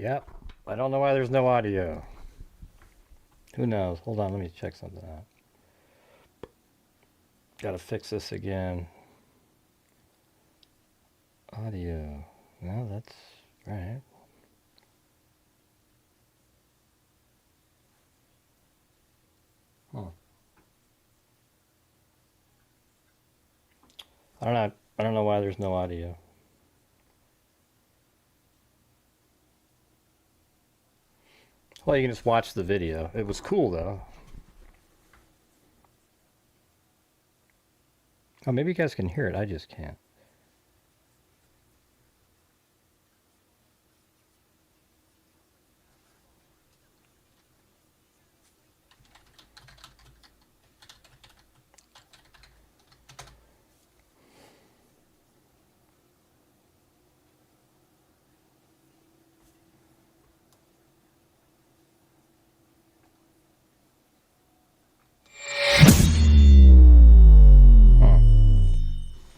Yep. I don't know why there's no audio. Who knows? Hold on, let me check something out. Gotta fix this again. Audio. No, that's right. Huh. I don't know why there's no audio. Well, you can just watch the video. It was cool though. Oh, maybe you guys can hear it. I just can't.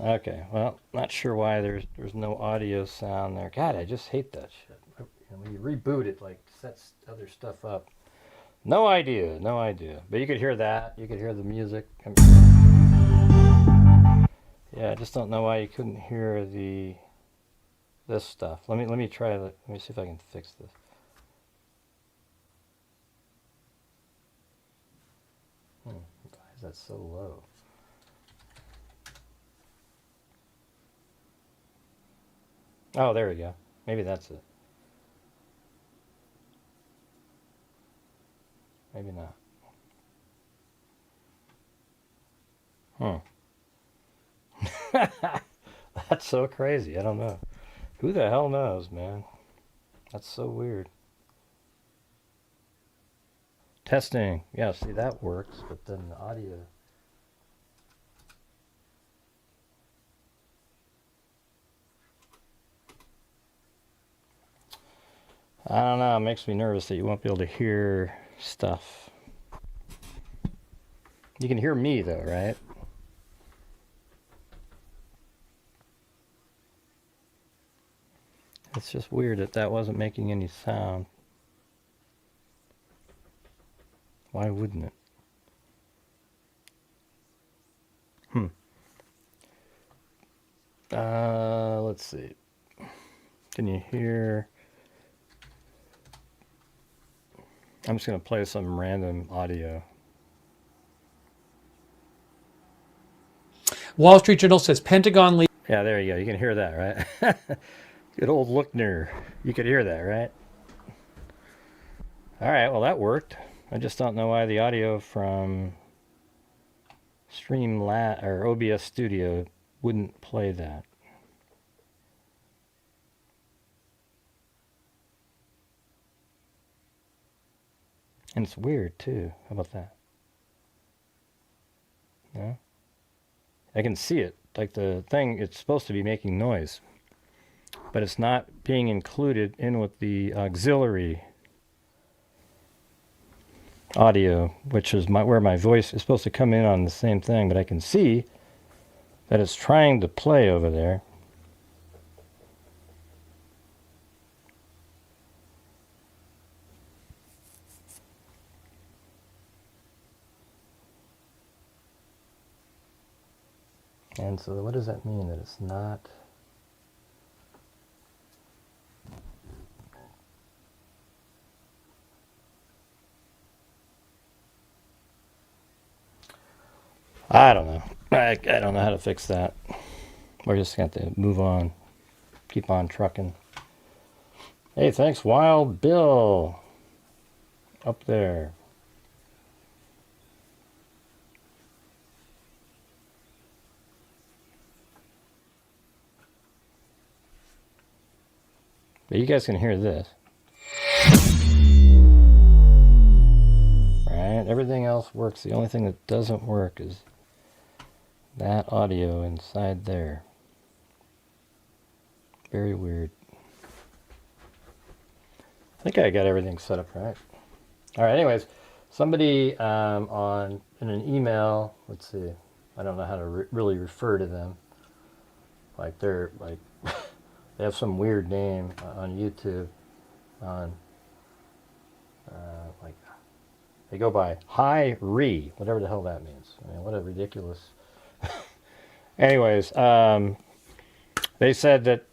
Okay, well, not sure why there's no audio sound there. God, I just hate that shit. When you reboot it, like sets other stuff up. No idea, no idea. But you could hear that. You could hear the music. Yeah, I just don't know why you couldn't hear this stuff. Let me try. Let me see if I can fix this. Why is that so low? Oh, there we go. Maybe that's it. Maybe not. That's so crazy. I don't know. Who the hell knows, man? That's so weird. Testing. Yeah, see, that works, but then the audio. I don't know. It makes me nervous that you won't be able to hear stuff. You can hear me, though, right? It's just weird that that wasn't making any sound. Why wouldn't it? Let's see. Can you hear? I'm just going to play some random audio. Wall Street Journal says Pentagon leader. Yeah, there you go. You can hear that, right? Good old Lookner. You could hear that, right? All right, well, that worked. I just don't know why the audio from Streamlabs or OBS Studio wouldn't play that. And it's weird, too. How about that? Yeah? I can see it. Like the thing, it's supposed to be making noise. But it's not being included in with the auxiliary audio, which is where my voice is supposed to come in on the same thing. But I can see that it's trying to play over there. And so what does that mean? That it's not... I don't know. I don't know how to fix that. We're just going to have to move on. Keep on trucking. Hey, thanks, Wild Bill. Up there. But you guys can hear this. Right? Everything else works. The only thing that doesn't work is that audio inside there. Very weird. I think I got everything set up right. All right, anyways, somebody in an email, let's see, I don't know how to really refer to them. Like they're like, they have some weird name on YouTube. on, like, they go by High Re, whatever the hell that means. I mean, what a ridiculous. Anyways, they said that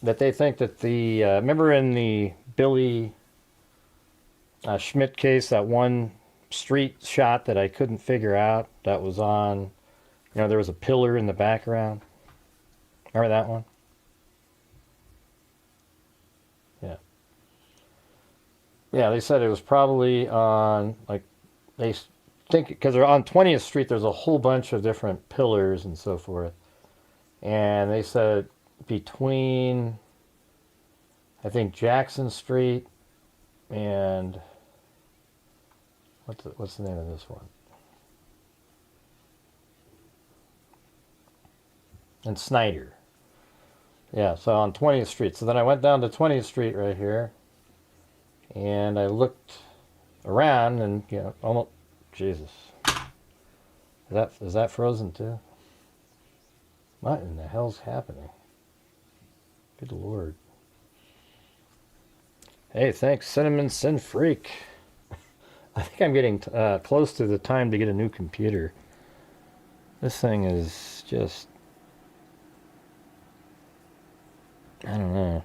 they think that the remember in the Billy Schmidt case, that one street shot that I couldn't figure out that was on, you know, there was a pillar in the background. Remember that one? Yeah. Yeah, they said it was probably on, like, they think, because they're on 20th Street, there's a whole bunch of different pillars and so forth. And they said between, I think, Jackson Street and, what's the name of this one? And Snyder. Yeah, so on 20th Street. So then I went down to 20th Street right here, and I looked around, and, you know, almost, Jesus. Is that frozen too? What in the hell's happening? Good Lord. Hey, thanks, Cinnamon Sin Freak. I think I'm getting close to the time to get a new computer. This thing is just, I don't know.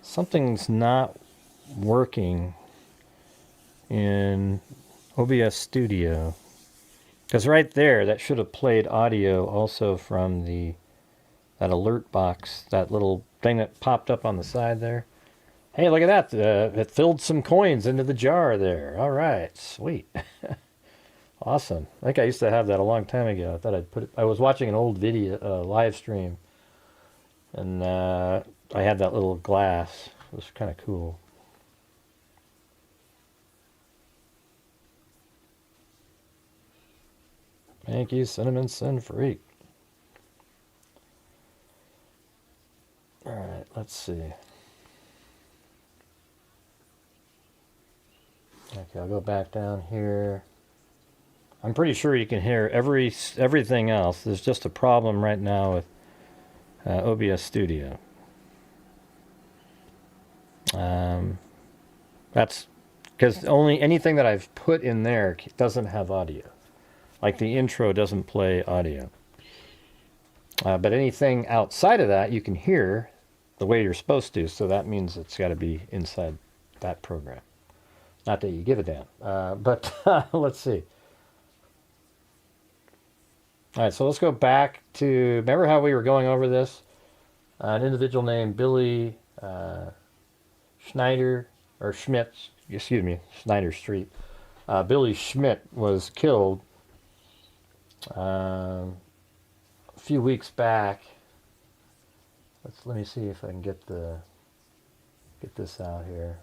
Something's not working in OBS Studio. Because right there, that should have played audio also from that alert box, that little thing that popped up on the side there. Hey, look at that. It filled some coins into the jar there. All right, sweet. Awesome. I think I used to have that a long time ago. I thought I'd put it, I was watching an old video, live stream, and I had that little glass. It was kind of cool. Thank you, Cinnamon Sin Freak. All right, let's see. Okay, I'll go back down here. I'm pretty sure you can hear everything else. There's just a problem right now with OBS Studio. That's because only anything that I've put in there doesn't have audio. Like the intro doesn't play audio. But anything outside of that you can hear the way you're supposed to, so that means it's got to be inside that program. Not that you give a damn. But let's see. All right, so let's go back to, remember how we were going over this? An individual named Billy Schneider, or Schmidt, excuse me, Schneider Street. Billy Schmidt was killed a few weeks back. Let me see if I can get this out here.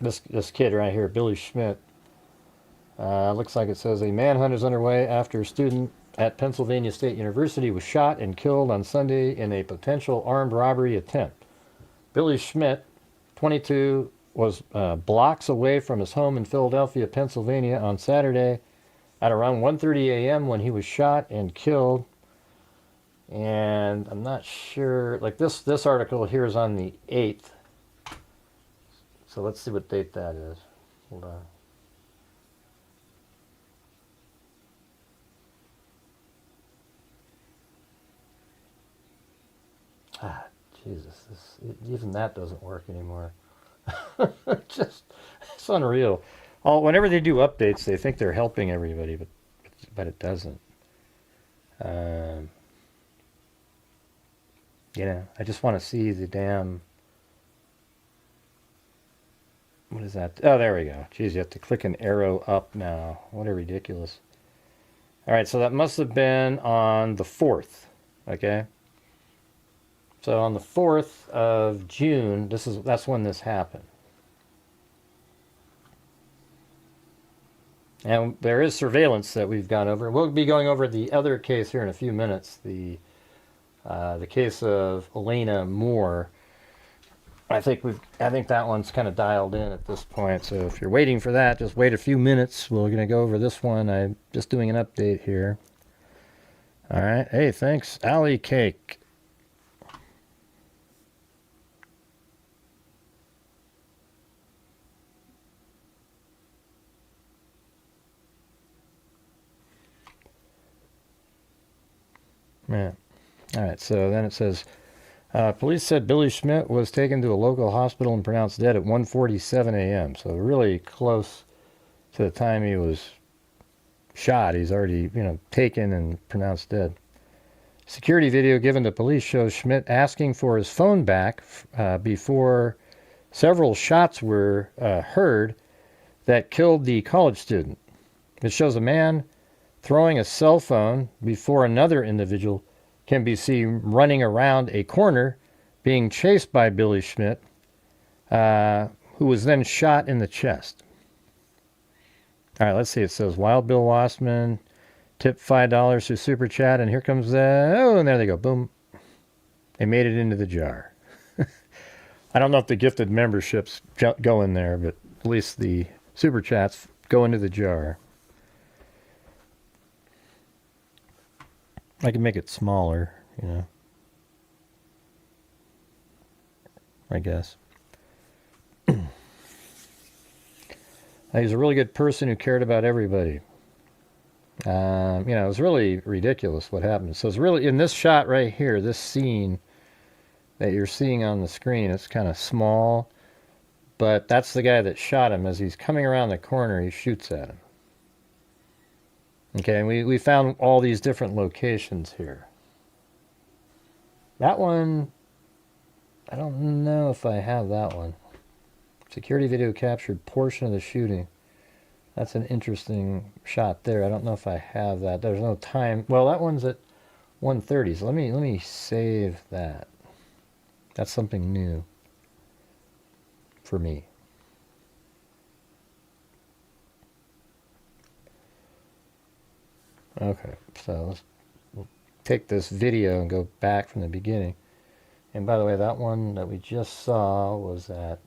This kid right here, Billy Schmidt. Looks like it says a manhunt is underway after a student at Pennsylvania State University was shot and killed on Sunday in a potential armed robbery attempt. Billy Schmidt, 22, was blocks away from his home in Philadelphia, Pennsylvania on Saturday at around 1:30 a.m. when he was shot and killed. And I'm not sure, like this article here is on the 8th. So let's see what date that is. Hold on. Ah, Jesus, even that doesn't work anymore. Just, it's unreal. Whenever they do updates, they think they're helping everybody, but it doesn't. You know, I just want to see the damn. What is that? Oh, there we go. Jeez, you have to click an arrow up now. What a ridiculous. All right, so that must have been on the 4th. Okay. So on the 4th of June, that's when this happened. And there is surveillance that we've gone over. We'll be going over the other case here in a few minutes. The case of Elena Moore. I think that one's kind of dialed in at this point. So if you're waiting for that, just wait a few minutes. We're going to go over this one. I'm just doing an update here. All right. Hey, thanks, Alley Cake. Yeah. All right, so then it says, police said Billy Schmidt was taken to a local hospital and pronounced dead at 1:47 a.m. So really close to the time he was shot. He's already, taken and pronounced dead. Security video given to police shows Schmidt asking for his phone back before several shots were heard that killed the college student. It shows a man throwing a cell phone before another individual can be seen running around a corner being chased by Billy Schmidt, who was then shot in the chest. All right, let's see. It says Wild Bill Wassman tipped $5 through Super Chat, and here comes the... Oh, and there they go. Boom. They made it into the jar. I don't know if the gifted memberships go in there, but at least the Super Chats go into the jar. I can make it smaller, I guess. He's a really good person who cared about everybody. It was really ridiculous what happened. So it's really, in this shot right here, this scene that you're seeing on the screen, it's kind of small, but that's the guy that shot him. As he's coming around the corner, he shoots at him. Okay, and we found all these different locations here. That one, I don't know if I have that one. Security video captured portion of the shooting. That's an interesting shot there. I don't know if I have that. There's no time. Well, that one's at 1:30. So let me save that. That's something new for me. Okay, so we'll take this video and go back from the beginning. And by the way, that one that we just saw was at...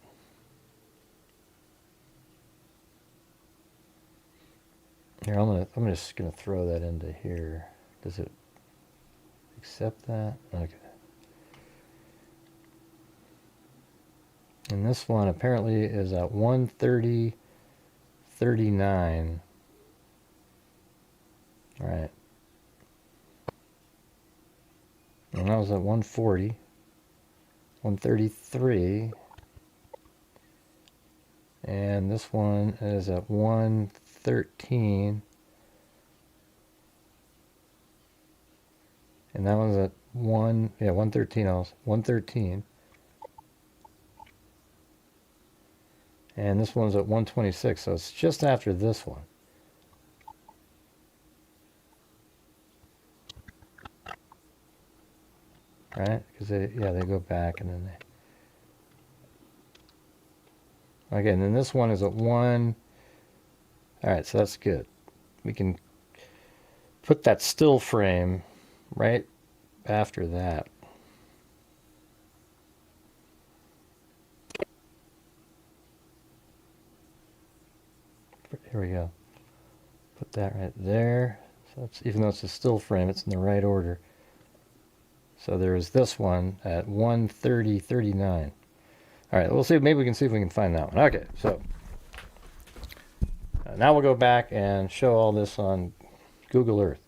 Here, I'm just gonna throw that into here. Does it accept that? Okay. And this one apparently is at 1:30:39. All right. And that was at 1:40, 1:33. And this one is at 1:13. And that one's at 1:13 also. 1:13. And this one's at 1:26, so it's just after this one. Right? Because they go back and then they... Okay, and then this one is at 1. Alright, so that's good. We can put that still frame right after that. Here we go. Put that right there. So it's, even though it's a still frame, it's in the right order. So there's this one at 1:30:39. All right, we'll see. Maybe we can see if we can find that one. Okay, so now we'll go back and show all this on Google Earth,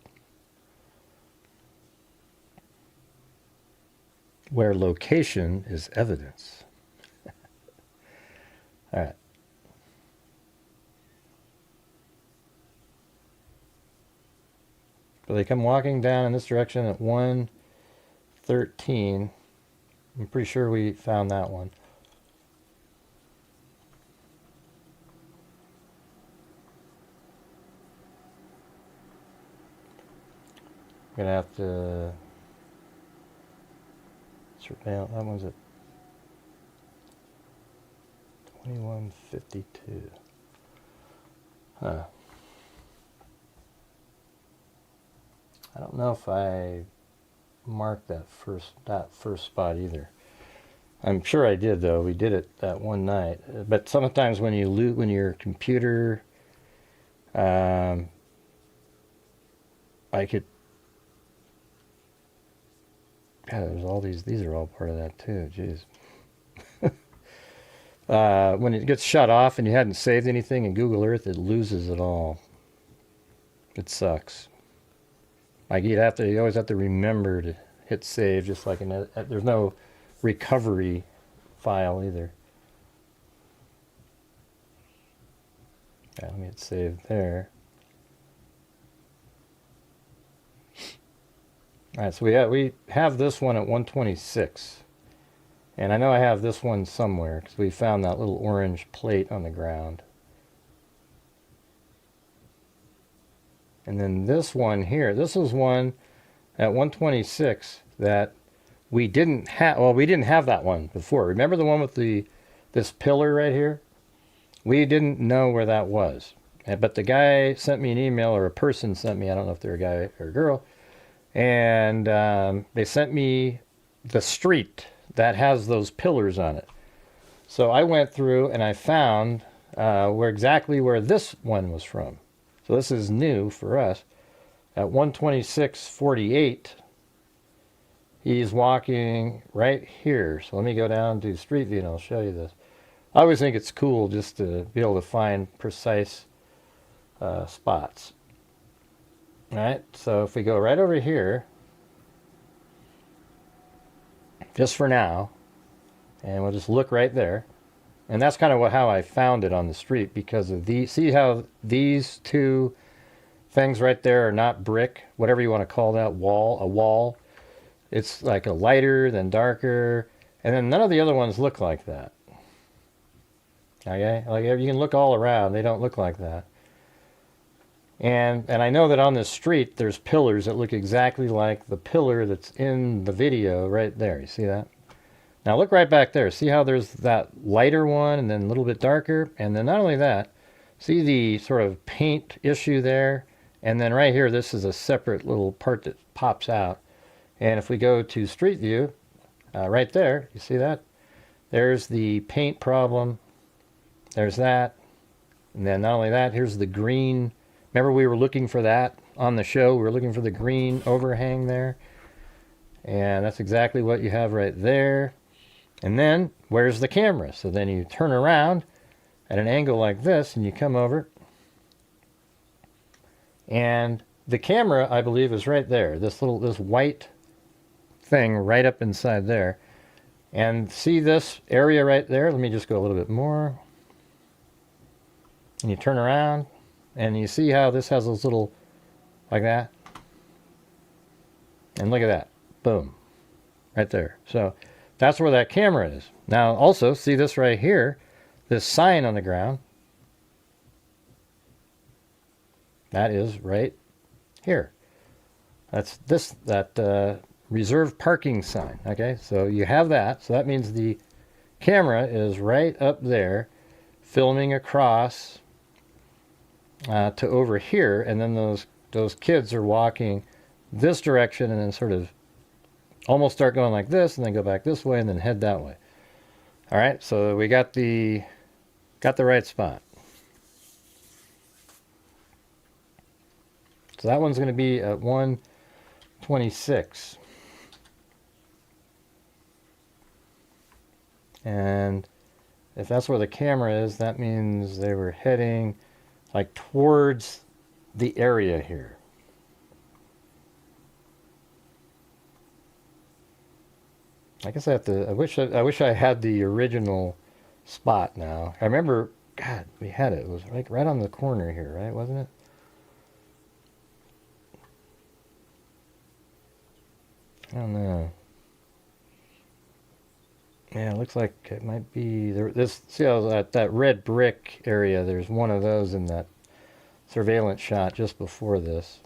where location is evidence. All right. So they come walking down in this direction at 1:13. I'm pretty sure we found that one. I'm gonna have to surveil. That one's at 21:52. Huh. I don't know if I marked that first spot either. I'm sure I did though. We did it that one night. But sometimes when when your computer, I could. God, there's all these. These are all part of that too. Jeez. When it gets shut off and you hadn't saved anything in Google Earth, it loses it all. It sucks. Like you always have to remember to hit save, just like there's no recovery file either. Yeah, let me hit save there. All right, so we have this one at 126. And I know I have this one somewhere because we found that little orange plate on the ground. And then this one here, this was one at 126 that we didn't have. Well, we didn't have that one before. Remember the one with this pillar right here? We didn't know where that was. But the guy sent me an email, or a person sent me, I don't know if they're a guy or a girl, and they sent me the street that has those pillars on it. So I went through and I found exactly where this one was from. So this is new for us. At 126.48, he's walking right here. So let me go down to Street View and I'll show you this. I always think it's cool just to be able to find precise spots. All right, so if we go right over here, just for now, and we'll just look right there. And that's kind of how I found it on the street, because of see how these two things right there are not brick, whatever you want to call that, a wall. It's like a lighter, then darker, and then none of the other ones look like that. Okay, like you can look all around, they don't look like that. And I know that on this street there's pillars that look exactly like the pillar that's in the video right there. You see that? Now look right back there. See how there's that lighter one and then a little bit darker? And then not only that, see the sort of paint issue there? And then right here, this is a separate little part that pops out. And if we go to Street View, right there, you see that? There's the paint problem. There's that. And then not only that, here's the green. Remember we were looking for that on the show? We were looking for the green overhang there. And that's exactly what you have right there. And then, where's the camera? So then you turn around at an angle like this, and you come over. And the camera, I believe, is right there. This white thing right up inside there. And see this area right there? Let me just go a little bit more. And you turn around, and you see how this has those little, like that? And look at that. Boom. Right there. So that's where that camera is. Now also, see this right here, this sign on the ground. That is right here. That's that reserved parking sign. Okay, so you have that. So that means the camera is right up there, filming across to over here, and then those kids are walking this direction and then sort of almost start going like this and then go back this way and then head that way. All right, so we got the right spot. So that one's going to be at 126. And if that's where the camera is, that means they were heading like towards the area here. I guess I wish I had the original spot now. I remember, God, we had it. It was like right on the corner here, right? Wasn't it? I don't know. Yeah, it looks like it might be there. See how that red brick area? There's one of those in that surveillance shot just before this.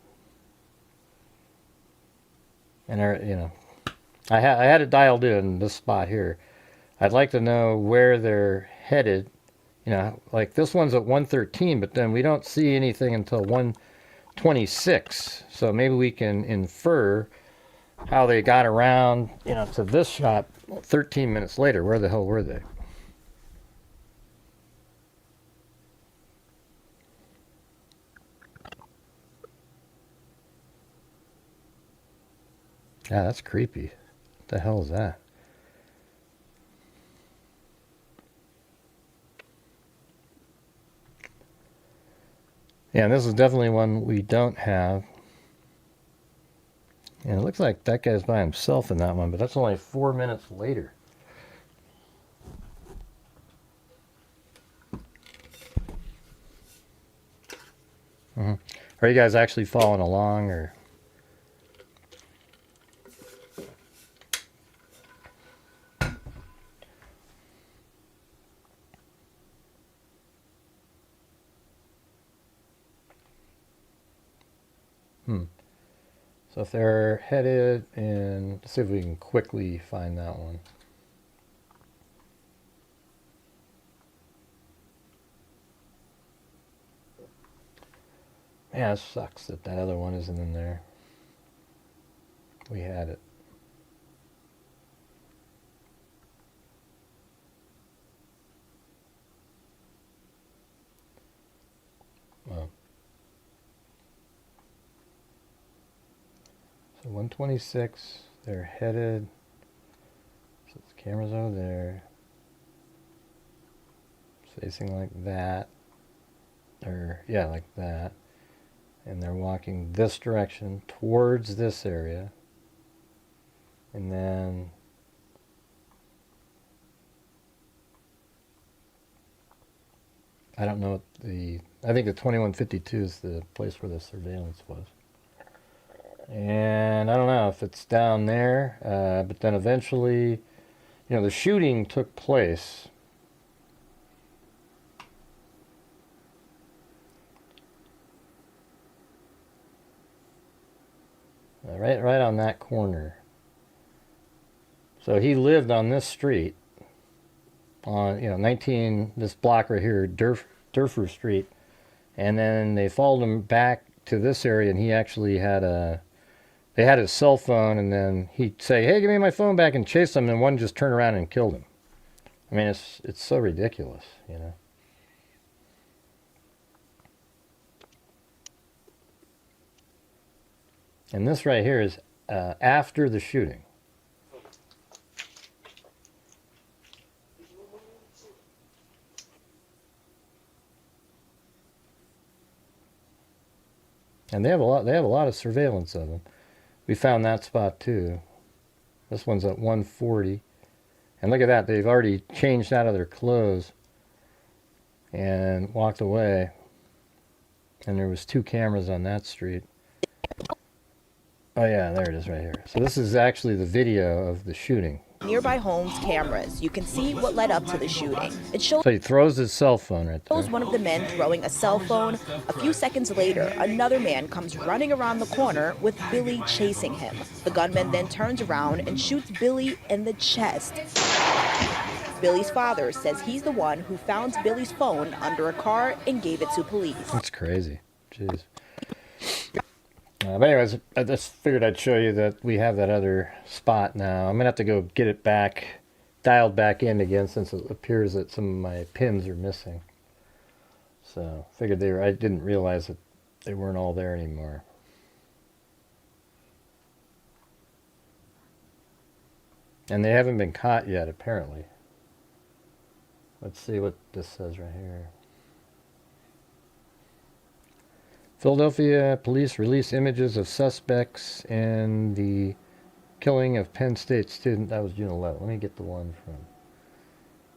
And I had it dialed in this spot here. I'd like to know where they're headed. Like this one's at 113, but then we don't see anything until 126. So maybe we can infer how they got around, to this shot 13 minutes later. Where the hell were they? Yeah, that's creepy. What the hell is that? Yeah, and this is definitely one we don't have. And it looks like that guy's by himself in that one, but that's only 4 minutes later. Are you guys actually following along, or? So if they're headed, and let's see if we can quickly find that one. Yeah, it sucks that that other one isn't in there. We had it. Well, so 126, they're headed. So the camera's over there. Facing like that. Or, yeah, like that. And they're walking this direction towards this area. And then I don't know what I think the 2152 is the place where the surveillance was. And I don't know if it's down there, but then eventually, the shooting took place. Right on that corner. So he lived on this street, on 19, this block right here, Durfur Street, and then they followed him back to this area, and he actually they had his cell phone, and then he'd say, "Hey, give me my phone back," and chase them, and one just turned around and killed him. I mean, it's so ridiculous, And this right here is after the shooting. And they have a lot of surveillance of them. We found that spot too. This one's at 140. And look at that, they've already changed out of their clothes and walked away. And there was 2 cameras on that street. Oh yeah, there it is right here. So this is actually the video of the shooting. Nearby homes' cameras, you can see what led up to the shooting. It shows So he throws his cell phone right there. one of the men throwing a cell phone. A few seconds later, another man comes running around the corner with Billy chasing him. The gunman then turns around and shoots Billy in the chest. Billy's father says he's the one who found Billy's phone under a car and gave it to police. That's crazy. Jeez. But anyways, I just figured I'd show you that we have that other spot now. I'm going to have to go get it back, dialed back in again, since it appears that some of my pins are missing. So figured I didn't realize that they weren't all there anymore. And they haven't been caught yet, apparently. Let's see what this says right here. Philadelphia police release images of suspects in the killing of Penn State student. That was June 11th. Let me get the one from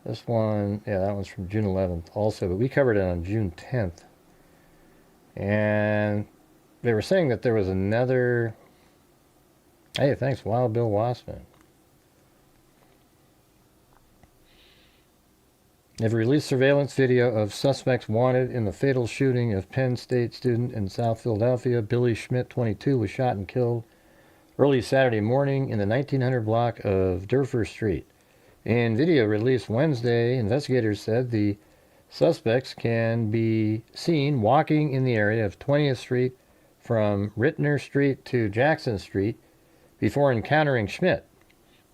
this one. Yeah, that one's from June 11th also, but we covered it on June 10th. And they were saying that there was another. Hey, thanks, Wild Bill Wassman. They've released surveillance video of suspects wanted in the fatal shooting of Penn State student in South Philadelphia. Billy Schmidt, 22, was shot and killed early Saturday morning in the 1900 block of Durfur Street. In video released Wednesday, investigators said the suspects can be seen walking in the area of 20th Street from Rittner Street to Jackson Street before encountering Schmidt.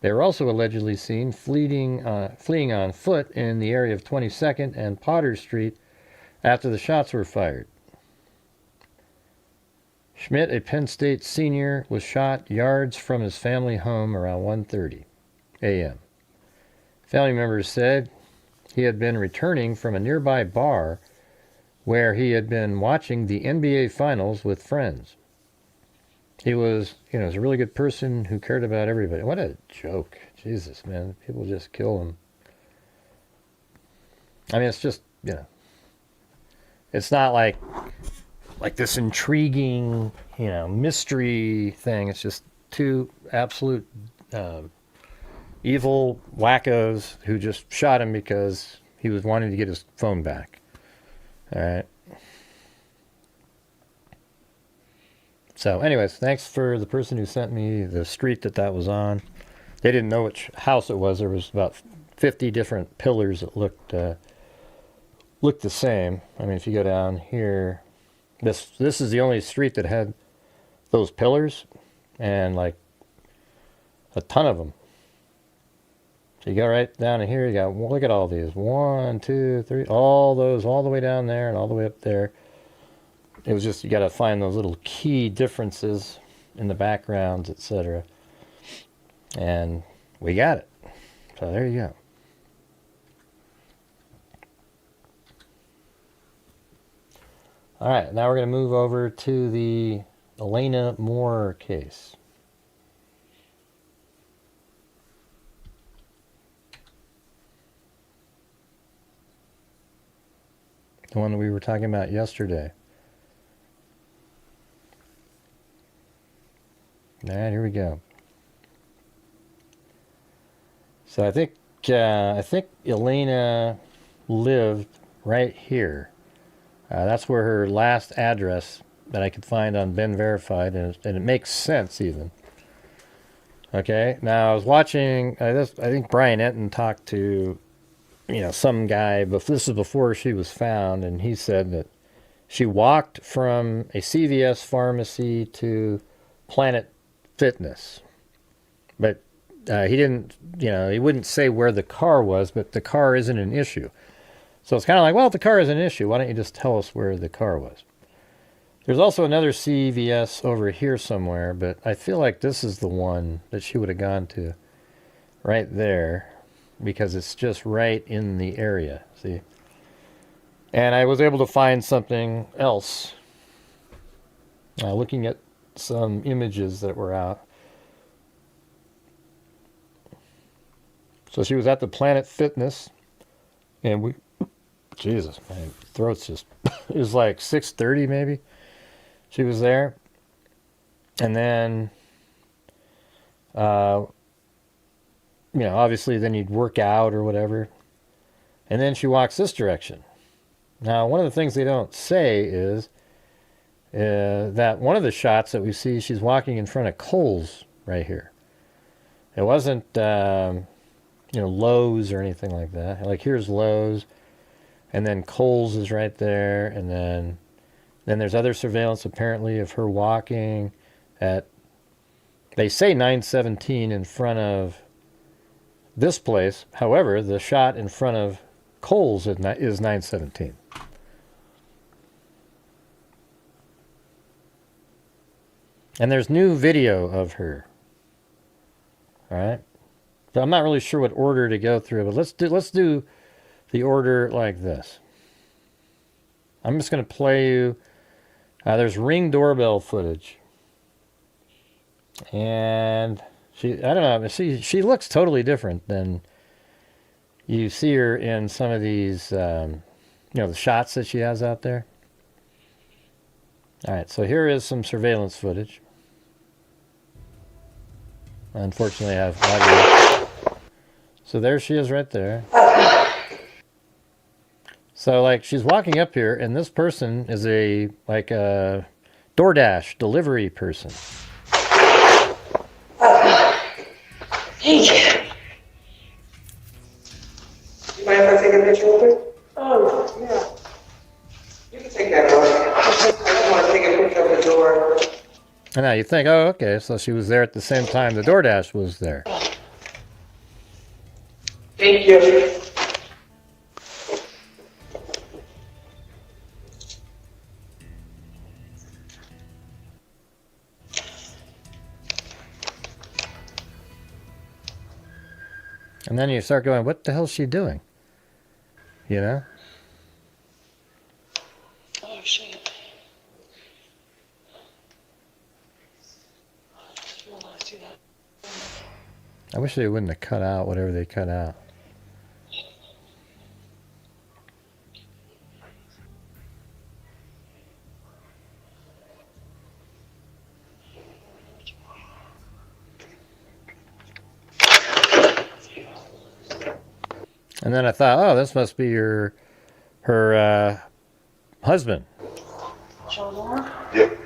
They were also allegedly seen fleeing on foot in the area of 22nd and Potter Street after the shots were fired. Schmidt, a Penn State senior, was shot yards from his family home around 1:30 a.m. Family members said he had been returning from a nearby bar where he had been watching the NBA Finals with friends. he was, was a really good person who cared about everybody. What a joke. Jesus, man. People just kill him. I mean, it's just, it's not like this intriguing, mystery thing. It's just two absolute evil wackos who just shot him because he was wanting to get his phone back. All right. So anyways, thanks for the person who sent me the street that was on. They didn't know which house it was. There was about 50 different pillars that looked the same. I mean, if you go down here, this is the only street that had those pillars, and like a ton of them. So you go right down to here, you got, look at all these. 1, 2, 3, all those, all the way down there and all the way up there. It was just, you got to find those little key differences in the backgrounds, etc. And we got it. So there you go. All right, now we're going to move over to the Elena Moore case. The one that we were talking about yesterday. All right, here we go. So I think Elena lived right here. That's where her last address that I could find on Ben Verified, and it makes sense even. Okay, now I was watching. I think Brian Enton talked to, some guy, but this is before she was found, and he said that she walked from a CVS pharmacy to Planet Fitness, but he didn't, he wouldn't say where the car was, but the car isn't an issue. So it's kind of like, well, if the car is an issue, why don't you just tell us where the car was? There's also another CVS over here somewhere, but I feel like this is the one that she would have gone to right there, because it's just right in the area, see? And I was able to find something else, looking at some images that were out. So she was at the Planet Fitness, and Jesus, my throat's just, it was like 6:30 maybe. She was there. And then, obviously then you'd work out or whatever. And then she walks this direction. Now, one of the things they don't say is that one of the shots that we see, she's walking in front of Kohl's right here. It wasn't, Lowe's or anything like that. Like, here's Lowe's, and then Kohl's is right there, and then there's other surveillance apparently of her walking at, they say 917 in front of this place. However, the shot in front of Kohl's is 917. And there's new video of her. All right. So I'm not really sure what order to go through, but let's do the order like this. I'm just going to play you. There's Ring doorbell footage, and I don't know. She looks totally different than you see her in some of these, the shots that she has out there. All right, so here is some surveillance footage. Unfortunately, I have audio. So there she is right there. So, like, she's walking up here, and this person is a DoorDash delivery person. Hey. You mind if I take a picture of it? Oh, yeah. You can take that one. I just want to take a picture of the door. And now you think, oh, okay, so she was there at the same time the DoorDash was there. Thank you. And then you start going, what the hell is she doing? Oh, shit. I wish they wouldn't have cut out whatever they cut out. And then I thought, oh, this must be her husband. Yep.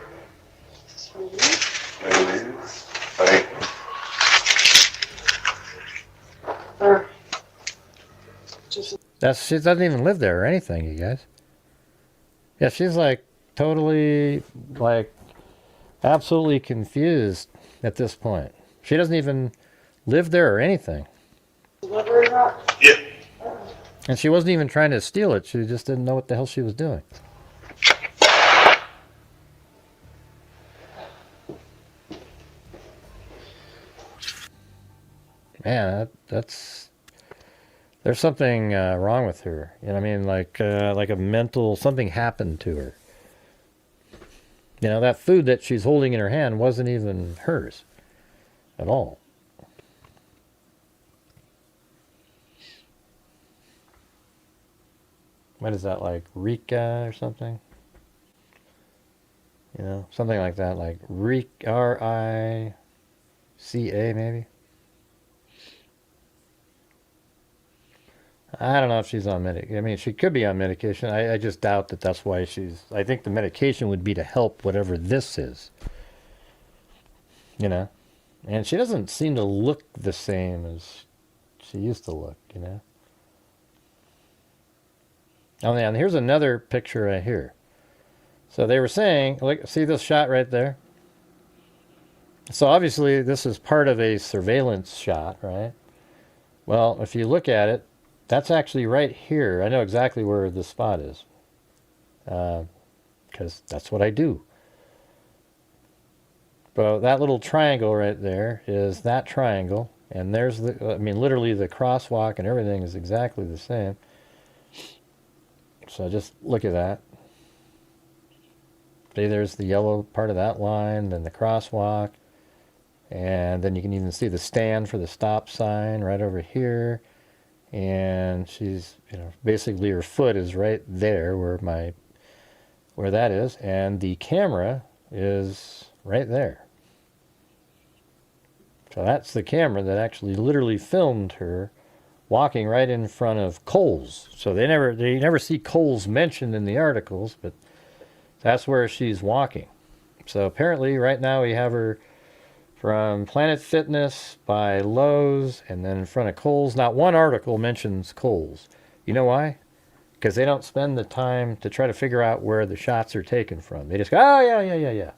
There it is. Thank you. She doesn't even live there or anything, you guys. Yeah, she's like totally, like, absolutely confused at this point. She doesn't even live there or anything. Yep. And she wasn't even trying to steal it. She just didn't know what the hell she was doing. Man, that's there's something wrong with her. You know what I mean? Like a mental, something happened to her. You know, that food that she's holding in her hand wasn't even hers at all. What is that, like Rika or something? You know, something like that, like R-I-C-A maybe? I don't know if she's on medication. I mean, she could be on medication. I just doubt that that's why she's... I think the medication would be to help whatever this is. You know? And she doesn't seem to look the same as she used to look, you know? Oh, and here's another picture right here. So they were saying, look, see this shot right there? So obviously this is part of a surveillance shot, right? Well, if you look at it, that's actually right here. I know exactly where the spot is. Because that's what I do. But that little triangle right there is that triangle. And there's the, I mean, literally the crosswalk and everything is exactly the same. So just look at that. See, there's the yellow part of that line, then the crosswalk. And then you can even see the stand for the stop sign right over here. And she's, you know, basically her foot is right there where that is. And the camera is right there. So that's the camera that actually literally filmed her walking right in front of Coles. So they never see Coles mentioned in the articles, but that's where she's walking. So apparently right now we have her from Planet Fitness by Lowe's and then in front of Kohl's. Not one article mentions Kohl's. You know why? Because they don't spend the time to try to figure out where the shots are taken from. They just go, oh, yeah.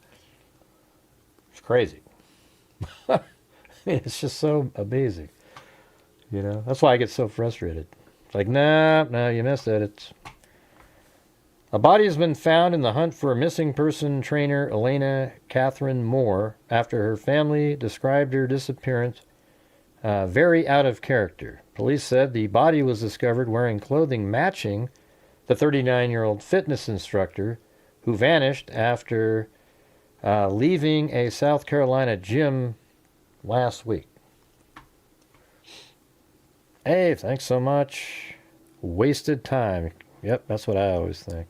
It's crazy. I mean, it's just so amazing. You know, that's why I get so frustrated. It's like, no, you missed it. A body has been found in the hunt for a missing person trainer, Elena Catherine Moore, after her family described her disappearance very out of character. Police said the body was discovered wearing clothing matching the 39-year-old fitness instructor who vanished after leaving a South Carolina gym last week. Hey, thanks so much. Wasted time. Yep, that's what I always think.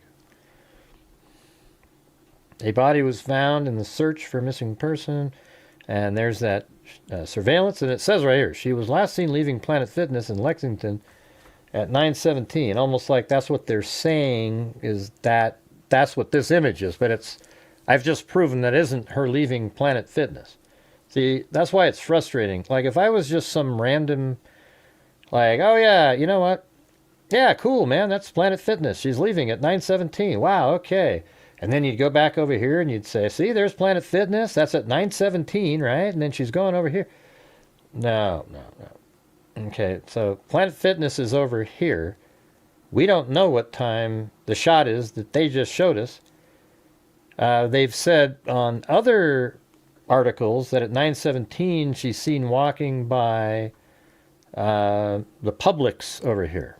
A body was found in the search for a missing person, and there's that surveillance, and it says right here, she was last seen leaving Planet Fitness in Lexington at 9:17. Almost like that's what they're saying is that's what this image is, but I've just proven that isn't her leaving Planet Fitness. See, that's why it's frustrating. Like if I was just some random, like, oh yeah, you know what? Yeah, cool, man, that's Planet Fitness. She's leaving at 9:17. Wow, okay. And then you'd go back over here and you'd say, see, there's Planet Fitness. That's at 9:17, right? And then she's going over here. No. Okay, so Planet Fitness is over here. We don't know what time the shot is that they just showed us. They've said on other articles that at 9:17 she's seen walking by the Publix over here.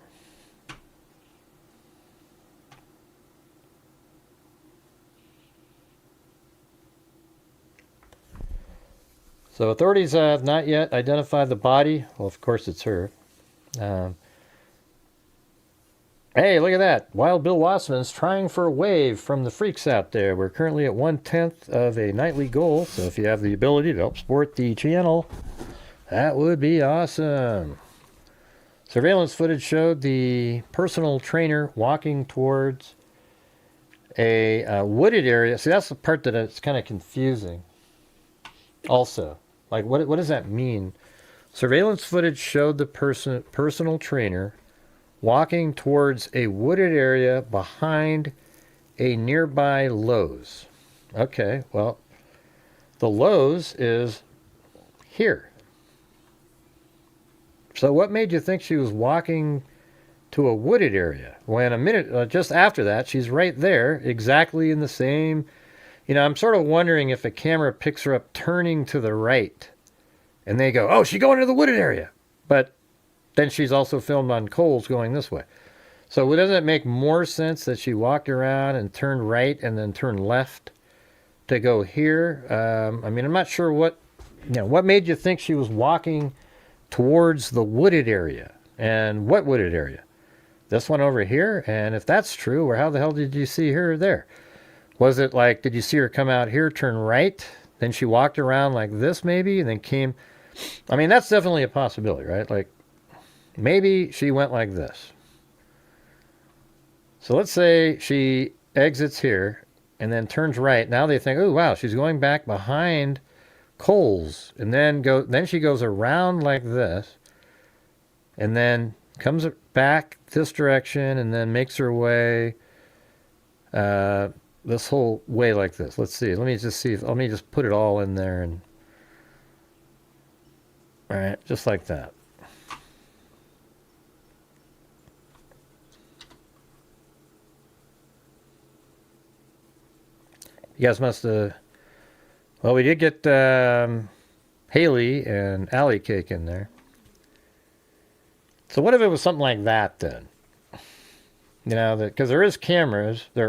So authorities have not yet identified the body. Well, of course it's her. Hey, look at that. Wild Bill Wassman's trying for a wave from the freaks out there. We're currently at 1/10 of a nightly goal. So if you have the ability to help support the channel, that would be awesome. Surveillance footage showed the personal trainer walking towards a wooded area. See, that's the part that it's kind of confusing. Also, like, what does that mean? Surveillance footage showed the personal trainer walking towards a wooded area behind a nearby Lowe's. Okay, well, the Lowe's is here. So what made you think she was walking to a wooded area when a minute just after that she's right there, exactly in the same? I'm sort of wondering if a camera picks her up turning to the right and they go, oh, she's going to the wooded area, but then she's also filmed on Coles going this way. So doesn't it make more sense that she walked around and turned right and then turned left to go here? I'm not sure what made you think she was walking towards the wooded area. And what wooded area? This one over here? And if that's true, or how the hell did you see her there? Was it like, did you see her come out here, turn right, then she walked around like this maybe, and then came? That's definitely a possibility, right? Like, maybe she went like this. So let's say she exits here and then turns right. Now they think, oh, wow, she's going back behind Coles. And then she goes around like this and then comes back this direction and then makes her way this whole way like this. Let's see. Let me just put it all in there. And all right, just like that. You guys must have... Well, we did get Haley and Allie Cake in there. So what if it was something like that then? Because there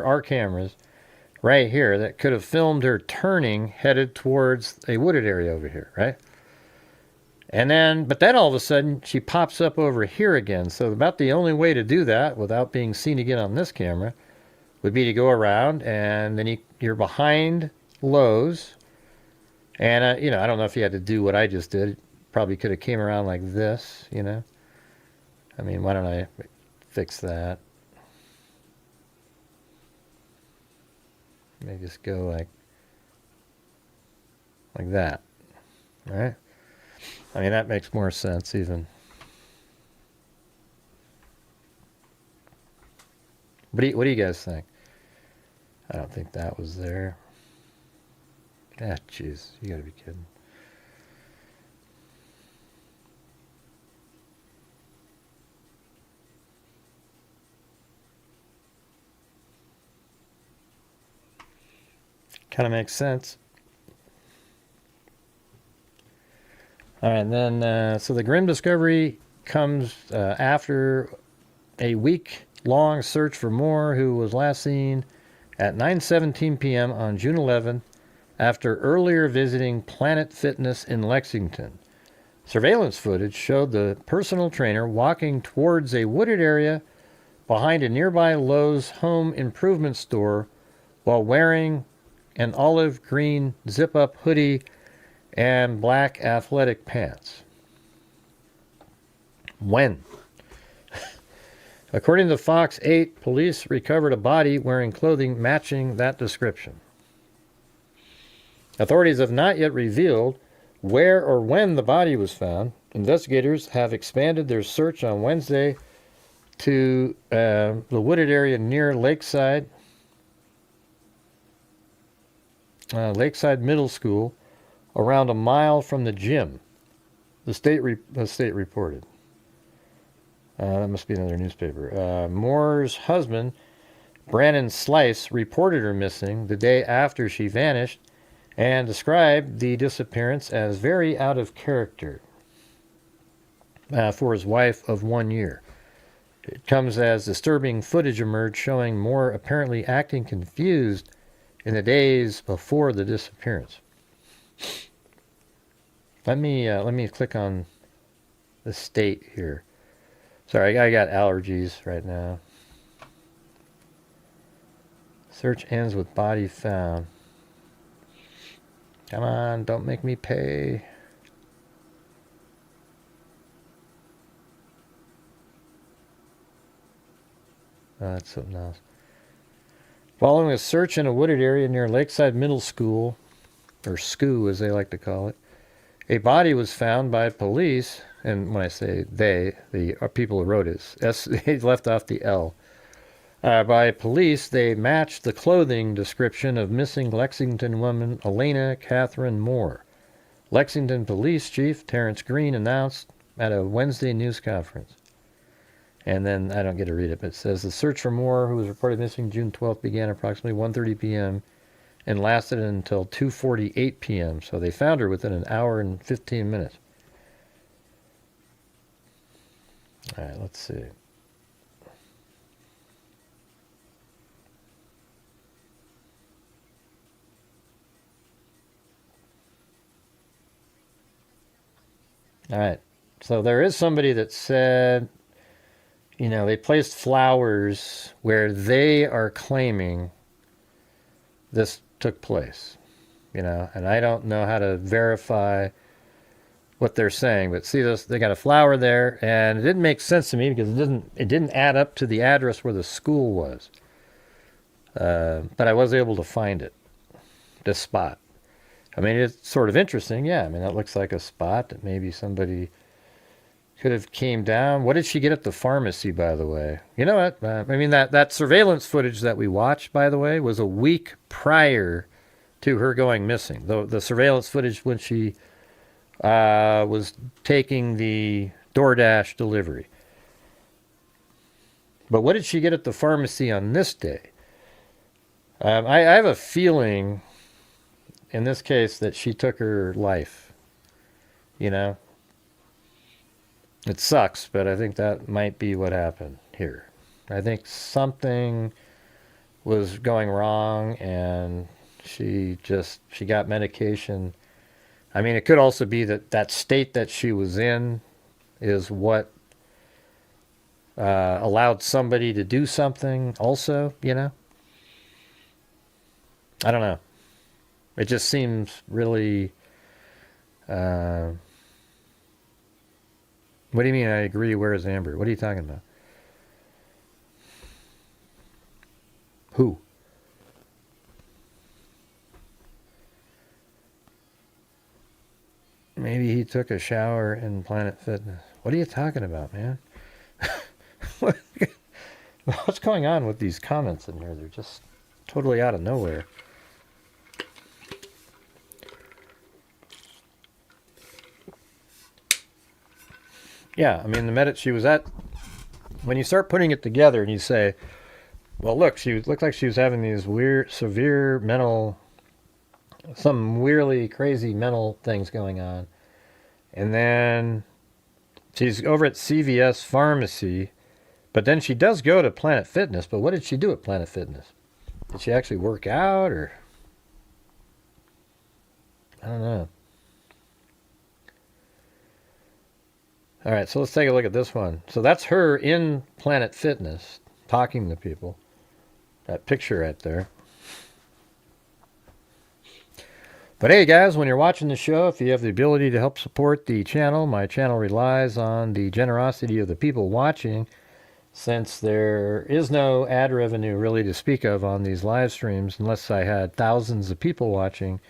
are cameras right here that could have filmed her turning, headed towards a wooded area over here, right? But then all of a sudden, she pops up over here again. So about the only way to do that without being seen again on this camera would be to go around, and then you're behind Lowe's. And, I don't know if you had to do what I just did. Probably could have came around like this, why don't I fix that? Maybe just go like that, all right? That makes more sense even. What do you guys think? I don't think that was there. Ah, jeez, you gotta be kidding. Kind of makes sense. All right, and then, so the grim discovery comes after a week-long search for Moore, who was last seen at 9:17 p.m. on June 11th after earlier visiting Planet Fitness in Lexington. Surveillance footage showed the personal trainer walking towards a wooded area behind a nearby Lowe's home improvement store while wearing an olive green zip-up hoodie and black athletic pants. When? According to Fox 8, police recovered a body wearing clothing matching that description. Authorities have not yet revealed where or when the body was found. Investigators have expanded their search on Wednesday to the wooded area near Lakeside Middle School, around a mile from the gym. The state reported. That must be another newspaper. Moore's husband, Brandon Slice, reported her missing the day after she vanished and described the disappearance as very out of character for his wife of 1 year. It comes as disturbing footage emerged showing Moore apparently acting confused in the days before the disappearance. Let me click on the state here. Sorry, I got allergies right now. Search ends with body found. Come on, don't make me pay. Oh, that's something else. Following a search in a wooded area near Lakeside Middle School, or SCOO as they like to call it, a body was found by police, and when I say they, the people who wrote it, they left off the L. By police, they matched the clothing description of missing Lexington woman Elena Catherine Moore. Lexington Police Chief Terrence Green announced at a Wednesday news conference. And then, I don't get to read it, but it says, the search for Moore, who was reported missing June 12th, began approximately 1:30 p.m. and lasted until 2:48 p.m. So they found her within an hour and 15 minutes. All right, let's see. All right, so there is somebody that said, you know, they placed flowers where they are claiming this took place, you know, and I don't know how to verify what they're saying, but see this, they got a flower there, and it didn't make sense to me because it didn't add up to the address where the school was. But I was able to find it, this spot. I mean, it's sort of interesting. Yeah, I mean, that looks like a spot that maybe somebody could have came down. What did she get at the pharmacy, by the way? You know what? I mean, that surveillance footage that we watched, by the way, was a week prior to her going missing. The surveillance footage when she was taking the DoorDash delivery. But what did she get at the pharmacy on this day? I have a feeling in this case that she took her life. You know? It sucks, but I think that might be what happened here. I think something was going wrong and she got medication. I mean, it could also be that state that she was in is what allowed somebody to do something also, you know? I don't know. It just seems really... what do you mean I agree? Where is Amber? What are you talking about? Who? Maybe he took a shower in Planet Fitness. What are you talking about, man? What's going on with these comments in here? They're just totally out of nowhere. Yeah, I mean, she was at, when you start putting it together and you say, well, look, she looked like she was having these weird, severe mental, some weirdly crazy mental things going on. And then she's over at CVS Pharmacy, but then she does go to Planet Fitness. But what did she do at Planet Fitness? Did she actually work out, or? I don't know. All right, so let's take a look at this one. So that's her in Planet Fitness talking to people. That picture right there. But hey guys, when you're watching the show, if you have the ability to help support the channel, my channel relies on the generosity of the people watching, since there is no ad revenue really to speak of on these live streams unless I had thousands of people watching.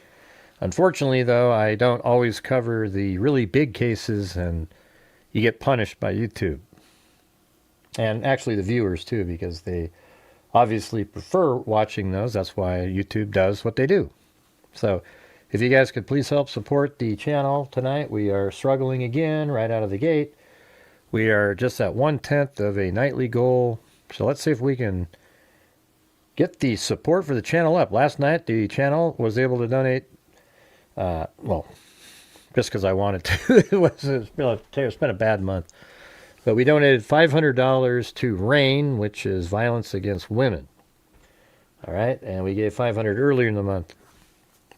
Unfortunately though, I don't always cover the really big cases, and you get punished by YouTube. And actually the viewers too, because they obviously prefer watching those. That's why YouTube does what they do. So if you guys could please help support the channel tonight. We are struggling again right out of the gate. We are just at 1/10 of a nightly goal. So let's see if we can get the support for the channel up. Last night the channel was able to donate, well, just because I wanted to. It's been a bad month. But we donated $500 to RAIN, which is Violence Against Women. All right, and we gave $500 earlier in the month.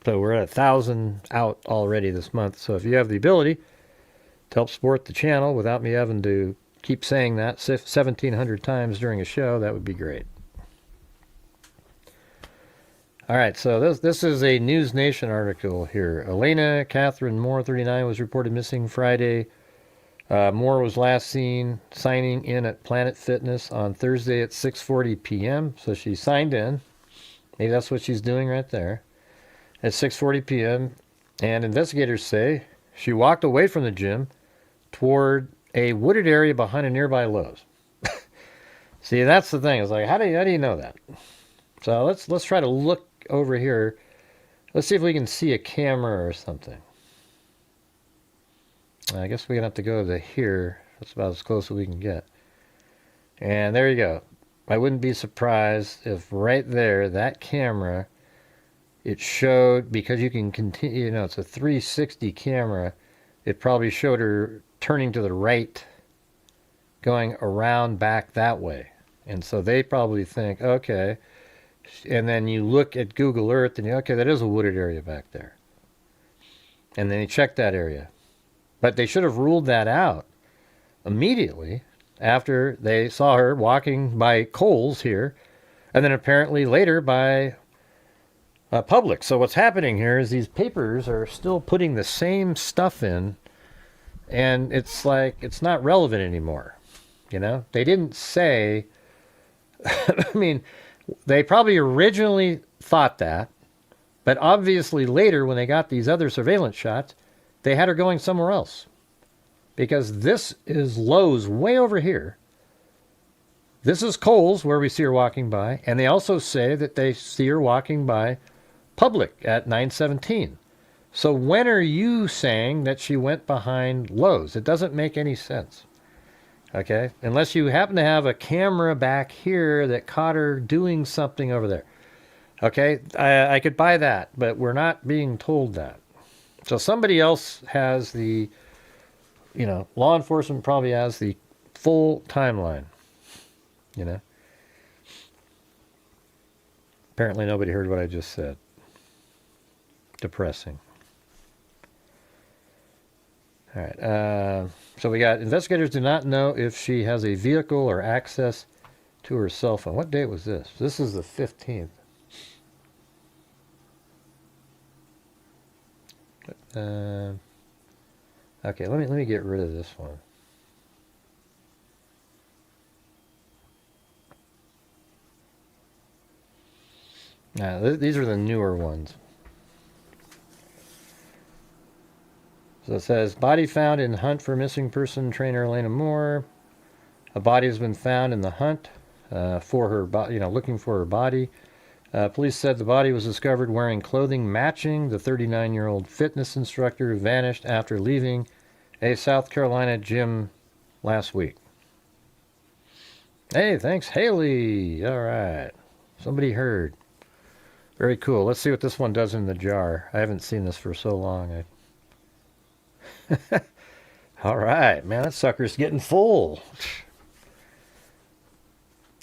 So we're at 1,000 out already this month. So if you have the ability to help support the channel without me having to keep saying that 1,700 times during a show, that would be great. All right, so this is a News Nation article here. Elena Catherine Moore, 39, was reported missing Friday. Moore was last seen signing in at Planet Fitness on Thursday at 6:40 p.m. So she signed in. Maybe that's what she's doing right there. At 6:40 p.m. And investigators say she walked away from the gym toward a wooded area behind a nearby Lowe's. See, that's the thing. It's like, how do you know that? So let's try to look over here. Let's see if we can see a camera or something. I guess we're going to have to go to here. That's about as close as we can get. And there you go. I wouldn't be surprised if right there, that camera, it showed, because you can continue, you know, it's a 360 camera, it probably showed her turning to the right, going around back that way. And so they probably think, okay. And then you look at Google Earth and you, okay, that is a wooded area back there. And then you check that area. But they should have ruled that out immediately after they saw her walking by Kohl's here, and then apparently later by Publix. So what's happening here is these papers are still putting the same stuff in, and it's like it's not relevant anymore. You know, they didn't say. I mean, they probably originally thought that, but obviously later when they got these other surveillance shots, they had her going somewhere else. Because this is Lowe's way over here. This is Kohl's where we see her walking by. And they also say that they see her walking by Public at 9:17. So when are you saying that she went behind Lowe's? It doesn't make any sense. Okay? Unless you happen to have a camera back here that caught her doing something over there. Okay? I could buy that, but we're not being told that. So somebody else has the, you know, law enforcement probably has the full timeline, you know. Apparently nobody heard what I just said. Depressing. All right. So we got investigators do not know if she has a vehicle or access to her cell phone. What date was this? This is the 15th. Okay, let me get rid of this one. Now, these are the newer ones. So it says, body found in hunt for missing person trainer Elena Moore. A body has been found in the hunt for her, looking for her body. Police said the body was discovered wearing clothing matching the 39-year-old fitness instructor who vanished after leaving a South Carolina gym last week. Hey, thanks, Haley. All right. Somebody heard. Very cool. Let's see what this one does in the jar. I haven't seen this for so long. All right, man, that sucker's getting full.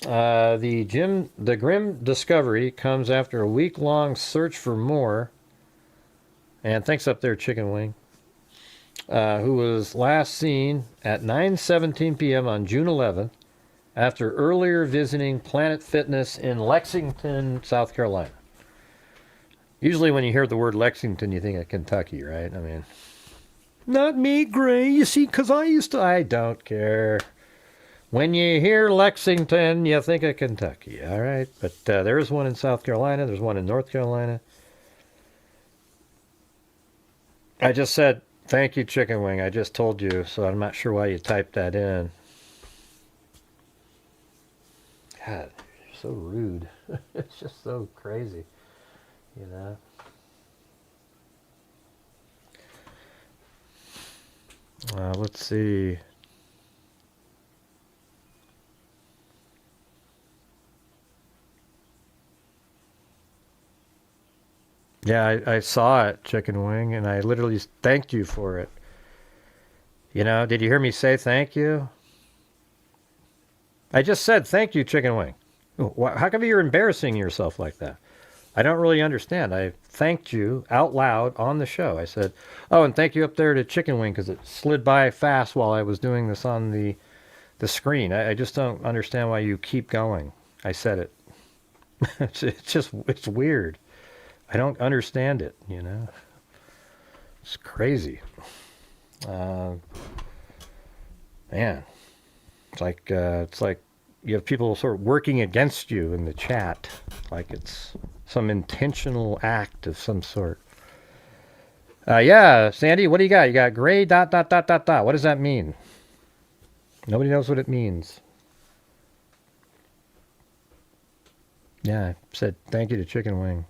The grim discovery comes after a week-long search for Moore, and thanks up there, Chicken Wing, who was last seen at 9:17 p.m. on June 11th after earlier visiting Planet Fitness in Lexington, South Carolina. Usually when you hear the word Lexington, you think of Kentucky, right? I mean, not me, Gray, you see, because I don't care. When you hear Lexington, you think of Kentucky, all right? But there's one in South Carolina. There's one in North Carolina. I just said, thank you, Chicken Wing. I just told you, so I'm not sure why you typed that in. God, you're so rude. It's just so crazy, you know? Let's see. Yeah, I saw it, Chicken Wing, and I literally thanked you for it. You know, did you hear me say thank you? I just said thank you, Chicken Wing. How come you're embarrassing yourself like that? I don't really understand. I thanked you out loud on the show. I said, oh, and thank you up there to Chicken Wing because it slid by fast while I was doing this on the screen. I just don't understand why you keep going. I said it. It's weird. I don't understand it, you know. It's crazy. Man, it's like you have people sort of working against you in the chat, like it's some intentional act of some sort. Yeah, Sandy, what do you got? You got gray ... What does that mean? Nobody knows what it means. Yeah, I said thank you to Chicken Wing.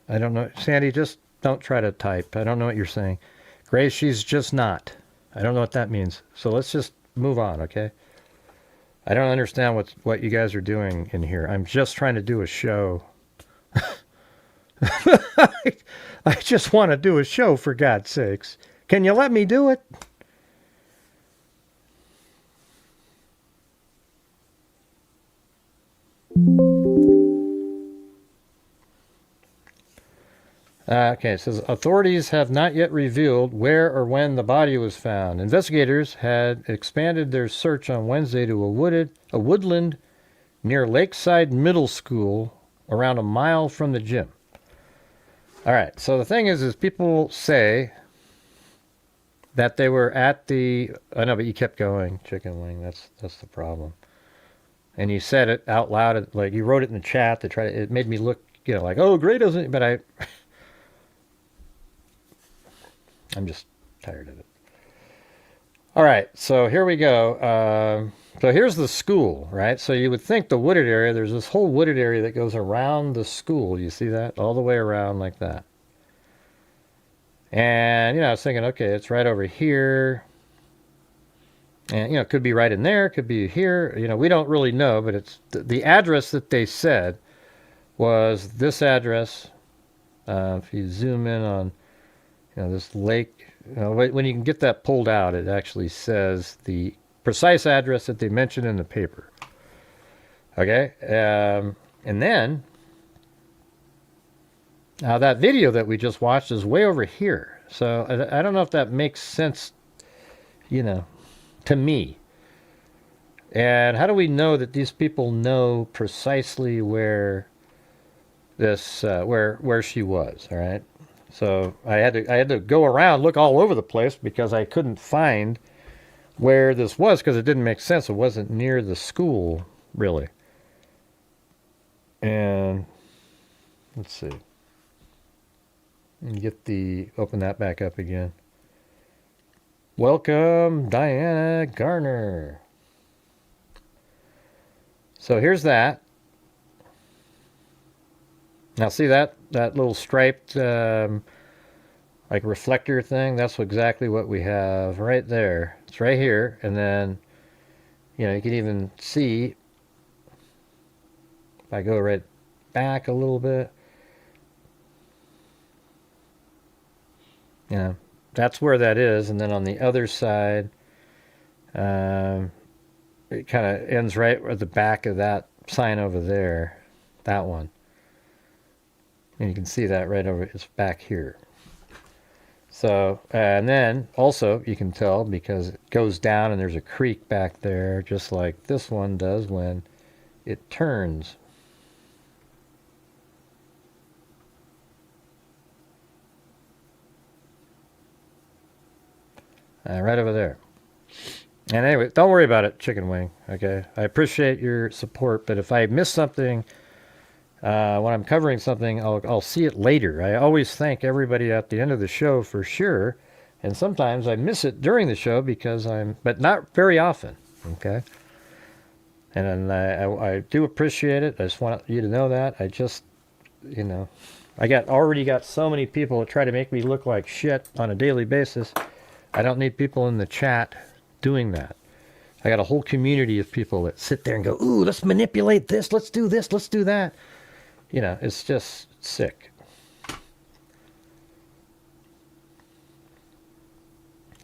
I don't know. Sandy, just don't try to type. I don't know what you're saying. Grace, she's just not. I don't know what that means. So let's just move on, okay? I don't understand what you guys are doing in here. I'm just trying to do a show. I just want to do a show, for God's sakes. Can you let me do it? Okay, it says authorities have not yet revealed where or when the body was found. Investigators had expanded their search on Wednesday to a woodland near Lakeside Middle School, around a mile from the gym. All right, so the thing is people say that they were at the... I know, but you kept going, Chicken Wing. That's the problem. And you said it out loud, like you wrote it in the chat to try to... It made me look, you know, like, oh, Gray doesn't... But I'm just tired of it. All right, so here we go. So here's the school, right? So you would think the wooded area, there's this whole wooded area that goes around the school. You see that? All the way around like that. And, you know, I was thinking, okay, it's right over here. And, you know, it could be right in there, could be here. You know, we don't really know, but it's the address that they said was this address. If you zoom in on, you know, this lake, you know, when you can get that pulled out, it actually says the precise address that they mentioned in the paper. Okay, and then now that video that we just watched is way over here. So I don't know if that makes sense, you know, to me. And how do we know that these people know precisely where this where she was? All right. So I had to go around, look all over the place because I couldn't find where this was because it didn't make sense. It wasn't near the school, really. And let's see. Open that back up again. Welcome, Diana Garner. So here's that. Now see that little striped like reflector thing? That's exactly what we have right there. It's right here, and then, you know, you can even see if I go right back a little bit. You know, that's where that is, and then on the other side, it kind of ends right at the back of that sign over there, that one. And you can see that right over, it's back here. So, and then also you can tell because it goes down and there's a creek back there, just like this one does when it turns. Right over there. And anyway, don't worry about it, Chicken Wing, okay? I appreciate your support, but if I miss something, when I'm covering something, I'll see it later. I always thank everybody at the end of the show for sure, and sometimes I miss it during the show because but not very often, okay? And I do appreciate it. I just want you to know that. I just, you know, already got so many people that try to make me look like shit on a daily basis. I don't need people in the chat doing that. I got a whole community of people that sit there and go, ooh, let's manipulate this, let's do that. You know, it's just sick.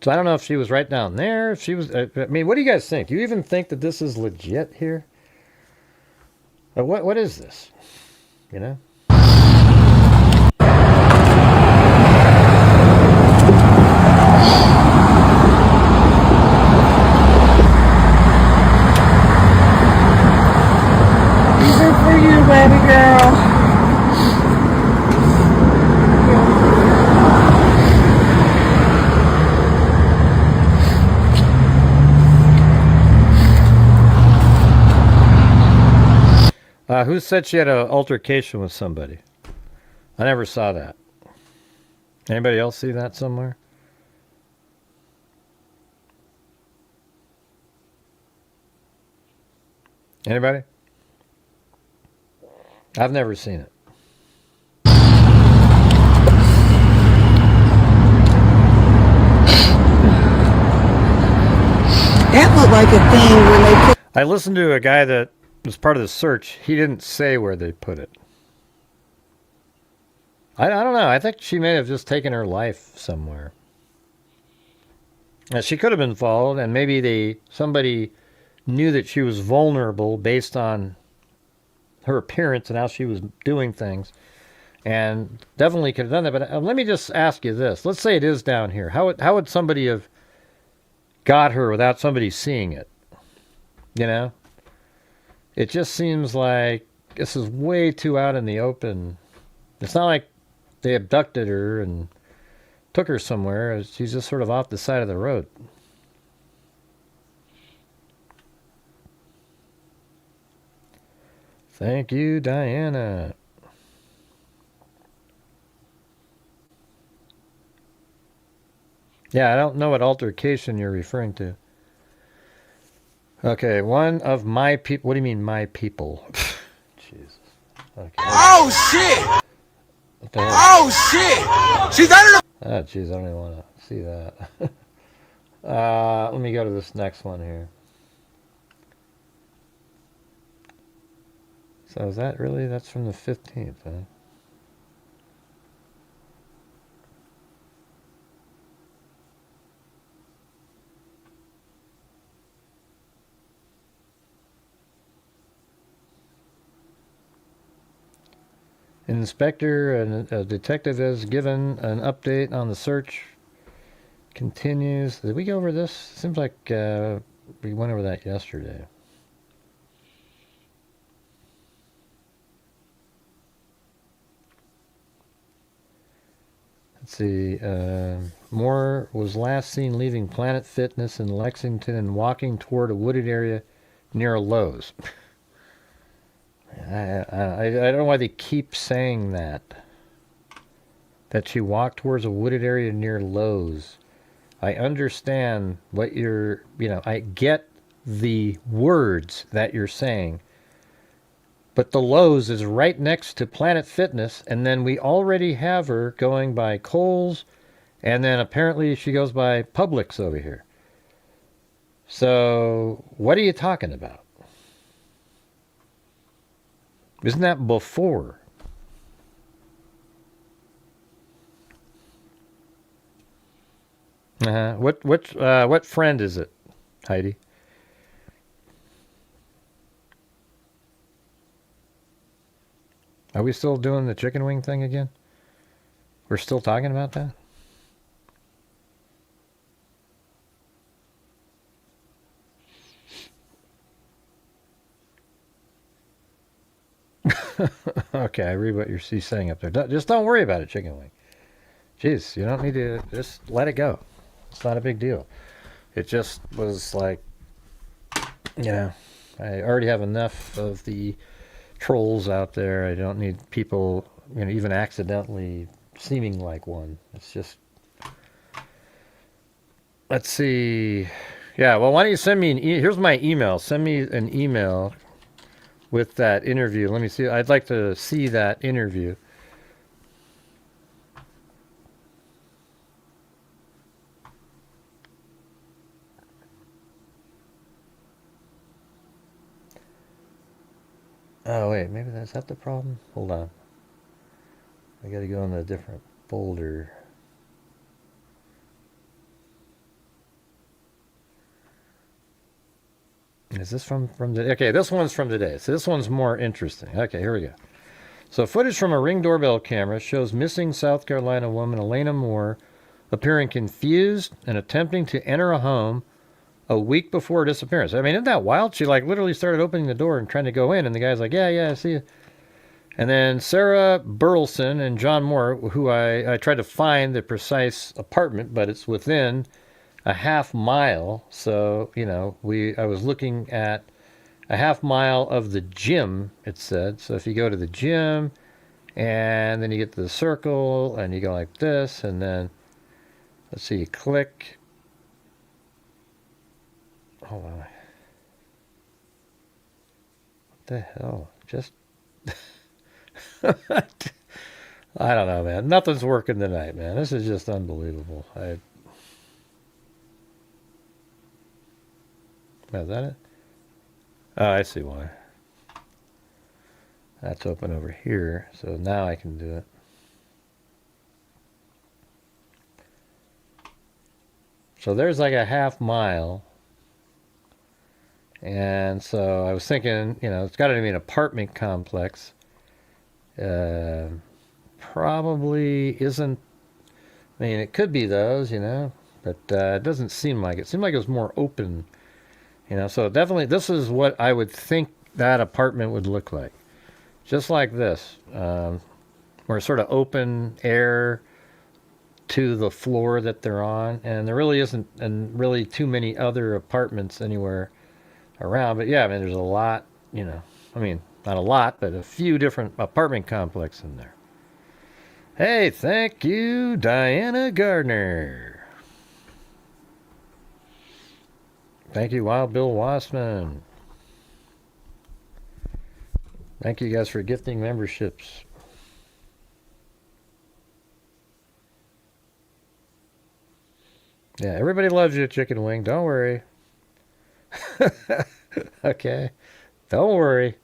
So I don't know if she was right down there. If she was, I mean, what do you guys think? Do you even think that this is legit here? What is this? You know? These are for you, baby girl. Who said she had an altercation with somebody? I never saw that. Anybody else see that somewhere? Anybody? I've never seen it. That looked like a thing when they put. I listened to a guy that was part of the search. He didn't say where they put it. I don't know. I think she may have just taken her life somewhere. She could have been followed, and maybe somebody knew that she was vulnerable based on her appearance and how she was doing things, and definitely could have done that. But let me just ask you this: let's say it is down here. How would somebody have got her without somebody seeing it? You know, it just seems like this is way too out in the open. It's not like they abducted her and took her somewhere. She's just sort of off the side of the road. Thank you, Diana. Yeah, I don't know what altercation you're referring to. Okay, one of my people. What do you mean, my people? Jesus. Okay. Oh shit! What the hell? Oh shit! She's under the. Oh, jeez, I don't even want to see that. Let me go to this next one here. So is that really? That's from the 15th, huh? An inspector and a detective has given an update on the search. Continues. Did we go over this? Seems like we went over that yesterday. Let's see. Moore was last seen leaving Planet Fitness in Lexington and walking toward a wooded area near a Lowe's. I don't know why they keep saying that. That she walked towards a wooded area near Lowe's. I understand what you're, I get the words that you're saying. But the Lowe's is right next to Planet Fitness, and then we already have her going by Kohl's, and then apparently she goes by Publix over here. So, what are you talking about? Isn't that before? What friend is it, Heidi? Are we still doing the chicken wing thing again? We're still talking about that? Okay, I read what you're saying up there. Just don't worry about it, chicken wing. Jeez, you don't need to, just let it go. It's not a big deal. It just was like, I already have enough of the trolls out there. I don't need people, even accidentally seeming like one. It's just, let's see. Yeah, well, why don't you send me here's my email. Send me an email with that interview. Let me see. I'd like to see that interview. Oh, wait, maybe that's that the problem? Hold on. I gotta go in a different folder. Is this from the... Okay, this one's from today. So this one's more interesting. Okay, here we go. So footage from a Ring doorbell camera shows missing South Carolina woman Elena Moore appearing confused and attempting to enter a home a week before her disappearance. I mean, isn't that wild? She like literally started opening the door and trying to go in, and the guy's like, yeah, I see you. And then Sarah Burleson and John Moore, who I tried to find the precise apartment, but it's within a half mile. So, you know, I was looking at a half mile of the gym, it said. So if you go to the gym and then you get to the circle and you go like this, and then let's see, you click. Hold on. What the hell? Just I don't know, man. Nothing's working tonight, man. This is just unbelievable. Is that it? Oh, I see why. That's open over here, so now I can do it. So there's like a half mile. And so I was thinking, you know, it's got to be an apartment complex. Probably isn't. I mean, it could be those, you know, but it doesn't seem like it. It seemed like it was more open, you know. So definitely, this is what I would think that apartment would look like, just like this, where sort of open air to the floor that they're on, and there really isn't, and really too many other apartments anywhere around. But yeah, I mean, there's a lot, you know. I mean, not a lot, but a few different apartment complexes in there. Hey, thank you, Diana Gardner. Thank you, Wild Bill Wassman. Thank you guys for gifting memberships. Yeah, everybody loves you, Chicken Wing. Don't worry. Okay. Don't worry.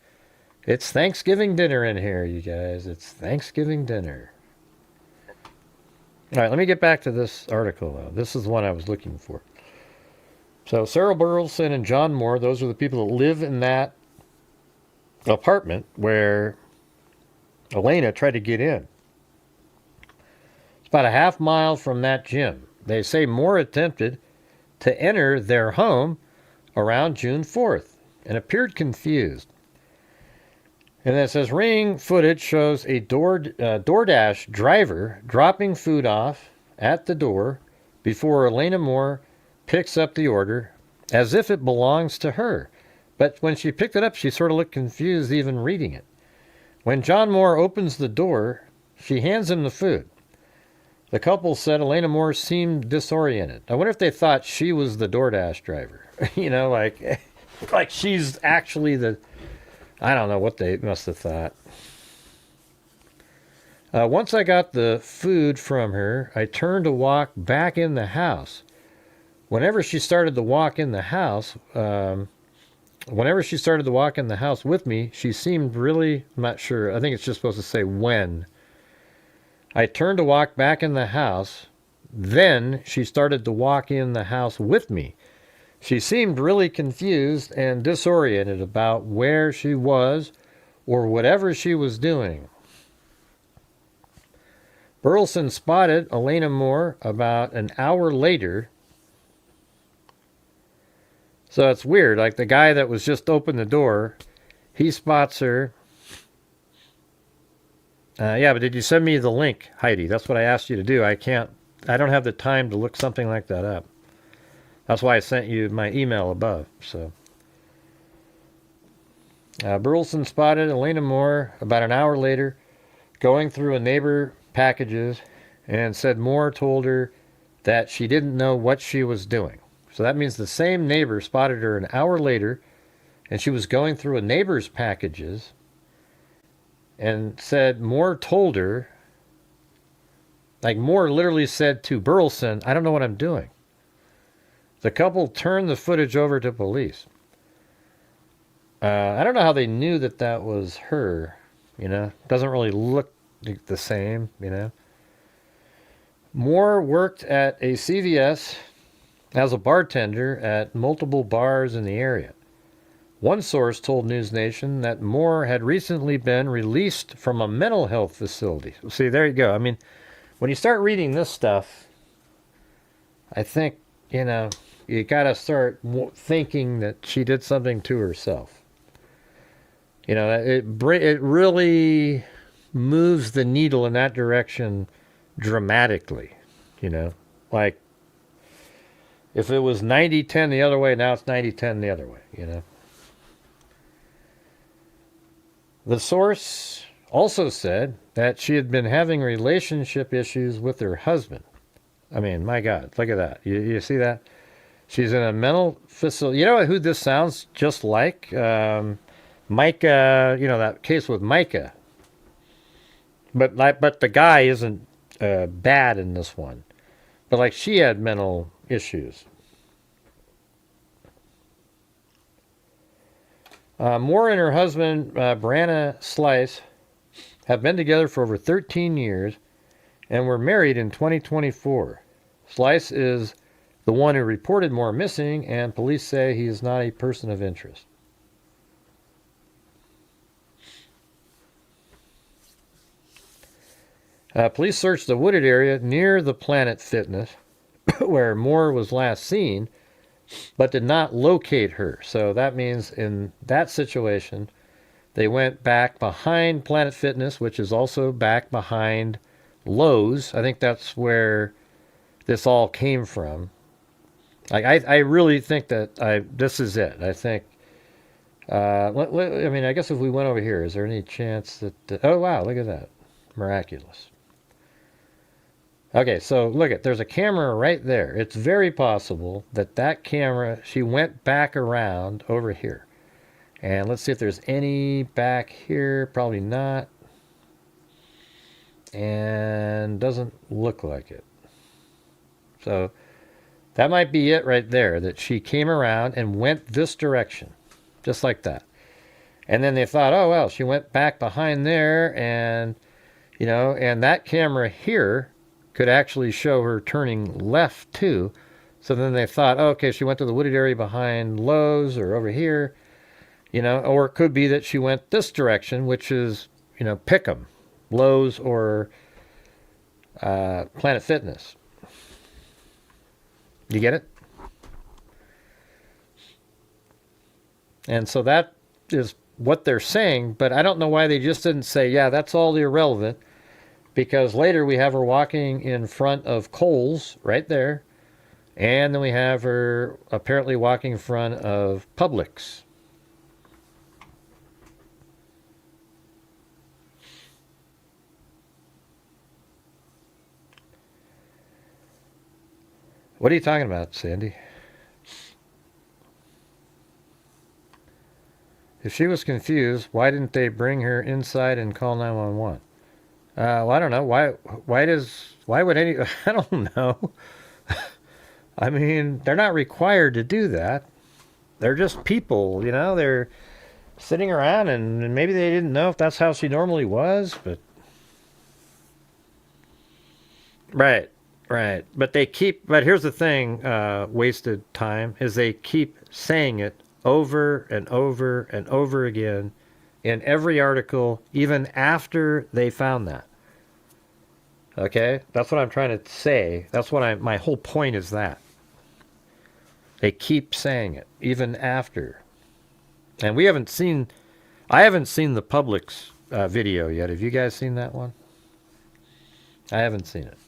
It's Thanksgiving dinner in here, you guys. It's Thanksgiving dinner. All right, let me get back to this article, though. This is the one I was looking for. So Sarah Burleson and John Moore, those are the people that live in that apartment where Elena tried to get in. It's about a half mile from that gym. They say Moore attempted to enter their home around June 4th and appeared confused. And then it says Ring footage shows a DoorDash driver dropping food off at the door before Elena Moore picks up the order as if it belongs to her. But when she picked it up, she sort of looked confused even reading it. When John Moore opens the door, she hands him the food. The couple said Elena Moore seemed disoriented. I wonder if they thought she was the DoorDash driver. You know, like she's actually the... I don't know what they must have thought. Once I got the food from her, I turned to walk back in the house. Whenever she started to walk in the house with me, she seemed really... I'm not sure. I think it's just supposed to say when. I turned to walk back in the house. Then she started to walk in the house with me. She seemed really confused and disoriented about where she was or whatever she was doing. Burleson spotted Elena Moore about an hour later. So it's weird, like the guy that was just opened the door, he spots her. Yeah, but did you send me the link, Heidi? That's what I asked you to do. I don't have the time to look something like that up. That's why I sent you my email above. So, Burleson spotted Elena Moore about an hour later going through a neighbor packages and said Moore told her that she didn't know what she was doing. So that means the same neighbor spotted her an hour later and she was going through a neighbor's packages and said Moore told her, like Moore literally said to Burleson, I don't know what I'm doing. The couple turned the footage over to police. I don't know how they knew that that was her, you know. Doesn't really look the same, you know. Moore worked at a CVS as a bartender at multiple bars in the area. One source told News Nation that Moore had recently been released from a mental health facility. See, there you go. I mean, when you start reading this stuff, I think, you know, you got to start thinking that she did something to herself. You know, it really moves the needle in that direction dramatically, you know. Like, if it was 90-10 the other way, now it's 90-10 the other way, you know. The source also said that she had been having relationship issues with her husband. I mean, my God, look at that. You see that? She's in a mental facility. You know who this sounds just like? Micah, you know, that case with Micah. But the guy isn't bad in this one. But like she had mental issues. Moore and her husband, Brianna Slice, have been together for over 13 years and were married in 2024. Slice is the one who reported Moore missing, and police say he is not a person of interest. Police searched the wooded area near the Planet Fitness where Moore was last seen, but did not locate her. So that means in that situation, they went back behind Planet Fitness, which is also back behind Lowe's. I think that's where this all came from. Like I really think that this is it. I think. I mean, I guess if we went over here, is there any chance that? Oh wow, look at that, miraculous. Okay, so look at, there's a camera right there. It's very possible that that camera, she went back around over here. And let's see if there's any back here. Probably not. And doesn't look like it. So that might be it right there, that she came around and went this direction. Just like that. And then they thought, oh, well, she went back behind there and, you know, and that camera here could actually show her turning left too. So then they thought, oh, okay, she went to the wooded area behind Lowe's or over here, you know, or it could be that she went this direction, which is, you know, Pickham, Lowe's or Planet Fitness. You get it? And so that is what they're saying, but I don't know why they just didn't say, yeah, that's all irrelevant. Because later we have her walking in front of Kohl's right there. And then we have her apparently walking in front of Publix. What are you talking about, Sandy? If she was confused, why didn't they bring her inside and call 911? Well, I don't know. Why would any, I don't know. I mean, they're not required to do that. They're just people, you know, they're sitting around and maybe they didn't know if that's how she normally was, but. Right. But here's the thing, wasted time, is they keep saying it over and over and over again in every article, even after they found that. Okay? That's what I'm trying to say. That's what my whole point is that. They keep saying it, even after. And I haven't seen the Publix video yet. Have you guys seen that one? I haven't seen it.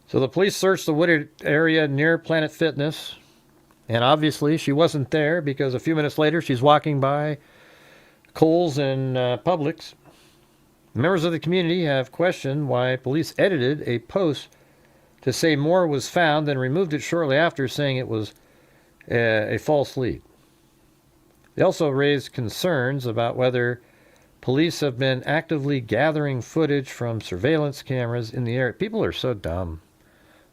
So the police searched the wooded area near Planet Fitness. And obviously she wasn't there because a few minutes later she's walking by Kohl's and Publix. Members of the community have questioned why police edited a post to say Moore was found and removed it shortly after, saying it was a false lead. They also raised concerns about whether police have been actively gathering footage from surveillance cameras in the area. People are so dumb.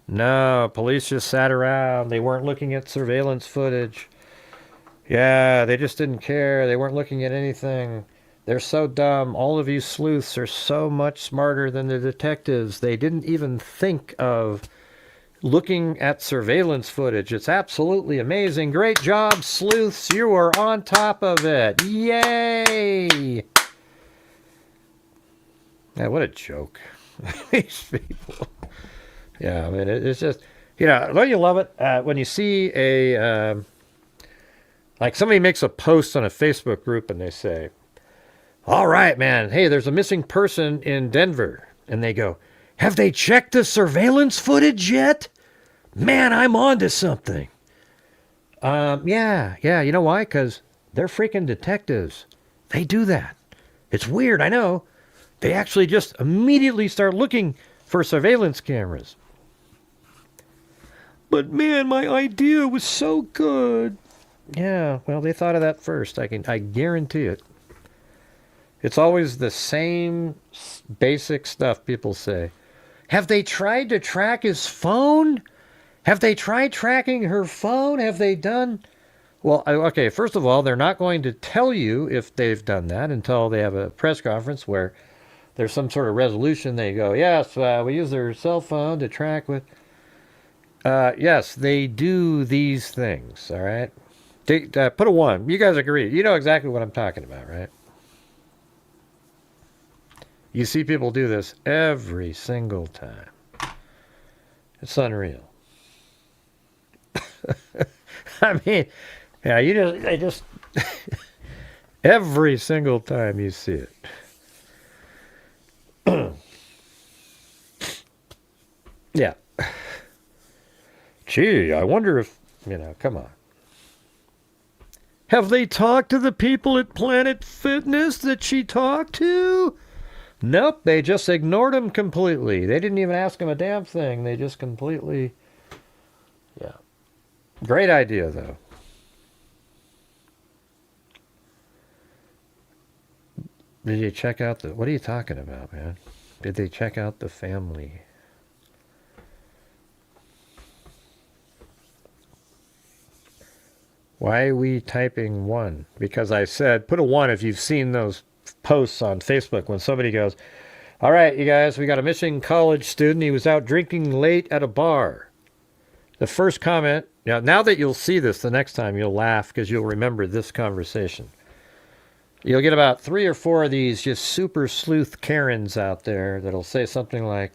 No, police just sat around. They weren't looking at surveillance footage. Yeah, they just didn't care. They weren't looking at anything. They're so dumb. All of you sleuths are so much smarter than the detectives. They didn't even think of looking at surveillance footage. It's absolutely amazing. Great job, sleuths. You are on top of it. Yay! Yeah, what a joke. These people. Yeah, I mean, it's just, don't you love it? When you see like somebody makes a post on a Facebook group and they say, all right, man, hey, there's a missing person in Denver. And they go, have they checked the surveillance footage yet? Man, I'm on to something. Yeah, you know why? Because they're freaking detectives. They do that. It's weird, I know. They actually just immediately start looking for surveillance cameras. But man, my idea was so good. Yeah, well, they thought of that first. I guarantee it. It's always the same basic stuff people say. Have they tried to track his phone? Have they tried tracking her phone? Have they done... Well, okay, first of all, they're not going to tell you if they've done that until they have a press conference where there's some sort of resolution. They go, yes, we use their cell phone to track with... yes, they do these things, all right? Put a 1. You guys agree. You know exactly what I'm talking about, right? You see people do this every single time. It's unreal. I mean, yeah, they just every single time you see it. Yeah. Gee, I wonder if, come on. Have they talked to the people at Planet Fitness that she talked to? Nope, they just ignored him completely. They didn't even ask him a damn thing. They just completely... Yeah. Great idea, though. Did you check out the... What are you talking about, man? Did they check out the family? Why are we typing 1? Because I said, put a 1 if you've seen those posts on Facebook when somebody goes, all right, you guys, we got a missing college student. He was out drinking late at a bar. The first comment, now that you'll see this the next time, you'll laugh because you'll remember this conversation. You'll get about 3 or 4 of these just super sleuth Karens out there that'll say something like,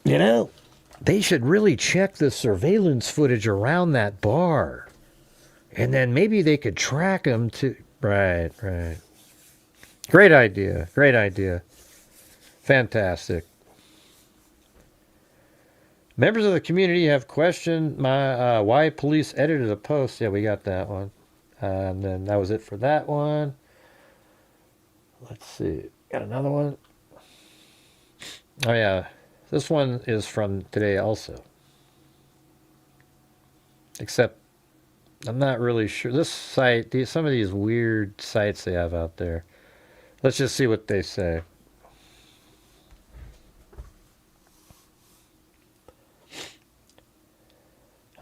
they should really check the surveillance footage around that bar. And then maybe they could track them to... Right. Great idea. Fantastic. Members of the community have questioned why police edited a post. Yeah, we got that one. And then that was it for that one. Let's see. Got another one. Oh, yeah. This one is from today also. Except, I'm not really sure. This site, some of these weird sites they have out there. Let's just see what they say.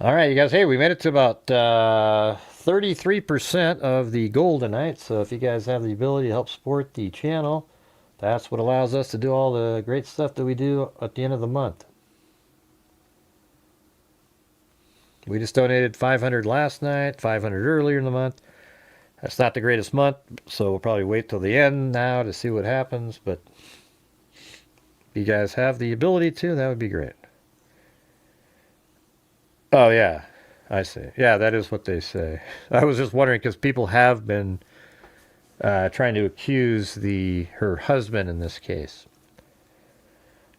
All right, you guys. Hey, we made it to about 33% of the goal tonight. So if you guys have the ability to help support the channel, that's what allows us to do all the great stuff that we do at the end of the month. We just donated 500 last night, 500 earlier in the month. That's not the greatest month, so we'll probably wait till the end now to see what happens. But if you guys have the ability to, that would be great. Oh, yeah, I see. Yeah, that is what they say. I was just wondering because people have been trying to accuse her husband in this case.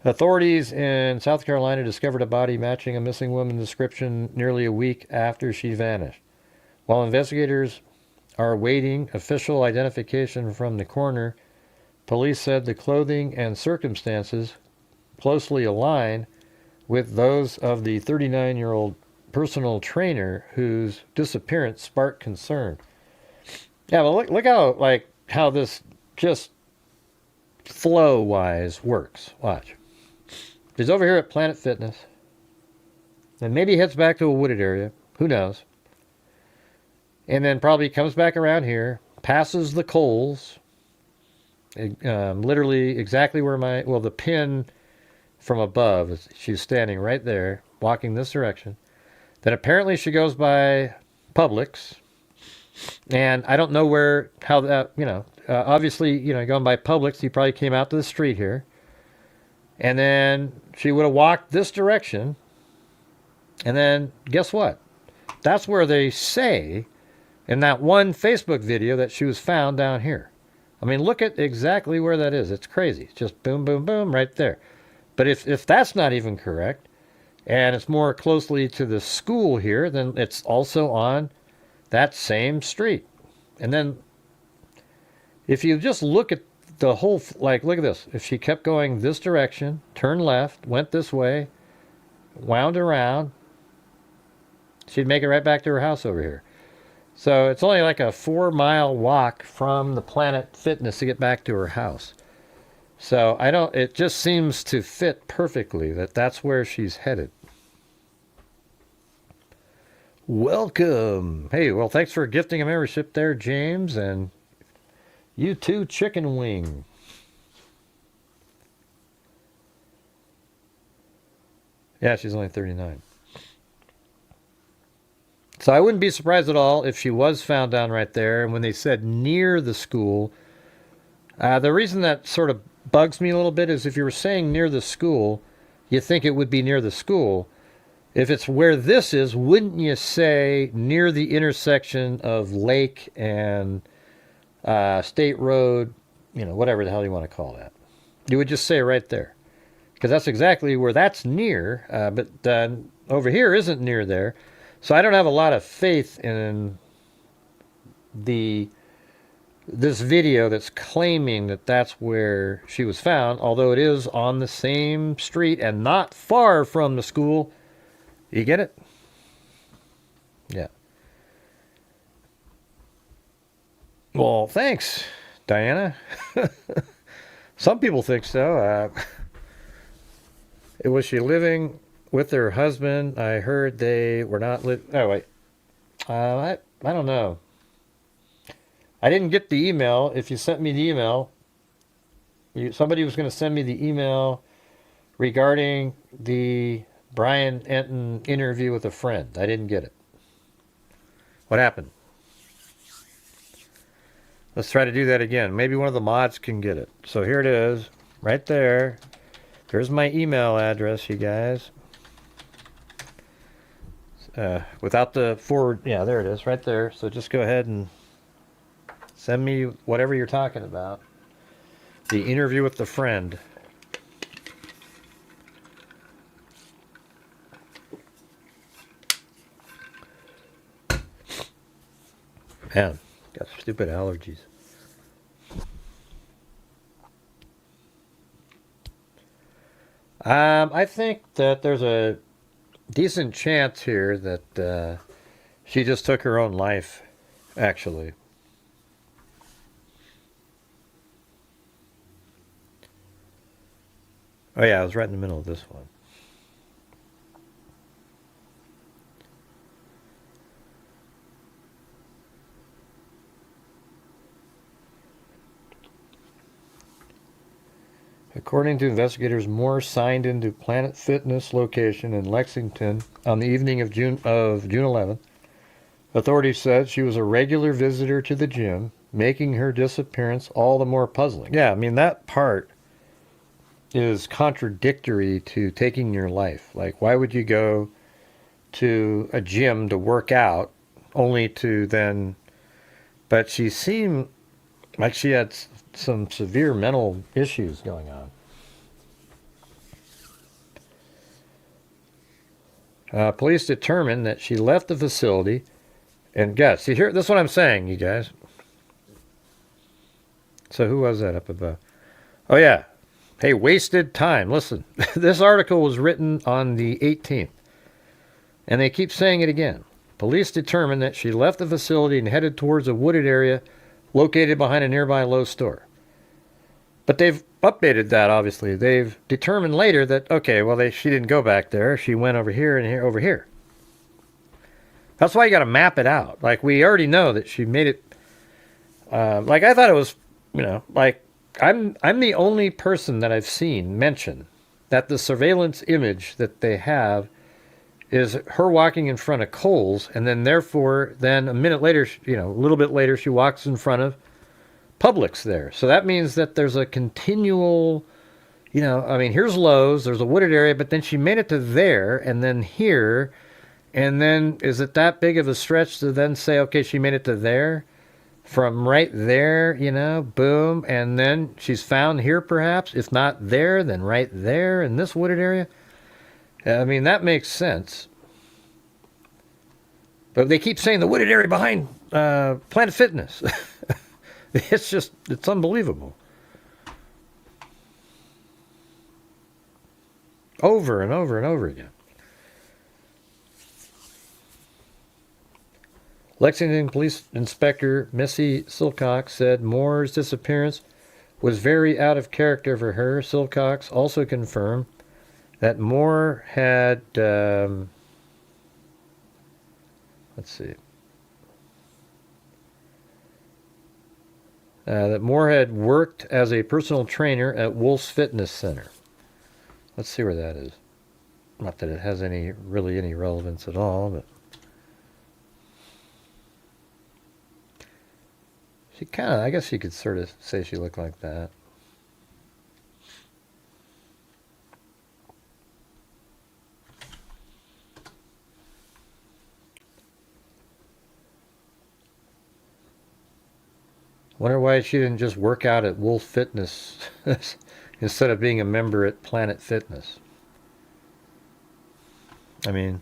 Authorities in South Carolina discovered a body matching a missing woman's description nearly a week after she vanished. While investigators are awaiting official identification from the coroner, police said the clothing and circumstances closely align with those of the 39-year-old personal trainer whose disappearance sparked concern. Yeah, well, look how this just flow-wise works. Watch. He's over here at Planet Fitness. Then maybe heads back to a wooded area. Who knows? And then probably comes back around here, passes the Kohl's, literally exactly where the pin from above. She's standing right there, walking this direction. Then apparently she goes by Publix. And I don't know how that, obviously, going by Publix, he probably came out to the street here. And then she would have walked this direction. And then guess what? That's where they say in that one Facebook video that she was found down here. I mean, look at exactly where that is. It's crazy. It's just boom, boom, boom right there. But if that's not even correct, and it's more closely to the school here, then it's also on that same street. And then if you just look at the whole, like, look at this. If she kept going this direction, turned left, went this way, wound around, she'd make it right back to her house over here. So it's only like a 4-mile walk from the Planet Fitness to get back to her house. So it just seems to fit perfectly that that's where she's headed. Welcome. Hey, well, thanks for gifting a membership there, James, and you too, Chicken Wing. Yeah, she's only 39. So I wouldn't be surprised at all if she was found down right there. And when they said near the school, the reason that sort of bugs me a little bit is if you were saying near the school, you think it would be near the school. If it's where this is, wouldn't you say near the intersection of Lake and State Road, whatever the hell you want to call that? You would just say right there. Because that's exactly where that's near, but over here isn't near there. So I don't have a lot of faith in this video that's claiming that that's where she was found, although it is on the same street and not far from the school. You get it? Yeah. Well, thanks, Diana. Some people think so. Was she living with her husband? I heard they were not living. Oh, wait. I don't know. I didn't get the email. If you sent me the email, somebody was going to send me the email regarding the Brian Enton interview with a friend. I didn't get it. What happened? Let's try to do that again. Maybe one of the mods can get it. So here it is, right there. There's my email address, you guys. Without the forward, yeah, there it is, right there. So just go ahead and send me whatever you're talking about. The interview with the friend. Man, got stupid allergies. I think that there's a decent chance here that she just took her own life, actually. Oh yeah, I was right in the middle of this one. According to investigators, Moore signed into Planet Fitness location in Lexington on the evening of June 11th. Authorities said she was a regular visitor to the gym, making her disappearance all the more puzzling. Yeah, I mean, that part is contradictory to taking your life. Like, why would you go to a gym to work out only to then... But she seemed like she had some severe mental issues going on. Police determined that she left the facility and see here, this is what I'm saying, you guys. So who was that up above? Oh yeah. Hey, wasted time. Listen, this article was written on the 18th, and they keep saying it again. Police determined that she left the facility and headed towards a wooded area located behind a nearby Lowe's store. But they've updated that, obviously. They've determined later that, okay, well, she didn't go back there. She went over here and here, over here. That's why you got to map it out. Like, we already know that she made it. Like, I thought it was, like, I'm the only person that I've seen mention that the surveillance image that they have is her walking in front of Coles, and then therefore, then a minute later, a little bit later, she walks in front of Publix there. So that means that there's a continual, here's Lowe's, there's a wooded area, but then she made it to there, and then here, and then is it that big of a stretch to then say, okay, she made it to there? From right there, boom, and then she's found here perhaps. If not there, then right there in this wooded area. I mean, that makes sense. But they keep saying the wooded area behind Planet Fitness. It's unbelievable. Over and over and over again. Lexington Police Inspector Missy Silcox said Moore's disappearance was very out of character for her. Silcox also confirmed that Moore had, that Moore had worked as a personal trainer at Wolf's Fitness Center. Let's see where that is. Not that it has any relevance at all, but she kind of, I guess you could sort of say she looked like that. Wonder why she didn't just work out at Wolf Fitness instead of being a member at Planet Fitness. I mean,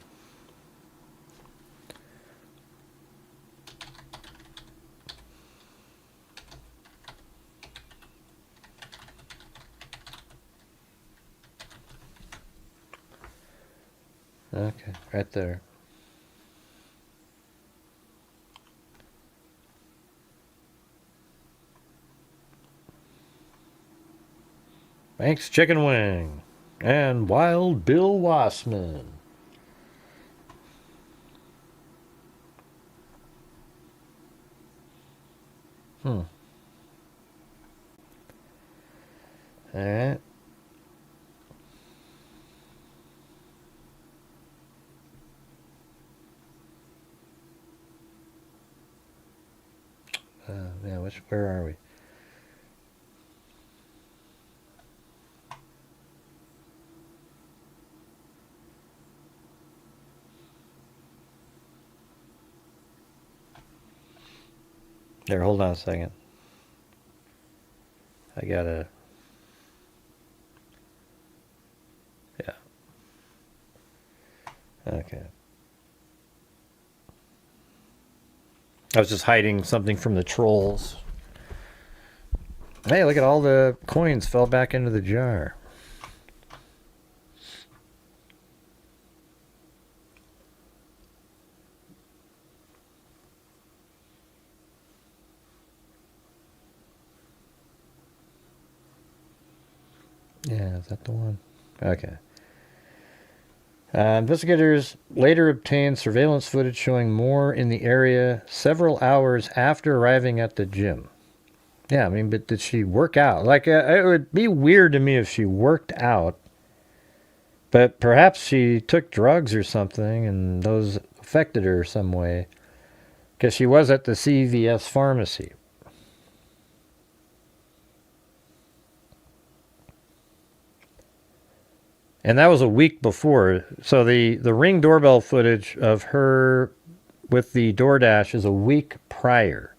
okay, right there. Thanks, Chicken Wing. And Wild Bill Wassman. All right. Where are we? There, hold on a second. I gotta... Yeah. Okay. I was just hiding something from the trolls. Hey, look at all the coins fell back into the jar. Yeah, is that the one? Okay. Investigators later obtained surveillance footage showing Moore in the area several hours after arriving at the gym. Yeah, I mean, but did she work out? Like, it would be weird to me if she worked out, but perhaps she took drugs or something and those affected her some way, because she was at the CVS pharmacy. And that was a week before. So the Ring doorbell footage of her with the DoorDash is a week prior.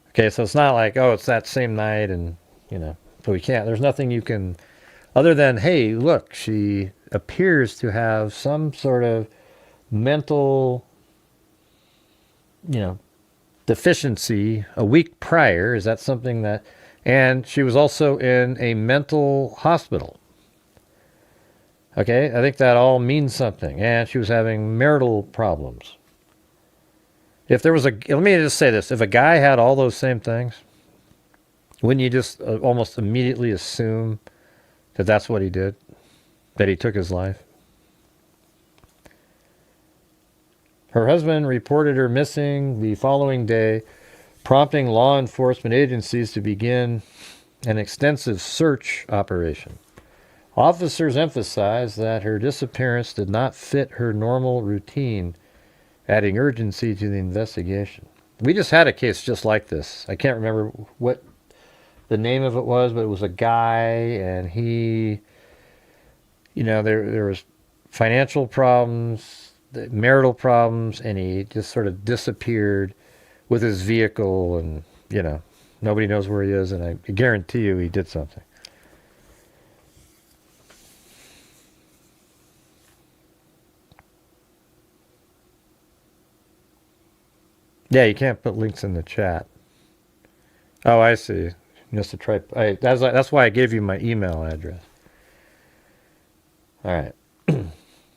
Okay, so it's not like, oh, it's that same night and, so we can't. There's nothing you can, other than, hey, look, she appears to have some sort of mental, deficiency a week prior. Is that something that, and she was also in a mental hospital. Okay, I think that all means something. And she was having marital problems. If there was let me just say this. If a guy had all those same things, wouldn't you just almost immediately assume that that's what he did? That he took his life? Her husband reported her missing the following day, prompting law enforcement agencies to begin an extensive search operation. Officers emphasized that her disappearance did not fit her normal routine, adding urgency to the investigation. We just had a case just like this. I can't remember what the name of it was, but it was a guy, and he, there was financial problems, marital problems, and he just sort of disappeared with his vehicle, and, nobody knows where he is, and I guarantee you he did something. Yeah, you can't put links in the chat. Oh, I see. Just to try. That's why I gave you my email address. All right.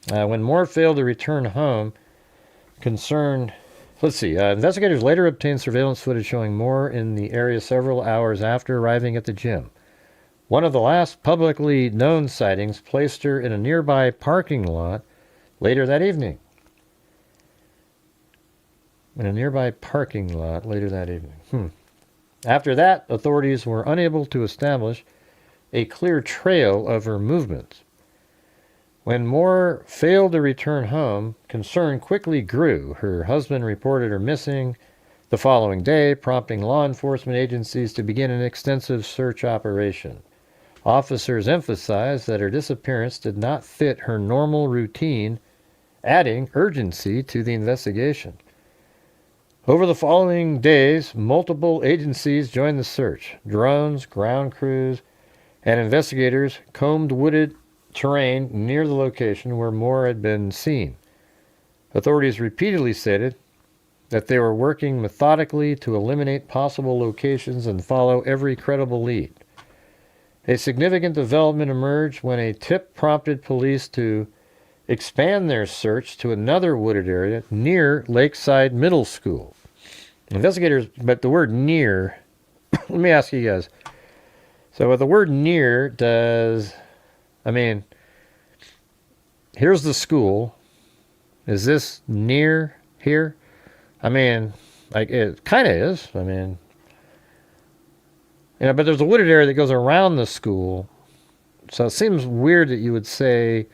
When Moore failed to return home, concerned. Let's see. Investigators later obtained surveillance footage showing Moore in the area several hours after arriving at the gym. One of the last publicly known sightings placed her in a nearby parking lot later that evening. After that, authorities were unable to establish a clear trail of her movements. When Moore failed to return home, concern quickly grew. Her husband reported her missing the following day, prompting law enforcement agencies to begin an extensive search operation. Officers emphasized that her disappearance did not fit her normal routine, adding urgency to the investigation. Over the following days, multiple agencies joined the search. Drones, ground crews, and investigators combed wooded terrain near the location where Moore had been seen. Authorities repeatedly stated that they were working methodically to eliminate possible locations and follow every credible lead. A significant development emerged when a tip prompted police to expand their search to another wooded area near Lakeside Middle School. Investigators, but the word near, let me ask you guys. So with the word near, here's the school. Is this near here? It kind of is. But there's a wooded area that goes around the school. So it seems weird that you would say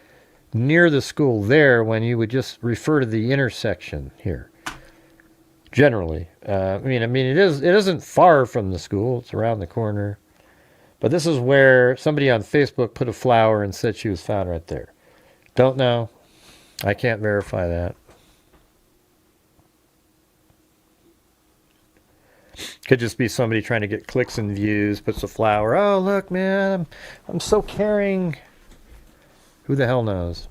near the school there when you would just refer to the intersection here. Generally, it isn't far from the school. It's around the corner. But this is where somebody on Facebook put a flower and said she was found right there. Don't know. I can't verify that. Could just be somebody trying to get clicks and views, puts a flower. Oh, look, man, I'm so caring. Who the hell knows?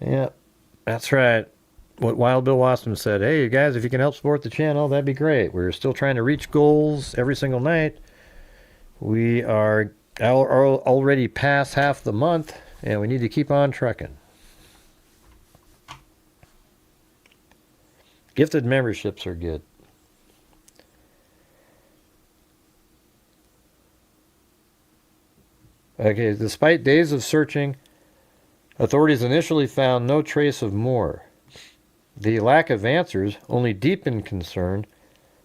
Yeah, that's right. What Wild Bill Wasson said, hey, you guys, if you can help support the channel, that'd be great. We're still trying to reach goals every single night. We are already past half the month, and we need to keep on trucking. Gifted memberships are good. Okay, despite days of searching, authorities initially found no trace of Moore. The lack of answers only deepened concern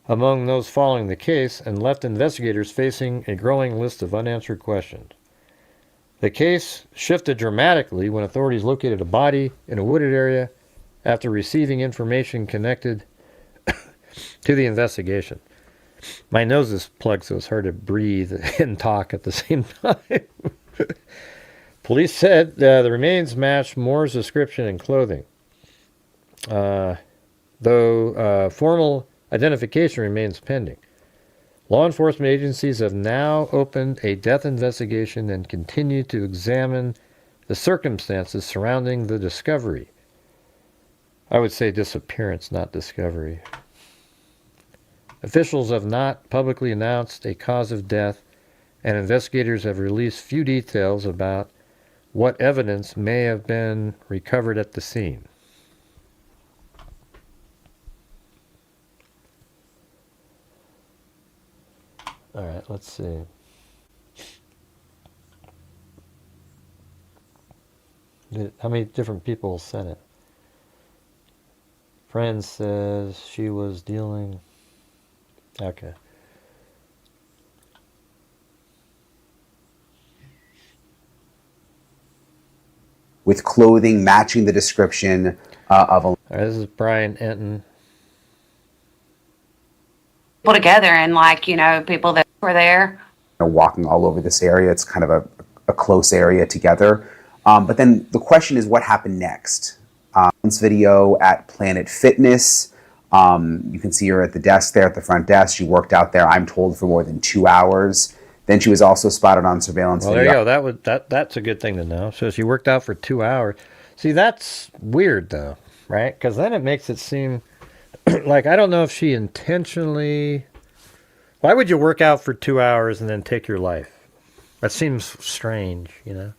among those following the case and left investigators facing a growing list of unanswered questions. The case shifted dramatically when authorities located a body in a wooded area after receiving information connected to the investigation. My nose is plugged, so it's hard to breathe and talk at the same time. Police said the remains matched Moore's description and clothing. Though formal identification remains pending. Law enforcement agencies have now opened a death investigation and continue to examine the circumstances surrounding the discovery. I would say disappearance, not discovery. Officials have not publicly announced a cause of death, and investigators have released few details about what evidence may have been recovered at the scene. All right, let's see. How many different people sent it? Friend says she was dealing. Okay. with clothing matching the description of All right, this is Brian Enton. People together and like, you know, people that were there. walking all over this area. It's kind of a close area together. But then the question is, what happened next? This video at Planet Fitness. You can see her at the desk there, at the front desk. She worked out there, I'm told, for more than 2 hours. Then she was also spotted on surveillance Well, video. there you go. That's a good thing to know. So she worked out for 2 hours. See, that's weird, though, right? Because then it makes it seem like, I don't know if she intentionally... Why would you work out for 2 hours and then take your life? That seems strange, you know?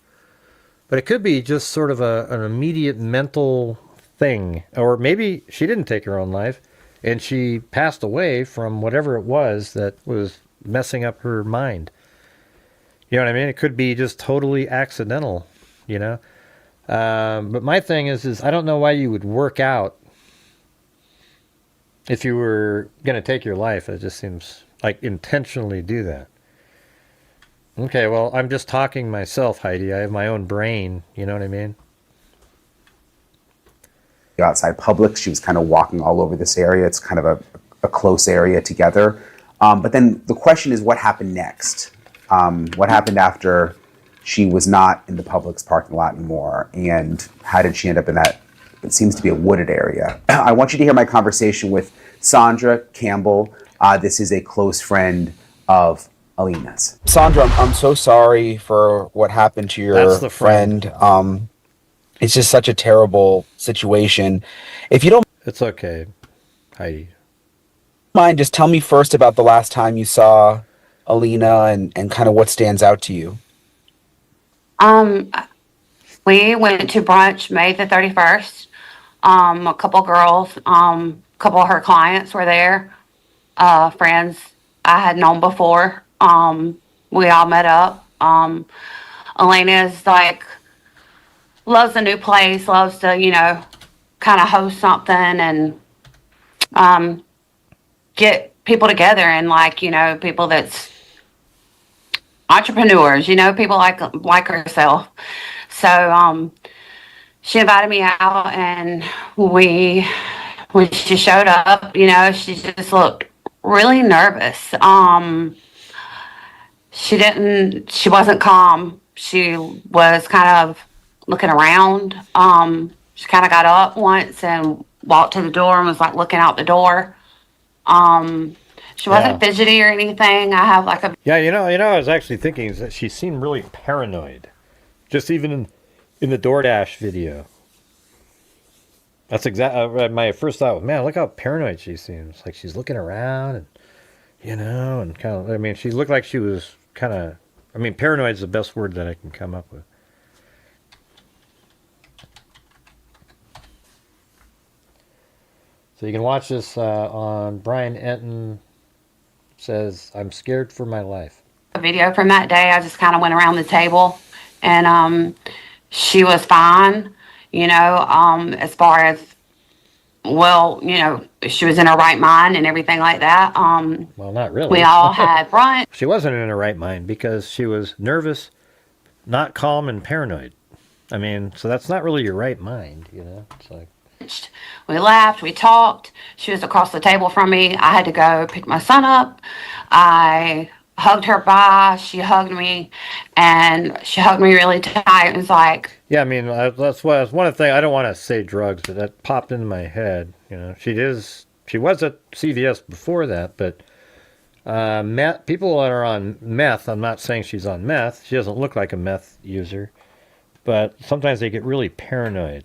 But it could be just sort of an immediate mental thing. Or maybe she didn't take her own life, and she passed away from whatever it was that was messing up her mind. You know what I mean? It could be just totally accidental, you know? But my thing is I don't know why you would work out if you were going to take your life. It just seems like intentionally do that. Okay, well, I'm just talking myself, Heidi. I have my own brain. You know what I mean? Outside Publix, she was kind of walking all over this area. It's kind of a close area together. But then the question is, what happened next? What happened after she was not in the Publix parking lot anymore? And how did she end up in that, it seems to be a wooded area? I want you to hear my conversation with Sandra Campbell. This is a close friend of Elena's. Sandra, I'm so sorry for what happened to your That's the friend. It's just such a terrible situation. If you don't It's okay, Heidi. mind, just tell me first about the last time you saw Elena and kind of what stands out to you. We went to brunch May the 31st. A couple girls, a couple of her clients were there. Friends I had known before. We all met up. Elena's like, loves a new place, loves to, you know, kind of host something and get people together and like, you know, people that's entrepreneurs, you know, people like herself. So she invited me out and when she showed up, you know, she just looked really nervous. She wasn't calm. She was kind of looking around. She kind of got up once and walked to the door and was like looking out the door. She wasn't fidgety or anything. I have like a... Yeah, you know, I was actually thinking is that she seemed really paranoid. Just even in the DoorDash video. That's exactly my first thought. Man, look how paranoid she seems. Like she's looking around and, you know, and kind of, I mean, she looked like she was kind of, I mean, paranoid is the best word that I can come up with. So you can watch this on Brian Enton says, I'm scared for my life. video from that day. I just kind of went around the table and she was fine, you know, as far as, well, you know, she was in her right mind and everything like that. Well, not really. We all had brunch. She wasn't in her right mind because she was nervous, not calm, and paranoid. I mean, so that's not really your right mind, you know? It's like... We laughed, we talked. She was across the table from me. I had to go pick my son up. I hugged her bye. She hugged me, and she hugged me really tight. It was like... Yeah, I mean, that's one of the things. I don't want to say drugs, but that popped into my head. You know, she was at CVS before that, but meth, people that are on meth, I'm not saying she's on meth. She doesn't look like a meth user, but sometimes they get really paranoid.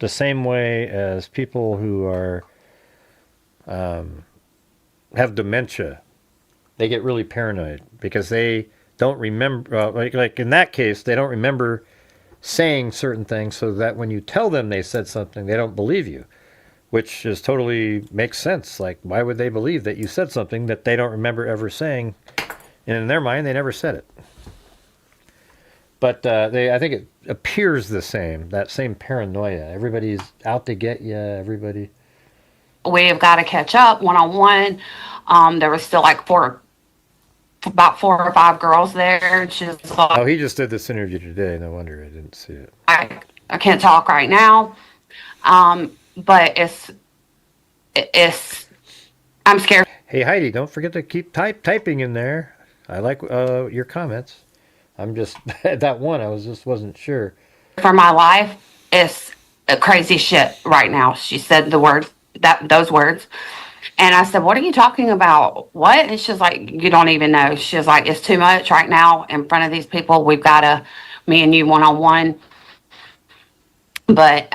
The same way as people who are have dementia, they get really paranoid because they don't remember. Like in that case, they don't remember saying certain things, so that when you tell them they said something, they don't believe you, which is totally makes sense. Like, why would they believe that you said something that they don't remember ever saying? And in their mind, they never said it. But I think it appears the same, that same paranoia. Everybody's out to get you. Everybody, we've got to catch up one-on-one. There was still like about 4 or 5 girls there. And she's like, Oh, he just did this interview today. No wonder I didn't see it. I can't talk right now. But I'm scared. Hey, Heidi, don't forget to keep typing in there. I like your comments. I'm just, that one, I wasn't sure. For my life. It's a crazy shit right now. She said those words. And I said, what are you talking about? What? And she's like, you don't even know. She's like, it's too much right now in front of these people. We've got to, me and you one-on-one. But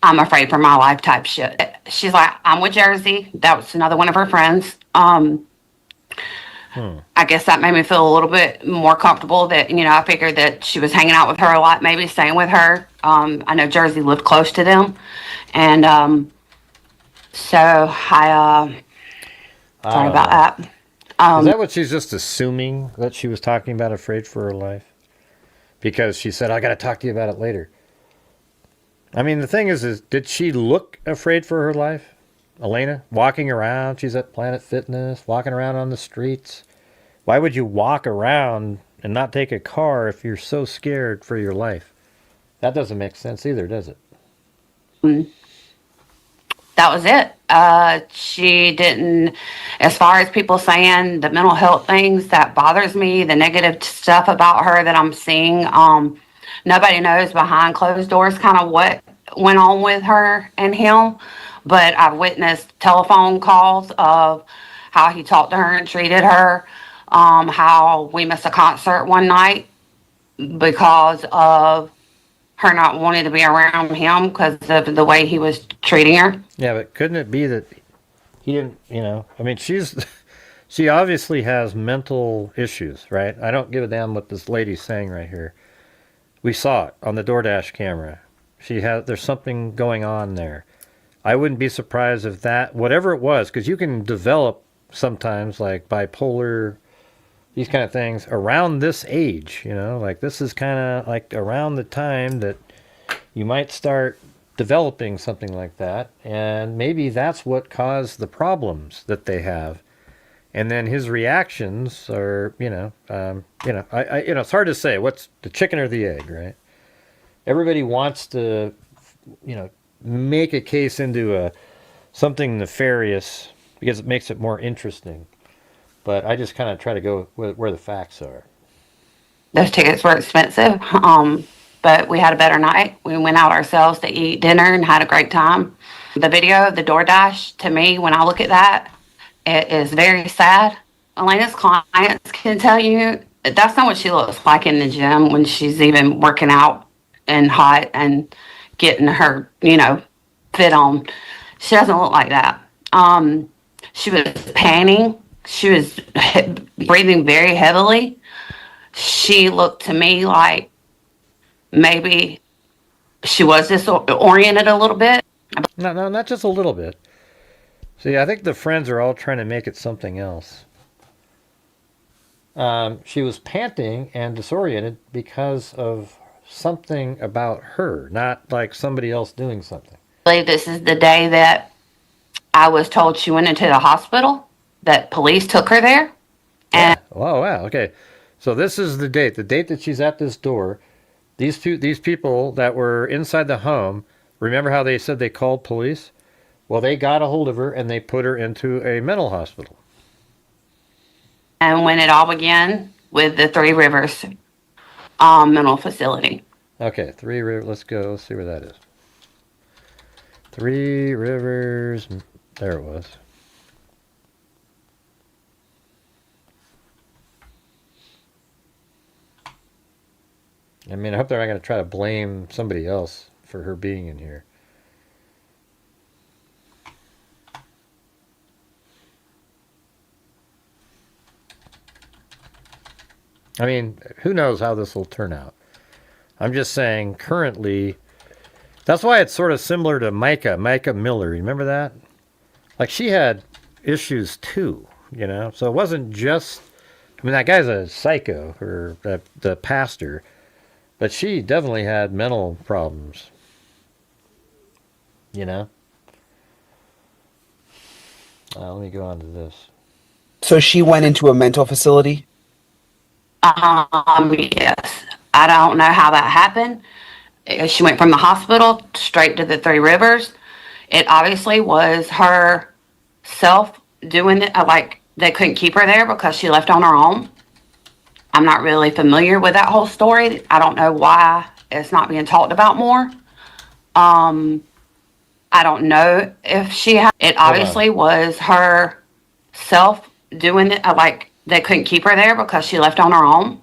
I'm afraid for my life type shit. She's like, I'm with Jersey. That was another one of her friends. I guess that made me feel a little bit more comfortable that, I figured that she was hanging out with her a lot, maybe staying with her. I know Jersey lived close to them. And so sorry about that. Is that what she's just assuming that she was talking about, afraid for her life? Because she said, I got to talk to you about it later. I mean, the thing is did she look afraid for her life? Elena, walking around, she's at Planet Fitness, walking around on the streets. Why would you walk around and not take a car if you're so scared for your life? That doesn't make sense either, does it? That was it. She didn't, as far as people saying the mental health things, that bothers me, the negative stuff about her that I'm seeing. Nobody knows behind closed doors kind of what went on with her and him. But I've witnessed telephone calls of how he talked to her and treated her, how we missed a concert one night because of her not wanting to be around him because of the way he was treating her. Yeah, but couldn't it be that he didn't, I mean, she obviously has mental issues, right? I don't give a damn what this lady's saying right here. We saw it on the DoorDash camera. There's something going on there. I wouldn't be surprised if that, whatever it was, because you can develop sometimes like bipolar, these kind of things around this age, like this is kind of like around the time that you might start developing something like that. And maybe that's what caused the problems that they have. And then his reactions are, it's hard to say what's the chicken or the egg, right? Everybody wants to, make a case into something nefarious because it makes it more interesting. But I just kind of try to go where the facts are. Those tickets were expensive, but we had a better night. We went out ourselves to eat dinner and had a great time. The video, the DoorDash, to me, when I look at that, it is very sad. Elena's clients can tell you that's not what she looks like in the gym when she's even working out and hot and getting her, fit on. She doesn't look like that. She was panting. She was breathing very heavily. She looked to me like maybe she was disoriented a little bit. No, not just a little bit. See, I think the friends are all trying to make it something else. She was panting and disoriented because of something about her, not like somebody else doing something. I believe this is the day that I was told she went into the hospital, that police took her there. And Oh, wow. Okay. So this is the date that she's at this door. These people that were inside the home, remember how they said they called police? Well, they got a hold of her and they put her into a mental hospital. And when it all began with the Three Rivers mental facility. Okay, Three Rivers. Let's go. Let's see where that is. Three Rivers. There it was. I mean, I hope they're not going to try to blame somebody else for her being in here. I mean, who knows how this will turn out. I'm just saying, currently, that's why it's sort of similar to Micah Miller. Remember that? Like, she had issues too, So it wasn't just, I mean, that guy's a psycho, or the pastor, but she definitely had mental problems, Let me go on to this. So she went into a mental facility? Yes. I don't know how that happened. She went from the hospital straight to the Three Rivers. It obviously was her self doing it. Like, they couldn't keep her there because she left on her own. I'm not really familiar with that whole story. I don't know why it's not being talked about more. I don't know if she had, it obviously was her self doing it. Like, they couldn't keep her there because she left on her own.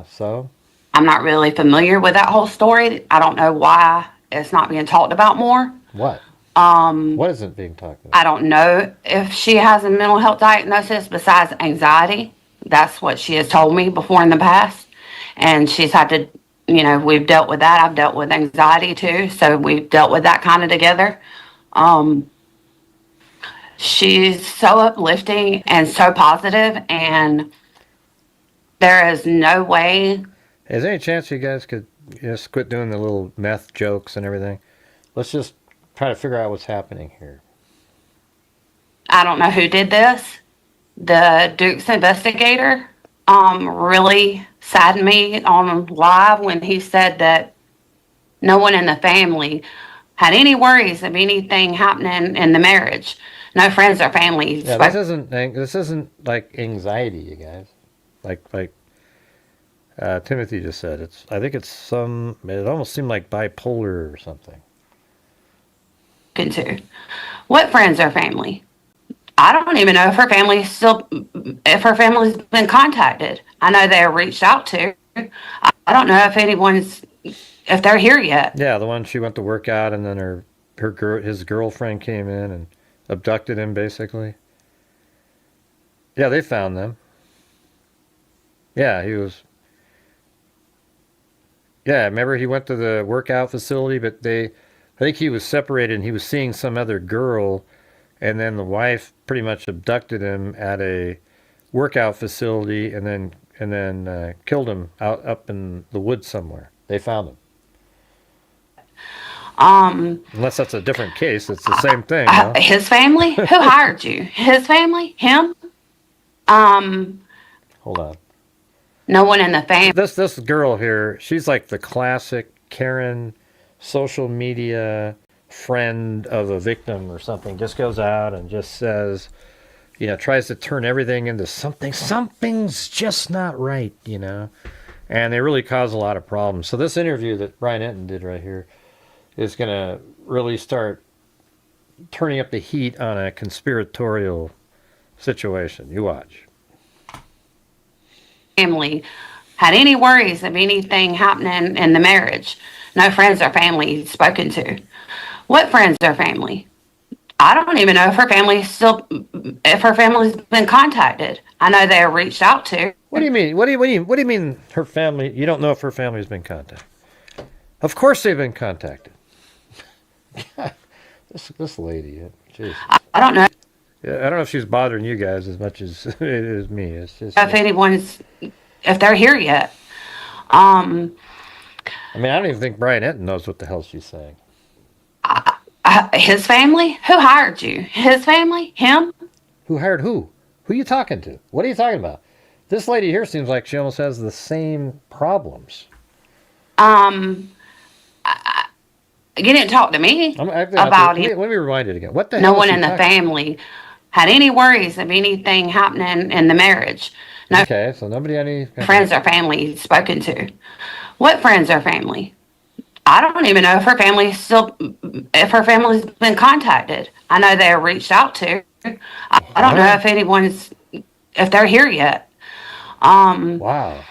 So? I'm not really familiar with that whole story. I don't know why it's not being talked about more. What? What isn't being talked about? I don't know if she has a mental health diagnosis besides anxiety. That's what she has told me before in the past. And she's had to, we've dealt with that. I've dealt with anxiety too. So we've dealt with that kind of together. She's so uplifting and so positive, and there is no way. Is there any chance you guys could just quit doing the little meth jokes and everything? Let's just try to figure out what's happening here. I don't know who did this. The Duke's investigator really saddened me on live when he said that no one in the family had any worries of anything happening in the marriage. No friends or family. Yeah, this isn't like anxiety, you guys. Like Timothy just said. I think it almost seemed like bipolar or something. Into what friends or family? I don't even know if if her family's been contacted. I know they're reached out to. I don't know if they're here yet. Yeah, the one she went to work out, and then his girlfriend came in and abducted him, basically. Yeah, they found them. Yeah, remember he went to the workout facility, but I think he was separated and he was seeing some other girl, and then the wife pretty much abducted him at a workout facility and then killed him up in the woods somewhere. They found him. Unless that's a different case, it's the same thing. No? His family? Who hired you? His family? Him? Hold on. No one in the family. This girl here, she's like the classic Karen social media friend of a victim or something. Just goes out and just says, tries to turn everything into something's just not right, and they really cause a lot of problems. So this interview that Brian Enton did right here is going to really start turning up the heat on a conspiratorial situation. You watch. Family had any worries of anything happening in the marriage. No friends or family spoken to. What friends or family? I don't even know if her family's been contacted. I know they're reached out to. What do you mean? What do you mean her family? You don't know if her family's been contacted? Of course they've been contacted. God, this lady, Jesus. I don't know. Yeah, I don't know if she's bothering you guys as much as it is me. It's just if they're here yet. I mean, I don't even think Brian Enton knows what the hell she's saying. His family? Who hired you? His family? Him? Who hired who? Who are you talking to? What are you talking about? This lady here seems like she almost has the same problems. You didn't talk to me about it. Let me rewind it again. What the hell? No one in the family had any worries of anything happening in the marriage. No. Okay, so nobody had any friends or family spoken to. What friends or family? I don't even know if her family's been contacted. I know they're reached out to. I don't know if they're here yet. Wow.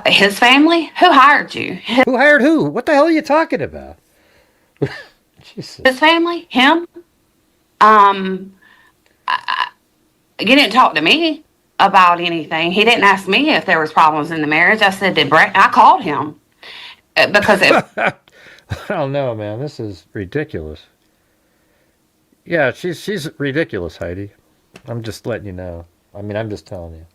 His family? Who hired you? Who hired who? What the hell are you talking about? Jesus. His family? Him? You didn't talk to me about anything. He didn't ask me if there was problems in the marriage. I said, I called him because I don't know, man. This is ridiculous. Yeah, she's ridiculous, Heidi. I'm just letting you know. I mean, I'm just telling you.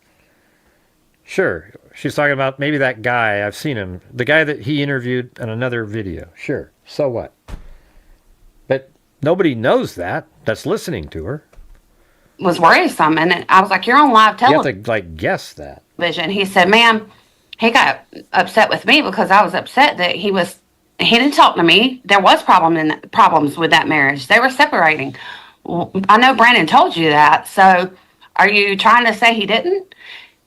Sure, she's talking about maybe that guy. I've seen him. The guy that he interviewed in another video. Sure. So what? But Nobody knows that. That's listening to her. Was worrisome. And I was like, you're on live You have television. to like guess that. He said, ma'am, he got upset with me because I was upset that he didn't talk to me. There was problems with that marriage. They were separating. I know Brandon told you that. So are you trying to say he didn't?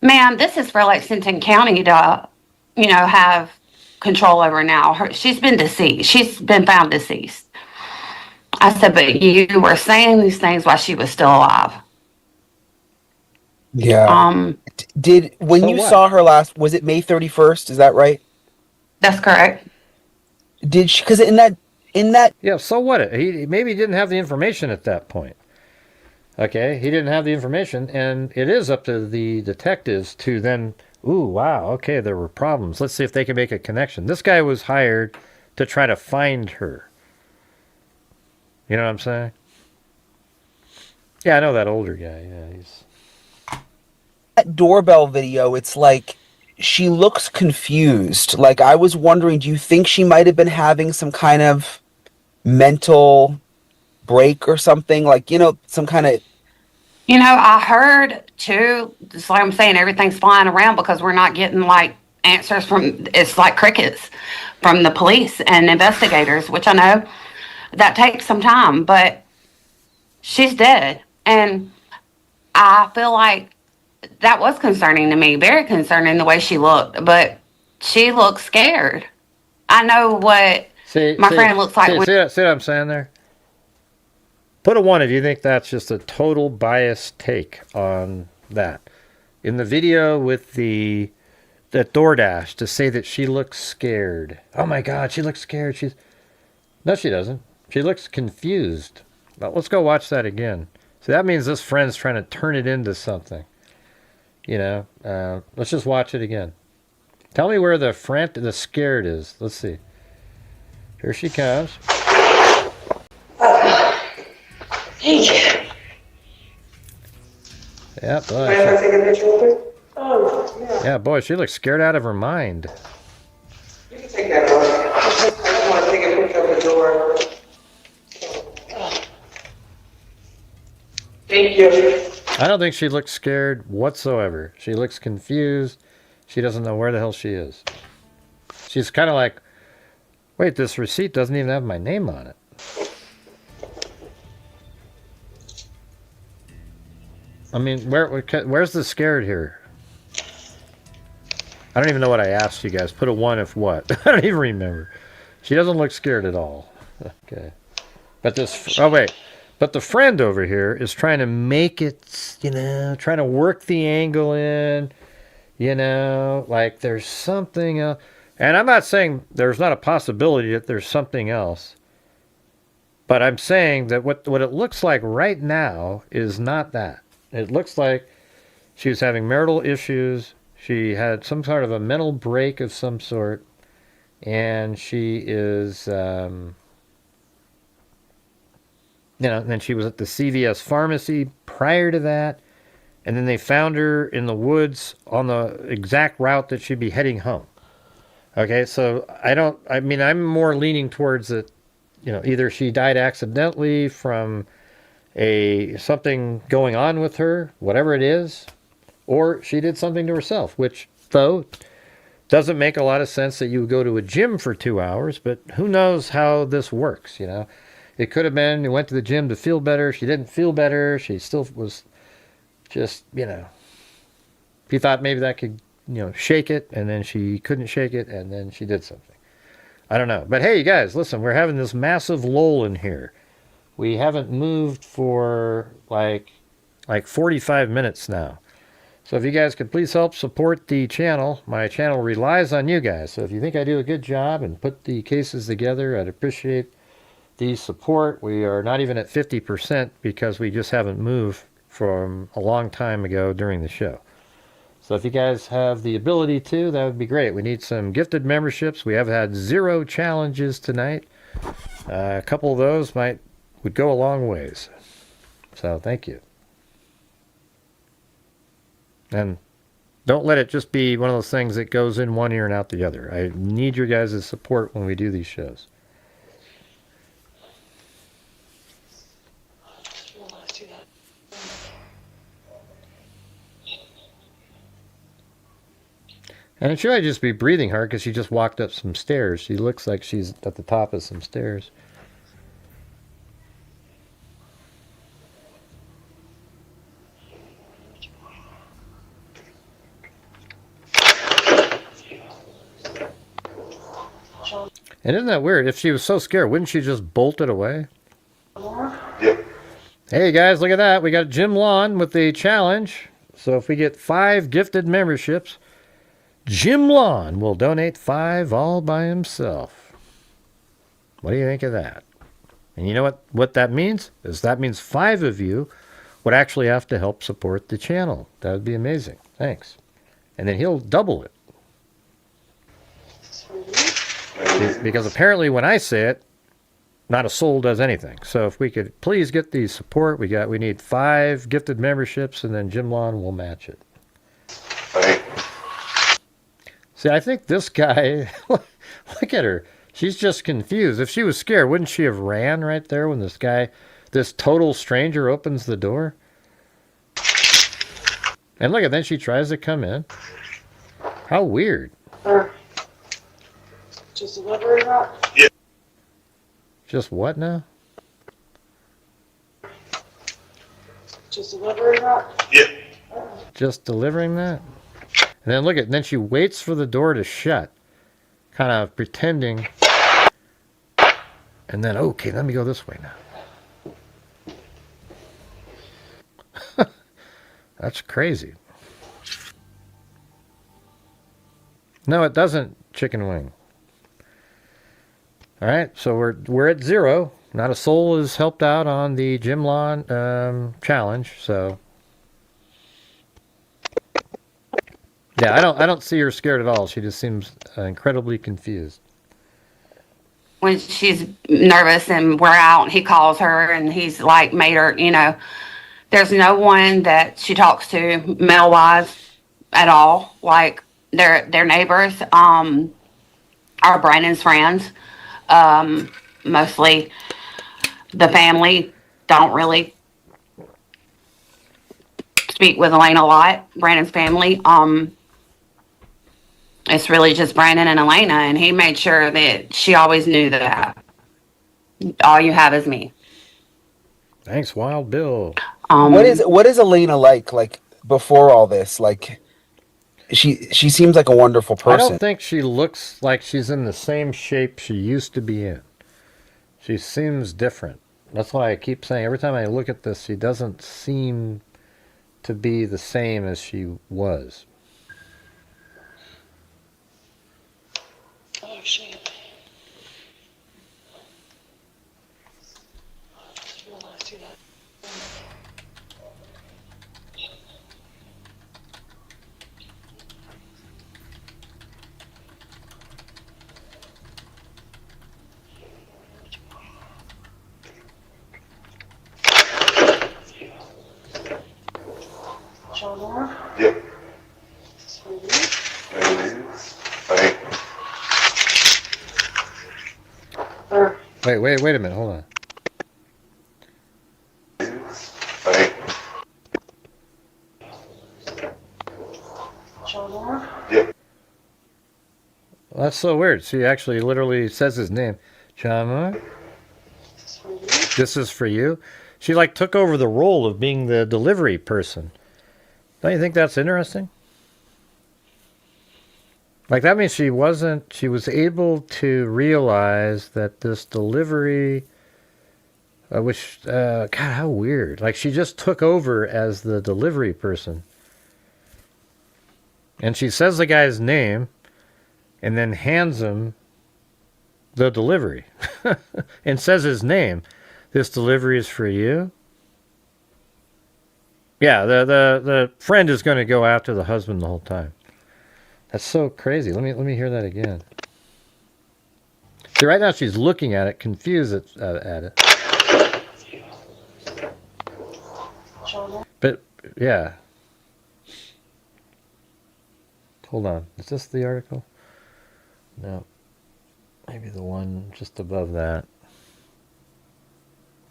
Ma'am, this is for Lexington County to, have control over now. She's been deceased. She's been found deceased. I said, but you were saying these things while she was still alive. Yeah. When you saw her last, was it May 31st? Is that right? That's correct. Did she? Because in that. Yeah. So what? He maybe didn't have the information at that point. Okay, he didn't have the information, and it is up to the detectives to then. Ooh, wow. Okay, there were problems. Let's see if they can make a connection. This guy was hired to try to find her. You know what I'm saying? Yeah, I know that older guy. Yeah, he's. That doorbell video, it's like she looks confused. Like, I was wondering, do you think she might have been having some kind of mental break or something? Like, some kind of. I heard too, just like I'm saying, everything's flying around because we're not getting like answers it's like crickets from the police and investigators, which I know that takes some time, but she's dead. And I feel like that was concerning to me, very concerning the way she looked, but she looked scared. I know what my friend looks like. See what I'm saying there? Put a 1 if you think that's just a total biased take on that. In the video with the DoorDash, to say that she looks scared. Oh my God, she looks scared. No, she doesn't. She looks confused. Well, let's go watch that again. So that means this friend's trying to turn it into something. Let's just watch it again. Tell me where the scared is. Let's see. Here she comes. Hey. Yeah, boy. Mind if I take a picture with her? Oh, yeah. Yeah, boy, she looks scared out of her mind. You can take that one. I just want to take a picture of the door. Thank you. I don't think she looks scared whatsoever. She looks confused. She doesn't know where the hell she is. She's kind of like, wait, this receipt doesn't even have my name on it. I mean, where's the scared here? I don't even know what I asked you guys. Put a 1 if what? I don't even remember. She doesn't look scared at all. Okay. But But the friend over here is trying to make it, trying to work the angle in, like there's something else. And I'm not saying there's not a possibility that there's something else. But I'm saying that what it looks like right now is not that. It looks like she was having marital issues. She had some sort of a mental break of some sort. And she is, and then she was at the CVS pharmacy prior to that. And then they found her in the woods on the exact route that she'd be heading home. Okay, so I'm more leaning towards it, either she died accidentally from something going on with her, whatever it is, or she did something to herself, which, though, doesn't make a lot of sense that you would go to a gym for 2 hours, but who knows how this works, It could have been you went to the gym to feel better. She didn't feel better. She still was just, she thought maybe that could, shake it, and then she couldn't shake it, and then she did something. I don't know. But hey, you guys, listen, we're having this massive lull in here. We haven't moved for like 45 minutes now. So if you guys could please help support the channel. My channel relies on you guys. So if you think I do a good job and put the cases together, I'd appreciate the support. We are not even at 50% because we just haven't moved from a long time ago during the show. So if you guys have the ability to, that would be great. We need some gifted memberships. We have had 0 challenges tonight. A couple of those would go a long ways. So thank you. And don't let it just be one of those things that goes in one ear and out the other. I need your guys' support when we do these shows. And it should just be breathing hard because she just walked up some stairs. She looks like she's at the top of some stairs. And isn't that weird? If she was so scared, wouldn't she just bolt it away? Yep. Hey guys, look at that. We got Jim Lawn with the challenge. So if we get 5 gifted memberships, Jim Lawn will donate 5 all by himself. What do you think of that? And you know what that means? Is that means 5 of you would actually have to help support the channel. That would be amazing. Thanks. And then he'll double it. Because apparently when I say it, not a soul does anything. So if we could please get the support, we need 5 gifted memberships, and then Jim Lawn will match it. Right. See, I think this guy, look at her. She's just confused. If she was scared, wouldn't she have ran right there when this total stranger opens the door? And look, then she tries to come in. How weird. Just delivering that? Yeah. Just what now? Just delivering that? Yeah. Just delivering that? And then look at, then she waits for the door to shut, kind of pretending. And then, okay, let me go this way now. That's crazy. No, it doesn't, chicken wing. All right, so we're at 0. Not a soul is helped out on the Jim Lawn challenge. So yeah, I don't see her scared at all. She just seems incredibly confused. When she's nervous and we're out, he calls her and he's like made her, there's no one that she talks to male wise at all. Like their neighbors are Brandon's friends. Mostly the family don't really speak with Elena a lot. Brandon's family. It's really just Brandon and Elena, and he made sure that she always knew that all you have is me. Thanks, Wild Bill. What is Elena like before all this? Like she seems like a wonderful person. I don't think she looks like she's in the same shape she used to be in. She seems different. That's why I keep saying every time I look at this, she doesn't seem to be the same as she was. Oh, shit. I just realized that. John Moore? Yep. Prelude. Right. Wait a minute, hold on. Right. John Moore. Yep. Well, that's so weird. She actually literally says his name. Chama, this is for you. She like took over the role of being the delivery person. Don't you think that's interesting? Like that means she was able to realize that this delivery, God, how weird. Like she just took over as the delivery person. And she says the guy's name and then hands him the delivery and says his name. This delivery is for you. Yeah, the friend is going to go after the husband the whole time. That's so crazy. Let me hear that again. See, right now she's looking at it, confused at it. But yeah. Hold on. Is this the article? No. Maybe the one just above that.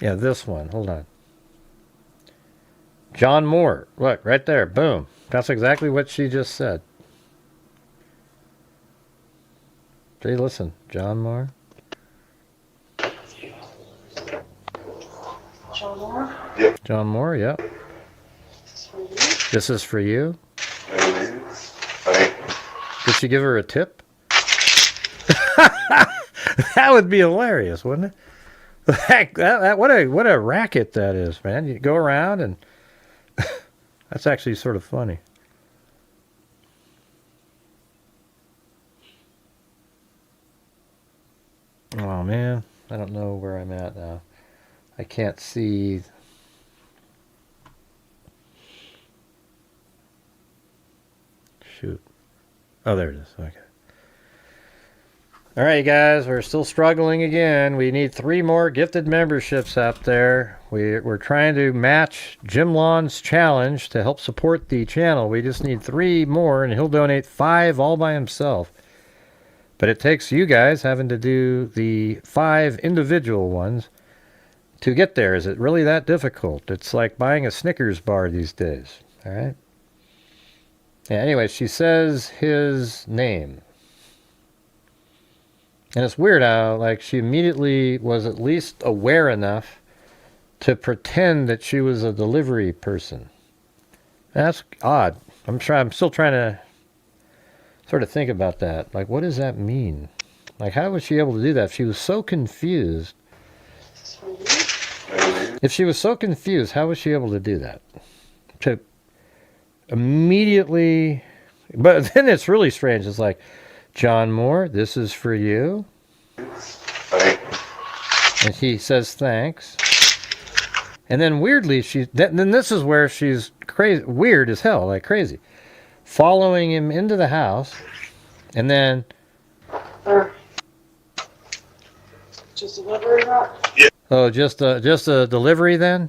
Yeah, this one. Hold on. John Moore. Look, right there. Boom. That's exactly what she just said. See, listen, John Moore. John Moore? Yep. John Moore, yep. This is for you. There it is. Thank you. Did she give her a tip? That would be hilarious, wouldn't it? Heck, what a racket that is, man. You go around and that's actually sort of funny. Oh man, I don't know where I'm at now. I can't see. Shoot. Oh, there it is. Okay. All right, you guys, we're still struggling again. We need 3 more gifted memberships out there. We're trying to match Jim Lawn's challenge to help support the channel. We just need 3 more, and he'll donate 5 all by himself. But it takes you guys having to do the 5 individual ones to get there. Is it really that difficult? It's like buying a Snickers bar these days. All right? Yeah, anyway, she says his name. And it's weird how, like, she immediately was at least aware enough to pretend that she was a delivery person. That's odd. I'm still trying to sort of think about that. Like, what does that mean? Like, how was she able to do that if she was so confused? If she was so confused, how was she able to do that? To immediately... But then it's really strange. It's like, John Moore, this is for you. And he says thanks. And then weirdly, then this is where she's crazy, weird as hell, like crazy. Following him into the house, and then... Just delivery route? Yeah. Oh, just a delivery then?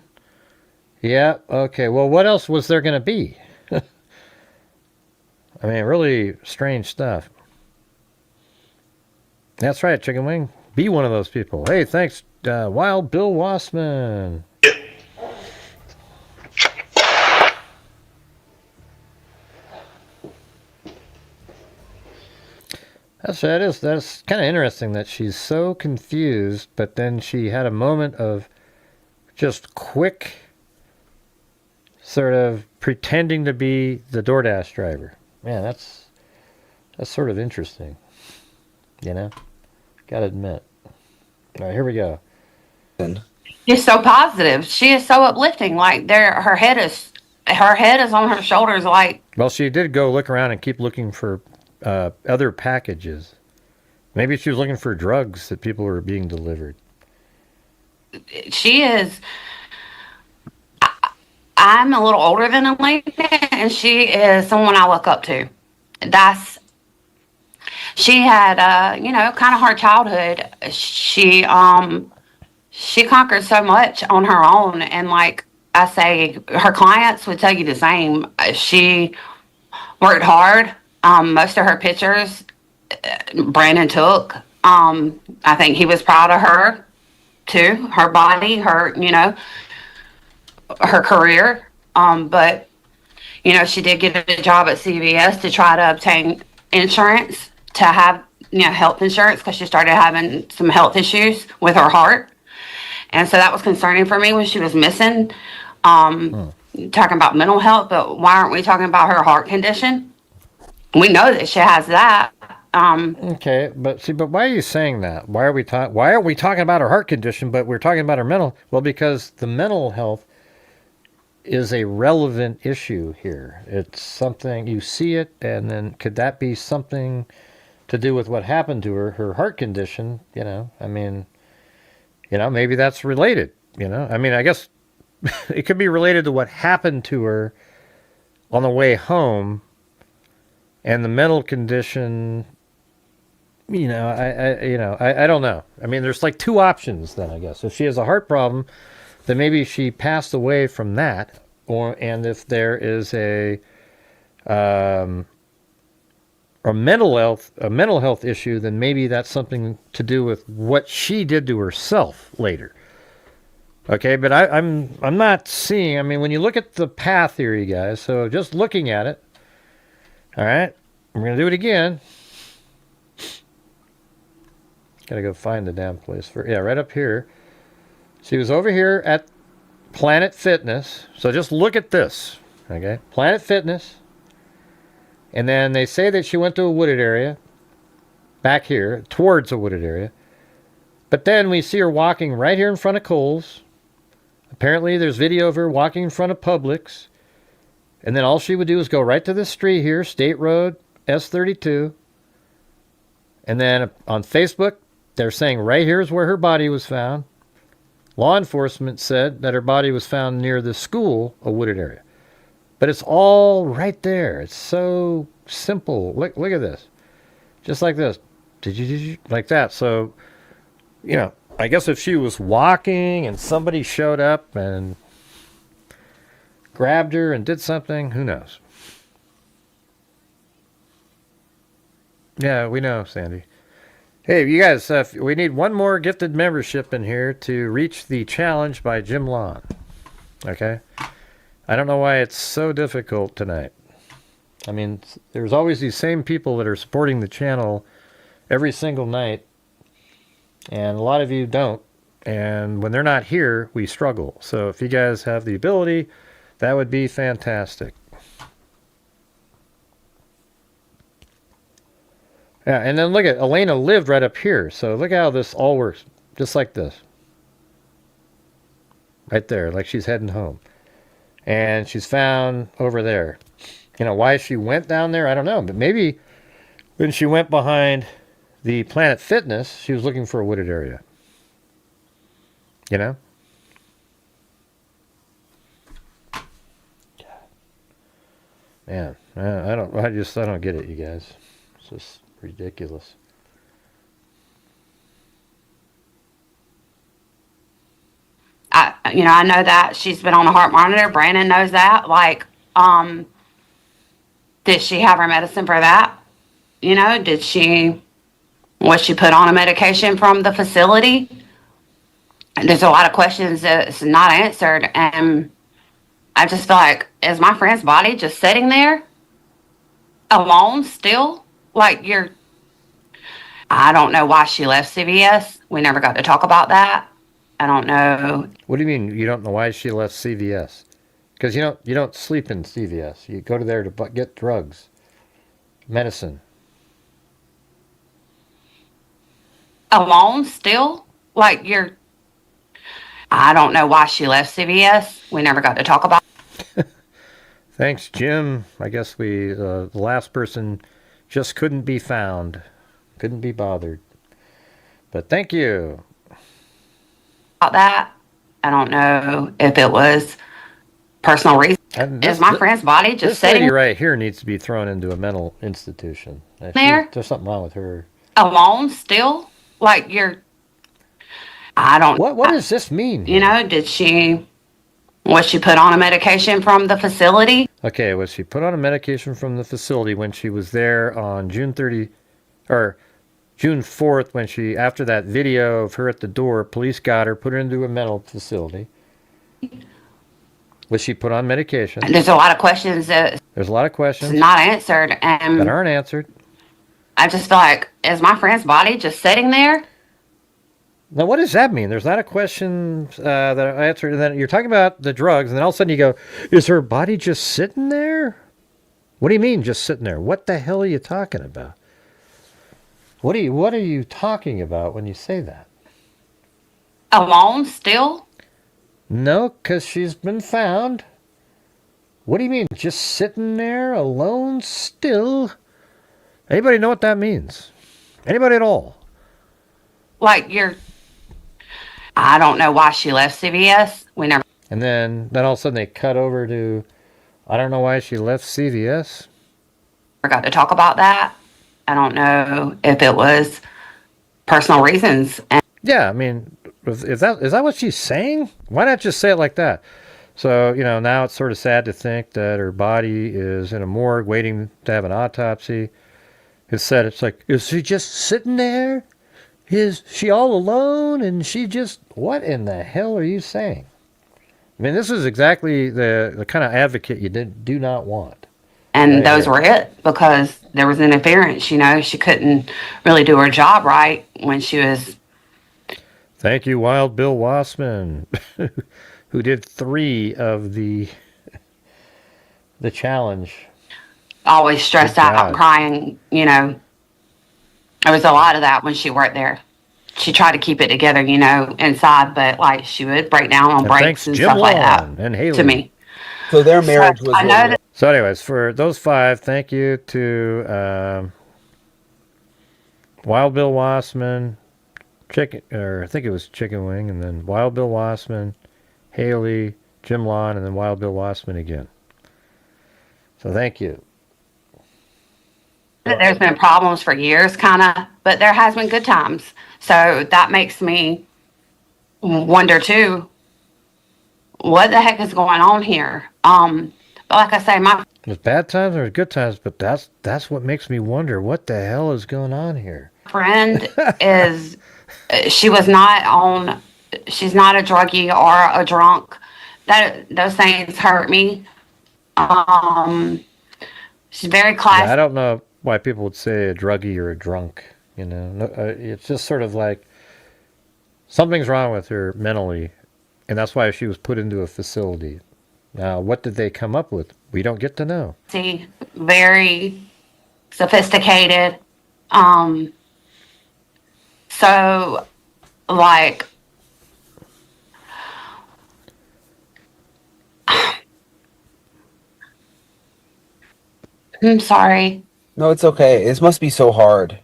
Yeah, okay. Well, what else was there going to be? I mean, really strange stuff. That's right, Chicken Wing. Be one of those people. Hey, thanks, Wild Bill Wassman. That's kind of interesting that she's so confused, but then she had a moment of just quick sort of pretending to be the DoorDash driver. Man, that's sort of interesting. You know? Gotta admit. All right, here we go. She's so positive. She is so uplifting. Like her head is on her shoulders. Like, Well, she did go look around and keep looking for other packages. Maybe she was looking for drugs that people were being delivered. she is. I'm a little older than Elena, and she is someone I look up to. She had kind of hard childhood. She conquered so much on her own, and like I say, her clients would tell you the same. She worked hard. Most of her pictures Brandon took. I think he was proud of her too. Her body, her career. But she did get a job at CVS to try to obtain insurance, to have health insurance, because she started having some health issues with her heart, and so that was concerning for me when she was missing. Talking about mental health, but why aren't we talking about her heart condition? We know that she has that. Okay, but why are you saying that? Why are we talking about her heart condition, but we're talking about her mental? Well, because the mental health is a relevant issue here. It's something, you see it, and then could that be something to do with what happened to her heart condition? Maybe that's related. I guess it could be related to what happened to her on the way home, and the mental condition. I don't know. There's like 2 options then, I guess. If she has a heart problem, then maybe she passed away from that, and if there is a mental health issue, then maybe that's something to do with what she did to herself later. Okay, but I'm not seeing. When you look at the path here, you guys. So just looking at it. All right, we're gonna do it again. Gotta go find the damn place. Yeah, right up here. She was over here at Planet Fitness. So just look at this. Okay, Planet Fitness. And then they say that she went to a wooded area. Back here, towards a wooded area. But then we see her walking right here in front of Kohl's. Apparently there's video of her walking in front of Publix. And then all she would do is go right to this street here, State Road S32. And then on Facebook, they're saying right here is where her body was found. Law enforcement said that her body was found near the school, a wooded area. But it's all right there. It's so simple. Look at this. Just like this. Like that. So, you know, I guess if she was walking and somebody showed up and grabbed her and did something, who knows? Yeah, we know, Sandy. Hey, you guys, we need one more gifted membership in here to reach the challenge by Jim Lawn. Okay? I don't know why it's so difficult tonight. I mean, there's always these same people that are supporting the channel every single night, and a lot of you don't. And when they're not here, we struggle. So if you guys have the ability, that would be fantastic. Yeah, and then look at Elena lived right up here. So look how this all works. Just like this. Right there, like she's heading home. And she's found over there. You know, why she went down there, I don't know. But maybe when she went behind the Planet Fitness, she was looking for a wooded area. You know? Man, I don't get it, you guys. It's just ridiculous. I know that she's been on a heart monitor. Brandon knows that. Like, did she have her medicine for that? You know, was she put on a medication from the facility? There's a lot of questions that's not answered. And I just feel like, is my friend's body just sitting there alone still? Like, I don't know why she left CVS. We never got to talk about that. I don't know. What do you mean you don't know why she left CVS? Because you don't sleep in CVS. You go to there to get drugs, medicine. Alone still? Like, I don't know why she left CVS. We never got to talk about. Thanks, Jim. I guess the last person just couldn't be found. Couldn't be bothered. But thank you. About that. I don't know if it was personal reason. Is my friend's body just this sitting lady right here needs to be thrown into a mental institution. there? There's something wrong with her. Alone still? Like, I don't. What does this mean? You know, was she put on a medication from the facility? Okay, was she put on a medication from the facility when she was there on June 4th, when after that video of her at the door, police got her, put her into a mental facility. Was she put on medication? There's a lot of questions There's a lot of questions not answered, and that aren't answered. I just feel like, is my friend's body just sitting there? Now, what does that mean? There's not a question that I answered. And then you're talking about the drugs, and then all of a sudden you go, is her body just sitting there? What do you mean just sitting there? What the hell are you talking about? What are you talking about when you say that? Alone still? No, because she's been found. What do you mean, just sitting there alone still? Anybody know what that means? Anybody at all? Like, I don't know why she left CVS. We never. And then all of a sudden they cut over to, I don't know why she left CVS. Got to talk about that. I don't know if it was personal reasons. Yeah, I mean, is that what she's saying? Why not just say it like that? So, now it's sort of sad to think that her body is in a morgue waiting to have an autopsy. It's like, is she just sitting there? Is she all alone? And she just, what in the hell are you saying? I mean, this is exactly the kind of advocate you do not want. and Right those here. were it, because there was interference. You know, she couldn't really do her job right when she was Thank you, Wild Bill Wassman, who did 3 of the challenge. always stressed Good out, God. crying. You know, there was a lot of that when she worked there. She tried to keep it together, you know, inside, but like she would break down on And breaks thanks and Jim stuff like that Lawn and to Haley. me. So their So marriage was I know really that So, anyways, for those 5, thank you to Wild Bill Wassman, I think it was Chicken Wing, and then Wild Bill Wassman, Haley, Jim Lawn, and then Wild Bill Wassman again. So, thank you. there's been problems for years, kind of, but there has been good times. So that makes me wonder too, what the heck is going on here? But like I say, my There's bad times or good times, but that's what makes me wonder what the hell is going on here. friend is, she was not on, she's not a druggie or a drunk. Those things hurt me. She's very Yeah, classy. I don't know why people would say a druggie or a drunk. You know, it's just sort of like something's wrong with her mentally, and that's why she was put into a facility. Now, what did they come up with? We don't get to know. Very sophisticated. So like I'm sorry. no, it's okay. This must be so hard.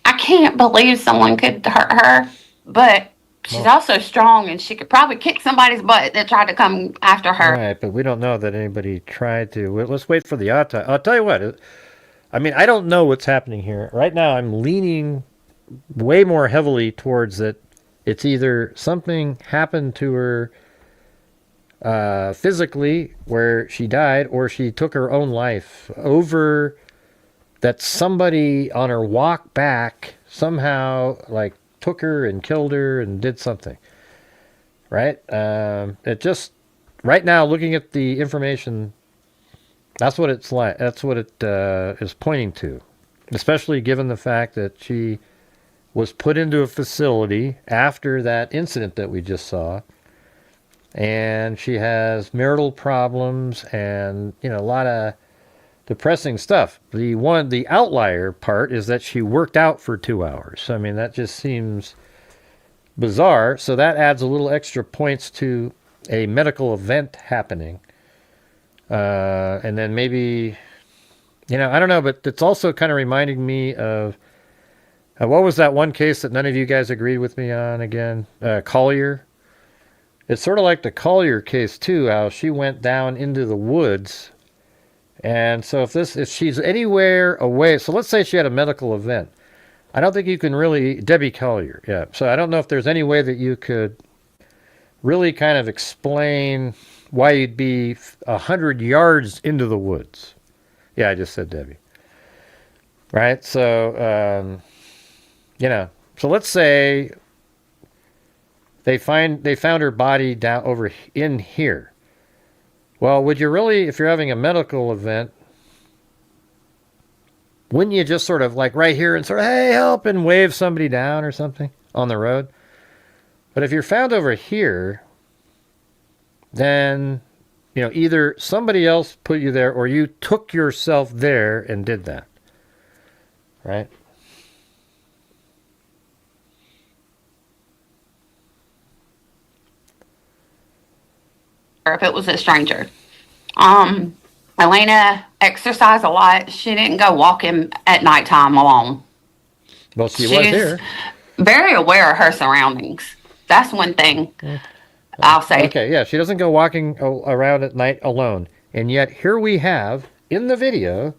I can't believe someone could hurt her, but she's also strong and she could probably kick somebody's butt that tried to come after her. Right, but we don't know that anybody tried to. Let's wait for the autopsy. I'll tell you what. I mean, I don't know what's happening here. Right now, I'm leaning way more heavily towards that it's either something happened to her physically where she died, or she took her own life, over that somebody on her walk back somehow like took her and killed her and did something. Right? It just, right now, looking at the information, that's what it's like. That's what it is pointing to, especially given the fact that she was put into a facility after that incident that we just saw, and she has marital problems and, you know, a lot of depressing stuff. The outlier part is that she worked out for 2 hours. I mean, that just seems bizarre. So that adds a little extra points to a medical event happening. And then maybe, you know, I don't know, but it's also kind of reminding me of, what was that one case that none of you guys agreed with me on again? Collier. It's sort of like the Collier case too, how she went down into the woods. And so if she's anywhere away, so let's say she had a medical event. I don't think you can really, Debbie Collier, yeah. So I don't know if there's any way that you could really kind of explain why you'd be 100 yards into the woods. Yeah, I just said Debbie. Right? So, you know, so let's say they found her body down over in here. Well, would you really, if you're having a medical event, wouldn't you just sort of like right here and sort of, hey, help, and wave somebody down or something on the road? But if you're found over here, then, you know, either somebody else put you there or you took yourself there and did that. Right? If it was a stranger. Elena exercised a lot. She didn't go walking at nighttime alone. Well, she was She's here. very aware of her surroundings. That's one thing I'll say. Okay, yeah, she doesn't go walking around at night alone. And yet here we have, in the video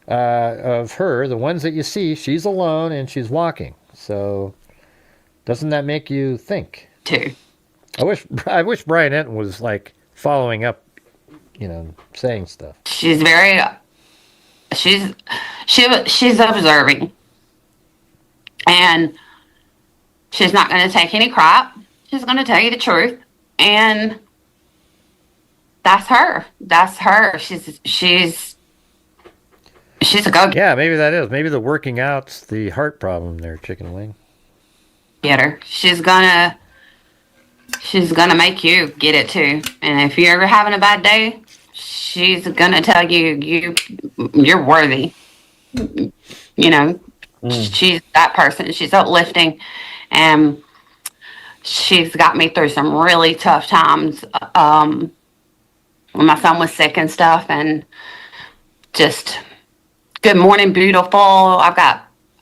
of her, the ones that you see, she's alone and she's walking. So doesn't that make you think? Too. I wish Brian Enton was like following up, you know, saying stuff. She's very, she's observing, and she's not going to take any crap. She's going to tell you the truth, and that's her. That's her. She's a Yeah, maybe that is. Maybe the working out's the heart problem there, Chicken Wing. go-getter. She's gonna make you get it too. And if you're ever having a bad day, she's gonna tell you're worthy. You know, she's that person. She's uplifting, and she's got me through some really tough times. When my son was sick and stuff, and just good morning, beautiful.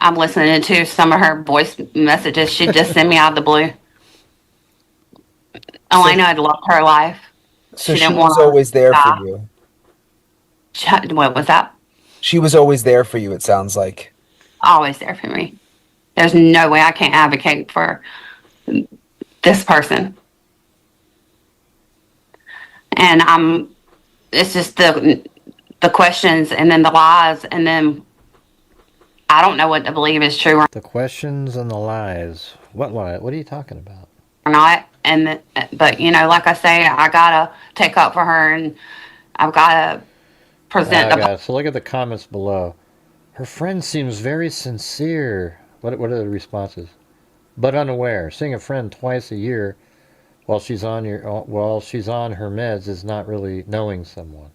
I'm listening to some of her voice messages she just sent me out of the blue. Elena had loved her life. So she didn't was wanna always there die. for you. What was that? She was always there for you, it sounds like. Always there for me. There's no way I can't advocate for this person. And it's just the questions and then the lies, and then I don't know what to believe is true The questions and the lies. What lie? What are you talking about? or not. But you know, like I say, I gotta take up for her, and I've gotta present So look at the comments below. Her friend seems very sincere. What are the responses? But unaware. Seeing a friend twice a year while she's on her meds is not really knowing someone.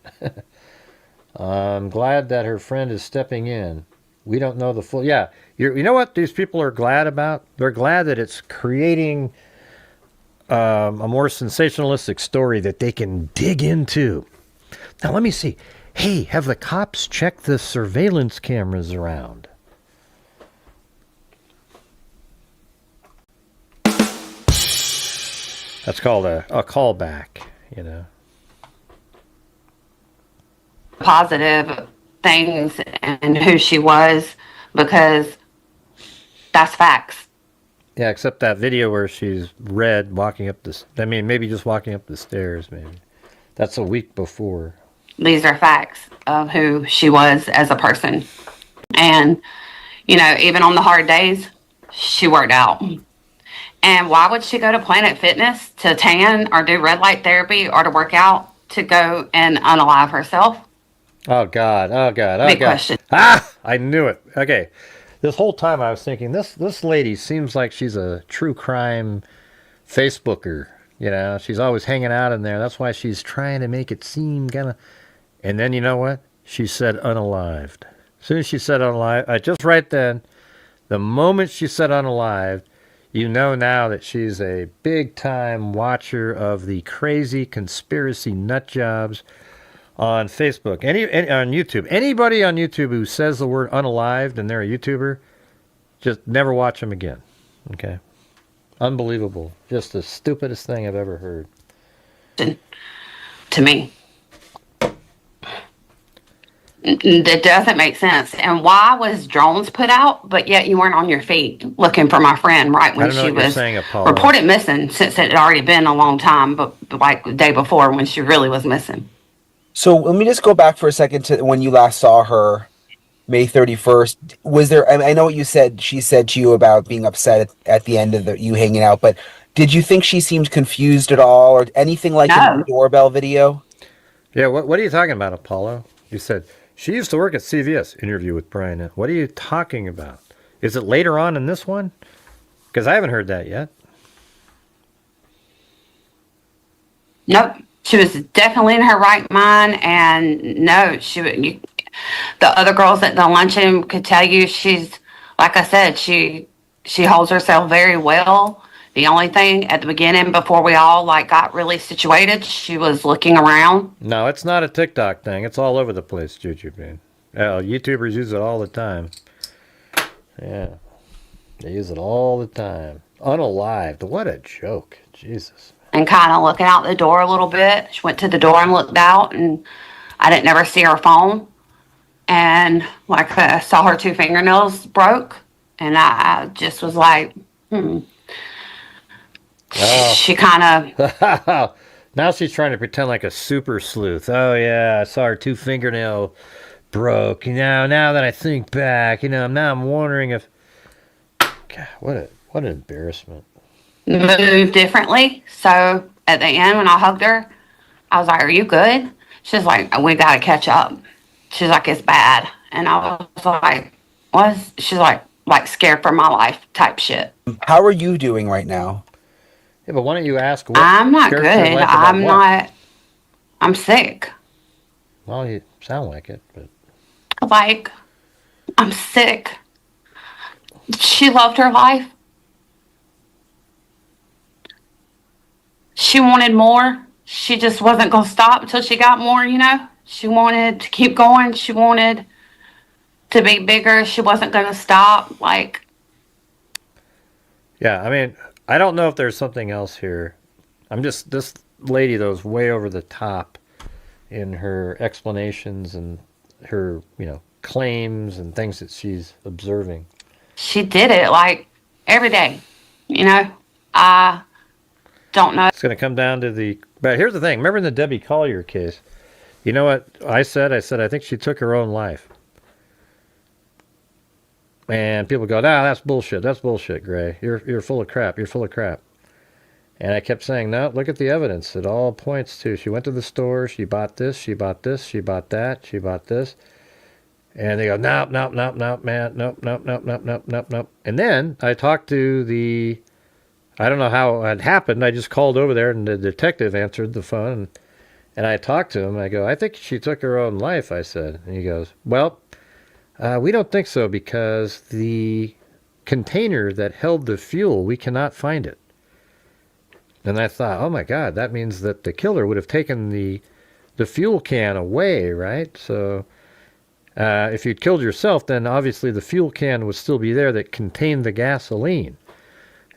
I'm glad that her friend is stepping in. We don't know the full. Yeah, you know what these people are glad about? They're glad that it's creating a more sensationalistic story that they can dig into. Now let me see. Hey, have the cops checked the surveillance cameras around? That's called a callback, you know. positive things and who she was, because that's facts. Yeah, except that video where she's red walking up maybe just walking up the stairs, maybe. That's a week before. These are facts of who she was as a person. And, you know, even on the hard days, she worked out. And why would she go to Planet Fitness to tan or do red light therapy or to work out to go and unalive herself? Oh, God. Oh, God. Oh, Big God. question. I knew it. Okay. This whole time I was thinking, this lady seems like she's a true crime Facebooker. You know, she's always hanging out in there. That's why she's trying to make it seem kind of... And then you know what? She said unalived. As soon as she said unalived, just right then, the moment she said unalived, you know now that she's a big-time watcher of the crazy conspiracy nut jobs on Facebook, on YouTube. Anybody on YouTube who says the word unalived and they're a YouTuber, just never watch them again. Okay? Unbelievable. Just the stupidest thing I've ever heard. To me. That doesn't make sense. And why was drones put out, but yet you weren't on your feet looking for my friend right when she was reported missing, since it had already been a long time, but like the day before when she really was missing. So let me just go back for a second to when you last saw her, May 31st. Was there, I know what you said, she said to you about being upset at the end of you hanging out, but did you think she seemed confused at all or anything like in the doorbell video? Yeah, what are you talking about, Apollo? You said, she used to work at CVS. Interview with Brian. What are you talking about? Is it later on in this one? Because I haven't heard that yet. Nope. She was definitely in her right mind, and no, the other girls at the luncheon could tell you she's, like I said, she holds herself very well. The only thing at the beginning, before we all got really situated, she was looking around. No, it's not a TikTok thing. It's all over the place, Juju man. YouTubers use it all the time. Yeah, they use it all the time. Unalived. What a joke. Jesus. And kind of looking out the door a little bit. She went to the door and looked out, and I didn't ever see her phone. And I saw her 2 fingernails broke, and I just was like, Oh. She kind of... Now she's trying to pretend like a super sleuth. Oh, yeah, I saw her 2 fingernail broke. Now that I think back, now I'm wondering if... God, what an embarrassment. moved differently. So at the end, when I hugged her, I was like, "Are you good?" She's like, "We got to catch up." She's like, "It's bad." And I was like, "What?" She's like scared for my life type shit. How are you doing right now? Yeah, but why don't you ask what I'm not scares good. your life about I'm what? not. I'm sick. Well, you sound like it, but Like, I'm sick. She loved her life. She wanted more. She just wasn't going to stop until she got more, you know? She wanted to keep going. She wanted to be bigger. She wasn't going to stop. Like, yeah, I mean, I don't know if there's something else here. This lady, though, is way over the top in her explanations and her, claims and things that she's observing. she did it like every day, you know? I don't know. It's going to come down to but here's the thing. Remember in the Debbie Collier case, you know what I said? I said, I think she took her own life. And people go, "No, that's bullshit. That's bullshit, Gray. You're full of crap. You're full of crap." And I kept saying, "No, look at the evidence. It all points to she went to the store, she bought this, she bought this, she bought that, she bought this." And they go, "Nope, nope, nope, nope, man, nope, nope, nope, nope, nope, nope, nope." And then I talked to I don't know how it happened. I just called over there and the detective answered the phone. And I talked to him. I go, "I think she took her own life," I said. And he goes, "Well, we don't think so because the container that held the fuel, we cannot find it." And I thought, oh my God, that means that the killer would have taken the fuel can away, right? So if you'd killed yourself, then obviously the fuel can would still be there that contained the gasoline.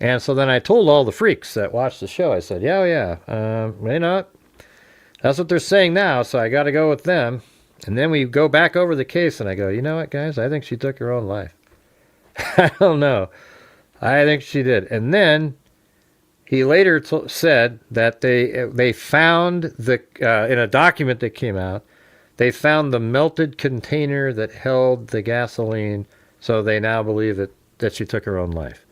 And so then I told all the freaks that watched the show, I said, may not. That's what they're saying now, so I got to go with them. And then we go back over the case, and I go, "You know what, guys? I think she took her own life." I don't know. I think she did. And then he later said that they found in a document that came out, they found the melted container that held the gasoline, so they now believe that she took her own life.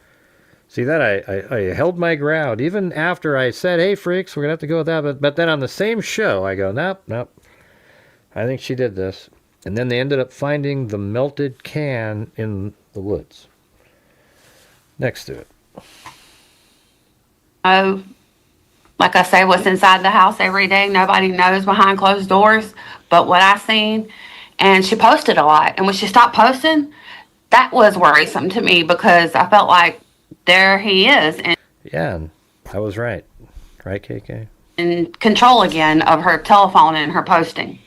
See that? I held my ground, even after I said, "Hey, freaks, we're going to have to go with that." But then on the same show, I go, "Nope, nope. I think she did this." And then they ended up finding the melted can in the woods next to it. Oh, like I say, what's inside the house every day, nobody knows behind closed doors. But what I seen, and she posted a lot. And when she stopped posting, that was worrisome to me because I felt like there he is Yeah, and I was right. Right, KK? in control again of her telephone and her posting.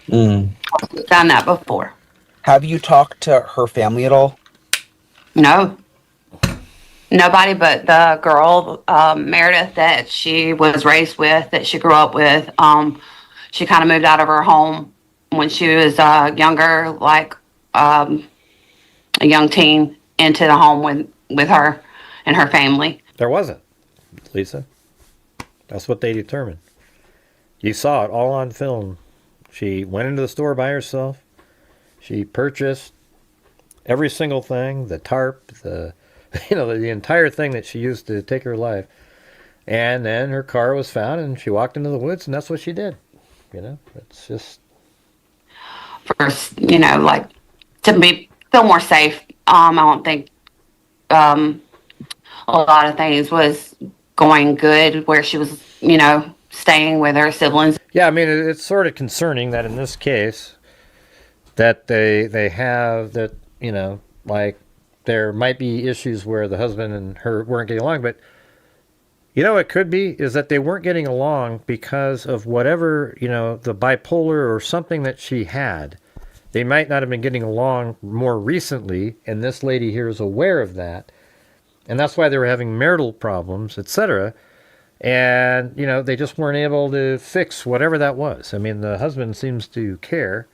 Done that before. Have you talked to her family at all? No. Nobody but the girl, Meredith, that she was raised with, that she grew up with. She kind of moved out of her home when she was younger, like a young teen, into the home with her and her family. There wasn't, Lisa. That's what they determined. You saw it all on film. She went into the store by herself. She purchased every single thing, the tarp, the entire thing that she used to take her life. And then her car was found and she walked into the woods and that's what she did. It's just... First, like to feel more safe. I don't think a lot of things was going good where she was, staying with her siblings. Yeah, I mean, it's sort of concerning that in this case that they have that, like there might be issues where the husband and her weren't getting along, but it could be is that they weren't getting along because of whatever, the bipolar or something that she had. They might not have been getting along more recently, and this lady here is aware of that. And that's why they were having marital problems, etc. And, they just weren't able to fix whatever that was. I mean, the husband seems to care.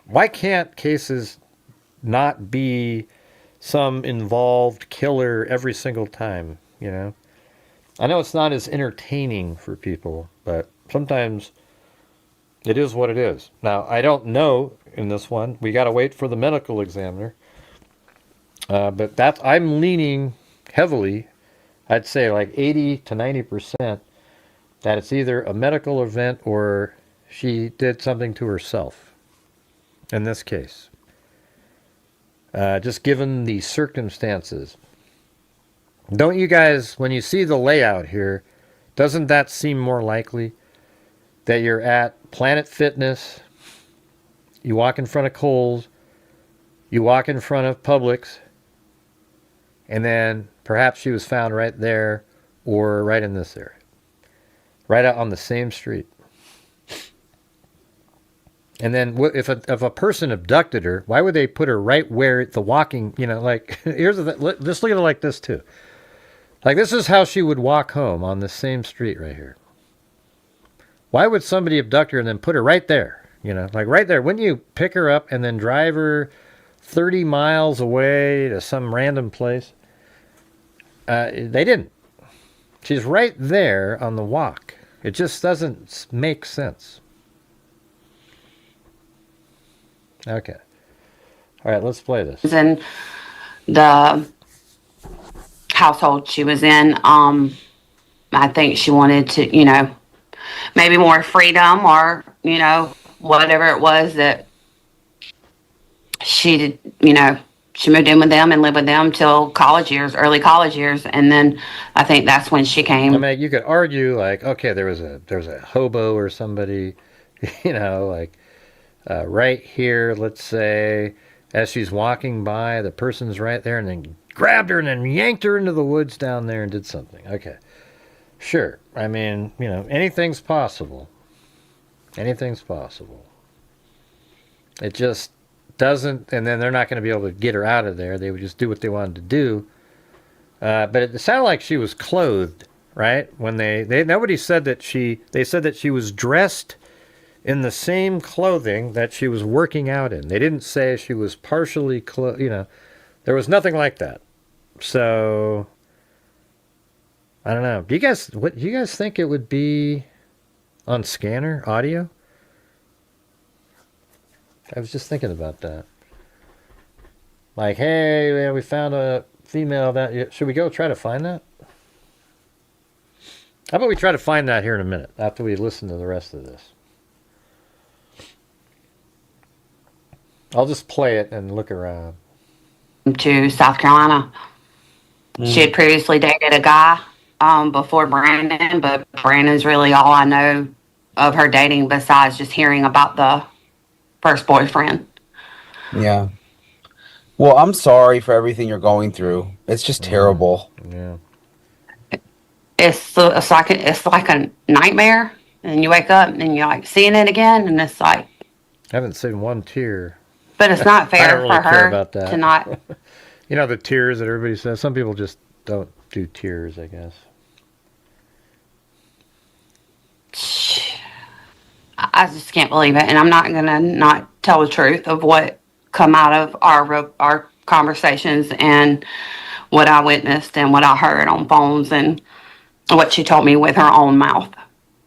Why can't cases not be some involved killer every single time, I know it's not as entertaining for people, but sometimes it is what it is. Now, I don't know in this one. We got to wait for the medical examiner. But I'm leaning heavily I'd say like 80 to 90% that it's either a medical event or she did something to herself in this case. Just given the circumstances. Don't you guys, when you see the layout here, doesn't that seem more likely that you're at Planet Fitness, you walk in front of Kohl's, you walk in front of Publix, and then perhaps she was found right there or right in this area. Right out on the same street. And then if a person abducted her, why would they put her right where the walking, like, here's the thing, just look at it like this too. Like, this is how she would walk home on the same street right here. Why would somebody abduct her and then put her right there? Like right there. Wouldn't you pick her up and then drive her 30 miles away to some random place? They didn't. She's right there on the walk. It just doesn't make sense. Okay. All right, let's play this. In the household she was in, I think she wanted to, maybe more freedom or, whatever it was that she did, she moved in with them and lived with them till early college years. And then I think that's when she came. I mean, you could argue like, okay, there was a hobo or somebody, right here, let's say, as she's walking by, the person's right there and then grabbed her and then yanked her into the woods down there and did something. Okay. Sure. I mean, anything's possible. Anything's possible. It just doesn't, and then they're not going to be able to get her out of there. They would just do what they wanted to do. But it sounded like she was clothed, right? When nobody said that they said that she was dressed in the same clothing that she was working out in. They didn't say she was partially clothed, there was nothing like that. So, I don't know. Do you guys think it would be on scanner audio? I was just thinking about that. Like, hey, we found a female that... Should we go try to find that? How about we try to find that here in a minute, after we listen to the rest of this? I'll just play it and look around. To South Carolina. She had previously dated a guy before Brandon, but Brandon's really all I know of her dating besides just hearing about the first boyfriend. Yeah. Well, I'm sorry for everything you're going through. It's just terrible. Yeah. It's like a nightmare, and you wake up and you're like seeing it again, and it's like I haven't seen one tear. But it's not fair I don't really for care her about that. to not. The tears that everybody says. Some people just don't do tears, I guess. I just can't believe it, and I'm not gonna not tell the truth of what come out of our conversations and what I witnessed and what I heard on phones and what she told me with her own mouth.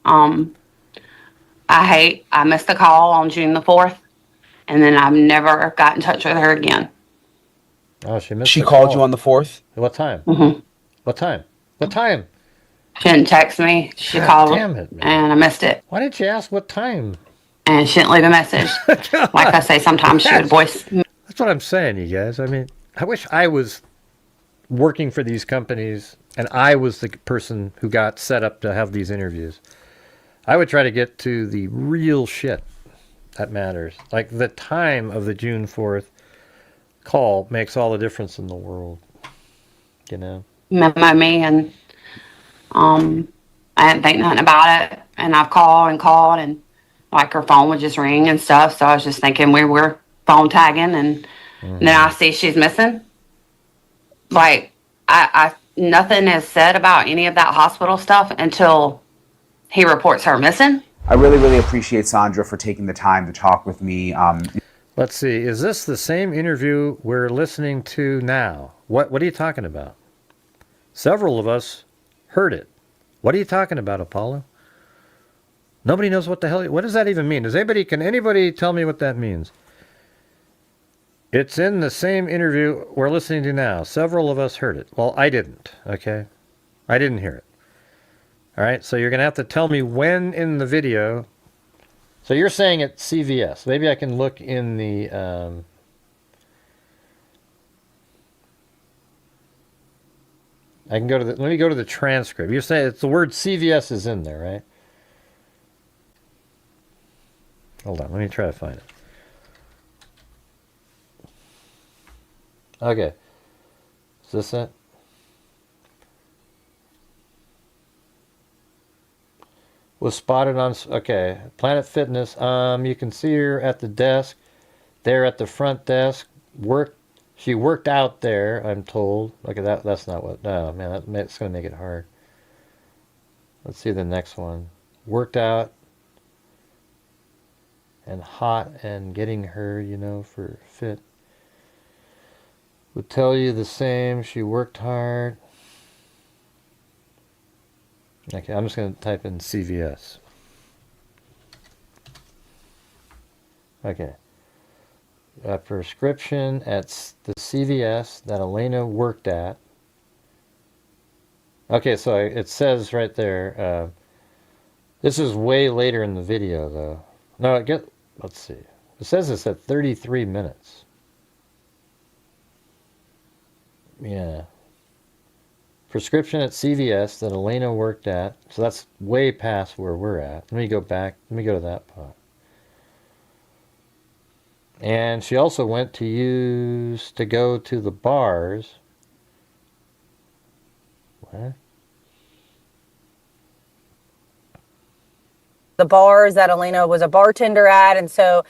I missed the call on June the 4th, and then I've never got in touch with her again. Oh, she missed. She called you on the 4th? What time? Mm-hmm. What time? What time? She didn't text me. She called, damn it, man. and I missed it. Why didn't you ask what time? And she didn't leave a message. Like I say, sometimes she would voice. That's what I'm saying, you guys. I mean, I wish I was working for these companies and I was the person who got set up to have these interviews. I would try to get to the real shit that matters. Like the time of the June 4th call makes all the difference in the world. Memo me, and I didn't think nothing about it. And I've called, and like her phone would just ring and stuff. So I was just thinking we were phone tagging, and then I see she's missing. Like I nothing is said about any of that hospital stuff until he reports her missing. I really, really appreciate Sandra for taking the time to talk with me. Let's see. Is this the same interview we're listening to now? What are you talking about? Several of us heard it. What are you talking about, Apollo? Nobody knows what the hell. What does that even mean? Can anybody tell me what that means? It's in the same interview we're listening to now. Several of us heard it. Well, I didn't. Okay. I didn't hear it. All right, so you're going to have to tell me when in the video. So you're saying at CVS. Maybe I can look in the... I can go to the... Let me go to the transcript. You're saying it's the word CVS is in there, right? Hold on, let me try to find it. Okay. Is this it? Was spotted on, okay, Planet Fitness. You can see her at the desk, there at the front desk. She worked out there, I'm told. Look at that. That's not what. No, man, that's gonna make it hard. Let's see the next one. Worked out and hot and getting her, you know, for fit. Would tell you the same. She worked hard. Okay, I'm just going to type in CVS. Okay. A prescription at the CVS that Elena worked at. Okay, so it says right there. This is way later in the video, though. No, let's see. It says it's at 33 minutes. Yeah. Prescription at CVS that Elena worked at. So that's way past where we're at. Let me go back. Let me go to that part. And she also went to go to the bars. What? The bars that Elena was a bartender at, and so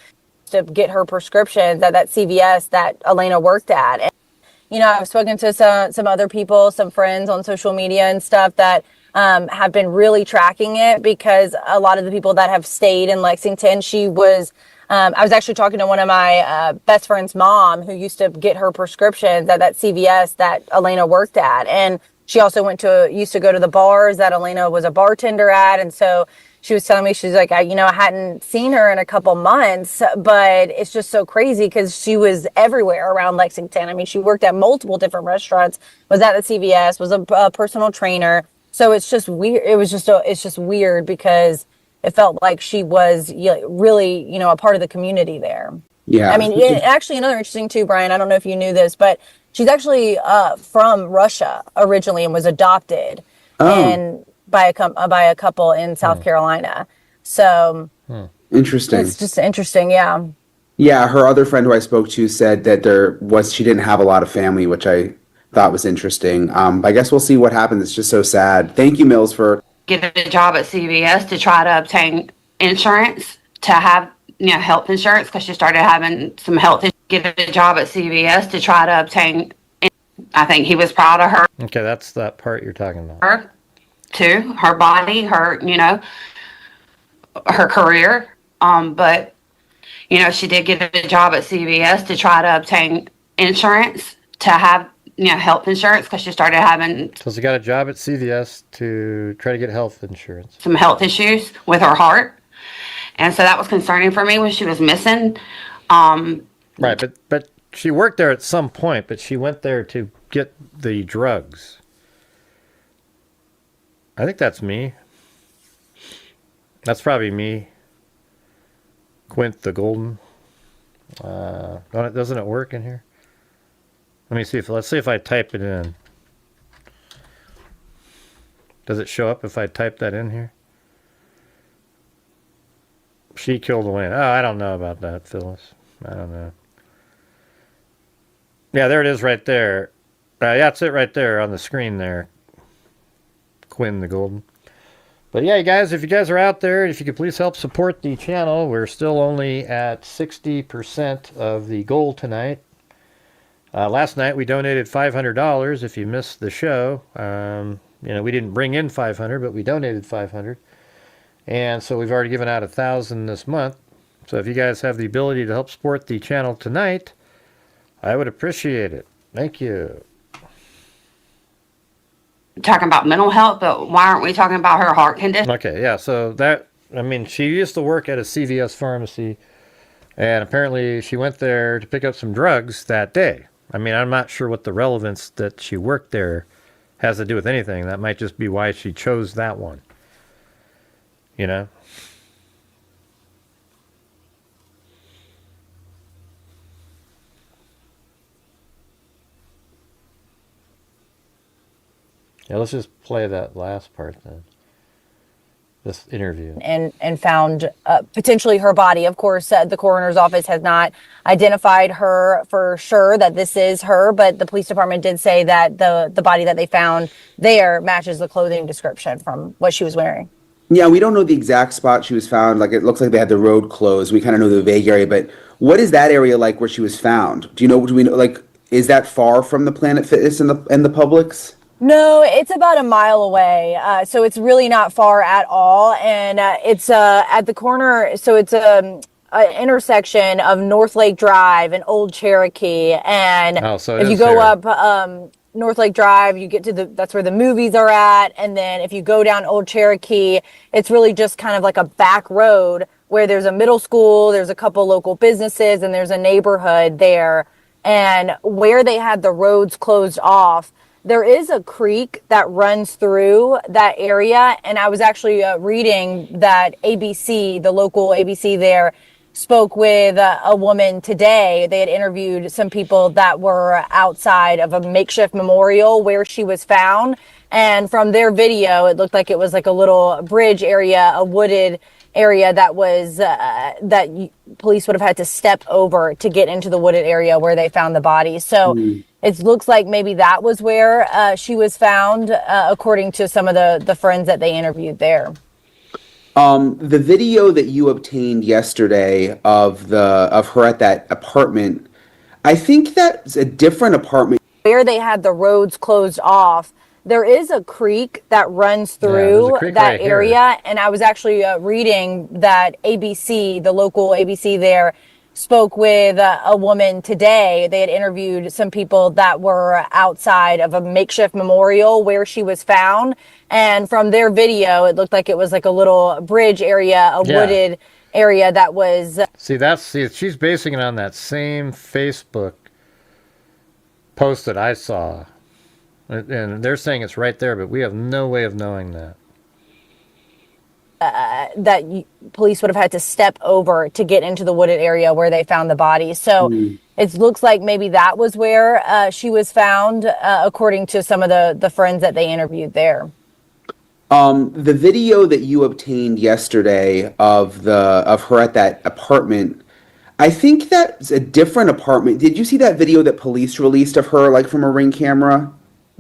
to get her prescriptions at that CVS that Elena worked at. And you know, I've spoken to some other people, some friends on social media and stuff that have been really tracking it, because a lot of the people that have stayed in Lexington, I was actually talking to one of my best friend's mom who used to get her prescriptions at that CVS that Elena worked at. And she also used to go to the bars that Elena was a bartender at. And so she was telling me, she's like, I hadn't seen her in a couple months, but it's just so crazy because she was everywhere around Lexington. I mean, she worked at multiple different restaurants, was at the CVS, was a personal trainer. So it's just weird. It's just weird because it felt like she was really, a part of the community there. Yeah. I mean, actually, another interesting too, Brian, I don't know if you knew this, but she's actually from Russia originally and was adopted. And by a couple in South Carolina. So interesting. It's just interesting, yeah. Yeah, her other friend who I spoke to said that she didn't have a lot of family, which I thought was interesting. I guess we'll see what happens. It's just so sad. Thank you, Mills, for Get a job at CVS to try to obtain insurance, to have health insurance, because she started having some health issues. Get a job at CVS to try to obtain. I think he was proud of her. Okay, that's that part you're talking about. Her, too, her body, her her career. But she did get a job at CVS to try to obtain insurance, to have health insurance, because she started having. So she got a job at CVS to try to get health insurance. Some health issues with her heart, and so that was concerning for me when she was missing. Right, but she worked there at some point, but she went there to get the drugs. I think that's me. That's probably me. Quint the Golden. Doesn't it work in here? Let's see if I type it in. Does it show up if I type that in here? She killed Elena. Oh, I don't know about that, Phyllis. I don't know. Yeah, there it is right there. Yeah, that's it right there on the screen there. Quinn the Golden. But yeah, guys, if you guys are out there, if you could please help support the channel. We're still only at 60% of the goal tonight. Last night we donated $500. If you missed the show, we didn't bring in 500, but we donated 500. And so we've already given out 1,000 this month. So if you guys have the ability to help support the channel tonight, I would appreciate it. Thank you. Talking about mental health, but why aren't we talking about her heart condition? Okay, yeah, so she used to work at a CVS pharmacy, and apparently she went there to pick up some drugs that day. I'm not sure what the relevance that she worked there has to do with anything. That might just be why she chose that one. You know? Yeah, let's just play that last part then. This interview. And found potentially her body. Of course, the coroner's office has not identified her for sure that this is her, but the police department did say that the body that they found there matches the clothing description from what she was wearing. Yeah, we don't know the exact spot she was found. Like, it looks like they had the road closed. We kind of know the vague area, but what is that area like where she was found? Do we know, like, is that far from the Planet Fitness and the Publix? No, it's about a mile away, so it's really not far at all, and it's at the corner. So it's a intersection of North Lake Drive and Old Cherokee, and if you go up North Lake Drive, you get to that's where the movies are at, and then if you go down Old Cherokee, it's really just kind of like a back road where there's a middle school, there's a couple local businesses, and there's a neighborhood there, and where they had the roads closed off. There is a creek that runs through that area, and I was actually reading that ABC, the local ABC there, spoke with a woman today. They had interviewed some people that were outside of a makeshift memorial where she was found, and from their video, it looked like it was like a little bridge area, a wooded area that was that police would have had to step over to get into the wooded area where they found the body. So it looks like maybe that was where she was found, according to some of the friends that they interviewed there. The video that you obtained yesterday of her at that apartment, I think that's a different apartment. Where they had the roads closed off, there is a creek that runs through that area, and I was actually reading that ABC, the local ABC there, spoke with a woman today. They had interviewed some people that were outside of a makeshift memorial where she was found, and from their video, it looked like it was like a little bridge area, a wooded area that was. See, she's basing it on that same Facebook post that I saw. And they're saying it's right there, but we have no way of knowing that. That police would have had to step over to get into the wooded area where they found the body. So it looks like maybe that was where she was found, according to some of the friends that they interviewed there. The video that you obtained yesterday of her at that apartment, I think that's a different apartment. Did you see that video that police released of her, like from a Ring camera?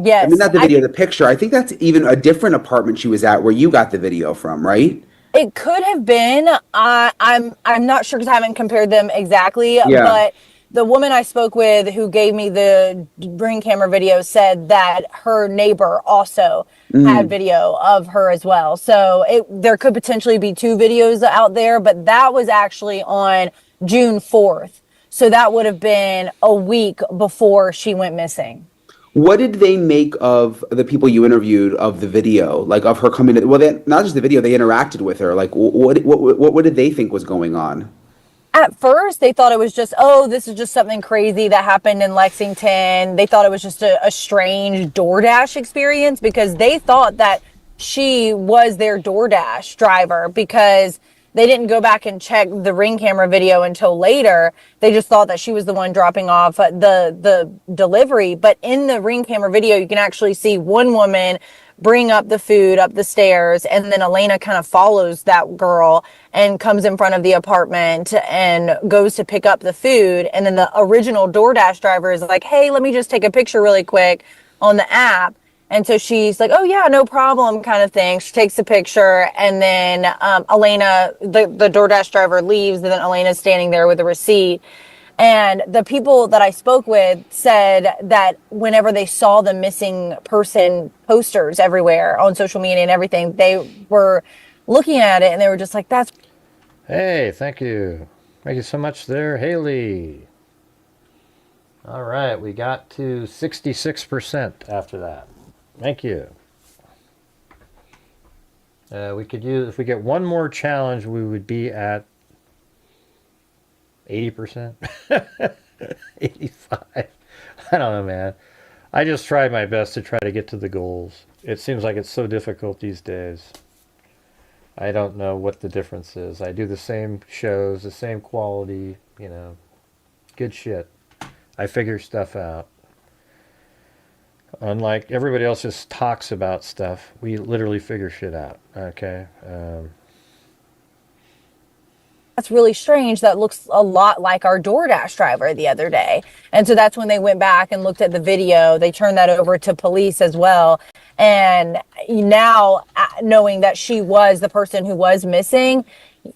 Yes. I mean, not the video, the picture. I think that's even a different apartment she was at where you got the video from, right? It could have been. I'm not sure because I haven't compared them exactly. Yeah. But the woman I spoke with who gave me the Ring camera video said that her neighbor also had video of her as well. So there could potentially be two videos out there, but that was actually on June 4th. So that would have been a week before she went missing. What did they make of the people you interviewed of the video, like of her coming to? Well, not just the video; they interacted with her. Like, what did they think was going on? At first, they thought it was just, this is just something crazy that happened in Lexington. They thought it was just a strange DoorDash experience because they thought that she was their DoorDash driver because they didn't go back and check the Ring camera video until later. They just thought that she was the one dropping off the delivery. But in the Ring camera video, you can actually see one woman bring up the food up the stairs, and then Elena kind of follows that girl and comes in front of the apartment and goes to pick up the food. And then the original DoorDash driver is like, hey, let me just take a picture really quick on the app. And so she's like, oh, yeah, no problem kind of thing. She takes a picture, and then Elena, the DoorDash driver, leaves, and then Elena's standing there with a receipt. And the people that I spoke with said that whenever they saw the missing person posters everywhere on social media and everything, they were looking at it, and they were just like, that's... Hey, thank you. Thank you so much there, Haley. All right, we got to 66% after that. Thank you. We could use, if we get one more challenge, we would be at 80%. 85. I don't know, man. I just try my best to try to get to the goals. It seems like it's so difficult these days. I don't know what the difference is. I do the same shows, the same quality, good shit. I figure stuff out. Unlike everybody else just talks about stuff, we literally figure shit out. Okay? That's really strange. That looks a lot like our DoorDash driver the other day. And so that's when they went back and looked at the video. They turned that over to police as well. And now, knowing that she was the person who was missing,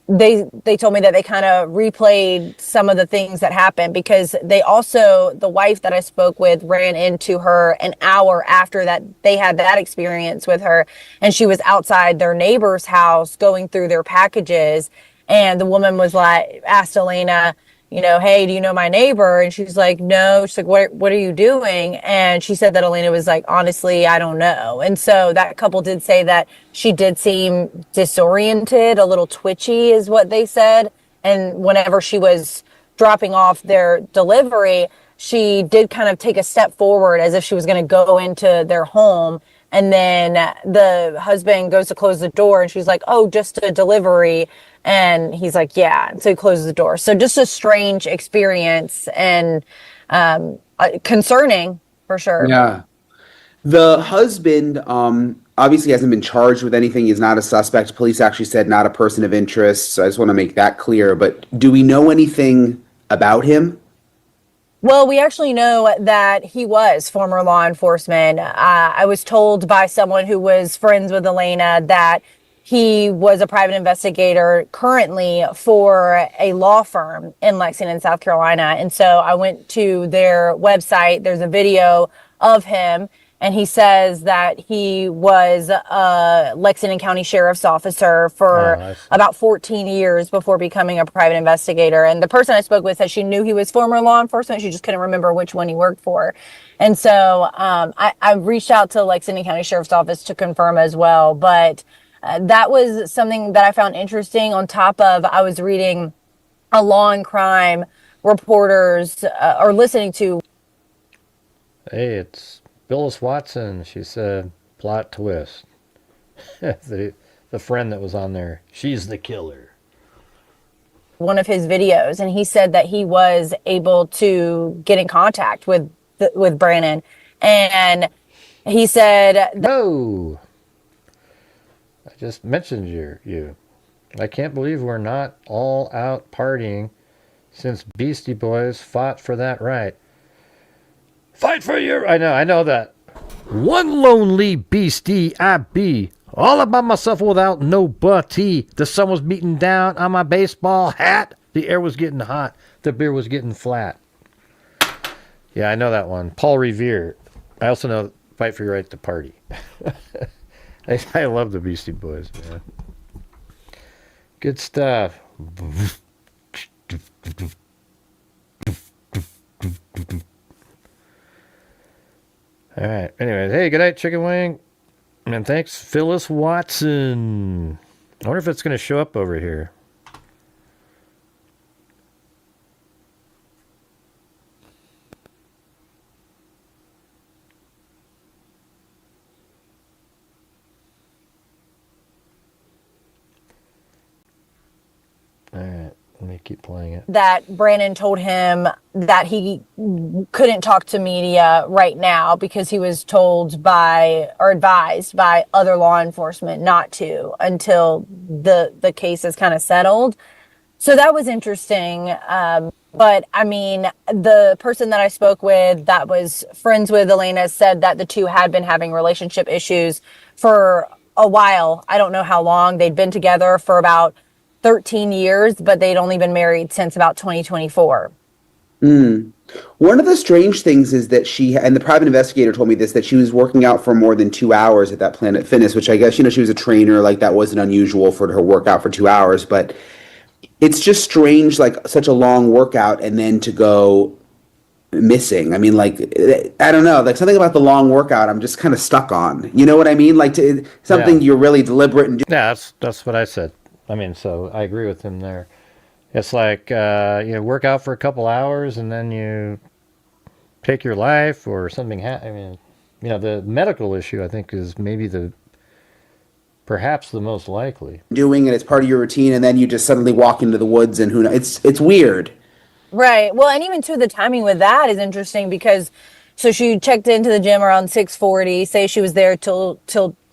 they told me that they kind of replayed some of the things that happened, because they also, the wife that I spoke with, ran into her an hour after that they had that experience with her, and she was outside their neighbor's house going through their packages, and the woman was like, asked Elena, hey, do you know my neighbor? And she's like, no. She's like, what are you doing? And she said that Elena was like, honestly, I don't know. And so that couple did say that she did seem disoriented, a little twitchy is what they said. And whenever she was dropping off their delivery, she did kind of take a step forward as if she was going to go into their home. And then the husband goes to close the door and she's like, oh, just a delivery. And he's like, yeah. And so he closes the door. So just a strange experience and concerning for sure. Yeah. The husband obviously hasn't been charged with anything. He's not a suspect. Police actually said not a person of interest. So I just want to make that clear. But do we know anything about him? Well, we actually know that he was former law enforcement. I was told by someone who was friends with Elena that he was a private investigator currently for a law firm in Lexington, South Carolina. And so I went to their website. There's a video of him. And he says that he was a Lexington County Sheriff's officer for about 14 years before becoming a private investigator. And the person I spoke with said she knew he was former law enforcement. She just couldn't remember which one he worked for. And so I reached out to Lexington County Sheriff's Office to confirm as well. But that was something that I found interesting. On top of, I was reading a law and crime reporters or listening to. Hey, it's Phyllis Watson. She said, plot twist. the friend that was on there, she's the killer. One of his videos, and he said that he was able to get in contact with Brandon, and he said, "No, I just mentioned you. I can't believe we're not all out partying since Beastie Boys fought for that right. Fight for your... I know that. One lonely beastie I be, all by myself without nobody. The sun was beating down on my baseball hat. The air was getting hot. The beer was getting flat." Yeah, I know that one. Paul Revere. I also know Fight for Your Right to Party. I love the Beastie Boys, man. Good stuff. All right. Anyways, hey, good night, Chicken Wing. And thanks, Phyllis Watson. I wonder if it's going to show up over here. All right. Let me keep playing it. That Brandon told him that he couldn't talk to media right now because he was told by or advised by other law enforcement not to until the case is kind of settled. So that was interesting. But I mean, the person that I spoke with that was friends with Elena said that the two had been having relationship issues for a while. I don't know how long. They'd been together for about 13 years, but they'd only been married since about 2024. One of the strange things is that she, and the private investigator told me this, that she was working out for more than 2 hours at that Planet Fitness, which I guess, she was a trainer, like that wasn't unusual for her workout for 2 hours, but it's just strange, like such a long workout and then to go missing. I mean, like, I don't know, like something about the long workout I'm just kind of stuck on. You know what I mean? Like something you're really deliberate and do. Yeah, that's what I said. I mean, so I agree with him there. It's like, work out for a couple hours and then you take your life or something. I mean, the medical issue I think is maybe perhaps the most likely. Doing and it's part of your routine, and then you just suddenly walk into the woods, and who knows? It's weird. Right. Well, and even too, the timing with that is interesting because so she checked into the gym around 6:40. Say she was there till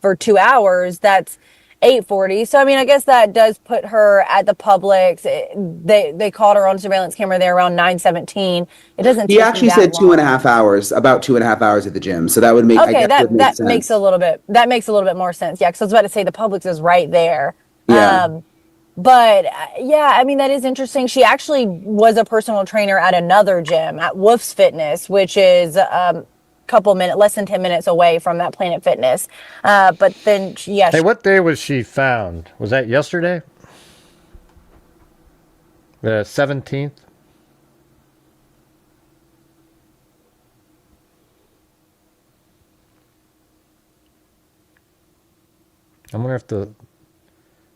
for 2 hours. That's 8:40. So I mean, I guess that does put her at the Publix. They caught her on surveillance camera there around 9:17. It doesn't. He take actually that said long. 2.5 hours, about 2.5 hours at the gym. So that would make Okay, I guess would make that sense. makes a little bit more sense. Yeah, because I was about to say the Publix is right there. Yeah. But yeah, I mean, that is interesting. She actually was a personal trainer at another gym at Wolf's Fitness, which is less than 10 minutes away from that Planet Fitness. But then, yeah. Hey, what day was she found? Was that yesterday? The 17th? I wonder if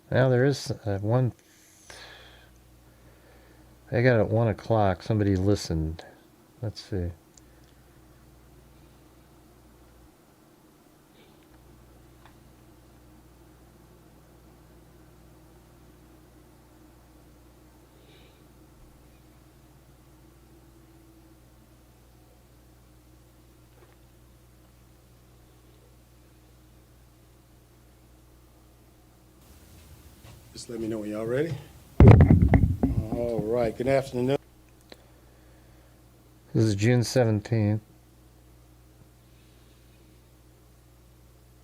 now there is one. I got it at 1 o'clock. Somebody listened. Let's see. Just let me know when y'all ready. All right, good afternoon. This is June 17th.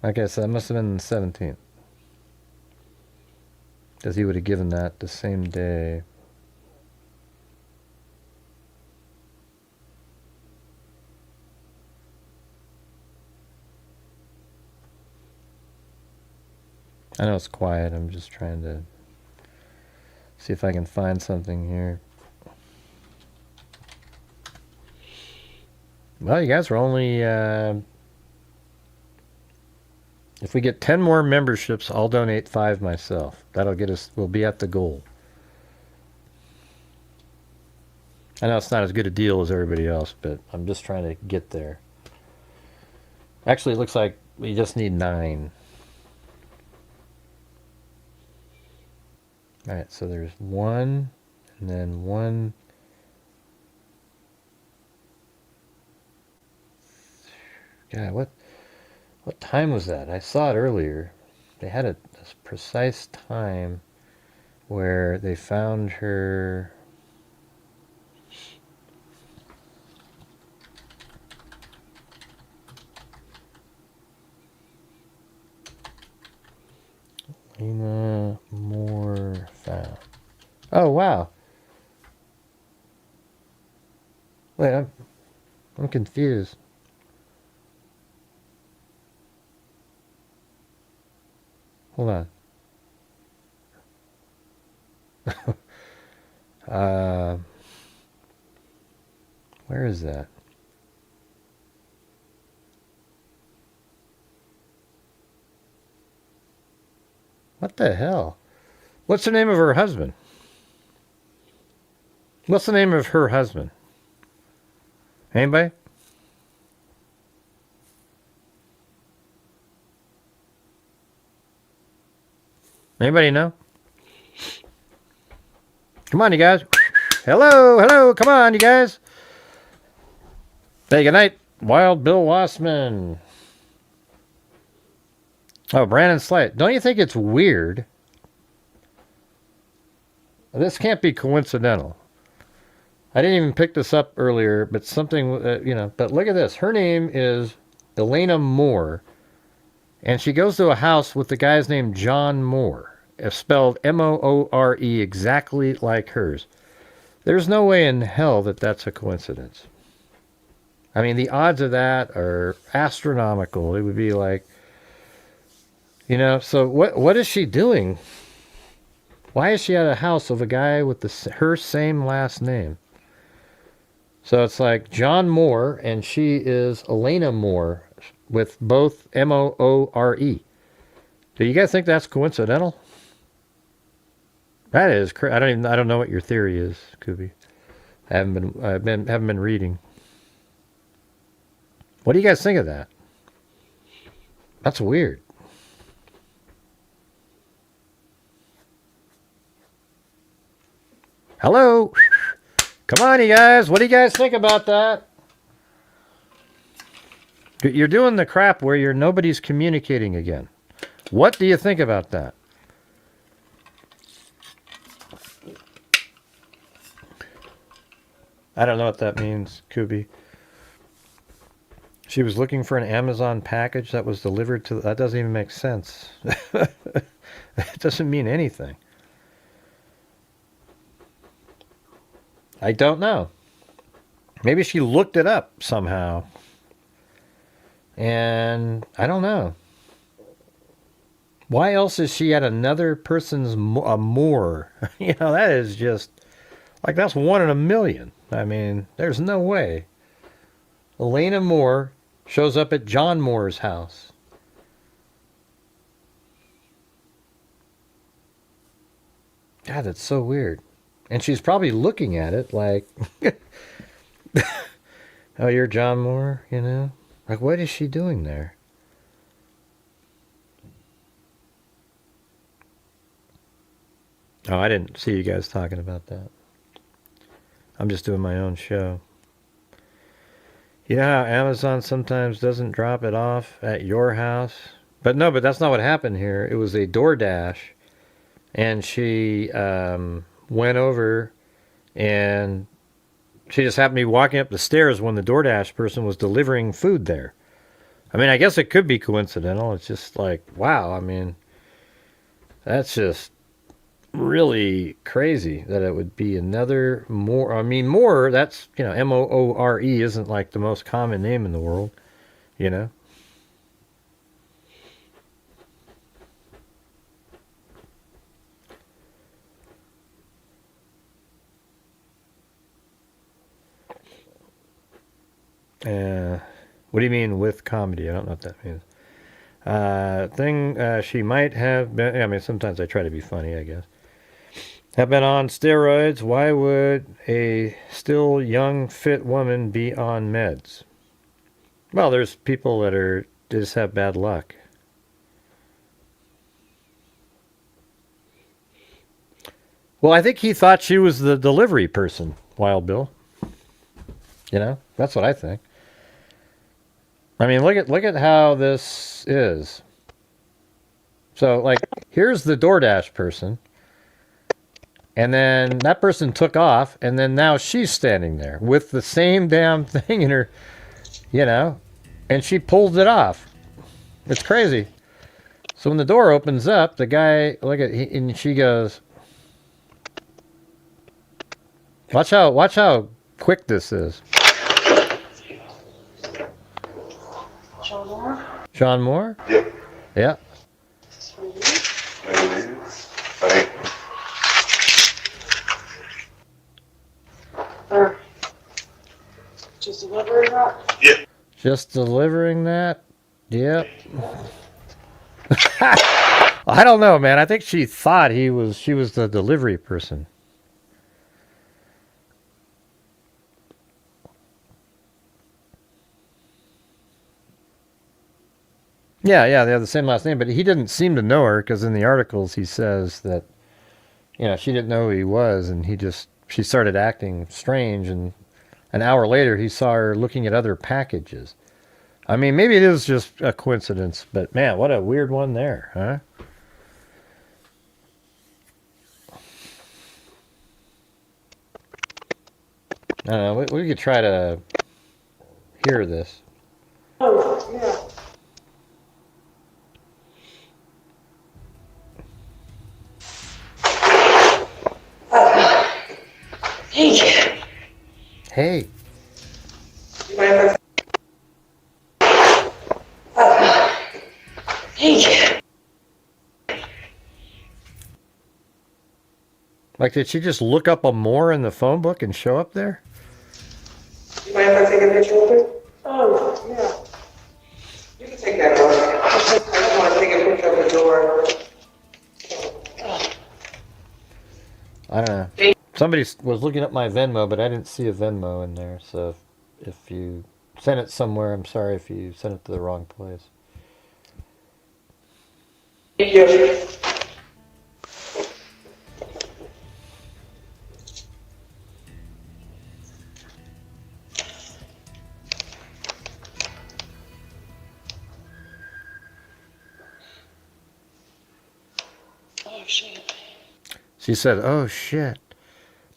Okay, so that must have been the 17th. Because he would have given that the same day. I know it's quiet. I'm just trying to see if I can find something here. Well, you guys are only... if we get 10 more memberships, I'll donate 5 myself. That'll get us... We'll be at the goal. I know it's not as good a deal as everybody else, but I'm just trying to get there. Actually, it looks like we just need 9. Alright, so there's 1, and then 1. God, what time was that? I saw it earlier. They had a precise time where they found her. Elena Moore found. Oh wow. Wait, I'm confused. Hold on. Where is that? What the hell? What's the name of her husband? What's the name of her husband? Anybody? Anybody know? Come on, you guys. Hello, come on, you guys. Hey, good night, Wild Bill Wassman. Oh, Brandon Slight. Don't you think it's weird? This can't be coincidental. I didn't even pick this up earlier, but something, but look at this. Her name is Elena Moore, and she goes to a house with the guy's name John Moore, spelled Moore, exactly like hers. There's no way in hell that that's a coincidence. I mean, the odds of that are astronomical. It would be like, so what is she doing? Why is she at a house of a guy with her same last name? So it's like John Moore, and she is Elena Moore with both Moore. Do you guys think that's coincidental? That is. I don't know what your theory is, Kubi. I haven't been reading. What do you guys think of that? That's weird. Hello? Come on, you guys. What do you guys think about that? You're doing the crap where nobody's communicating again. What do you think about that? I don't know what that means, Kubi. She was looking for an Amazon package that was delivered to... That doesn't even make sense. It doesn't mean anything. I don't know. Maybe she looked it up somehow. And I don't know. Why else is she at another person's more? You know, that is just... Like, that's 1 in a million. I mean, there's no way. Elena Moore shows up at John Moore's house. God, that's so weird. And she's probably looking at it like, oh, you're John Moore, you know? Like, what is she doing there? Oh, I didn't see you guys talking about that. I'm just doing my own show. You know how Amazon sometimes doesn't drop it off at your house? But no, but that's not what happened here. It was a DoorDash. And she went over and she just happened to be walking up the stairs when the DoorDash person was delivering food there. I mean, I guess it could be coincidental. It's just like, wow, I mean, that's just really crazy that it would be another Moore. I mean, Moore, that's, you know, M-O-O-R-E isn't like the most common name in the world, you know? What do you mean with comedy? I don't know what that means. She might have been, I mean, sometimes I try to be funny, I guess. Have been on steroids. Why would a still young, fit woman be on meds? Well, there's people that just have bad luck. Well, I think he thought she was the delivery person, Wild Bill. You know, that's what I think. I mean, look at how this is. So, like, here's the DoorDash person. And then that person took off, and then now she's standing there with the same damn thing in her, you know, and she pulled it off. It's crazy. So when the door opens up, the guy, and she goes, watch how quick this is. John Moore? John Moore? Yep. Yeah. Just delivering that? Yep. Just delivering that? Yep. I don't know, man. I think she thought she was the delivery person. Yeah, they have the same last name, but he didn't seem to know her because in the articles he says that, you know, she didn't know who he was, and she started acting strange, and an hour later he saw her looking at other packages. I mean, maybe it is just a coincidence, but man, what a weird one there, huh? I don't know, we could try to hear this. Oh, yeah. Hey. Hey. You mind if Hey. Like, did she just look up a Moore in the phone book and show up there? You mind if I take a picture of it? Oh, yeah. You can take that one. I just want to take a picture of the door. I don't know. Somebody was looking up my Venmo, but I didn't see a Venmo in there. So if you sent it somewhere. I'm sorry if you sent it to the wrong place. Thank you. Oh, shit. She said, "Oh shit,"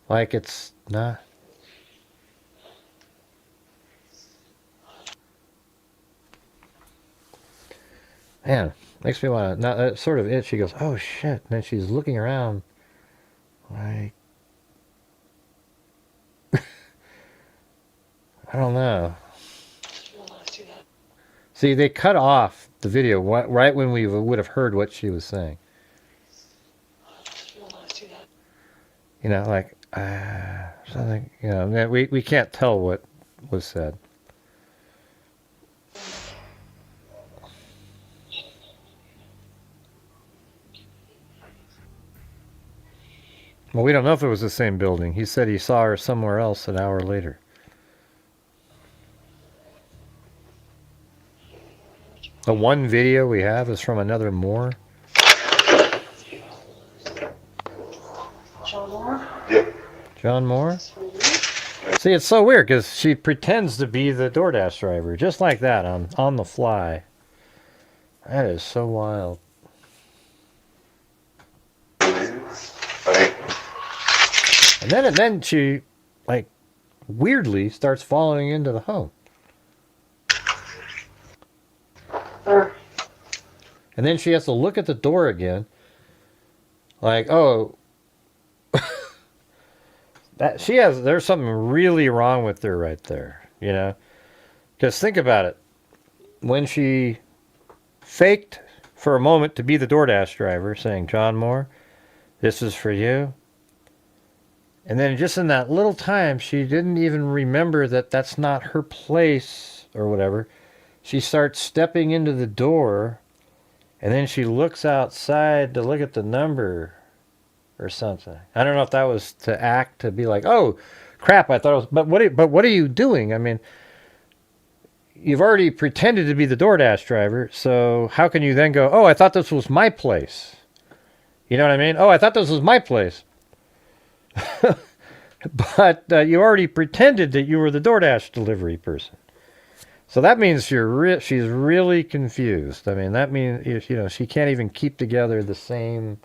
like it's not. Man, makes me want to. Not that sort of it. She goes, "Oh shit," and then she's looking around, like I don't know. See, they cut off the video right when we would have heard what she was saying. You know, like something. You know, we can't tell what was said. Well, we don't know if it was the same building. He said he saw her somewhere else an hour later. The one video we have is from another Moore. John Moore? Yep. John Moore? See, it's so weird because she pretends to be the DoorDash driver, just like that, on the fly. That is so wild. And then she, like, weirdly starts following into the home. And then she has to look at the door again. Like, oh, there's something really wrong with her right there, you know? Because think about it. When she faked for a moment to be the DoorDash driver, saying, "John Moore, this is for you." And then just in that little time, she didn't even remember that that's not her place or whatever. She starts stepping into the door, and then she looks outside to look at the number or something. I don't know if that was to act, to be like, "Oh, crap, I thought it was..." But what are you doing? I mean, you've already pretended to be the DoorDash driver, so how can you then go, "Oh, I thought this was my place"? You know what I mean? "Oh, I thought this was my place." But you already pretended that you were the DoorDash delivery person. So that means she's really confused. I mean, that means, you know, she can't even keep together the same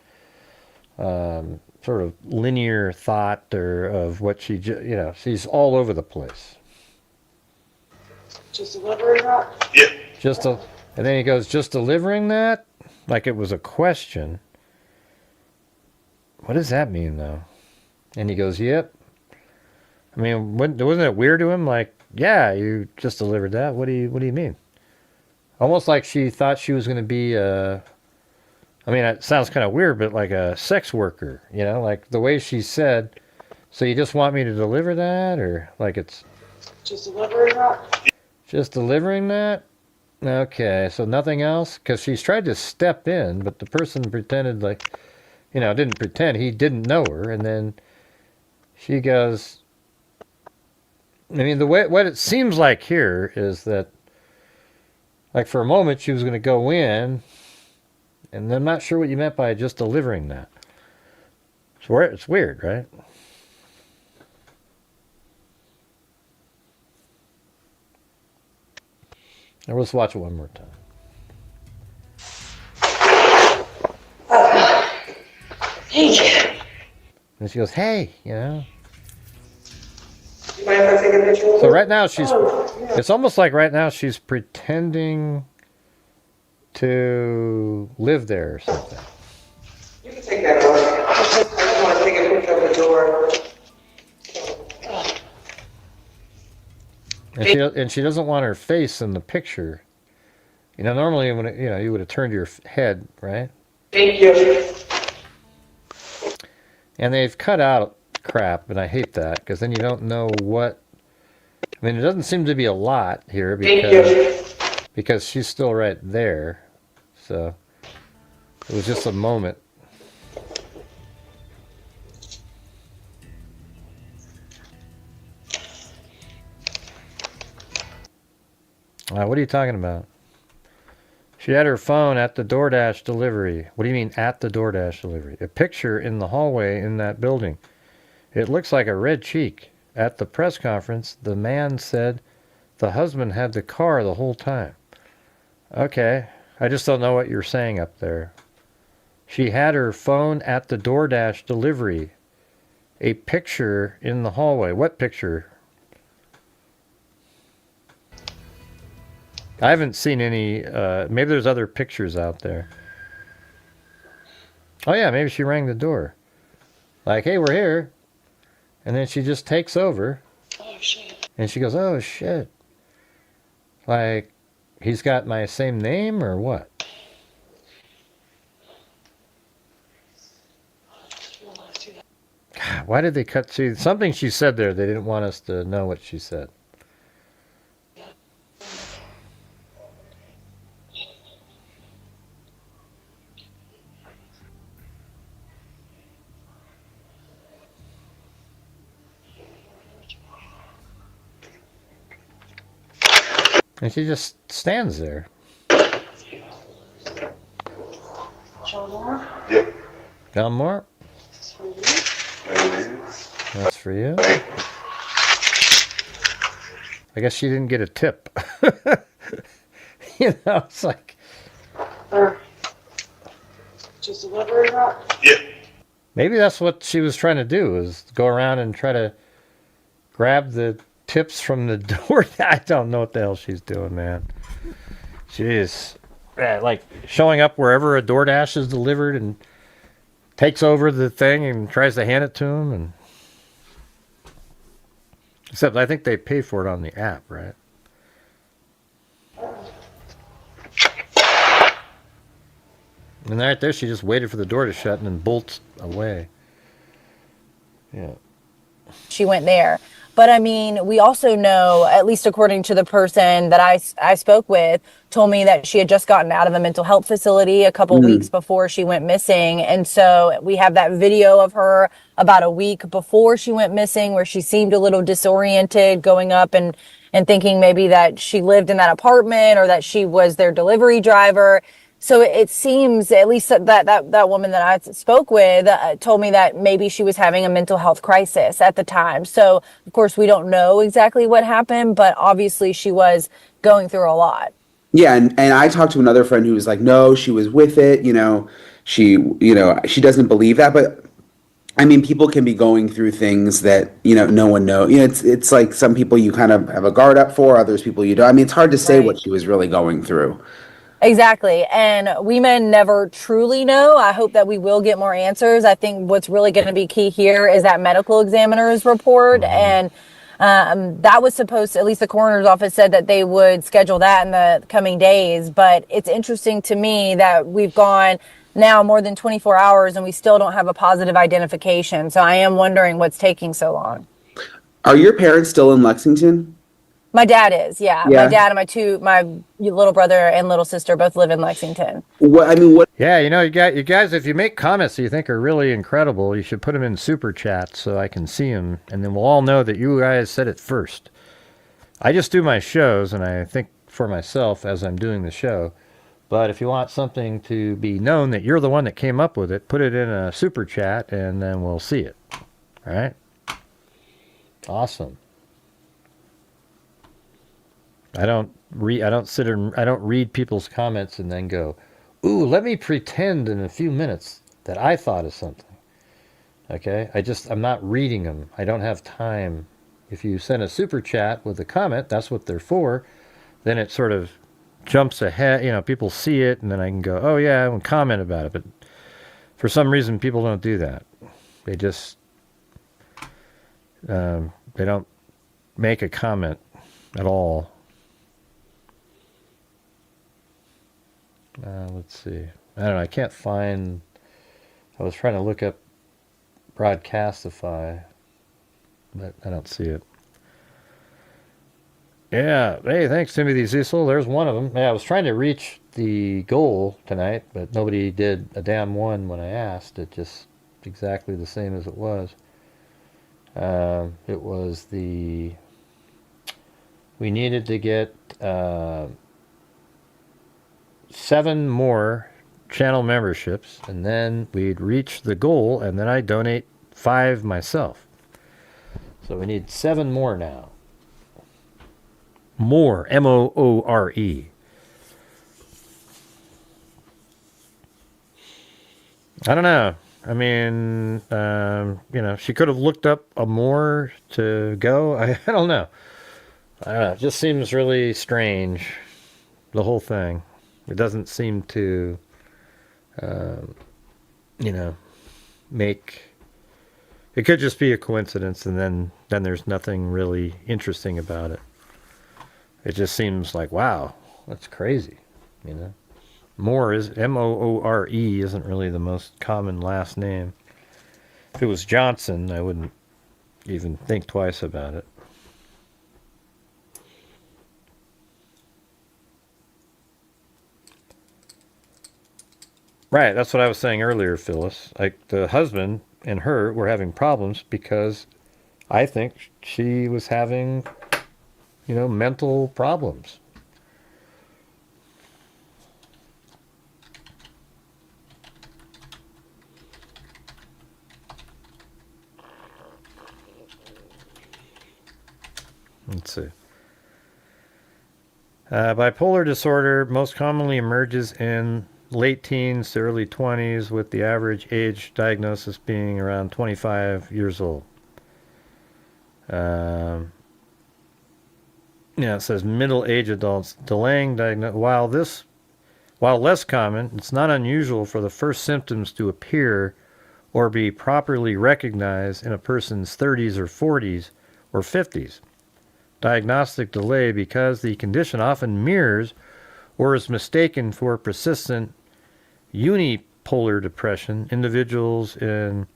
sort of linear thought of what you know, she's all over the place. Just delivering that? Yeah. And then he goes, "Just delivering that?" Like it was a question. What does that mean, though? And he goes, "Yep." I mean, wasn't it weird to him? Like, "Yeah, you just delivered that. What do you mean?" Almost like she thought she was going to be I mean, it sounds kind of weird, but like a sex worker, you know, like the way she said, "So you just want me to deliver that?" Or like it's Just delivering that? just delivering that? Okay, so nothing else? Because she's tried to step in, but the person pretended like, you know, didn't pretend. He didn't know her. And then she goes, I mean, what it seems like here is that, like, for a moment she was going to go in, and I'm not sure what you meant by just delivering that. It's weird, right? Now let's watch it one more time. Hey. And she goes, "Hey," you know. You mind if I take a picture? So right now Yeah. it's almost like right now she's pretending to live there or something. You can take that off. I just want to take a picture of the door. And she doesn't want her face in the picture. You know, normally when you know, you would have turned your head, right? Thank you. And they've cut out crap, and I hate that because then you don't know what. I mean, it doesn't seem to be a lot here because she's still right there. So it was just a moment. What are you talking about? She had her phone at the DoorDash delivery. What do you mean at the DoorDash delivery? A picture in the hallway in that building. It looks like a red cheek. At the press conference, the man said the husband had the car the whole time. Okay, I just don't know what you're saying up there. She had her phone at the DoorDash delivery. A picture in the hallway. What picture? I haven't seen any. Maybe there's other pictures out there. Oh yeah, maybe she rang the door. Like, hey, we're here. And then she just takes over. Oh, shit. And she goes, oh shit. Like, he's got my same name or what? God, why did they cut to something she said there? They didn't want us to know what she said. And she just stands there. John Moore? Yep. John Moore? This is for you. There it is. That's for you. Thank I guess she didn't get a tip. You know, it's like. Just delivery route? Yep. Maybe that's what she was trying to do, is go around and try to grab the tips from the door. I don't know what the hell she's doing, man. Jeez. Like showing up wherever a DoorDash is delivered and takes over the thing and tries to hand it to him. And except I think they pay for it on the app, right? And right there, she just waited for the door to shut and then bolts away. Yeah. She went there. But I mean, we also know, at least according to the person that I spoke with, told me that she had just gotten out of a mental health facility a couple weeks before she went missing. And so we have that video of her about a week before she went missing where she seemed a little disoriented, going up and thinking maybe that she lived in that apartment or that she was their delivery driver. So it seems, at least that woman that I spoke with told me that maybe she was having a mental health crisis at the time. So, of course, we don't know exactly what happened, but obviously she was going through a lot. Yeah, and I talked to another friend who was like, no, she was with it, she doesn't believe that, but I mean, people can be going through things that, no one knows. It's like some people you kind of have a guard up for, others people you don't. I mean, it's hard to say what she was really going through. Exactly. And we men never truly know. I hope that we will get more answers. I think what's really going to be key here is that medical examiner's report. And that was supposed to, at least the coroner's office said that they would schedule that in the coming days. But it's interesting to me that we've gone now more than 24 hours and we still don't have a positive identification. So I am wondering what's taking so long. Are your parents still in Lexington? My dad is, yeah. My dad and my little brother and little sister both live in Lexington. Yeah, you guys, if you make comments that you think are really incredible, you should put them in super chat so I can see them, and then we'll all know that you guys said it first. I just do my shows, and I think for myself as I'm doing the show. But if you want something to be known that you're the one that came up with it, put it in a super chat, and then we'll see it. All right? Awesome. I don't read people's comments and then go, ooh, let me pretend in a few minutes that I thought of something. Okay? I'm not reading them. I don't have time. If you send a super chat with a comment, that's what they're for. Then it sort of jumps ahead. People see it, and then I can go, oh yeah, I can comment about it. But for some reason, people don't do that. They just, they don't make a comment at all. Let's see. I don't know. I can't find. I was trying to look up Broadcastify, but I don't see it. Yeah. Hey, thanks, Timothy Cecil. There's one of them. Yeah, I was trying to reach the goal tonight, but nobody did a damn one when I asked. It just exactly the same as it was. It was the we needed to get 7 more channel memberships, and then we'd reach the goal, and then I donate 5 myself. So we need 7 more now. More, M-O-O-R-E. I don't know. I mean, she could have looked up a more to go. I don't know. I don't know. It just seems really strange, the whole thing. It doesn't seem to, make... It could just be a coincidence, and then there's nothing really interesting about it. It just seems like, wow, that's crazy, Moore is M-O-O-R-E isn't really the most common last name. If it was Johnson, I wouldn't even think twice about it. Right, that's what I was saying earlier, Phyllis. Like, the husband and her were having problems because I think she was having, mental problems. Let's see. Bipolar disorder most commonly emerges in late teens to early 20s, with the average age diagnosis being around 25 years old. It says middle-aged adults delaying diagnosis. While less common, it's not unusual for the first symptoms to appear or be properly recognized in a person's 30s or 40s or 50s. Diagnostic delay because the condition often mirrors or is mistaken for persistent unipolar depression. Individuals in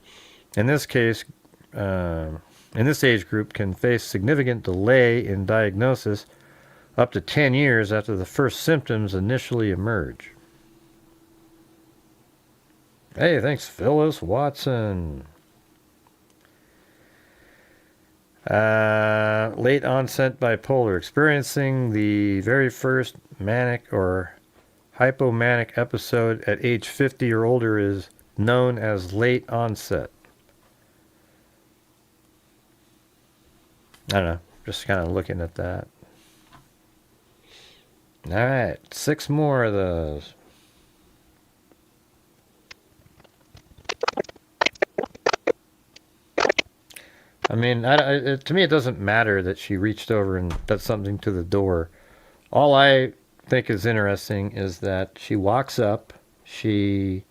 this case, in this age group, can face significant delay in diagnosis up to 10 years after the first symptoms initially emerge. Hey, thanks, Phyllis Watson. Late onset bipolar, experiencing the very first manic or hypomanic episode at age 50 or older is known as late onset. I don't know, just kind of looking at that. All right, 6 more of those. I mean, to me, it doesn't matter that she reached over and did something to the door. All I think is interesting is that she walks up. She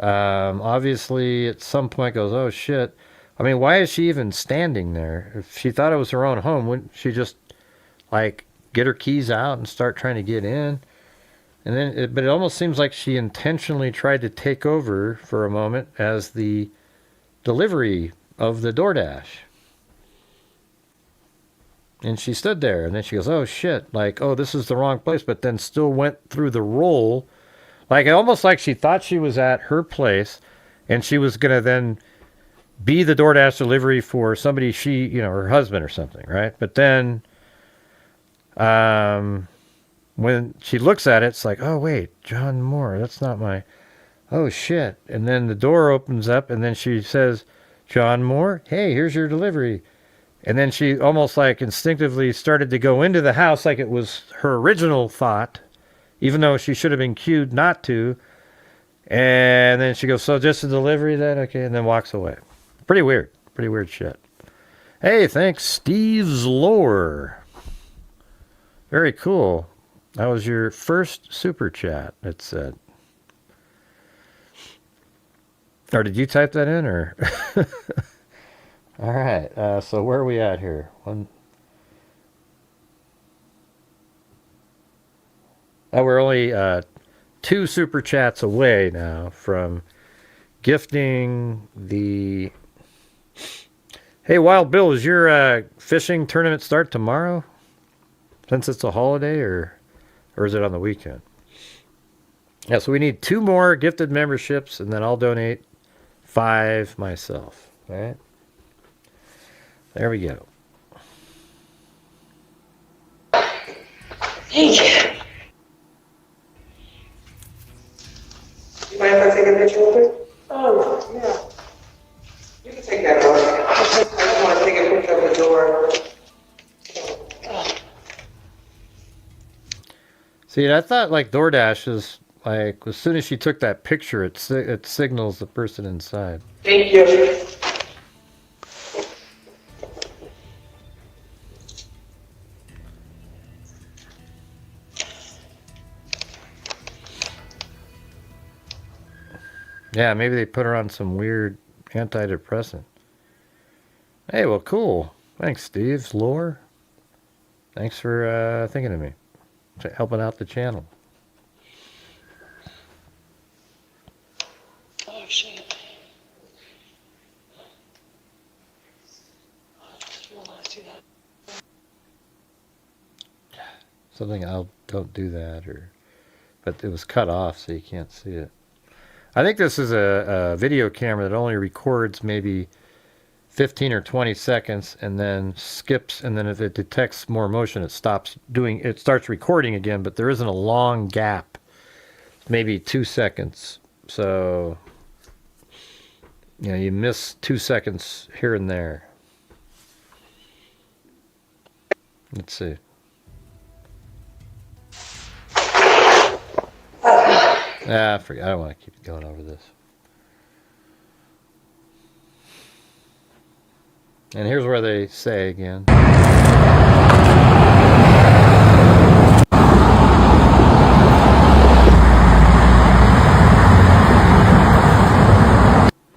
obviously at some point goes, oh, shit. I mean, why is she even standing there? If she thought it was her own home, wouldn't she just, get her keys out and start trying to get in? And then, but it almost seems like she intentionally tried to take over for a moment as the delivery of the DoorDash. And she stood there, and then she goes, oh, shit, this is the wrong place, but then still went through the roll. Almost like she thought she was at her place, and she was going to then be the DoorDash delivery for somebody her husband or something, right? But then when she looks at it, it's like, oh, wait, John Moore, that's not my... Oh, shit. And then the door opens up, and then she says, John Moore, hey, here's your delivery. And then she almost instinctively started to go into the house like it was her original thought, even though she should have been cued not to. And then she goes, so just a delivery then? Okay, and then walks away. Pretty weird shit. Hey, thanks, Steve's Lore. Very cool. That was your first super chat, it said. Or did you type that in, or? All right. So where are we at here? We're only 2 super chats away now from gifting the... Hey, Wild Bill, is your fishing tournament start tomorrow? Since it's a holiday, or is it on the weekend? Yeah, so we need 2 more gifted memberships, and then I'll donate 5 myself. All right? There we go. Thank you. You mind if I take a picture real quick? Oh, yeah. You can take that off. I just want to take a picture of the door. See, I thought like DoorDash is like as soon as she took that picture, it signals the person inside. Thank you. Yeah, maybe they put her on some weird antidepressant. Hey, well, cool. Thanks, Steve. Lore. Thanks for thinking of me. Helping out the channel. Oh, shit. I just realized that. Something don't do that, but it was cut off, so you can't see it. I think this is a video camera that only records maybe 15 or 20 seconds and then skips, and then if it detects more motion, it starts recording again, but there isn't a long gap, maybe 2 seconds. So, you miss 2 seconds here and there. Let's see. I forget. I don't want to keep going over this. And here's where they say again.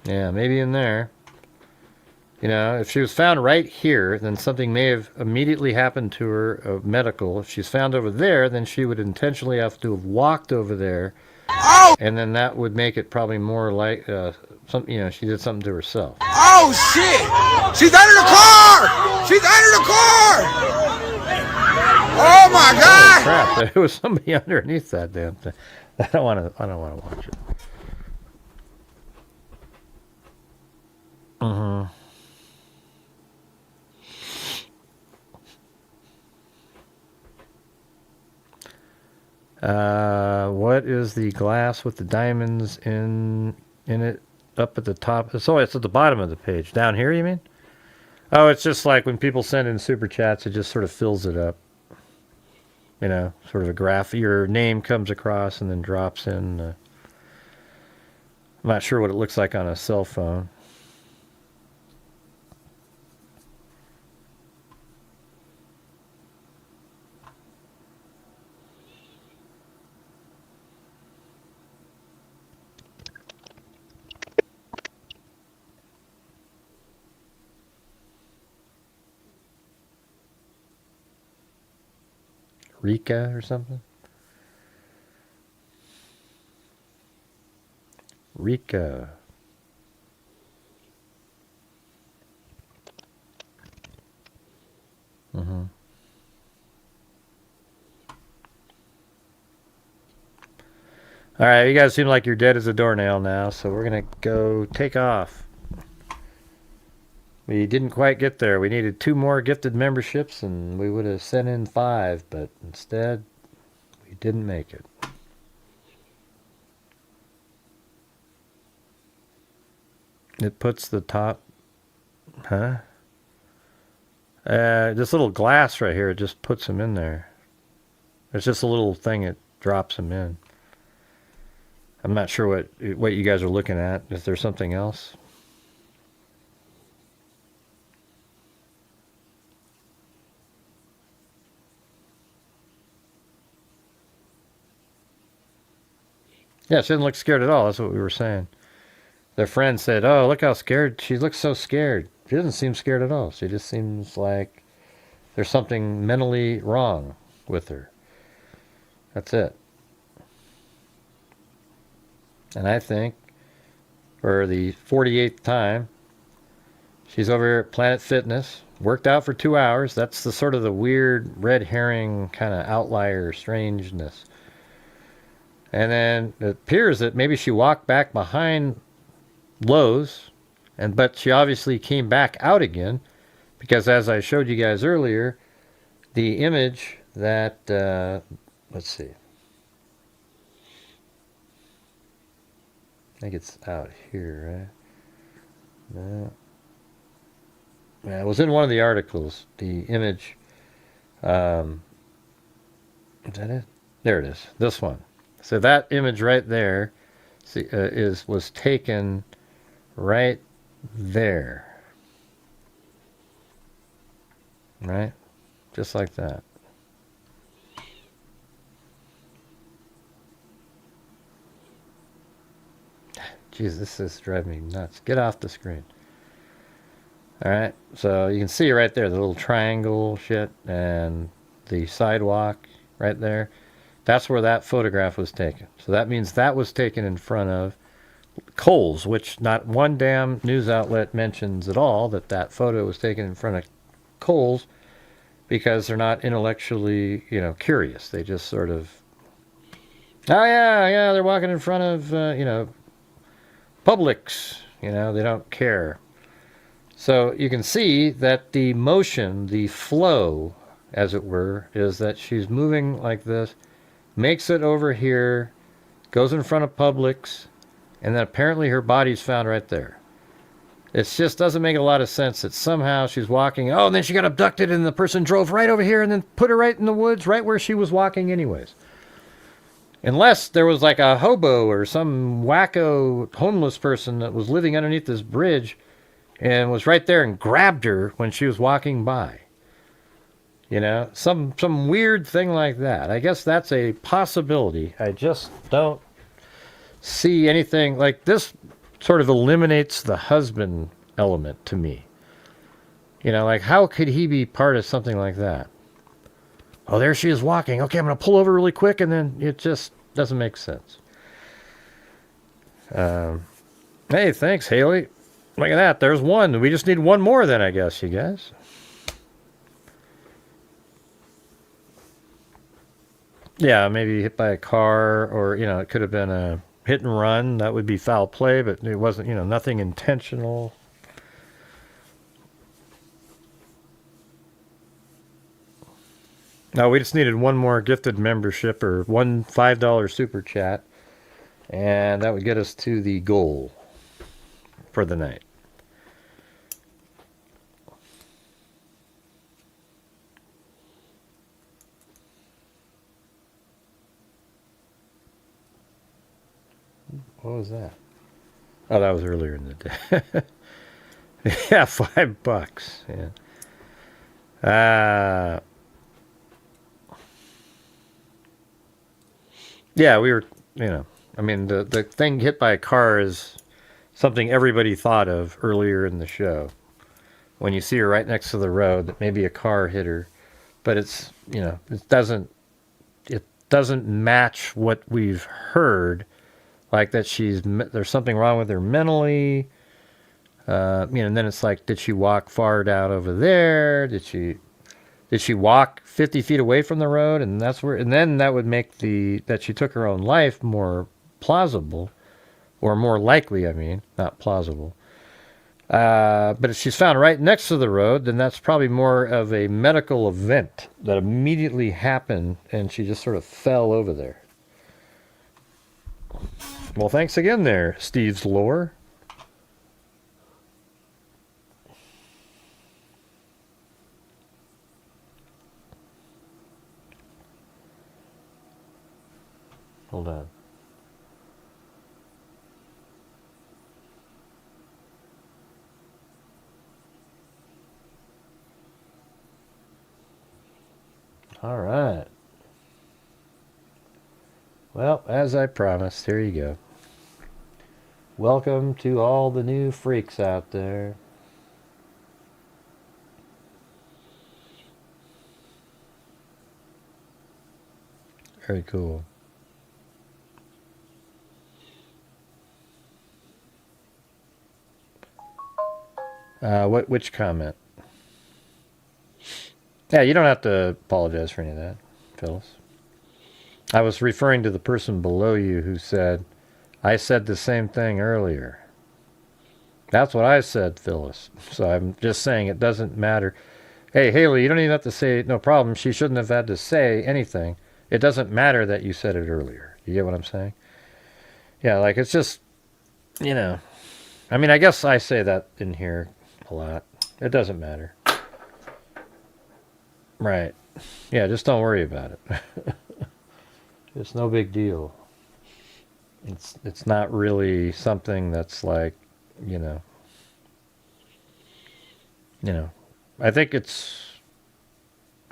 Yeah, maybe in there. If she was found right here, then something may have immediately happened to her medical. If she's found over there, then she would intentionally have to have walked over there. Oh! And then that would make it probably more like she did something to herself. Oh shit! She's under the car! She's under the car! Oh my god! Crap! There was somebody underneath that damn thing. I don't want to watch it. What is the glass with the diamonds in it up at the top? So it's at the bottom of the page. Down here, you mean? Oh, it's just like when people send in super chats, it just sort of fills it up. Sort of a graph. Your name comes across and then drops in. I'm not sure what it looks like on a cell phone. Rika or something? Rika. All right, you guys seem like you're dead as a doornail now, so we're going to go take off. We didn't quite get there. We needed 2 more gifted memberships, and we would have sent in 5, but instead, we didn't make it. It puts the top... Huh? This little glass right here, it just puts them in there. It's just a little thing that drops them in. I'm not sure what you guys are looking at. Is there something else? Yeah, she doesn't look scared at all. That's what we were saying. Their friend said, oh, look how scared. She looks so scared. She doesn't seem scared at all. She just seems like there's something mentally wrong with her. That's it. And I think for the 48th time, she's over here at Planet Fitness, worked out for 2 hours. That's the sort of the weird red herring kind of outlier strangeness. And then it appears that maybe she walked back behind Lowe's, but she obviously came back out again, because as I showed you guys earlier, the image that, let's see. I think it's out here, right? No. Yeah, it was in one of the articles. The image. Is that it? There it is. This one. So that image right there, see, was taken right there. Right? Just like that. Jeez, this is driving me nuts. Get off the screen. Alright, so you can see right there, the little triangle shit and the sidewalk right there. That's where that photograph was taken. So that means that was taken in front of Kohl's, which not one damn news outlet mentions at all that photo was taken in front of Kohl's, because they're not intellectually, curious. They just sort of, oh yeah, they're walking in front of, Publix. They don't care. So you can see that the motion, the flow, as it were, is that she's moving like this, makes it over here, goes in front of Publix, and then apparently her body's found right there. It just doesn't make a lot of sense that somehow she's walking, and then she got abducted and the person drove right over here and then put her right in the woods, right where she was walking anyways. Unless there was like a hobo or some wacko homeless person that was living underneath this bridge and was right there and grabbed her when she was walking by. Some weird thing like that. I guess that's a possibility. I just don't see anything like this. Sort of eliminates the husband element to me. Like how could he be part of something like that? Oh, there she is walking. Okay, I'm going to pull over really quick, and then it just doesn't make sense. Hey, thanks, Haley. Look at that. There's one. We just need one more then, I guess, you guys. Yeah, maybe hit by a car, or, it could have been a hit and run. That would be foul play, but it wasn't, nothing intentional. No, we just needed one more gifted membership or one $5 super chat, and that would get us to the goal for the night. What was that? Oh, that was earlier in the day. Yeah, $5. Yeah. Yeah, we were, the thing hit by a car is something everybody thought of earlier in the show. When you see her right next to the road, that maybe a car hit her, but it's, it doesn't match what we've heard, like that there's something wrong with her mentally. And then it's like, did she walk far down over there? Did she walk 50 feet away from the road? And then that would make that she took her own life more plausible, or more likely, not plausible. But if she's found right next to the road, then that's probably more of a medical event that immediately happened, and she just sort of fell over there. Well, thanks again there, Steve's lore. Hold on. All right. Well, as I promised, here you go. Welcome to all the new freaks out there. Very cool. Which comment? Yeah, you don't have to apologize for any of that, Phyllis. I was referring to the person below you who said, I said the same thing earlier. That's what I said, Phyllis. So I'm just saying it doesn't matter. Hey, Haley, you don't even have to say no problem. She shouldn't have had to say anything. It doesn't matter that you said it earlier. You get what I'm saying? Yeah, like it's just, you know. I mean, I guess I say that in here a lot. It doesn't matter. Right. Yeah, just don't worry about it. It's no big deal. It's not really something that's like, you know. You know. I think it's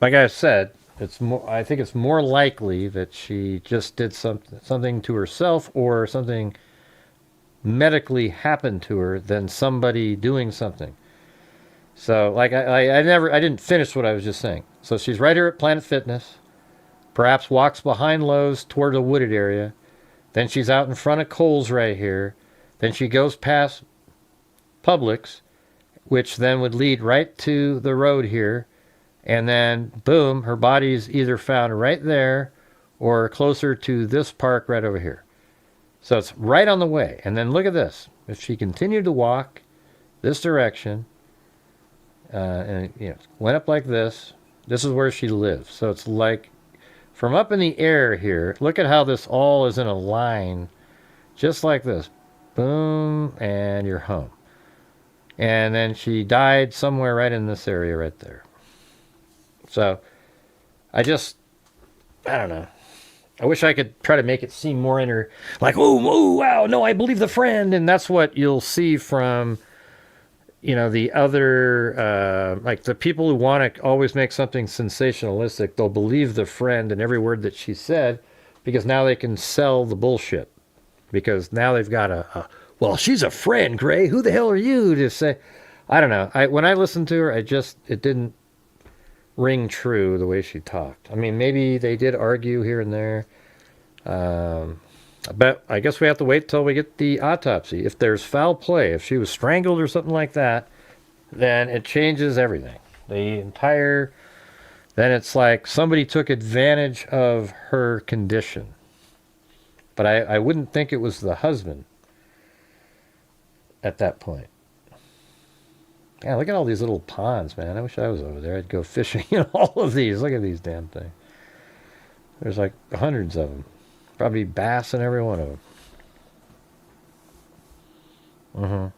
like I said, it's more I think it's more likely that she just did something to herself or something medically happened to her than somebody doing something. So, like, I didn't finish what I was just saying. So she's right here at Planet Fitness, perhaps walks behind Lowe's toward a wooded area. Then she's out in front of Kohl's right here. Then she goes past Publix, which then would lead right to the road here. And then, boom, her body's either found right there or closer to this park right over here. So it's right on the way. And then look at this. If she continued to walk this direction, and you know, went up like this is where she lives. So it's like from up in the air here, look at how this all is in a line just like this. Boom, and you're home. And then she died somewhere right in this area right there. So I don't know. I wish I could try to make it seem more like, oh, wow, no, I believe the friend. And that's what you'll see from, you know, the other, like the people who want to always make something sensationalistic, they'll believe the friend and every word that she said because now they can sell the bullshit. Because now they've got well, she's a friend, Gray. Who the hell are you to say? I don't know. When I listened to her, it didn't ring true the way she talked. I mean, maybe they did argue here and there. But I guess we have to wait till we get the autopsy. If there's foul play, if she was strangled or something like that, then it changes everything. Then it's like somebody took advantage of her condition. But I wouldn't think it was the husband at that point. Yeah, look at all these little ponds, man. I wish I was over there. I'd go fishing in all of these. Look at these damn things. There's like hundreds of them. Probably bass in every one of them.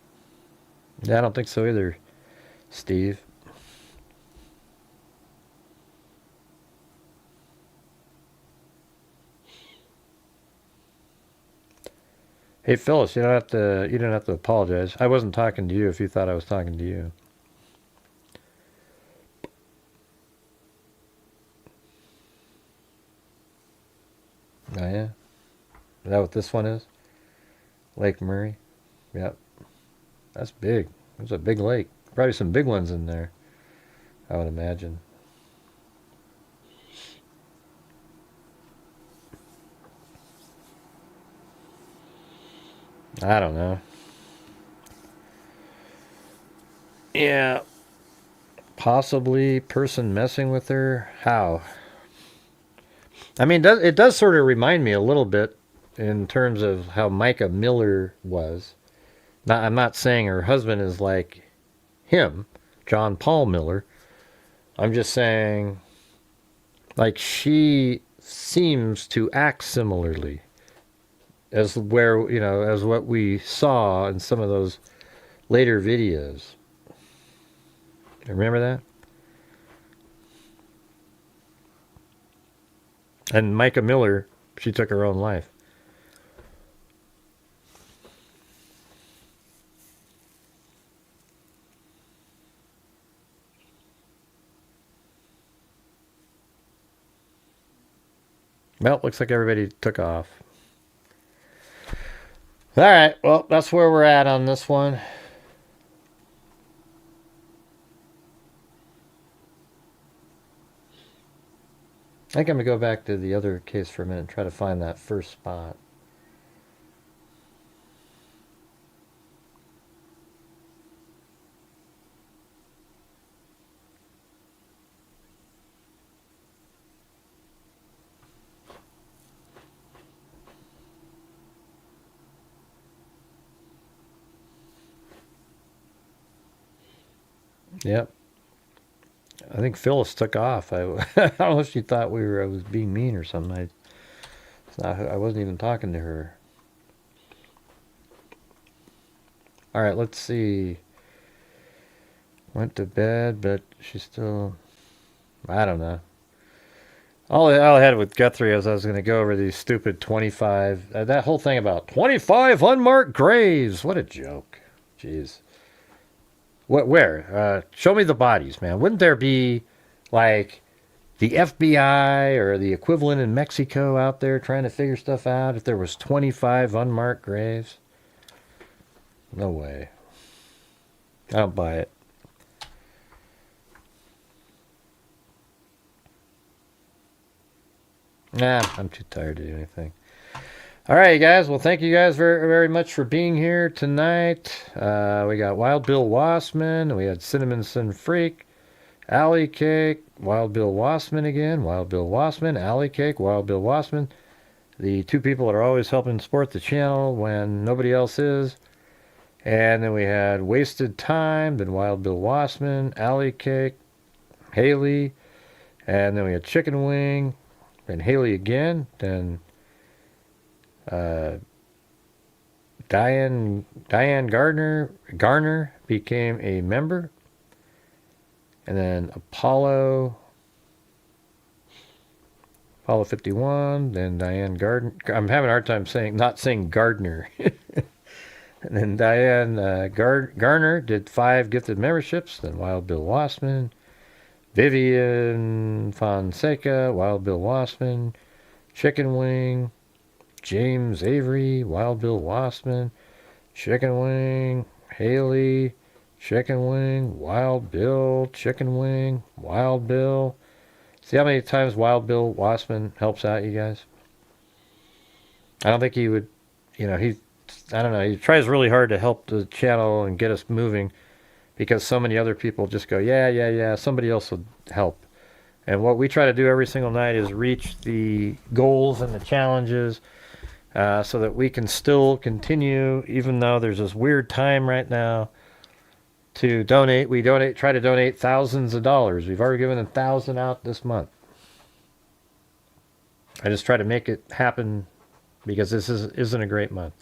Yeah, I don't think so either, Steve. Hey, Phyllis, you don't have to apologize. I wasn't talking to you if you thought I was talking to you. Oh, yeah? Is that what this one is? Lake Murray? Yep. That's big. There's a big lake. Probably some big ones in there, I would imagine. I don't know. Yeah. Possibly person messing with her. How? I mean, it does sort of remind me a little bit in terms of how Micah Miller was. Now, I'm not saying her husband is like him, John Paul Miller. I'm just saying, like, she seems to act similarly as what we saw in some of those later videos. Remember that? And Micah Miller, she took her own life. Well, looks like everybody took off. All right, well, that's where we're at on this one. I think I'm going to go back to the other case for a minute and try to find that first spot. Yep. I think Phyllis took off. I don't know if she thought I was being mean or something. I wasn't even talking to her. All right, let's see. Went to bed, but she's still... I don't know. All I had with Guthrie is I was going to go over these stupid 25... that whole thing about 25 unmarked graves. What a joke. Jeez. Where? Show me the bodies, man. Wouldn't there be, like, the FBI or the equivalent in Mexico out there trying to figure stuff out if there was 25 unmarked graves? No way. I don't buy it. Nah, I'm too tired to do anything. All right, guys. Well, thank you guys very, very much for being here tonight. We got Wild Bill Wassman. We had Cinnamon Sin Freak, Alley Cake, Wild Bill Wassman again, Wild Bill Wassman, Alley Cake, Wild Bill Wassman. The two people that are always helping support the channel when nobody else is. And then we had Wasted Time, then Wild Bill Wassman, Alley Cake, Haley, and then we had Chicken Wing, then Haley again, then Diane Garner became a member, and then Apollo 51, then Diane Gardner. I'm having a hard time not saying Gardner. And then Diane Garner did 5 gifted memberships. Then Wild Bill Wassman, Vivian Fonseca, Wild Bill Wassman, Chicken Wing, James Avery, Wild Bill Wassman, Chicken Wing, Haley, Chicken Wing, Wild Bill, Chicken Wing, Wild Bill. See how many times Wild Bill Wassman helps out you guys? I don't think he would, I don't know, he tries really hard to help the channel and get us moving because so many other people just go, yeah, somebody else will help. And what we try to do every single night is reach the goals and the challenges so that we can still continue, even though there's this weird time right now, to donate. We try to donate thousands of dollars. We've already given 1,000 out this month. I just try to make it happen because this isn't a great month.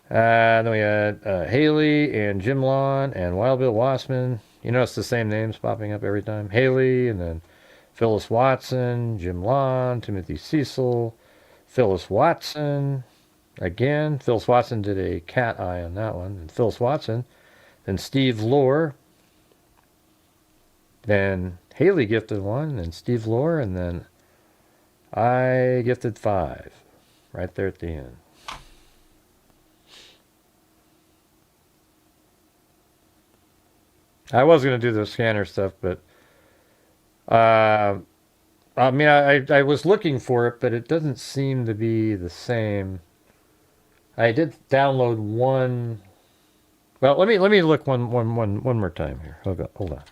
Then we had Haley and Jim Lawn and Wild Bill Wassman. You notice the same names popping up every time. Haley, and then Phyllis Watson, Jim Lawn, Timothy Cecil, Phyllis Watson. Again, Phyllis Watson did a cat eye on that one. And Phyllis Watson. Then Steve Lohr. Then Haley gifted 1, and Steve Lohr, and then I gifted 5. Right there at the end. I was going to do the scanner stuff, but I was looking for it, but it doesn't seem to be the same. I did download one. Well, let me look one more time here. Hold on.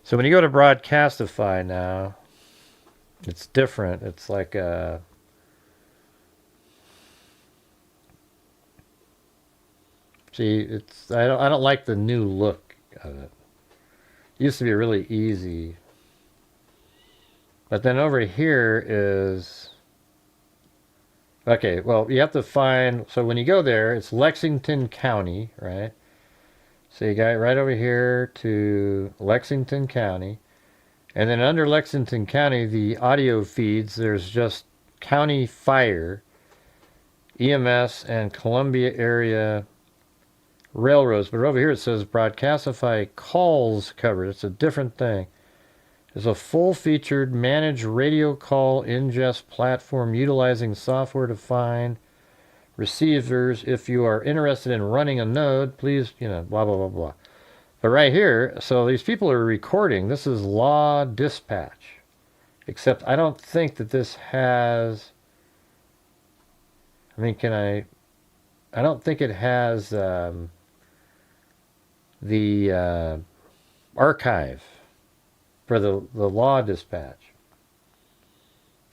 So when you go to Broadcastify now, it's different. It's like see, I don't like the new look of it. It used to be really easy. But then over here is... Okay, well, you have to find... So when you go there, it's Lexington County, right? So you got right over here to Lexington County. And then under Lexington County, the audio feeds, there's just County Fire, EMS, and Columbia Area Railroads. But over here it says Broadcastify Calls Covered. It's a different thing. It's a full-featured managed radio call ingest platform utilizing software to find receivers. If you are interested in running a node, please, blah, blah, blah, blah. But right here, so these people are recording. This is Law Dispatch. Except I don't think that this has... I mean, I don't think it has the archive for the Law Dispatch.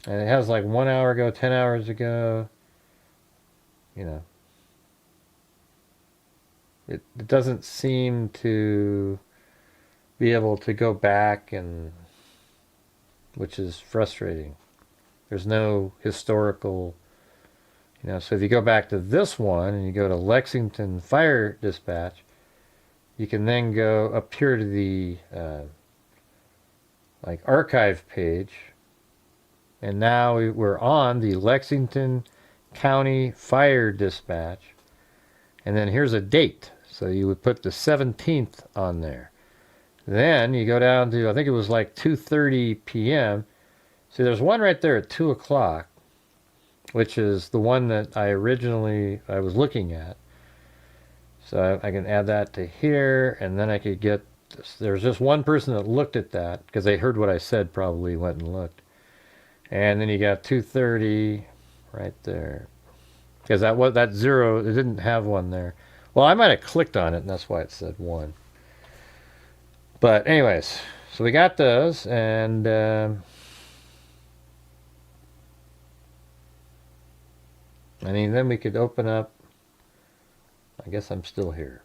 And it has like 1 hour ago, 10 hours ago. It doesn't seem to be able to go back, and which is frustrating. There's no historical, so if you go back to this one and you go to Lexington Fire Dispatch, you can then go up here to the like archive page, and now we're on the Lexington County Fire Dispatch, and then here's a date, so you would put the 17th on there. Then you go down to, I think it was like 2:30 p.m. See, there's one right there at 2 o'clock, which is the one that I was looking at. So I can add that to here, and then I could get this. There's just one person that looked at that, because they heard what I said, probably went and looked. And then you got 2:30 right there. Because that zero, it didn't have one there. Well, I might have clicked on it, and that's why it said 1. But anyways, so we got those, and I mean, then we could open up. I guess I'm still here.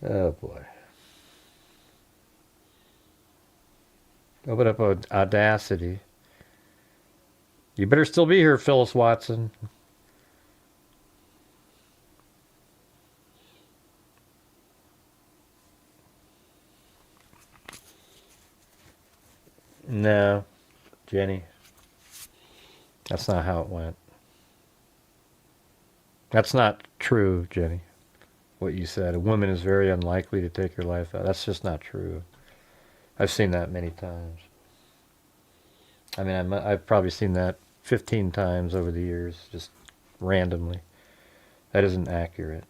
Oh boy. Open up Audacity. You better still be here, Phyllis Watson. No, Jenny. That's not how it went. That's not true, Jenny. What you said. A woman is very unlikely to take her life out. That's just not true. I've seen that many times. I mean, I've probably seen that 15 times over the years, just randomly. That isn't accurate.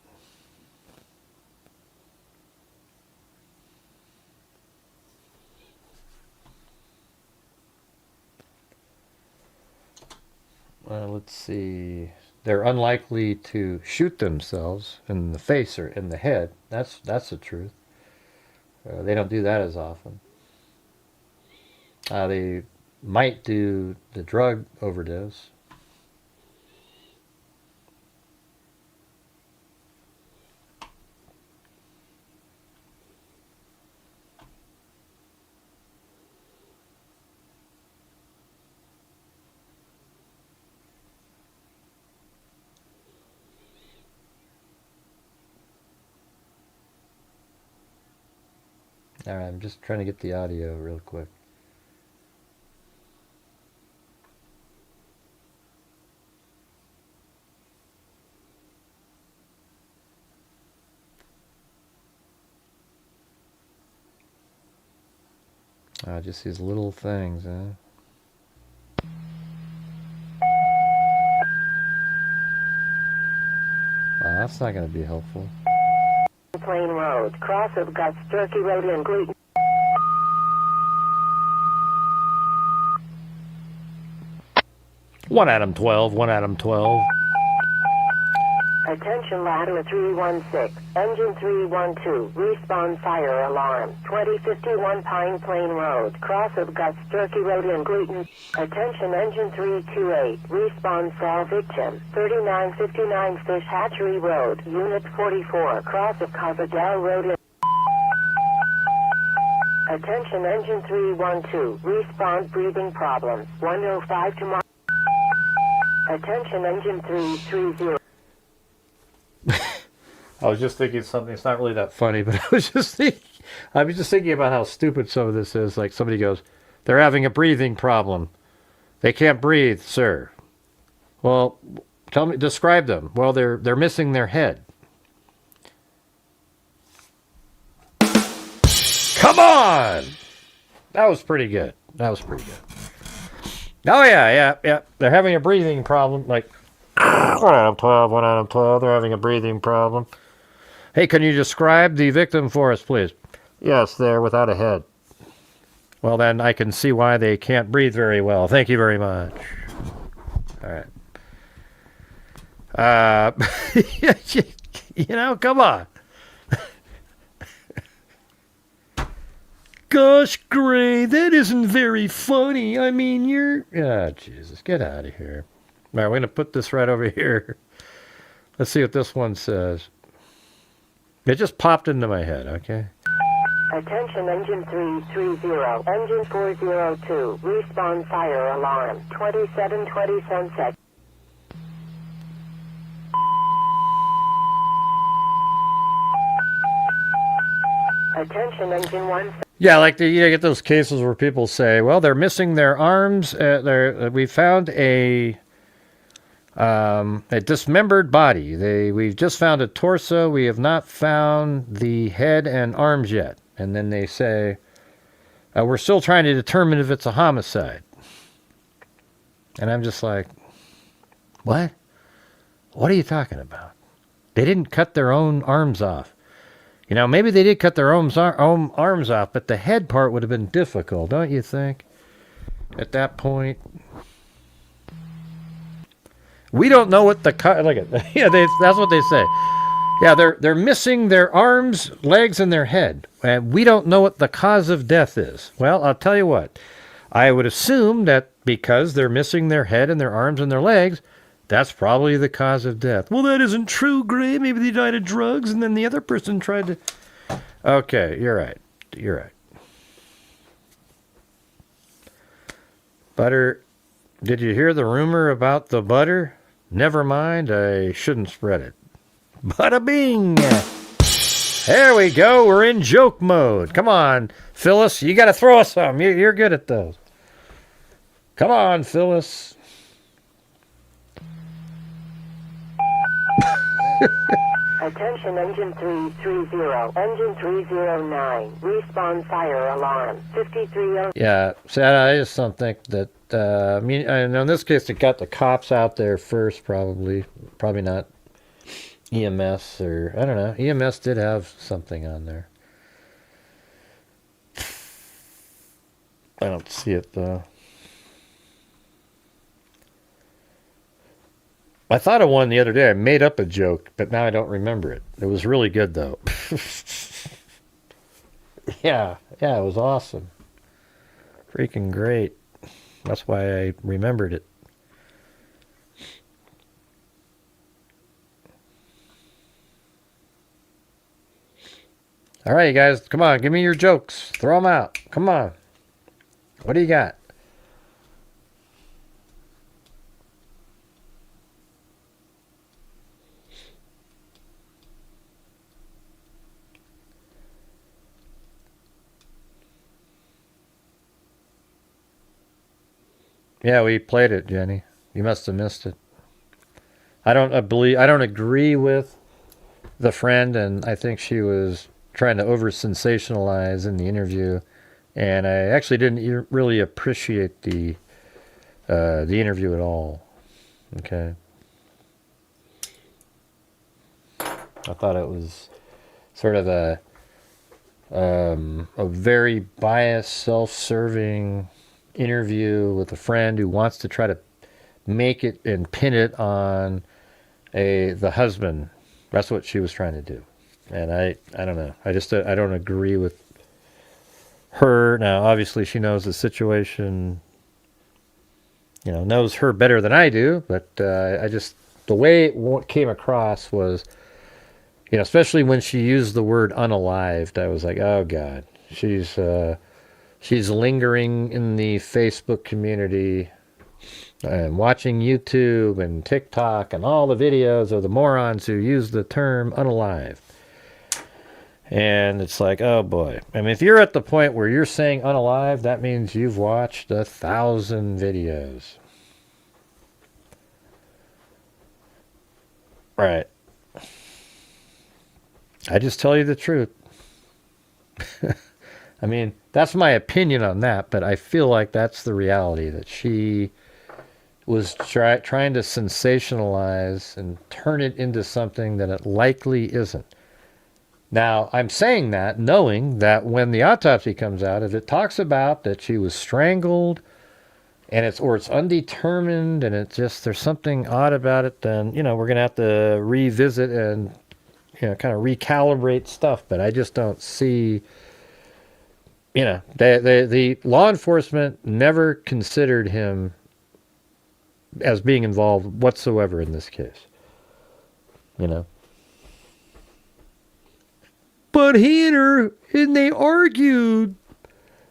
Let's see. They're unlikely to shoot themselves in the face or in the head. That's the truth. They don't do that as often. They might do the drug overdose. All right, I'm just trying to get the audio real quick. Just these little things, huh? Wow, that's not going to be helpful. Plain Road, cross of Guts, Turkey Road in Gluten. One Adam 12, 1 Adam 12. Attention ladder 316, engine 312, respawn fire alarm, 2051 Pine Plain Road, cross of Guts, Turkey Road in Gluten. Attention engine 328, respawn cell victim, 3959 Fish Hatchery Road, unit 44, cross of Carbadell Road in. Attention engine 312, respawn breathing problems, 105 to Attention engine 330. I was just thinking something. It's not really that funny, but I was just thinking about how stupid some of this is. Like somebody goes, "They're having a breathing problem. They can't breathe, sir." Well, describe them. Well, they're missing their head. Come on! That was pretty good. Oh yeah. They're having a breathing problem. Like 1 out of 12, 1 out of 12. They're having a breathing problem. Hey, can you describe the victim for us, please? Yes, they're without a head. Well, then I can see why they can't breathe very well. Thank you very much. All right. Come on. Gosh, Gray, that isn't very funny. I mean, Jesus, get out of here. All right, we're going to put this right over here. Let's see what this one says. It just popped into my head, okay? Attention engine 330, engine 402, respawn fire alarm, 2720 sunset. Attention engine 1. Yeah, like you get those cases where people say, well, they're missing their arms. We found a dismembered body. We've just found a torso. We have not found the head and arms yet. And then they say, we're still trying to determine if it's a homicide. And I'm just like, what? What are you talking about? They didn't cut their own arms off. You know, maybe they did cut their own arms off, but the head part would have been difficult, don't you think? At that point. We don't know what the look at yeah, that's what they say. Yeah, they're missing their arms, legs, and their head, and we don't know what the cause of death is. Well, I'll tell you what. I would assume that because they're missing their head and their arms and their legs, that's probably the cause of death. Well, that isn't true, Gray. Maybe they died of drugs, and then the other person tried to. Okay, you're right. You're right. Butter. Did you hear the rumor about the butter? Never mind, I shouldn't spread it. Bada bing! There we go, we're in joke mode. Come on, Phyllis, you gotta throw us some. You're good at those. Come on, Phyllis. Attention engine 330, engine 309, respawn fire alarm, 53. Yeah, see, I just don't think that, I mean, in this case, it got the cops out there first, probably not EMS, or, I don't know, EMS did have something on there. I don't see it, though. I thought of one the other day. I made up a joke, but now I don't remember it. It was really good, though. Yeah, it was awesome. Freaking great. That's why I remembered it. All right, you guys, come on, give me your jokes. Throw them out. Come on. What do you got? Yeah, we played it, Jenny. You must have missed it. I don't agree with the friend, and I think she was trying to over-sensationalize in the interview, and I actually didn't really appreciate the interview at all. Okay. I thought it was sort of a very biased, self-serving interview with a friend who wants to try to make it and pin it on the husband. That's what she was trying to do. And I don't know. I don't agree with her. Now, obviously, she knows the situation, knows her better than I do. But the way it came across was, especially when she used the word unalived, I was like, oh, God. She's lingering in the Facebook community and watching YouTube and TikTok and all the videos of the morons who use the term unalived. And it's like, oh boy. I mean, if you're at the point where you're saying unalived, that means you've watched 1,000 videos. Right. I just tell you the truth. I mean, that's my opinion on that, but I feel like that's the reality, that she was trying to sensationalize and turn it into something that it likely isn't. Now, I'm saying that knowing that when the autopsy comes out, if it talks about that she was strangled and it's undetermined and there's something odd about it, then, we're going to have to revisit and, kind of recalibrate stuff. But I just don't see, the law enforcement never considered him as being involved whatsoever in this case. but he and her, and they argued.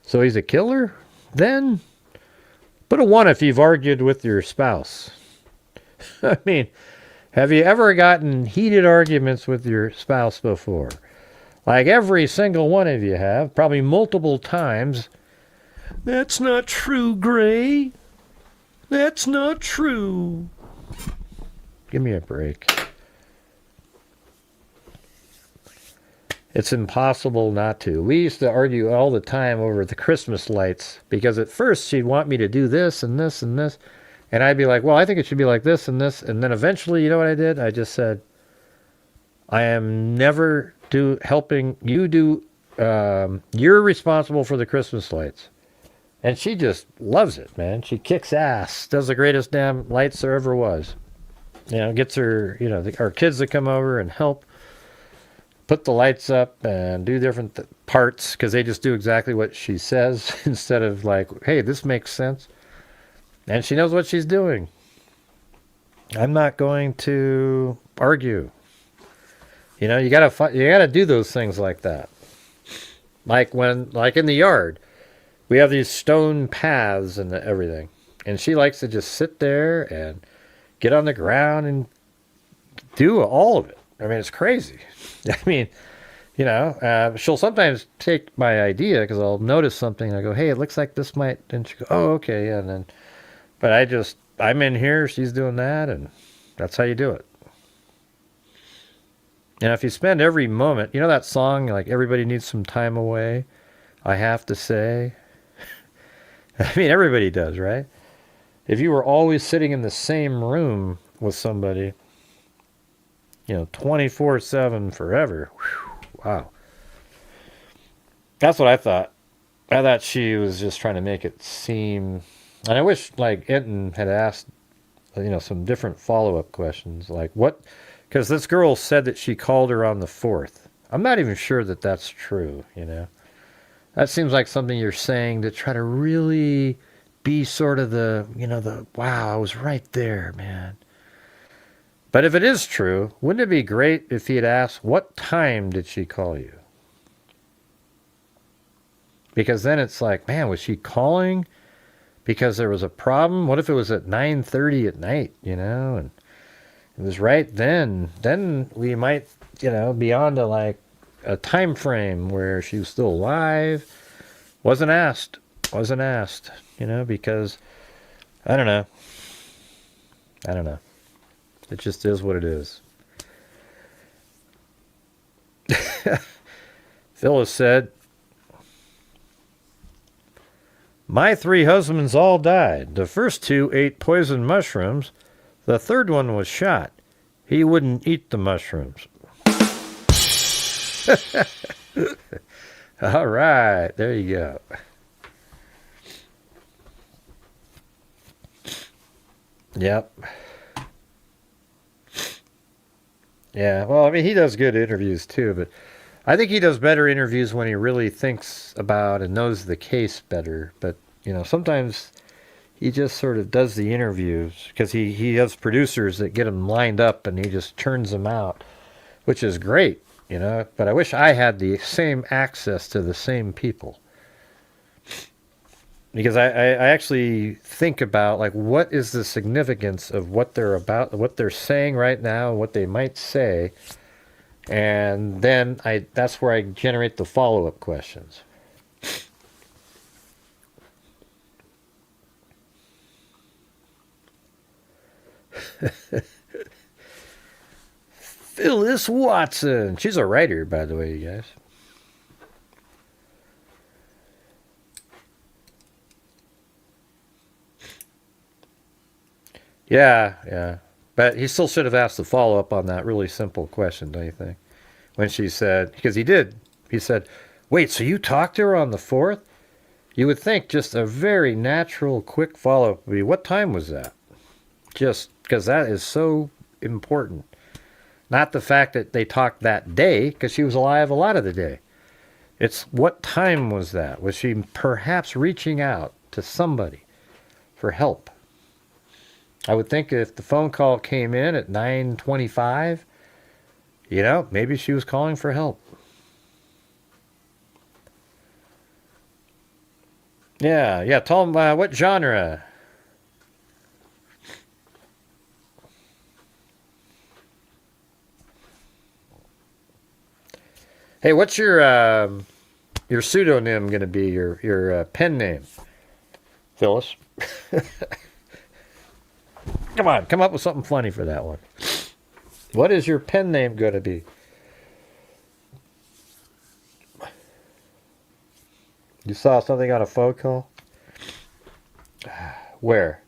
So he's a killer then? Put a 1 if you've argued with your spouse. I mean, have you ever gotten heated arguments with your spouse before? Like every single one of you have, probably multiple times. That's not true, Gray. That's not true. Give me a break. It's impossible not to. We used to argue all the time over the Christmas lights because at first she'd want me to do this and this and this. And I'd be like, well, I think it should be like this and this. And then eventually, you know what I did? I just said, I am never helping you do, you're responsible for the Christmas lights. And she just loves it, man. She kicks ass, does the greatest damn lights there ever was. You know, gets her, you know, our kids to come over and help put the lights up and do different parts because they just do exactly what she says instead of like, hey, this makes sense. And she knows what she's doing. I'm not going to argue. You know, you gotta do those things like that. Like in the yard, we have these stone paths and everything. And she likes to just sit there and get on the ground and do all of it. I mean, it's crazy. I mean, you know, she'll sometimes take my idea because I'll notice something. And I go, hey, it looks like this might. And she goes, oh, okay. Yeah. And then, but I'm in here. She's doing that. And that's how you do it. And if you spend every moment, you know that song, like everybody needs some time away, I have to say. I mean, everybody does, right? If you were always sitting in the same room with somebody, you know, 24/7 forever. Whew, wow. That's what I thought. I thought she was just trying to make it seem, and I wish like Enton had asked, you know, some different follow-up questions. Like what, because this girl said that she called her on the 4th. I'm not even sure that that's true, you know. That seems like something you're saying to try to really be sort of the, you know, the, wow, I was right there, man. But if it is true, wouldn't it be great if he had asked, what time did she call you? Because then it's like, man, was she calling because there was a problem? What if it was at 9:30 at night, you know? And it was right then. Then we might, you know, be on to like a time frame where she was still alive. Wasn't asked, you know, because I don't know. It just is what it is. Phyllis said, my 3 husbands all died. The first 2 ate poison mushrooms. The third one was shot. He wouldn't eat the mushrooms. All right, there you go. Yep. Yeah, well, I mean, he does good interviews too, but I think he does better interviews when he really thinks about and knows the case better. But, you know, sometimes he just sort of does the interviews because he has producers that get him lined up and he just turns them out, which is great, you know. But I wish I had the same access to the same people. Because I actually think about, like, what is the significance of what they're about, what they're saying right now, what they might say. And then that's where I generate the follow-up questions. Phyllis Watson. She's a writer, by the way, you guys. Yeah. But he still should have asked the follow-up on that really simple question, don't you think? When she said, because he did. He said, wait, so you talked to her on the 4th? You would think just a very natural, quick follow-up would be, what time was that? Just because that is so important. Not the fact that they talked that day, because she was alive a lot of the day. It's what time was that? Was she perhaps reaching out to somebody for help? I would think if the phone call came in at 9:25, you know, maybe she was calling for help. Yeah. Tell them what genre. Hey, what's your pseudonym going to be? Your pen name, Phyllis? Come on, come up with something funny for that one. What is your pen name going to be? You saw something on a phone call? Where?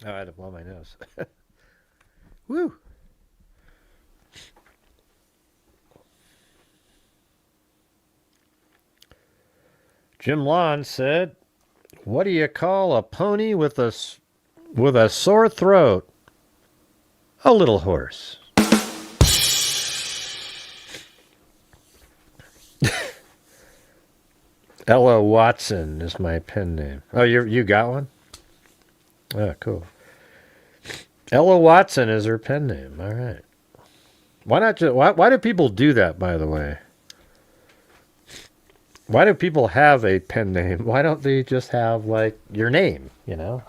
Oh, I had to blow my nose. Woo! Jim Lawn said, "What do you call a pony with a sore throat? A little horse." Ella Watson is my pen name. Oh, you got one? Oh, cool. Ella Watson is her pen name. All right. Why not just why do people do that, by the way? Why do people have a pen name? Why don't they just have like your name, you know?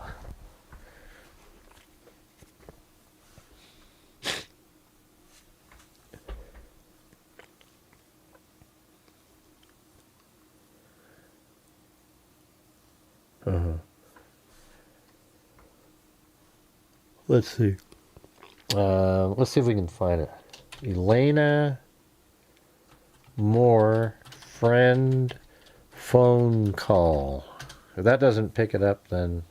Let's see. Let's see if we can find it. Elena Moore, friend, phone call. If that doesn't pick it up, then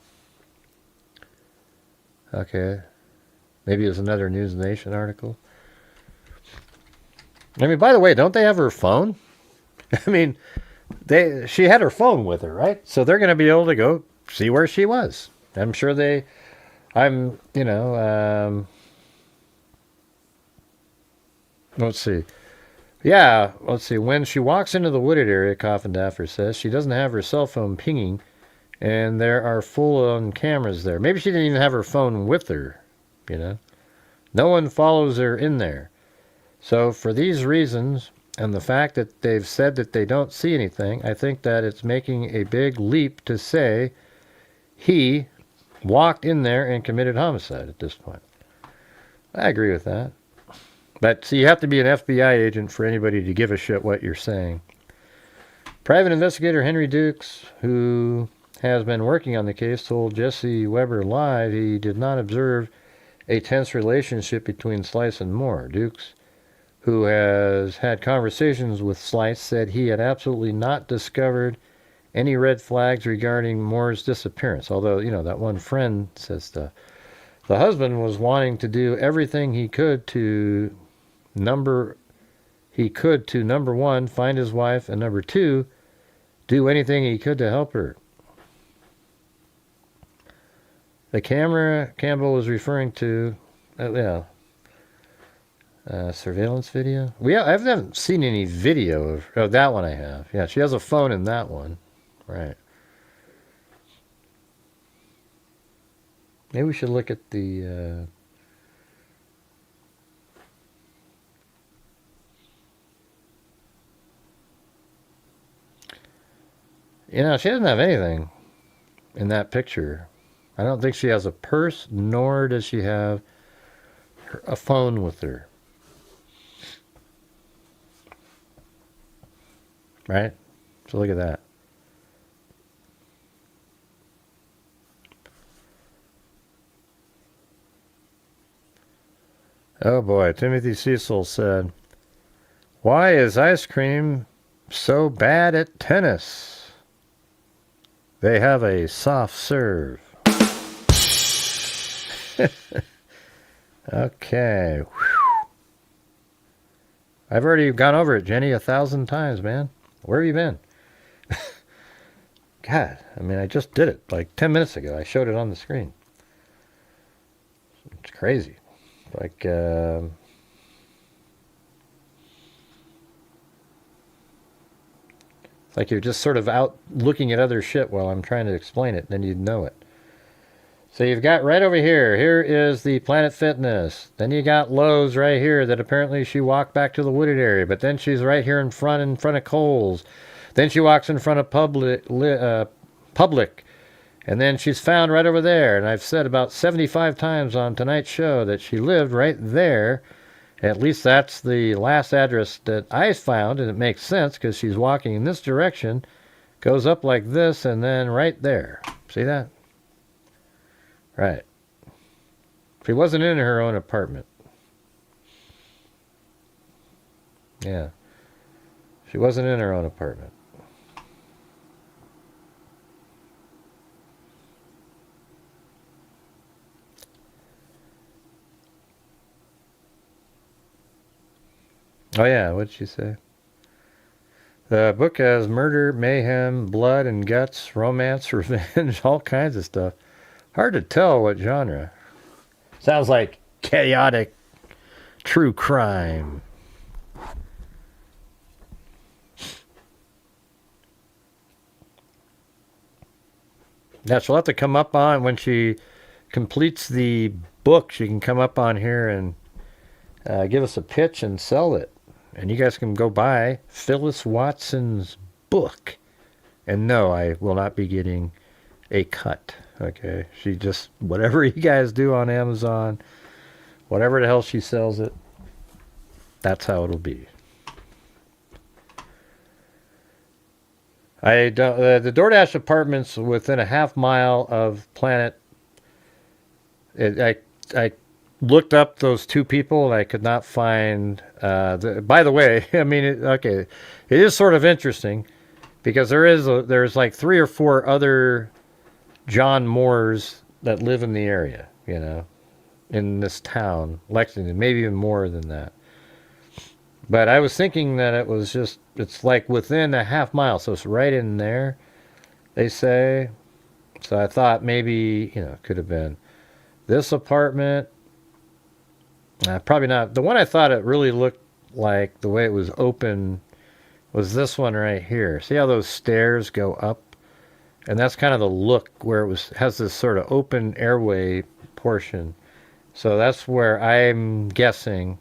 okay. Maybe it's another News Nation article. I mean, by the way, don't they have her phone? I mean, she had her phone with her, right? So they're going to be able to go see where she was. I'm sure let's see. Yeah, let's see. When she walks into the wooded area, Coffin Daffer says, she doesn't have her cell phone pinging, and there are full-on cameras there. Maybe she didn't even have her phone with her, you know. No one follows her in there. So for these reasons, and the fact that they've said that they don't see anything, I think that it's making a big leap to say he walked in there and committed homicide at this point. I agree with that. But see, you have to be an FBI agent for anybody to give a shit what you're saying. Private investigator Henry Dukes, who has been working on the case, told Jesse Weber Live he did not observe a tense relationship between Slice and Moore. Dukes, who has had conversations with Slice, said he had absolutely not discovered any red flags regarding Moore's disappearance. Although, you know, that one friend says the husband was wanting to do everything he could to number one, find his wife, and number two, do anything he could to help her. The camera Campbell was referring to, surveillance video. I haven't seen any video of that one. I have. Yeah, she has a phone in that one, right? Maybe we should look at the. You know, she doesn't have anything in that picture. I don't think she has a purse, nor does she have a phone with her. Right? So look at that. Oh boy, Timothy Cecil said, "Why is ice cream so bad at tennis? They have a soft serve." Okay. Whew. I've already gone over it, Jenny, 1,000 times, man. Where have you been? God, I mean, I just did it like 10 minutes ago. I showed it on the screen. It's crazy. Like, like you're just sort of out looking at other shit while I'm trying to explain it, then you'd know it. So you've got right over here. Here is the Planet Fitness. Then you got Lowe's right here that apparently she walked back to the wooded area. But then she's right here in front of Kohl's. Then she walks in front of Public. And then she's found right over there. And I've said about 75 times on tonight's show that she lived right there. At least that's the last address that I found. And it makes sense because she's walking in this direction. Goes up like this and then right there. See that? Right. She wasn't in her own apartment. Yeah. She wasn't in her own apartment. Oh yeah, what'd she say? The book has murder, mayhem, blood and guts, romance, revenge, all kinds of stuff. Hard to tell what genre. Sounds like chaotic true crime. Yeah, she'll have to come up on, when she completes the book, she can come up on here and give us a pitch and sell it. And you guys can go buy Phyllis Watson's book. And no, I will not be getting a cut. Okay, she just, whatever you guys do on Amazon, whatever the hell she sells it, that's how it'll be. I don't, the DoorDash apartments within a half mile of Planet. I looked up those two people and I could not find. By the way, I mean, okay, it is sort of interesting because there's like 3 or 4 other John Moores that live in the area, you know, in this town, Lexington, maybe even more than that. But I was thinking that it was just, it's like within a half mile, so it's right in there, they say. So I thought maybe, you know, it could have been this apartment. Probably not. The one I thought it really looked like the way it was open was this one right here. See how those stairs go up? And that's kind of the look where it has this sort of open airway portion. So that's where I'm guessing.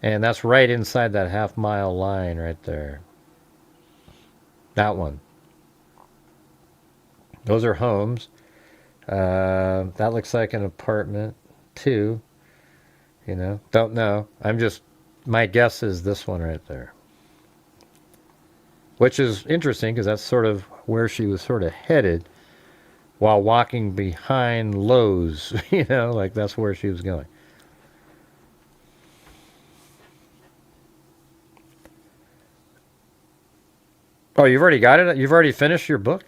And that's right inside that half mile line right there. That one. Those are homes. That looks like an apartment too. You know, don't know. My guess is this one right there. Which is interesting because that's sort of where she was sort of headed while walking behind Lowe's. You know, like that's where she was going. Oh, you've already got it? You've already finished your book?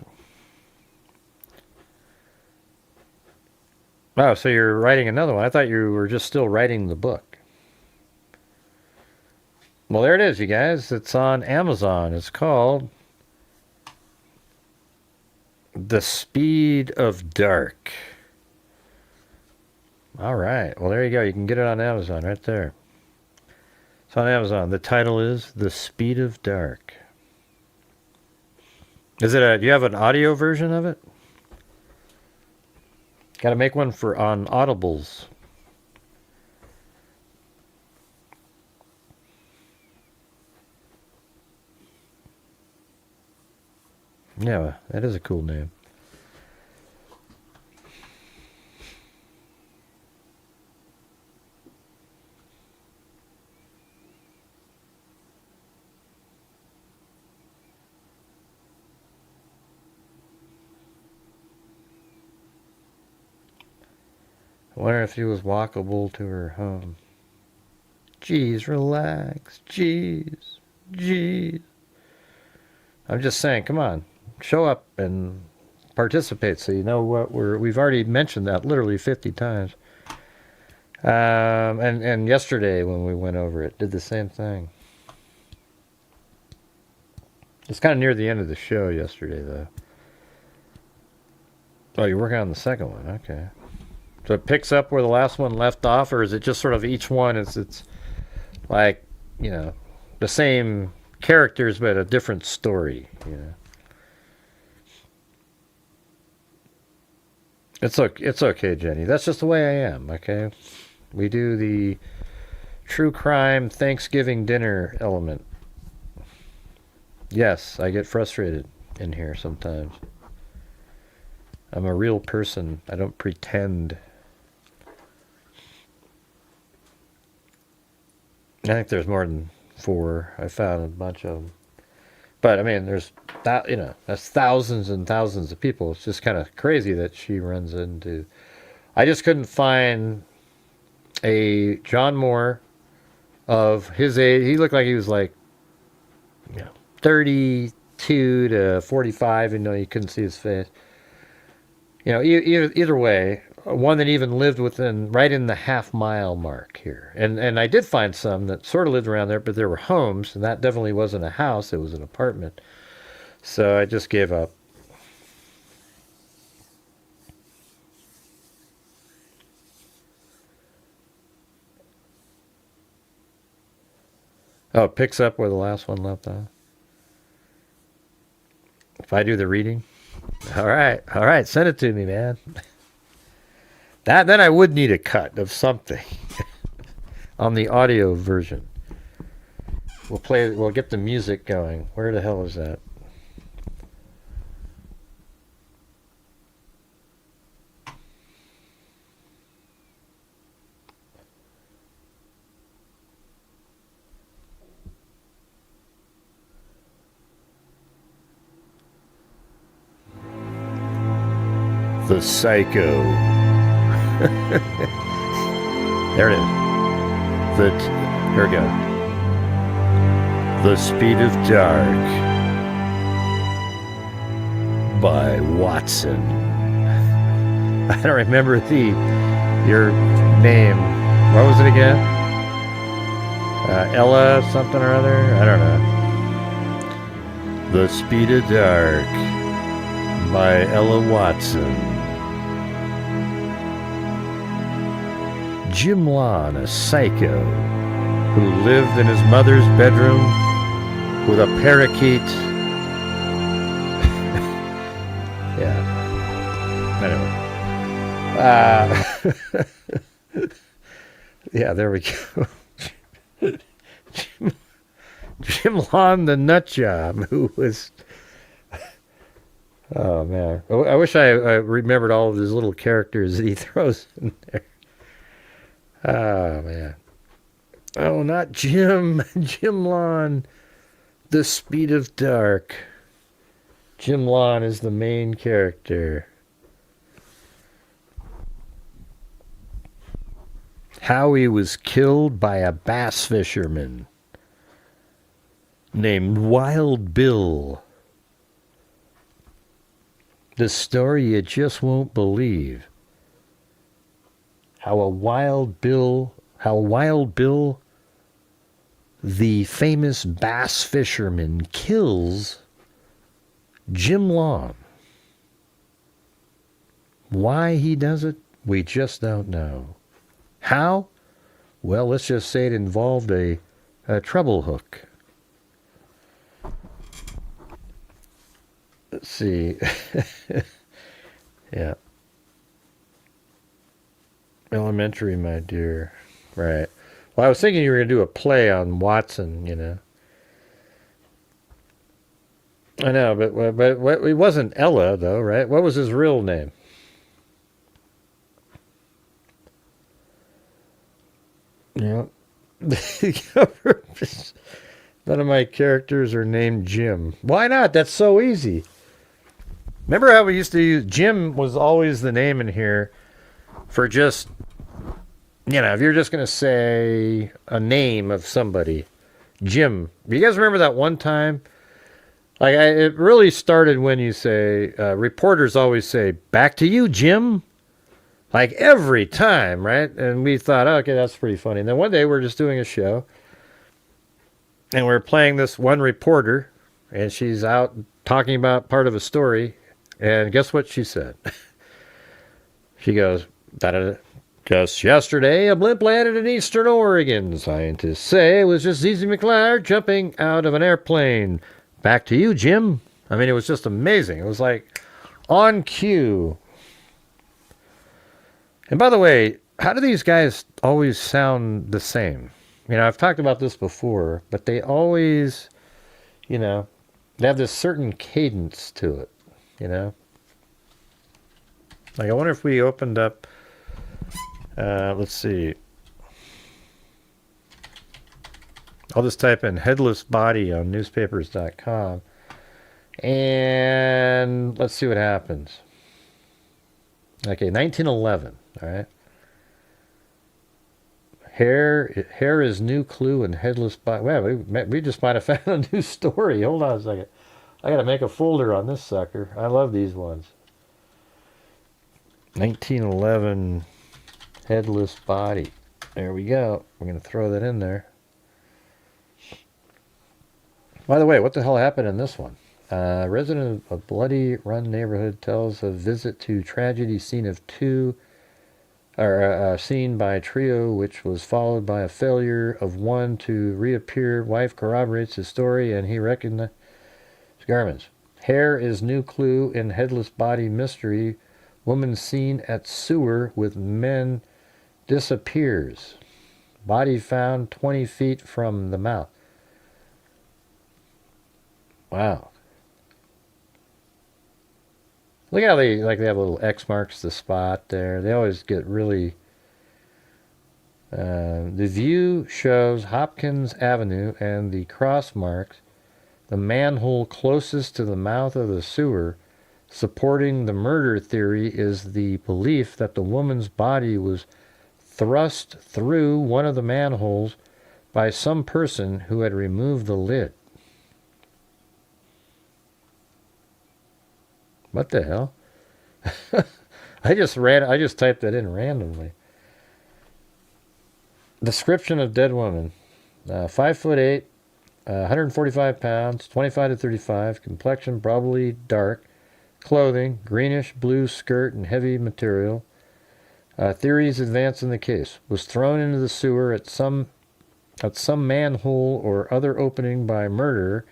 Oh, so you're writing another one. I thought you were just still writing the book. Well, there it is, you guys. It's on Amazon. It's called The Speed of Dark. All right. Well, there you go. You can get it on Amazon right there. It's on Amazon. The title is The Speed of Dark. Do you have an audio version of it? Got to make one on Audibles. Yeah, that is a cool name. I wonder if she was walkable to her home. Jeez, relax. Jeez. I'm just saying, come on. Show up and participate so you know what we've already mentioned that literally 50 times. And yesterday when we went over it, did the same thing. It's kind of near the end of the show yesterday, though. Oh, you're working on the second one. Okay. So it picks up where the last one left off, or is it just sort of each one it's like, you know, the same characters but a different story, you know? It's okay, Jenny. That's just the way I am, okay? We do the true crime Thanksgiving dinner element. Yes, I get frustrated in here sometimes. I'm a real person. I don't pretend. I think there's more than 4. I found a bunch of them. But, I mean, there's that, you know, that's thousands and thousands of people. It's just kind of crazy that she runs into. I just couldn't find a John Moore of his age. He looked like he was like, you know, 32 to 45, even though you couldn't see his face. You know, either way, one that even lived within, right in the half-mile mark here. And I did find some that sort of lived around there, but there were homes, and that definitely wasn't a house. It was an apartment. So I just gave up. Oh, it picks up where the last one left off. If I do the reading? All right, send it to me, man. Then I would need a cut of something on the audio version. We'll get the music going. Where the hell is that? The Psycho. There it is. Here we go. The Speed of Dark by Watson. I don't remember your name. What was it again? Ella something or other? I don't know. The Speed of Dark by Ella Watson. Jim Lawn, a psycho who lived in his mother's bedroom with a parakeet. Yeah. Anyway. Yeah, there we go. Jim Lawn, the nut job, who was... Oh, man. I wish I remembered all of his little characters that he throws in there. Oh, man. Oh, not Jim. Jim Lawn. The Speed of Dark. Jim Lawn is the main character. Howie was killed by a bass fisherman named Wild Bill. The story you just won't believe. How Wild Bill, the famous bass fisherman, kills Jim Lawn. Why he does it, we just don't know. How? Well, let's just say it involved a treble hook. Let's see. Yeah. Elementary, my dear. Right. Well, I was thinking you were going to do a play on Watson, you know. I know, but it wasn't Ella, though, right? What was his real name? Yeah. None of my characters are named Jim. Why not? That's so easy. Remember how we used to use... Jim was always the name in here for just... You know, if you're just going to say a name of somebody. Jim. You guys remember that one time? Like, it really started when you say... reporters always say, "Back to you, Jim." Like, every time, right? And we thought, oh, okay, that's pretty funny. And then one day we're just doing a show. And we're playing this one reporter. And she's out talking about part of a story. And guess what she said? She goes, Da-da-da. Just yesterday, a blimp landed in eastern Oregon. Scientists say it was just ZZ McLeod jumping out of an airplane. Back to you, Jim. I mean, it was just amazing. It was like on cue. And by the way, how do these guys always sound the same? You know, I've talked about this before, but they always, you know, they have this certain cadence to it, you know? Like, I wonder if we opened up, let's see. I'll just type in headless body on newspapers.com, and let's see what happens. Okay, 1911, all right? Hair is new clue in headless body. Well, we just might have found a new story. Hold on a second. I got to make a folder on this sucker. I love these ones. 1911 headless body. There we go. We're going to throw that in there. By the way, what the hell happened in this one? Resident of a Bloody Run neighborhood tells of visit to tragedy scene of seen by trio, which was followed by a failure of one to reappear. Wife corroborates his story, and he recognizes garments. Hair is new clue in headless body mystery. Woman seen at sewer with men disappears. Body found 20 feet from the mouth. Wow. Look how they have little X marks the spot there. They always get really... the view shows Hopkins Avenue and the cross marks. The manhole closest to the mouth of the sewer. Supporting the murder theory is the belief that the woman's body was thrust through one of the manholes by some person who had removed the lid. What the hell? I just typed that in randomly. Description of dead woman. 5'8", 145 pounds, 25 to 35, complexion probably dark, clothing, greenish blue skirt and heavy material. Theories advanced in the case. Was thrown into the sewer at some manhole or other opening by murderer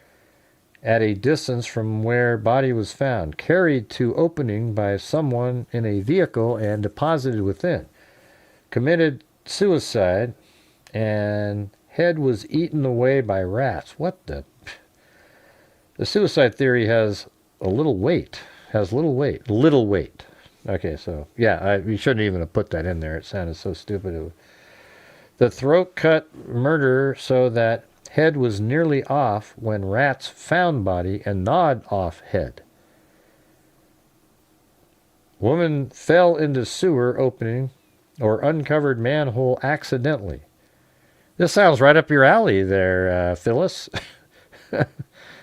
at a distance from where body was found, carried to opening by someone in a vehicle and deposited within. Committed suicide, and head was eaten away by rats. What the... The suicide theory has a little weight. Little weight. Okay, so, yeah, we shouldn't even have put that in there. It sounded so stupid. The throat cut murder so that head was nearly off when rats found body and gnawed off head. Woman fell into sewer opening or uncovered manhole accidentally. This sounds right up your alley there, Phyllis.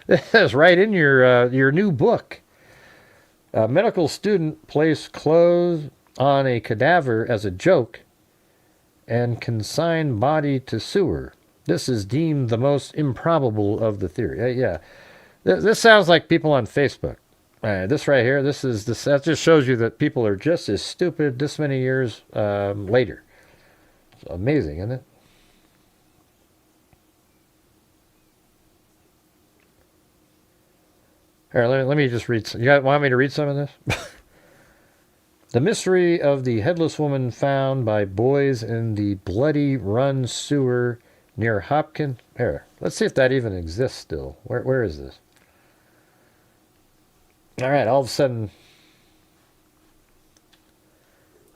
This is right in your new book. A medical student placed clothes on a cadaver as a joke and consigned body to sewer. This is deemed the most improbable of the theory. Yeah, this sounds like people on Facebook. This right here, that just shows you that people are just as stupid this many years later. It's amazing, isn't it? Here, let me just read some. You guys want me to read some of this? The mystery of the headless woman found by boys in the Bloody Run sewer near Hopkins. Here, let's see if that even exists still. Where is this? All right, all of a sudden,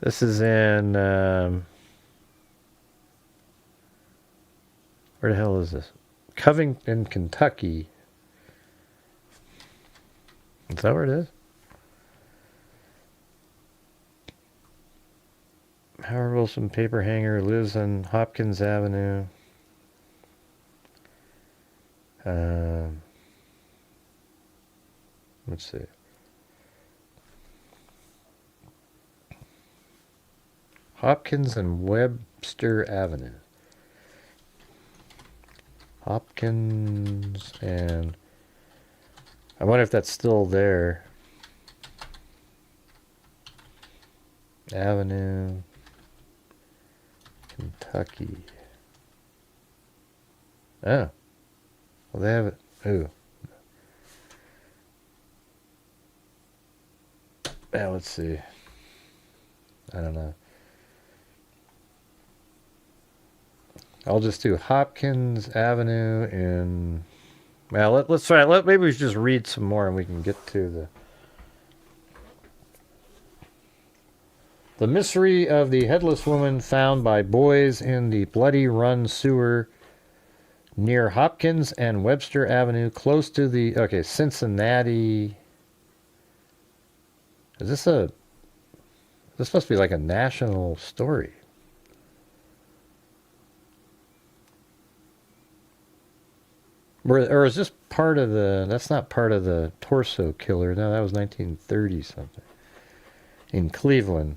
this is in, where the hell is this? Covington, Kentucky. Is that where it is? Howard Wilson paper hanger lives on Hopkins Avenue. Let's see. Hopkins and Webster Avenue. Hopkins and... I wonder if that's still there. Avenue, Kentucky. Oh. Well, they have it. Ooh. Yeah, let's see. I don't know. I'll just do Hopkins Avenue in... Well, let's try. Maybe we should just read some more and we can get to the mystery of the headless woman found by boys in the Bloody Run sewer near Hopkins and Webster Avenue, close to the... Okay, Cincinnati... Is this a... This must be like a national story. Or is this part of the... That's not part of the torso killer. No, that was 1930 something. In Cleveland.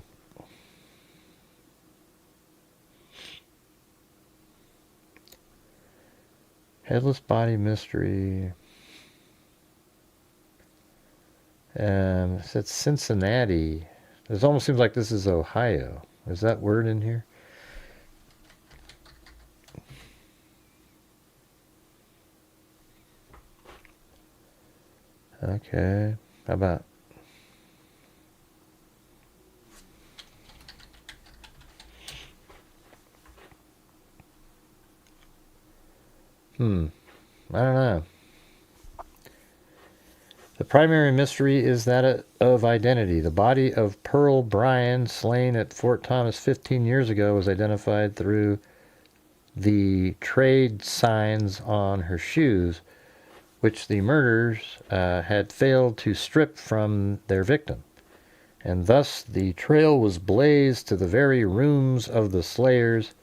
Headless body mystery. It said Cincinnati. It almost seems like this is Ohio. Is that word in here? Okay. How about... I don't know. The primary mystery is that of identity. The body of Pearl Bryan, slain at Fort Thomas 15 years ago, was identified through the trade signs on her shoes, which the murderers had failed to strip from their victim. And thus the trail was blazed to the very rooms of the slayers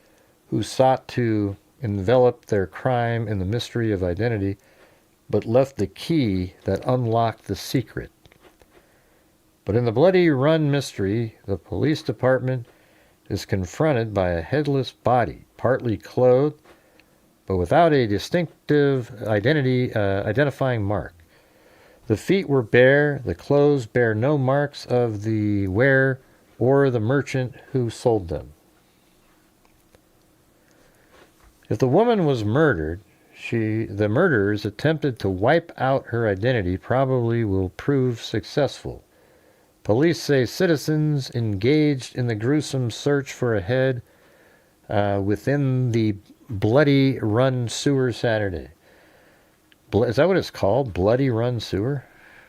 who sought to envelop their crime in the mystery of identity, but left the key that unlocked the secret. But in the Bloody Run mystery, the police department is confronted by a headless body, partly clothed, but without a distinctive identifying mark. The feet were bare, the clothes bear no marks of the wearer or the merchant who sold them. If the woman was murdered, the murderers attempted to wipe out her identity probably will prove successful. Police say citizens engaged in the gruesome search for a head within the Bloody Run sewer Saturday. Is that what it's called? Bloody Run sewer?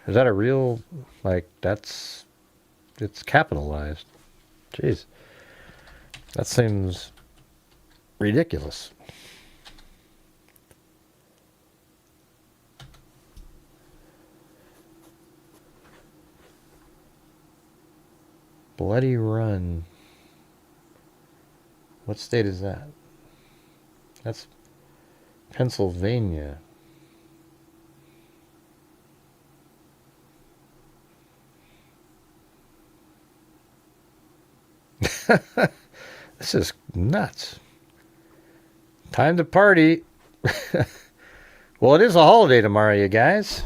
Is that a real, it's capitalized. Jeez. That seems ridiculous. Bloody Run. What state is that? That's Pennsylvania. This is nuts. Time to party. Well, it is a holiday tomorrow, you guys.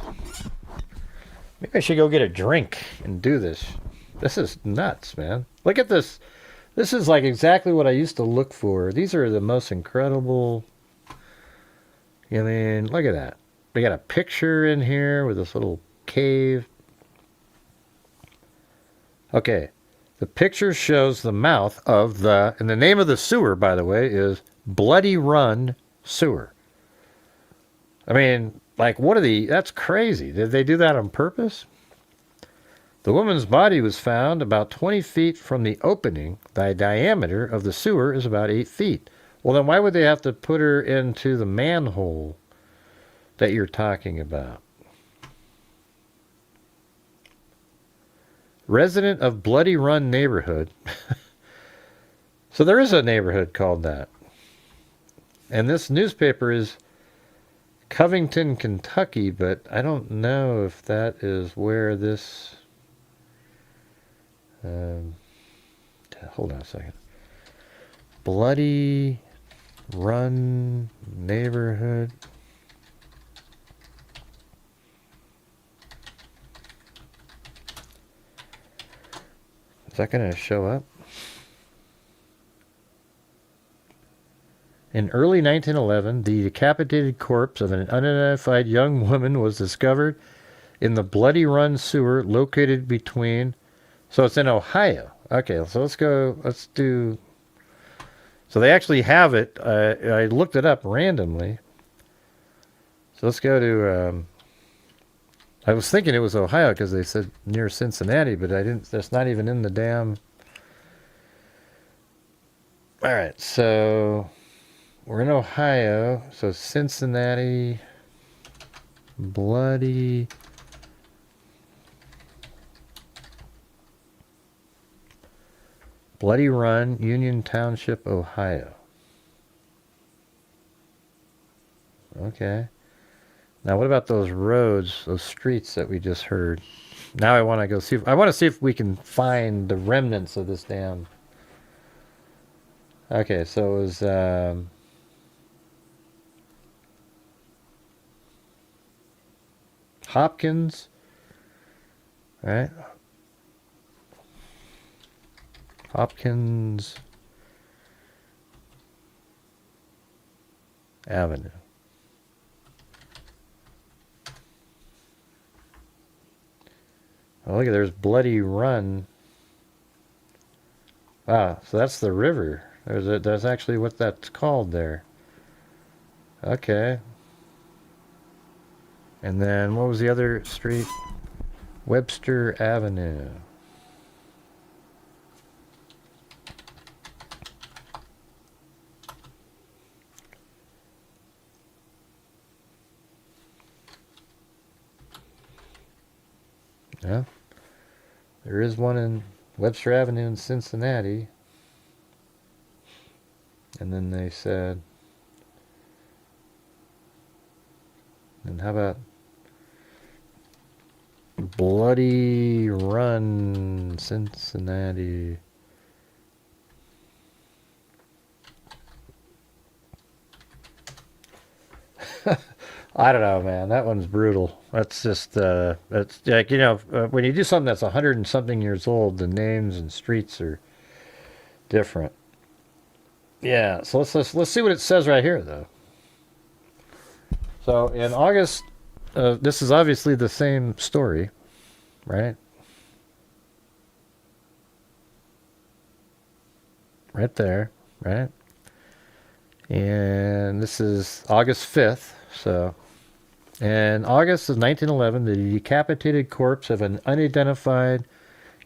Maybe I should go get a drink and do this. This is nuts, man. Look at this. This is like exactly what I used to look for. These are the most incredible... I mean, look at that. We got a picture in here with this little cave. Okay. The picture shows the mouth of the... And the name of the sewer, by the way, is Bloody Run Sewer. I mean, what are the... That's crazy. Did they do that on purpose? The woman's body was found about 20 feet from the opening. The diameter of the sewer is about 8 feet. Well, then why would they have to put her into the manhole that you're talking about? Resident of Bloody Run neighborhood. So there is a neighborhood called that. And this newspaper is Covington, Kentucky, but I don't know if that is where this... hold on a second. Bloody Run neighborhood. that going to show up? In early 1911, the decapitated corpse of an unidentified young woman was discovered in the Bloody Run sewer located between... So it's in Ohio. Okay, so let's do... So they actually have it. I looked it up randomly. So let's go to... I was thinking it was Ohio because they said near Cincinnati, but I didn't... That's not even in the damn... All right, so... We're in Ohio, so Cincinnati, Bloody Run, Union Township, Ohio. Okay. Now what about those roads, those streets that we just heard? Now I want to go see I want to see if we can find the remnants of this damn... Okay, so it was... Hopkins, right? Hopkins Avenue. Oh, look at there's Bloody Run. Wow, so that's the river. That's actually what that's called there. Okay. And then, what was the other street? Webster Avenue. Yeah. There is one in Webster Avenue in Cincinnati. And then they said... And how about... Bloody Run, Cincinnati. I don't know, man. That one's brutal. That's just, that's like, you know, when you do something that's 100 and something years old, the names and streets are different. Yeah, so let's see what it says right here, though. So in August, this is obviously the same story, right? Right there, right? And this is August 5th, so... In August of 1911, the decapitated corpse of an unidentified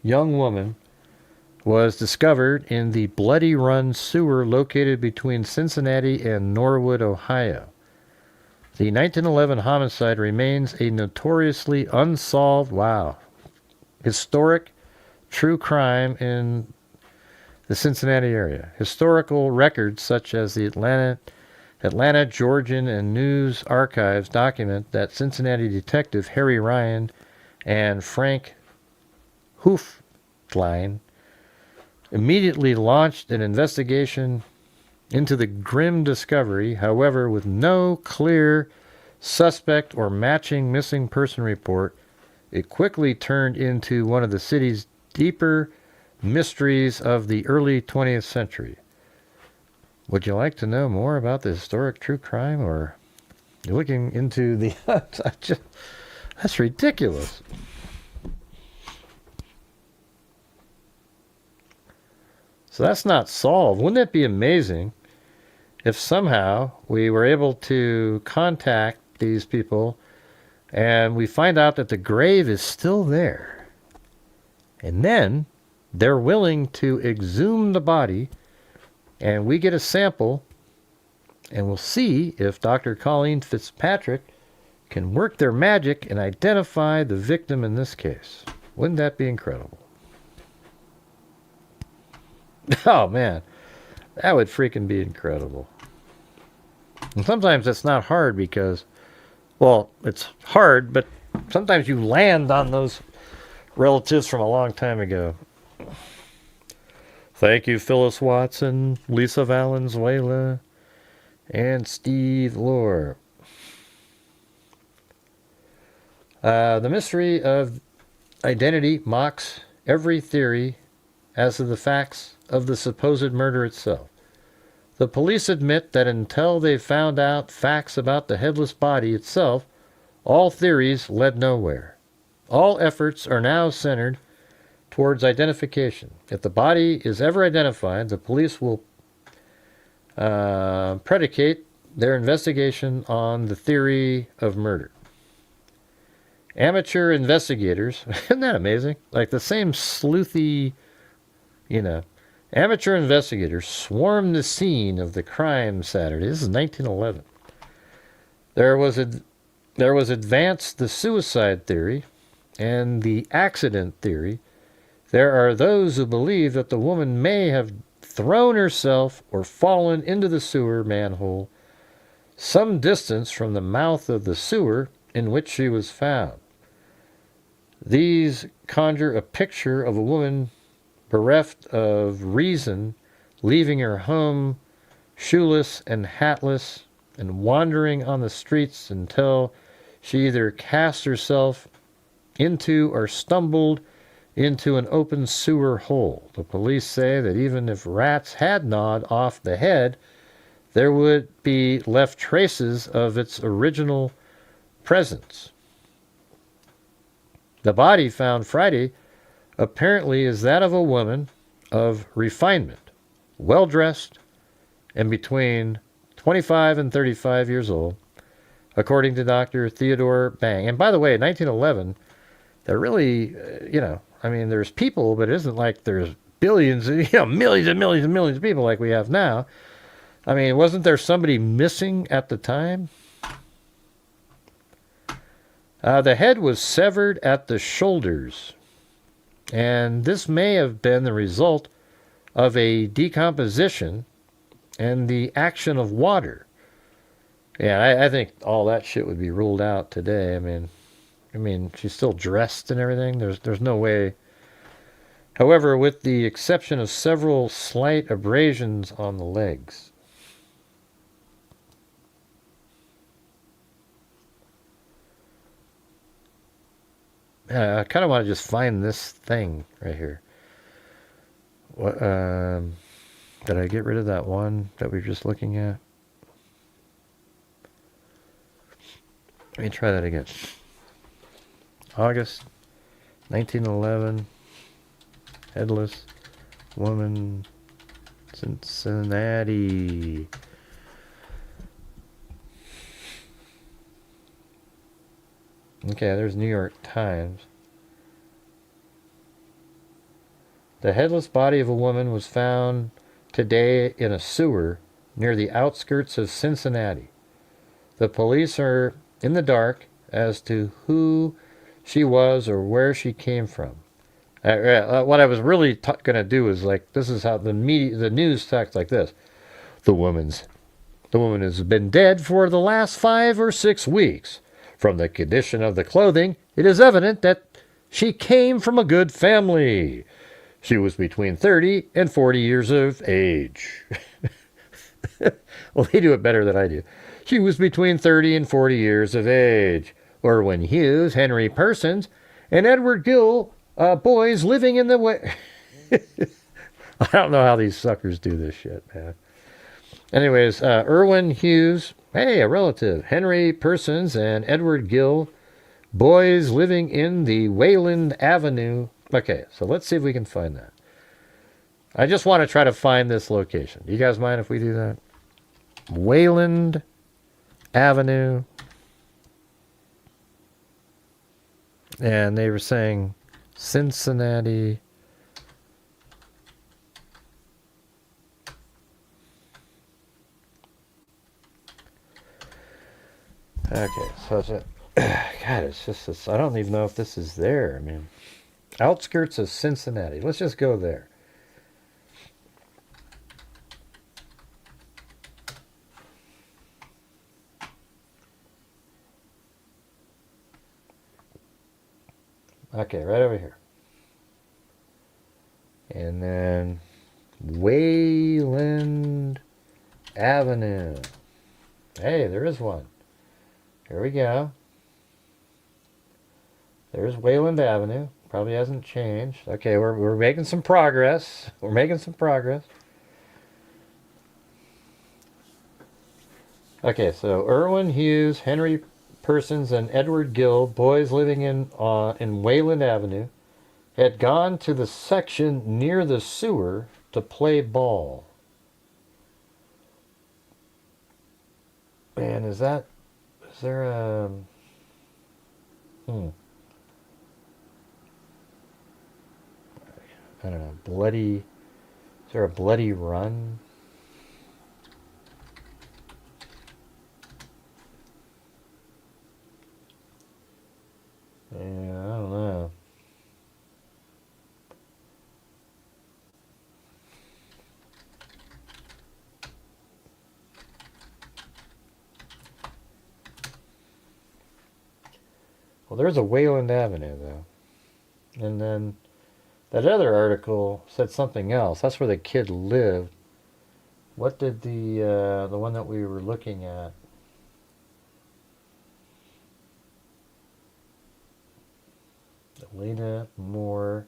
young woman was discovered in the Bloody Run sewer located between Cincinnati and Norwood, Ohio. The 1911 homicide remains a notoriously unsolved, historic true crime in the Cincinnati area. Historical records such as the Atlanta, Georgian, and News archives document that Cincinnati detective Harry Ryan and Frank Hoofdline immediately launched an investigation into the grim discovery. However, with no clear suspect or matching missing person report, it quickly turned into one of the city's deeper mysteries of the early 20th century. Would you like to know more about the historic true crime, or you're looking into the... That's ridiculous. So that's not solved. Wouldn't it be amazing if somehow we were able to contact these people and we find out that the grave is still there, and then they're willing to exhume the body, and we get a sample, and we'll see if Dr. Colleen Fitzpatrick can work their magic and identify the victim in this case. Wouldn't that be incredible? Oh, man. That would freaking be incredible. And sometimes it's not hard because, well, it's hard, but sometimes you land on those relatives from a long time ago. Thank you, Phyllis Watson, Lisa Valenzuela, and Steve Lohr. The mystery of identity mocks every theory as to the facts of the supposed murder itself. The police admit that until they found out facts about the headless body itself, all theories led nowhere. All efforts are now centered towards identification. If the body is ever identified, the police will predicate their investigation on the theory of murder. Amateur investigators, isn't that amazing? Like the same sleuthy, amateur investigators swarmed the scene of the crime Saturday. This is 1911. There was advanced the suicide theory and the accident theory. There are those who believe that the woman may have thrown herself or fallen into the sewer manhole some distance from the mouth of the sewer in which she was found. These conjure a picture of a woman bereft of reason, leaving her home shoeless and hatless, and wandering on the streets until she either cast herself into or stumbled into an open sewer hole. The police say that even if rats had gnawed off the head, there would be left traces of its original presence. The body found Friday apparently is that of a woman of refinement, well-dressed, and between 25 and 35 years old, according to Dr. Theodore Bang. And by the way, in 1911, they're really, there's people, but it isn't like there's billions, millions and millions and millions of people like we have now. I mean, wasn't there somebody missing at the time? The head was severed at the shoulders, and this may have been the result of a decomposition and the action of water. Yeah, I think all that shit would be ruled out today. I mean, she's still dressed and everything. There's no way. However, with the exception of several slight abrasions on the legs. I kind of want to just find this thing right here. What? Did I get rid of that one that we were just looking at? Let me try that again. August 1911. Headless woman, Cincinnati. Okay, there's New York Times. The headless body of a woman was found today in a sewer near the outskirts of Cincinnati. The police are in the dark as to who she was or where she came from. What I was really going to do is this is how the news talks like this. The woman has been dead for the last 5 or 6 weeks. From the condition of the clothing, it is evident that she came from a good family. She was between 30 and 40 years of age. Well, they do it better than I do. She was between 30 and 40 years of age. Irwin Hughes, Henry Persons, and Edward Gill, boys living in the way. I don't know how these suckers do this shit, man. Anyways, Irwin Hughes, hey, a relative, Henry Persons, and Edward Gill, boys living in the Wayland Avenue. Okay, so let's see if we can find that. I just want to try to find this location. Do you guys mind if we do that? Wayland Avenue. And they were saying Cincinnati. Okay, so it's God, it's just this. I don't even know if this is there. Outskirts of Cincinnati. Let's just go there. Okay, right over here. And then Wayland Avenue. Hey, there is one. Here we go. There's Wayland Avenue. Probably hasn't changed. Okay, we're making some progress. We're making some progress. Okay, so Irwin Hughes, Henry Persons, and Edward Gill, boys living in Wayland Avenue, had gone to the section near the sewer to play ball. And is there a... I don't know, bloody... Is there a bloody run? Yeah, I don't know. Well, there's a Wayland Avenue, though. And then that other article said something else. That's where the kid lived. What did the one that we were looking at? Elena Moore.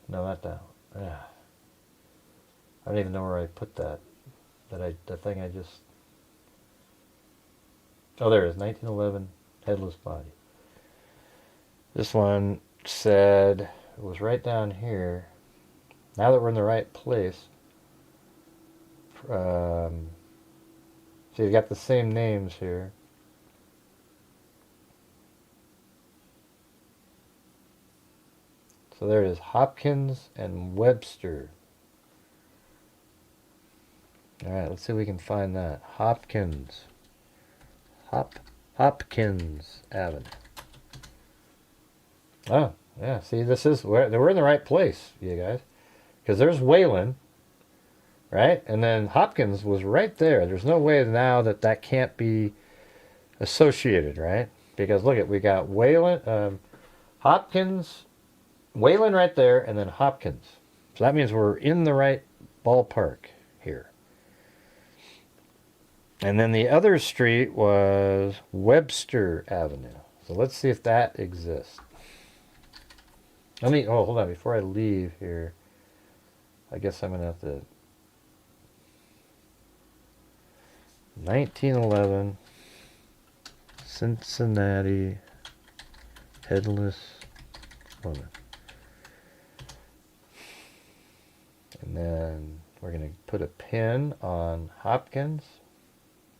No, not that one. Yeah. I don't even know where I put that. The thing I just... Oh, there it is. 1911 headless body. This one said, it was right down here. Now that we're in the right place. So you've got the same names here. So there it is, Hopkins and Webster. All right, let's see if we can find that. Hopkins. Hopkins Avenue. Oh, yeah, see, we're in the right place, you guys. Because there's Wayland, right? And then Hopkins was right there. There's no way now that can't be associated, right? Because look we got Wayland, Hopkins, Wayland right there, and then Hopkins. So that means we're in the right ballpark here. And then the other street was Webster Avenue. So let's see if that exists. Hold on, before I leave here, I guess I'm going to have to... 1911, Cincinnati, headless woman. And then we're going to put a pin on Hopkins.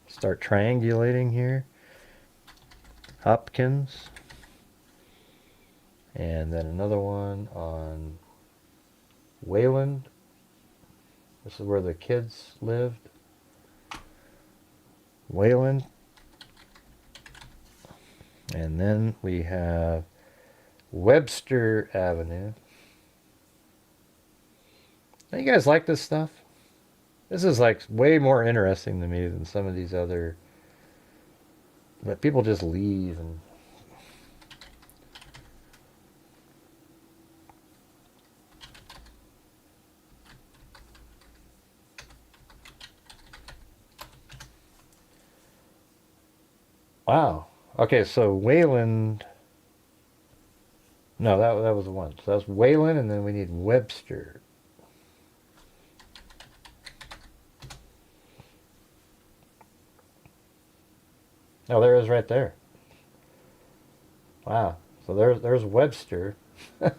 Start triangulating here. Hopkins. And then another one on Wayland. This is where the kids lived. Wayland. And then we have Webster Avenue. Now, you guys like this stuff? This is like way more interesting to me than some of these other... But people just leave and... Wow. Okay, so Wayland... No, that was the one. So that's Wayland, and then we need Webster. Oh, there it is right there. Wow. So there's Webster. Is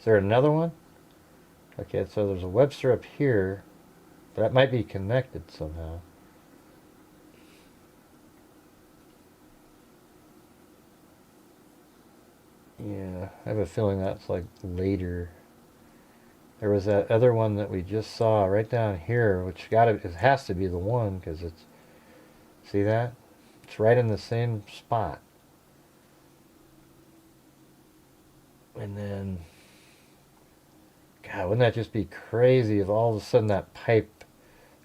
there another one? Okay, so there's a Webster up here. That might be connected somehow. Yeah, I have a feeling that's like later. There was that other one that we just saw right down here, which it has to be the one, because it's... See that? It's right in the same spot. And then, God, wouldn't that just be crazy if all of a sudden that pipe,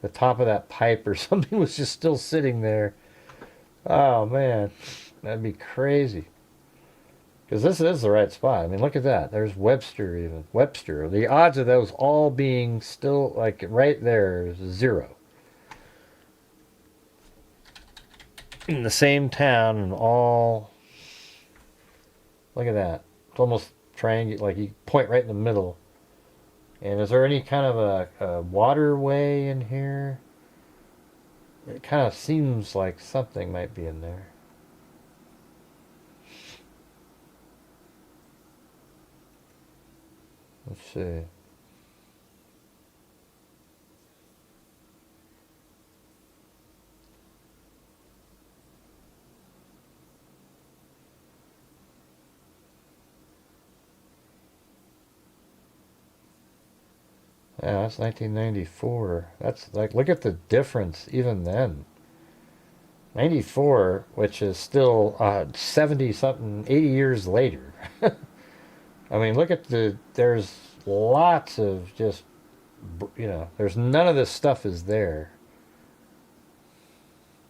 the top of that pipe or something was just still sitting there? Oh, man. That'd be crazy. Because this is the right spot. I mean, look at that. There's Webster even. Webster. The odds of those all being still, like, right there is 0. In the same town and all... Look at that. It's almost triangular, like you point right in the middle. And is there any kind of a waterway in here? It kind of seems like something might be in there. Let's see. Yeah, that's 1994. That's like, look at the difference even then. 94, which is still 70 something, 80 years later. I mean, look at there's lots of just, there's none of this stuff is there.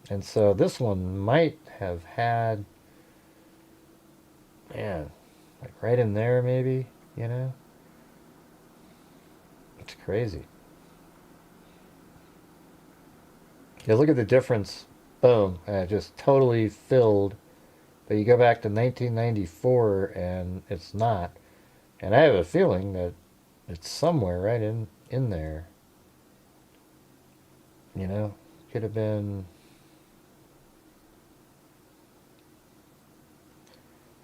And so this one might have had, man, like right in there maybe, It's crazy. Yeah, look at the difference. Boom, just totally filled. But you go back to 1994 and it's not. And I have a feeling that it's somewhere right in there. Could have been.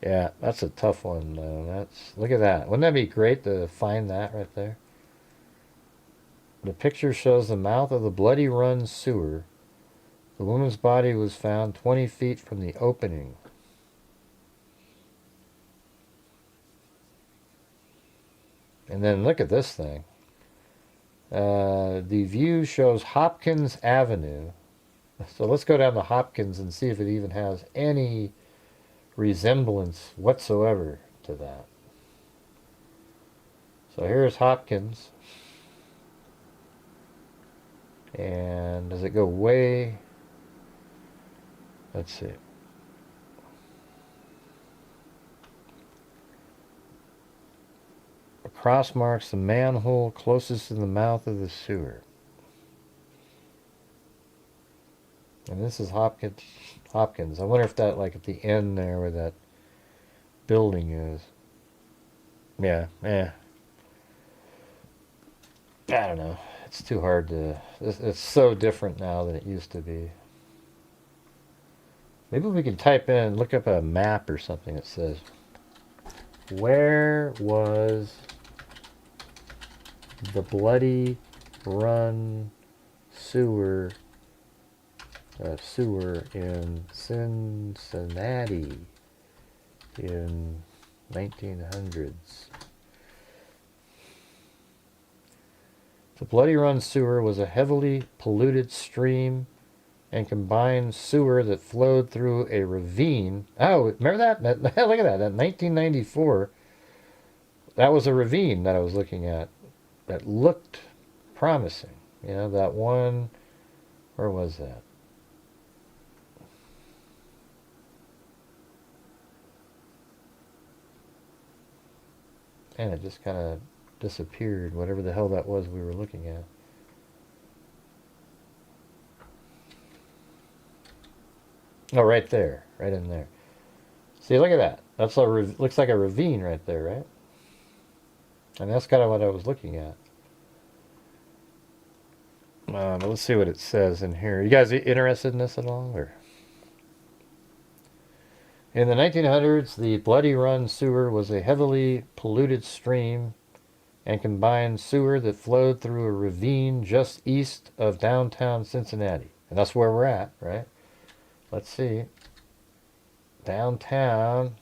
Yeah, that's a tough one though. Look at that. Wouldn't that be great to find that right there? The picture shows the mouth of the Bloody Run sewer. The woman's body was found 20 feet from the opening. And then look at this thing. The view shows Hopkins Avenue. So let's go down to Hopkins and see if it even has any resemblance whatsoever to that. So here's Hopkins. And does it go way? Let's see. A cross marks the manhole closest to the mouth of the sewer. And this is Hopkins. I wonder if that, like at the end there where that building is. Yeah. I don't know. It's too hard to... It's so different now than it used to be. Maybe we can type in, look up a map or something that says, where was the Bloody Run sewer in Cincinnati in 1900s? The Bloody Run sewer was a heavily polluted stream and combined sewer that flowed through a ravine. Oh, remember that? Look at that. That 1994. That was a ravine that I was looking at that looked promising. That one. Where was that? And it just kind of disappeared, whatever the hell that was we were looking at. Oh, right there. Right in there. See, look at that. That's looks like a ravine right there, right? And that's kind of what I was looking at. But let's see what it says in here. You guys interested in this at all? Or? In the 1900s, the Bloody Run sewer was a heavily polluted stream and combined sewer that flowed through a ravine just east of downtown Cincinnati. And that's where we're at, right? Let's see. Downtown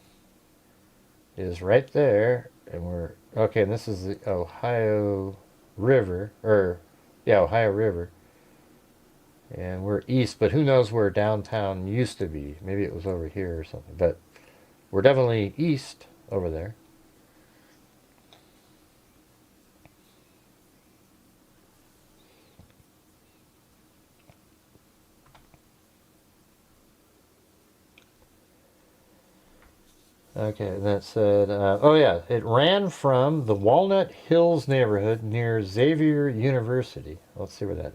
is right there. And we're... Okay, and this is the Ohio River. Ohio River. And we're east, but who knows where downtown used to be. Maybe it was over here or something. But we're definitely east over there. Okay, that said, it ran from the Walnut Hills neighborhood near Xavier University. Let's see where that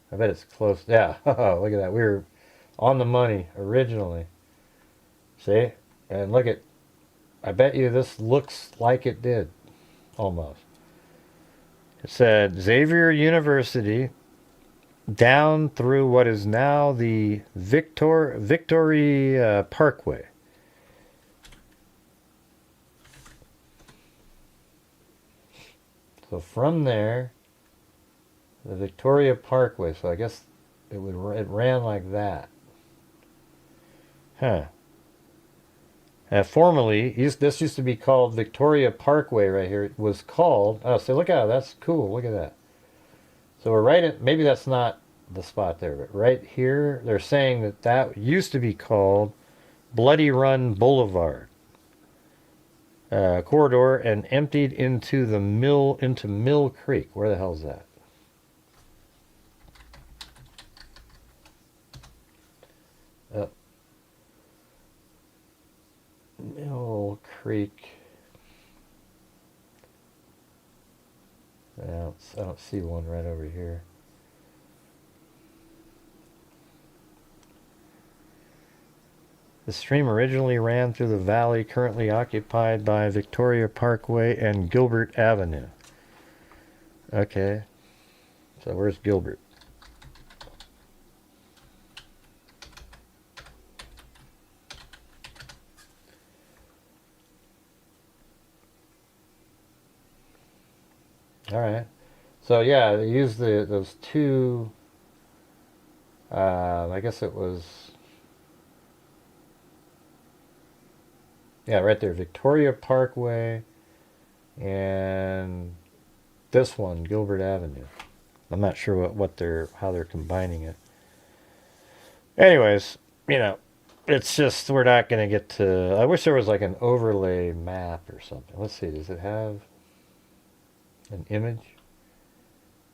is. I bet it's close. Yeah, look at that. We were on the money originally. See? And look at, I bet you this looks like it did. Almost. It said Xavier University down through what is now the Victory Parkway. So from there, the Victoria Parkway. So I guess it ran like that. Huh. Formerly, this used to be called Victoria Parkway right here. It was called, oh, so look at that. That's cool. Look at that. So we're right at, maybe that's not the spot there, but right here, they're saying that that used to be called Bloody Run Boulevard corridor and emptied into the Mill Creek. Where the hell's that? Mill Creek. I don't see one right over here. The stream originally ran through the valley currently occupied by Victoria Parkway and Gilbert Avenue. Okay. So where's Gilbert? All right. So yeah, they used those two. I guess it was. Yeah, right there, Victoria Parkway, and this one, Gilbert Avenue. I'm not sure how they're combining it. Anyways, it's just we're not going to get to. I wish there was like an overlay map or something. Let's see. Does it have an image?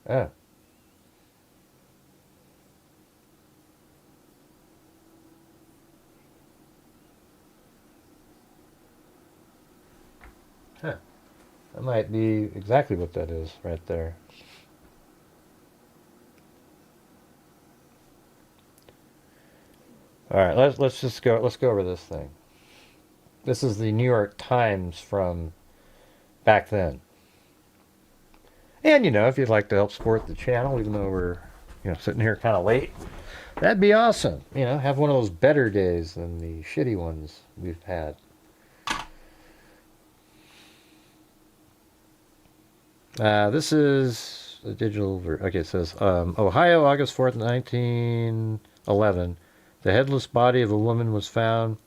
Oh. Huh. That might be exactly what that is right there. All right, let's just go. Let's go over this thing. This is the New York Times from back then. And if you'd like to help support the channel, even though we're sitting here kind of late, that'd be awesome. Have one of those better days than the shitty ones we've had. This is the digital version. Okay, it says Ohio, August 4th, 1911. The headless body of a woman was found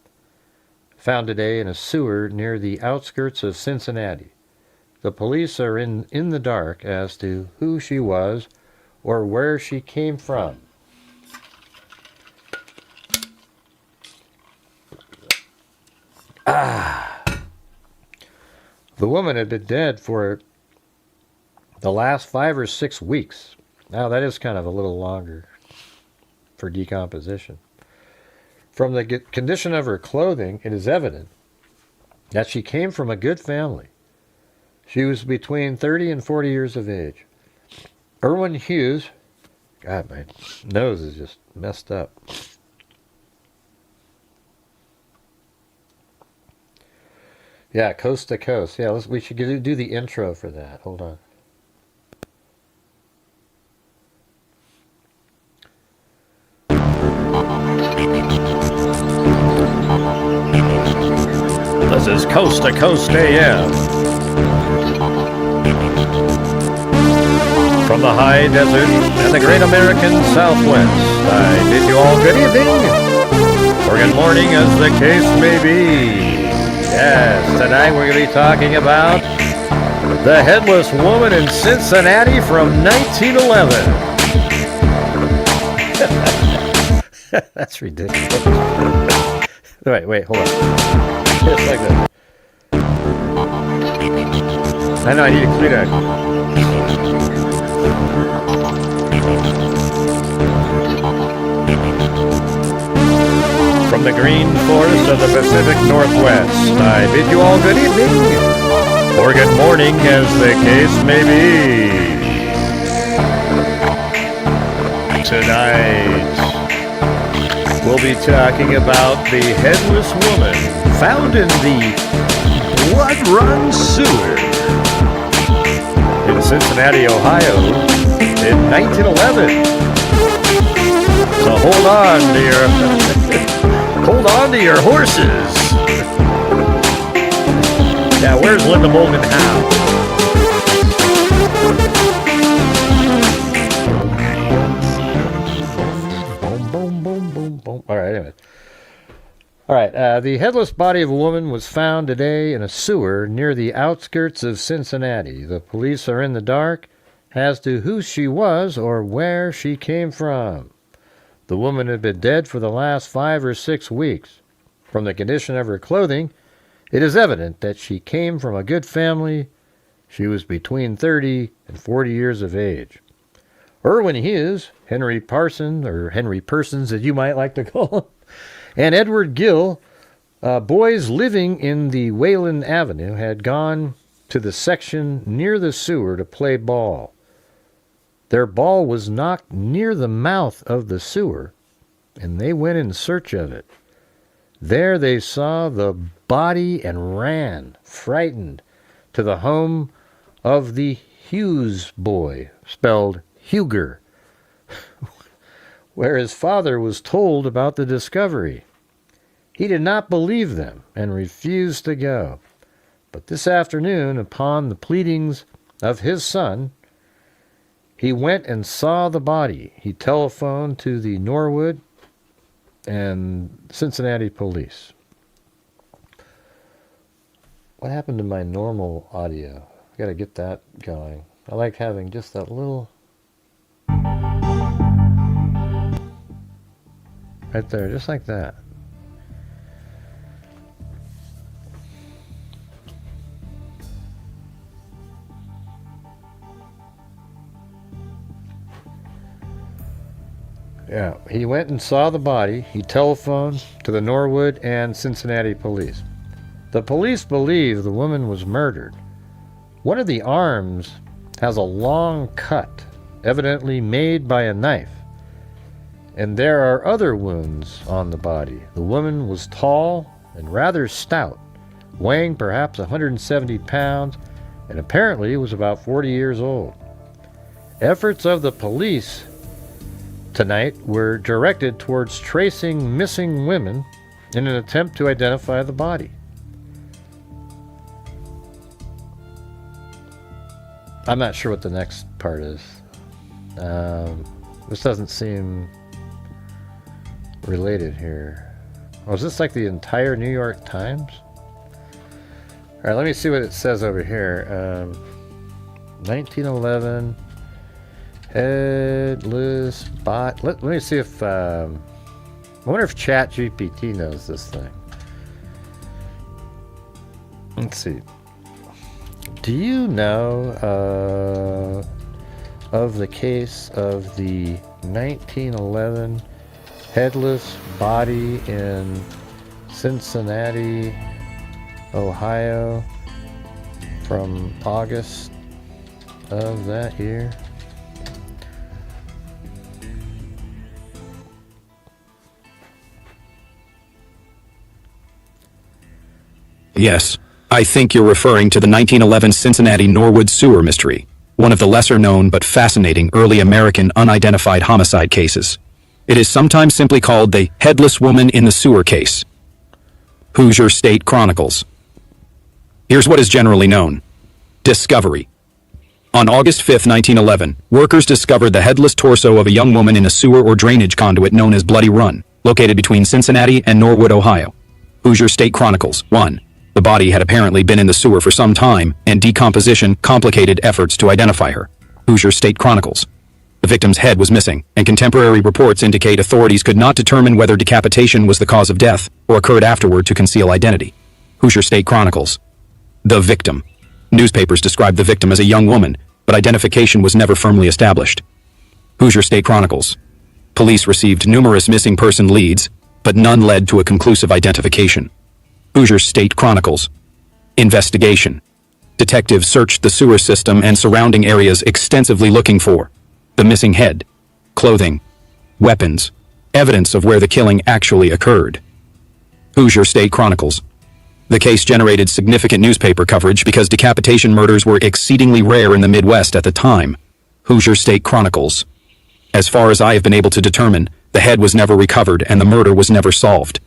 today in a sewer near the outskirts of Cincinnati. The police are in the dark as to who she was or where she came from. The woman had been dead for the last 5 or 6 weeks. Now that is kind of a little longer for decomposition. From the condition of her clothing, it is evident that she came from a good family. She was between 30 and 40 years of age. Irwin Hughes, God, my nose is just messed up. Yeah, coast to coast. Yeah, we should do the intro for that. Hold on. This is Coast to Coast AM. From the high desert and the great American Southwest, I bid you all good evening, or good morning as the case may be. Yes, tonight we're going to be talking about the headless woman in Cincinnati from 1911. That's ridiculous. Wait, hold on. Just like that. I know, I need to clear that. From the green forest of the Pacific Northwest, I bid you all good evening, or good morning as the case may be. Tonight, we'll be talking about the headless woman found in the blood-run sewer in Cincinnati, Ohio in 1911. So hold on to your horses. Yeah, where's Linda Moulton Howe? All right, anyway. All right, the headless body of a woman was found today in a sewer near the outskirts of Cincinnati. The police are in the dark as to who she was or where she came from. The woman had been dead for the last 5 or 6 weeks. From the condition of her clothing, it is evident that she came from a good family. She was between 30 and 40 years of age. Irwin Hughes, Henry Parsons, or Henry Persons as you might like to call him, and Edward Gill, boys living in the Wayland Avenue, had gone to the section near the sewer to play ball. Their ball was knocked near the mouth of the sewer, and they went in search of it. There they saw the body and ran, frightened, to the home of the Hughes boy, spelled Huger, where his father was told about the discovery. He did not believe them and refused to go. But this afternoon, upon the pleadings of his son, he went and saw the body. He telephoned to the Norwood and Cincinnati police. What happened to my normal audio? I gotta get that going. I like having just that little... right there, just like that. Yeah, he went and saw the body. He telephoned to the Norwood and Cincinnati police. The police believe the woman was murdered. One of the arms has a long cut, evidently made by a knife. And there are other wounds on the body. The woman was tall and rather stout, weighing perhaps 170 pounds, and apparently was about 40 years old. Efforts of the police tonight were directed towards tracing missing women in an attempt to identify the body. I'm not sure what the next part is. This doesn't seem related here. Oh, is this like the entire New York Times? All right, let me see what it says over here. 1911 headless bot. Let me see if I wonder if ChatGPT knows this thing. Let's see. Do you know of the case of the 1911 headless body in Cincinnati, Ohio, from August of that year? Yes, I think you're referring to the 1911 Cincinnati Norwood sewer mystery, one of the lesser-known but fascinating early American unidentified homicide cases. It is sometimes simply called the Headless Woman in the Sewer case. Hoosier State Chronicles. Here's what is generally known. Discovery. On August 5, 1911, workers discovered the headless torso of a young woman in a sewer or drainage conduit known as Bloody Run, located between Cincinnati and Norwood, Ohio. Hoosier State Chronicles. 1. The body had apparently been in the sewer for some time, and decomposition complicated efforts to identify her. Hoosier State Chronicles. The victim's head was missing, and contemporary reports indicate authorities could not determine whether decapitation was the cause of death or occurred afterward to conceal identity. Hoosier State Chronicles. The victim. Newspapers described the victim as a young woman, but identification was never firmly established. Hoosier State Chronicles. Police received numerous missing person leads, but none led to a conclusive identification. Hoosier State Chronicles. Investigation. Detectives searched the sewer system and surrounding areas extensively looking for the missing head, clothing, weapons, evidence of where the killing actually occurred. Hoosier State Chronicles. The case generated significant newspaper coverage because decapitation murders were exceedingly rare in the Midwest at the time. Hoosier State Chronicles. As far as I have been able to determine, the head was never recovered and the murder was never solved.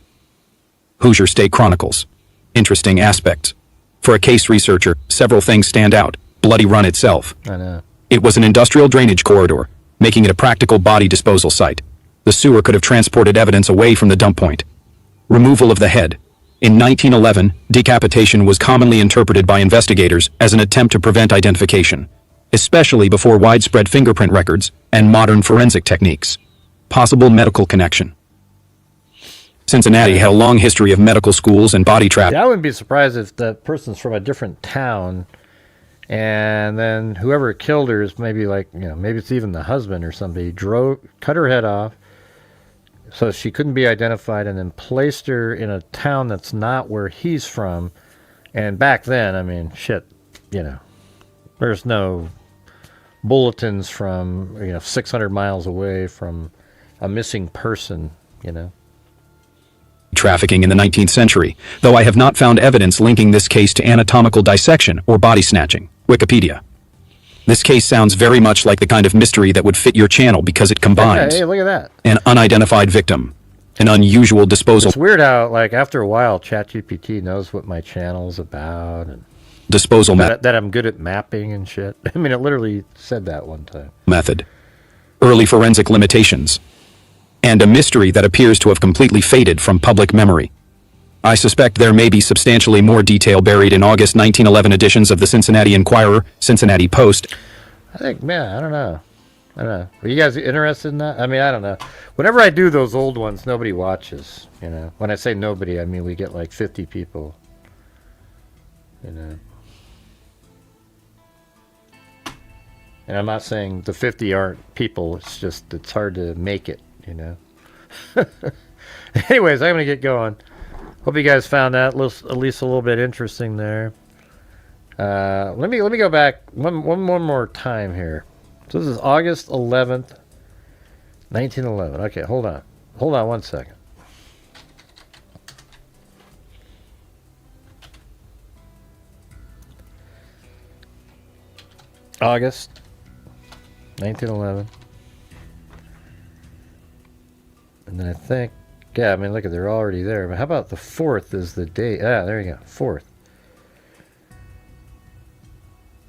Hoosier State Chronicles. Interesting aspects. For a case researcher, several things stand out. Bloody Run itself. I know. It was an industrial drainage corridor, making it a practical body disposal site. The sewer could have transported evidence away from the dump point. Removal of the head. In 1911, decapitation was commonly interpreted by investigators as an attempt to prevent identification, especially before widespread fingerprint records and modern forensic techniques. Possible medical connection. Cincinnati had a long history of medical schools and body trafficking. Yeah, I wouldn't be surprised if that person's from a different town, and then whoever killed her is maybe maybe it's even the husband or somebody, cut her head off so she couldn't be identified, and then placed her in a town that's not where he's from. And back then, I mean, shit, there's no bulletins from 600 miles away from a missing person. Trafficking in the 19th century, though I have not found evidence linking this case to anatomical dissection or body snatching. Wikipedia. This case sounds very much like the kind of mystery that would fit your channel because it combines Hey, look at that. an unidentified victim, an unusual disposal. It's weird how, after a while, ChatGPT knows what my channel's about, and Disposal that I'm good at mapping and shit. I mean, it literally said that one time. method. Early forensic limitations. And a mystery that appears to have completely faded from public memory. I suspect there may be substantially more detail buried in August 1911 editions of the Cincinnati Enquirer, Cincinnati Post. I think, man, I don't know. Are you guys interested in that? I mean, I don't know. Whenever I do those old ones, nobody watches, When I say nobody, I mean we get 50 people, And I'm not saying the 50 aren't people. It's just, it's hard to make it, Anyways, I'm going to get going. Hope you guys found that at least a little bit interesting there. Let me go back one more time here. So this is August 11th, 1911. Okay, hold on 1 second. August 1911. And then I think, yeah, I mean, look at, they're already there. But how about the 4th is the date? Ah, there you go, 4th.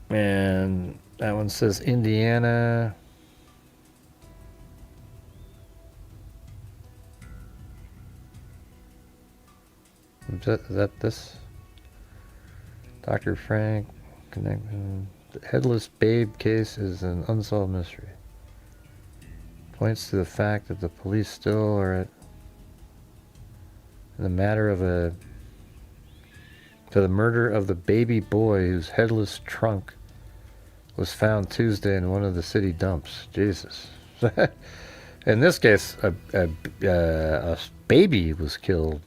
And that one says Indiana. Is that this? Dr. Frank, the headless babe case is an unsolved mystery. Points to the fact that the police still are at the matter of the murder of the baby boy whose headless trunk was found Tuesday in one of the city dumps. Jesus. In this case, a baby was killed.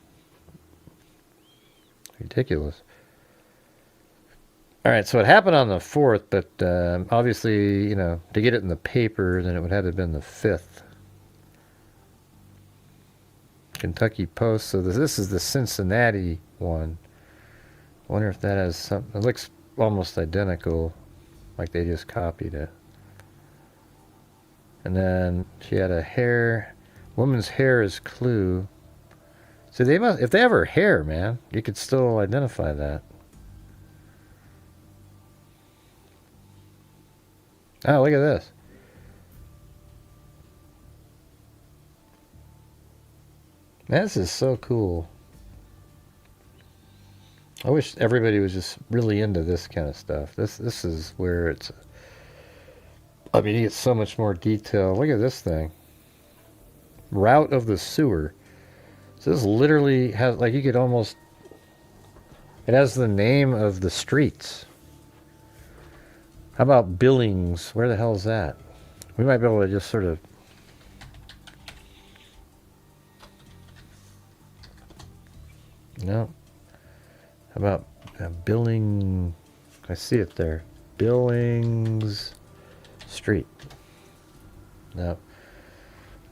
Ridiculous. All right, so it happened on the 4th, but obviously, to get it in the paper, then it would have to have been the 5th. Kentucky Post. So this is the Cincinnati one. I wonder if that has something. It looks almost identical, like they just copied it. And then she had a woman's hair is clue. So they must, if they have her hair, man, you could still identify that. Oh, look at this. Man, this is so cool. I wish everybody was just really into this kind of stuff. This is where it's, I mean, you get so much more detail. Look at this thing. Route of the sewer. So this literally has, you could almost, it has the name of the streets. How about Billings? Where the hell is that? We might be able to just sort of, no. How about Billing? I see it there. Billings Street. No.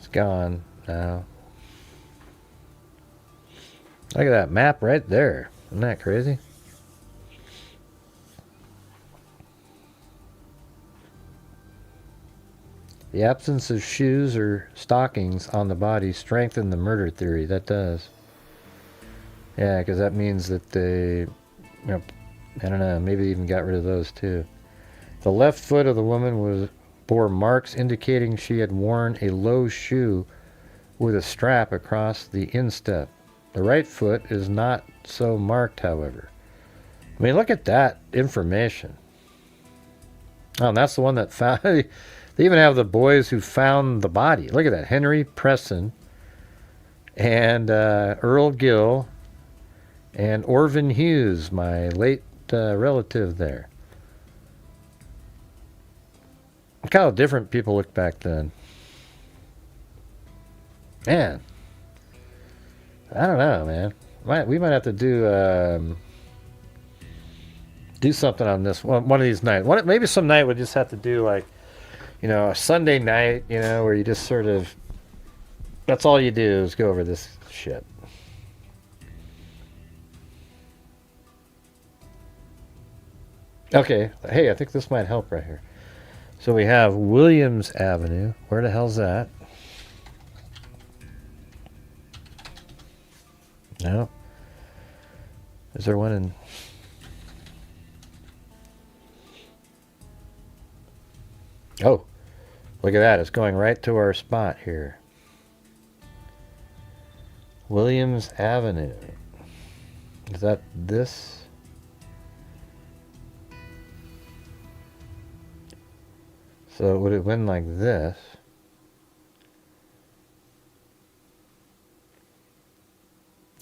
It's gone now. Look at that map right there. Isn't that crazy? The absence of shoes or stockings on the body strengthened the murder theory. That does. Yeah, because that means that they, I don't know, maybe even got rid of those too. The left foot of the woman bore marks indicating she had worn a low shoe with a strap across the instep. The right foot is not so marked, however. I mean, look at that information. Oh, and that's the one that found... They even have the boys who found the body. Look at that. Henry Preston and Earl Gill and Orvin Hughes, my late relative there. Look how different people looked back then. Man. I don't know, man. We might have to do something on this one of these nights. Maybe some night we'll just have to do like, a Sunday night, where you just sort of, that's all you do is go over this shit. Okay, hey, I think this might help right here. So we have Williams Avenue. Where the hell's that? No. Is there one in... Oh, look at that. It's going right to our spot here. Williams Avenue. Is that this? So it would have been like this.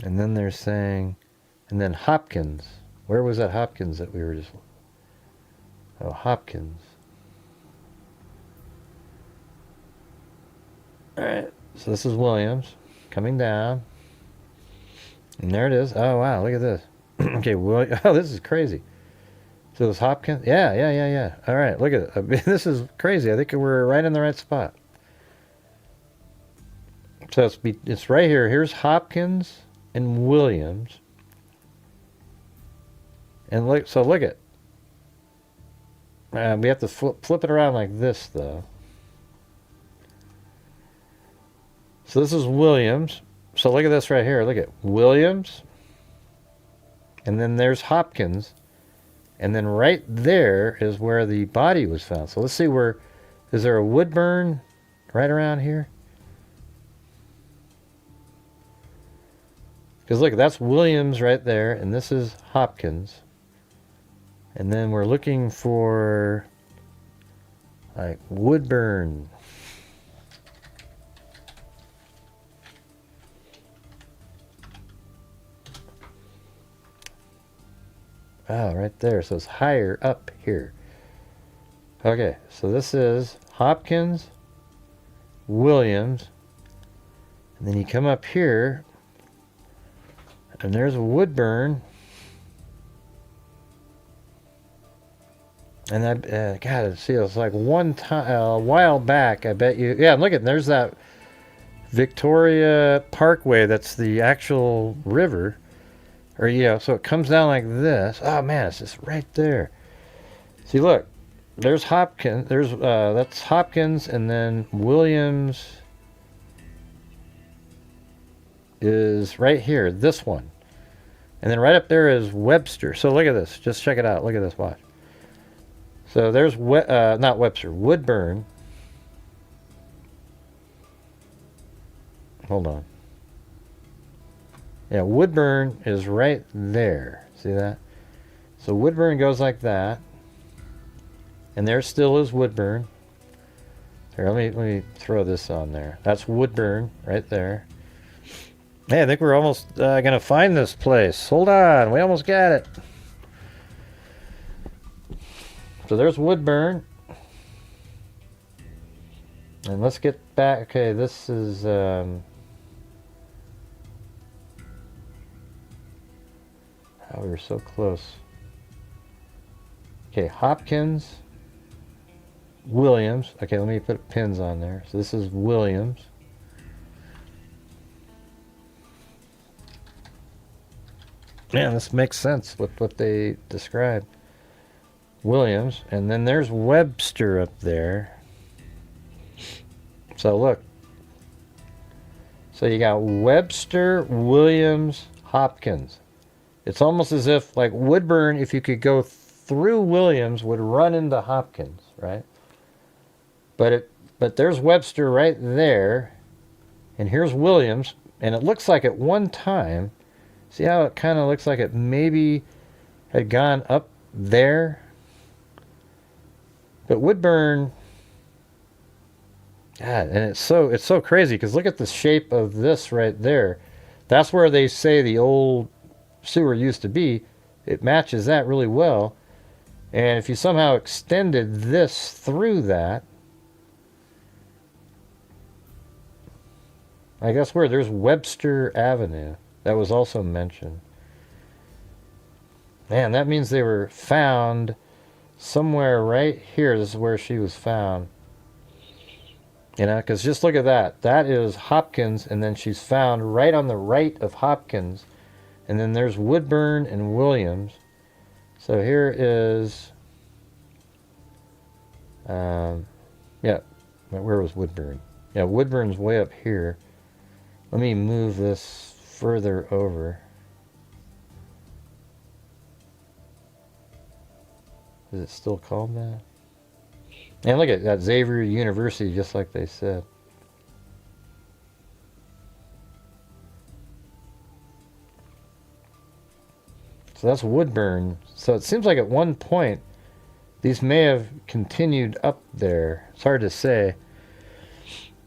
And then they're saying, and then Hopkins. Where was that Hopkins that we were just... Oh, Hopkins. Alright, so this is Williams coming down. And there it is. Oh, wow, look at this. Okay, oh, this is crazy. So it's Hopkins? Yeah. Alright, look at it. I mean, this is crazy. I think we're right in the right spot. So it's right here. Here's Hopkins and Williams. And look at. We have to flip it around like this, though. So this is Williams. So look at this right here. Look at Williams. And then there's Hopkins. And then right there is where the body was found. So let's see where... Is there a wood burn right around here? Because look, that's Williams right there. And this is Hopkins. And then we're looking for... like wood burn. Oh, right there. So it's higher up here. Okay, so this is Hopkins, Williams, and then you come up here, and there's a wood burn. And I, God, see, it's like one time, a while back, I bet you, yeah, look at, there's that Victoria Parkway, that's the actual river. Or, so it comes down like this. Oh, man, it's just right there. See, look. There's Hopkins. That's Hopkins, and then Williams is right here. This one. And then right up there is Webster. So look at this. Just check it out. Look at this. Watch. So there's, not Webster, Woodburn. Hold on. Yeah, Woodburn is right there. See that? So Woodburn goes like that. And there still is Woodburn. Here, let me throw this on there. That's Woodburn right there. Hey, I think we're almost going to find this place. Hold on. We almost got it. So there's Woodburn. And let's get back. Okay, this is... we were so close. Okay, Hopkins, Williams. Okay, let me put pins on there. So this is Williams. Yeah, this makes sense with what they described. Williams, and then there's Webster up there. So look. So you got Webster, Williams, Hopkins. It's almost as if like Woodburn, if you could go through Williams, would run into Hopkins, right? But there's Webster right there, and here's Williams, and it looks like at one time, see how it kind of looks like it maybe had gone up there? But Woodburn, God, and it's so crazy because look at the shape of this right there. That's where they say the old sewer used to be. It matches that really well. And if you somehow extended this through that, I guess where there's Webster Avenue. That was also mentioned. Man, that means they were found somewhere right here. This is where she was found. You know, because just look at that. That is Hopkins, and then she's found right on the right of Hopkins. And then there's Woodburn and Williams. So here is... yeah, where was Woodburn? Yeah, Woodburn's way up here. Let me move this further over. Is it still called that? And look at that, Xavier University, just like they said. So that's Woodburn. So it seems like at one point, these may have continued up there. It's hard to say.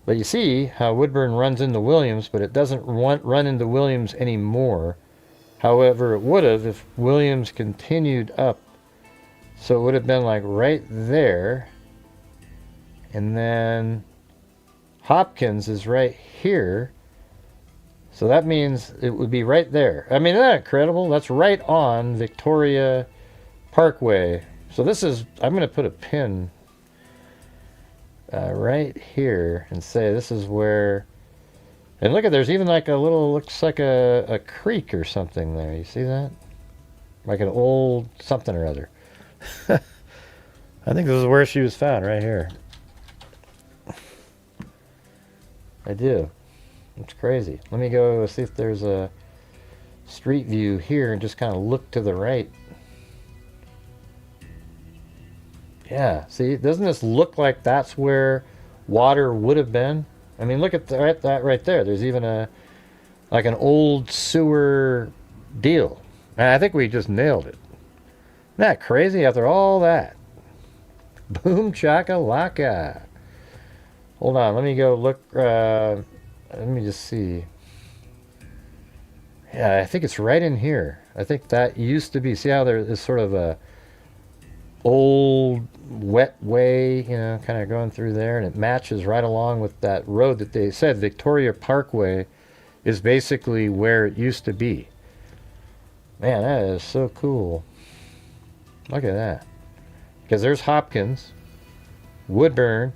But you see how Woodburn runs into Williams, but it doesn't run into Williams anymore. However, it would have if Williams continued up. So it would have been like right there. And then Hopkins is right here. So that means it would be right there. I mean, isn't that incredible? That's right on Victoria Parkway. So this is, I'm going to put a pin right here and say this is where, and look at, there's even like a little, looks like a creek or something there. You see that? Like an old something or other. I think this is where she was found, right here. I do. It's crazy. Let me go see if there's a street view here and just kind of look to the right. Yeah, see, doesn't this look like that's where water would have been? I mean, look at that right there. There's even like an old sewer deal. And I think we just nailed it. Isn't that crazy after all that? Boom chakalaka. Hold on, let me go look. Let me just see. Yeah, I think it's right in here. I think that used to be. See how there is sort of a old wet way, you know, kind of going through there, and it matches right along with that road that they said Victoria Parkway is basically where it used to be. Man, that is so cool. Look at that. Because there's Hopkins, Woodburn,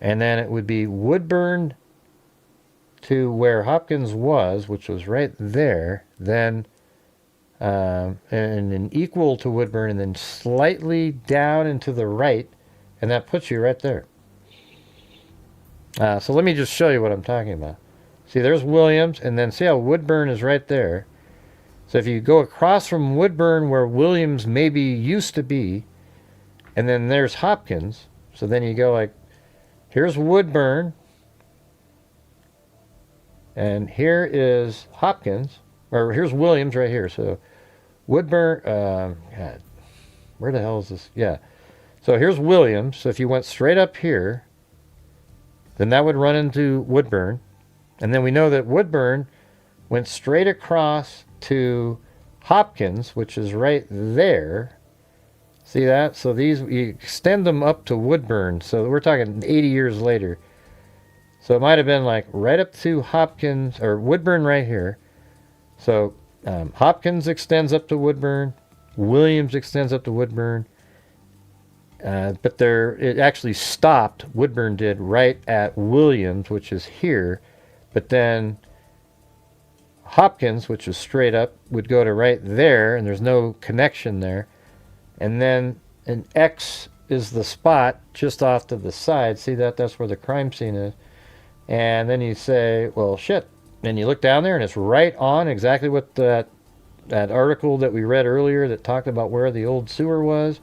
and then it would be Woodburn to where Hopkins was, which was right there, then and then equal to Woodburn, and then slightly down and to the right, and that puts you right there. So let me just show you what I'm talking about. See, there's Williams, and then see how Woodburn is right there. So if you go across from Woodburn where Williams maybe used to be, and then there's Hopkins, so then you go like, here's Woodburn, and here is Hopkins, or here's Williams right here. So Woodburn, God, where the hell is this? Yeah. So here's Williams. So if you went straight up here, then that would run into Woodburn. And then we know that Woodburn went straight across to Hopkins, which is right there. See that? So these, you extend them up to Woodburn. So we're talking 80 years later. So it might have been like right up to Hopkins, or Woodburn right here. So Hopkins extends up to Woodburn. Williams extends up to Woodburn. But it actually stopped, Woodburn did, right at Williams, which is here. But then Hopkins, which is straight up, would go to right there, and there's no connection there. And then an X is the spot just off to the side. See that? That's where the crime scene is. And then you say, well, shit. And you look down there, and it's right on exactly what that article that we read earlier that talked about where the old sewer was.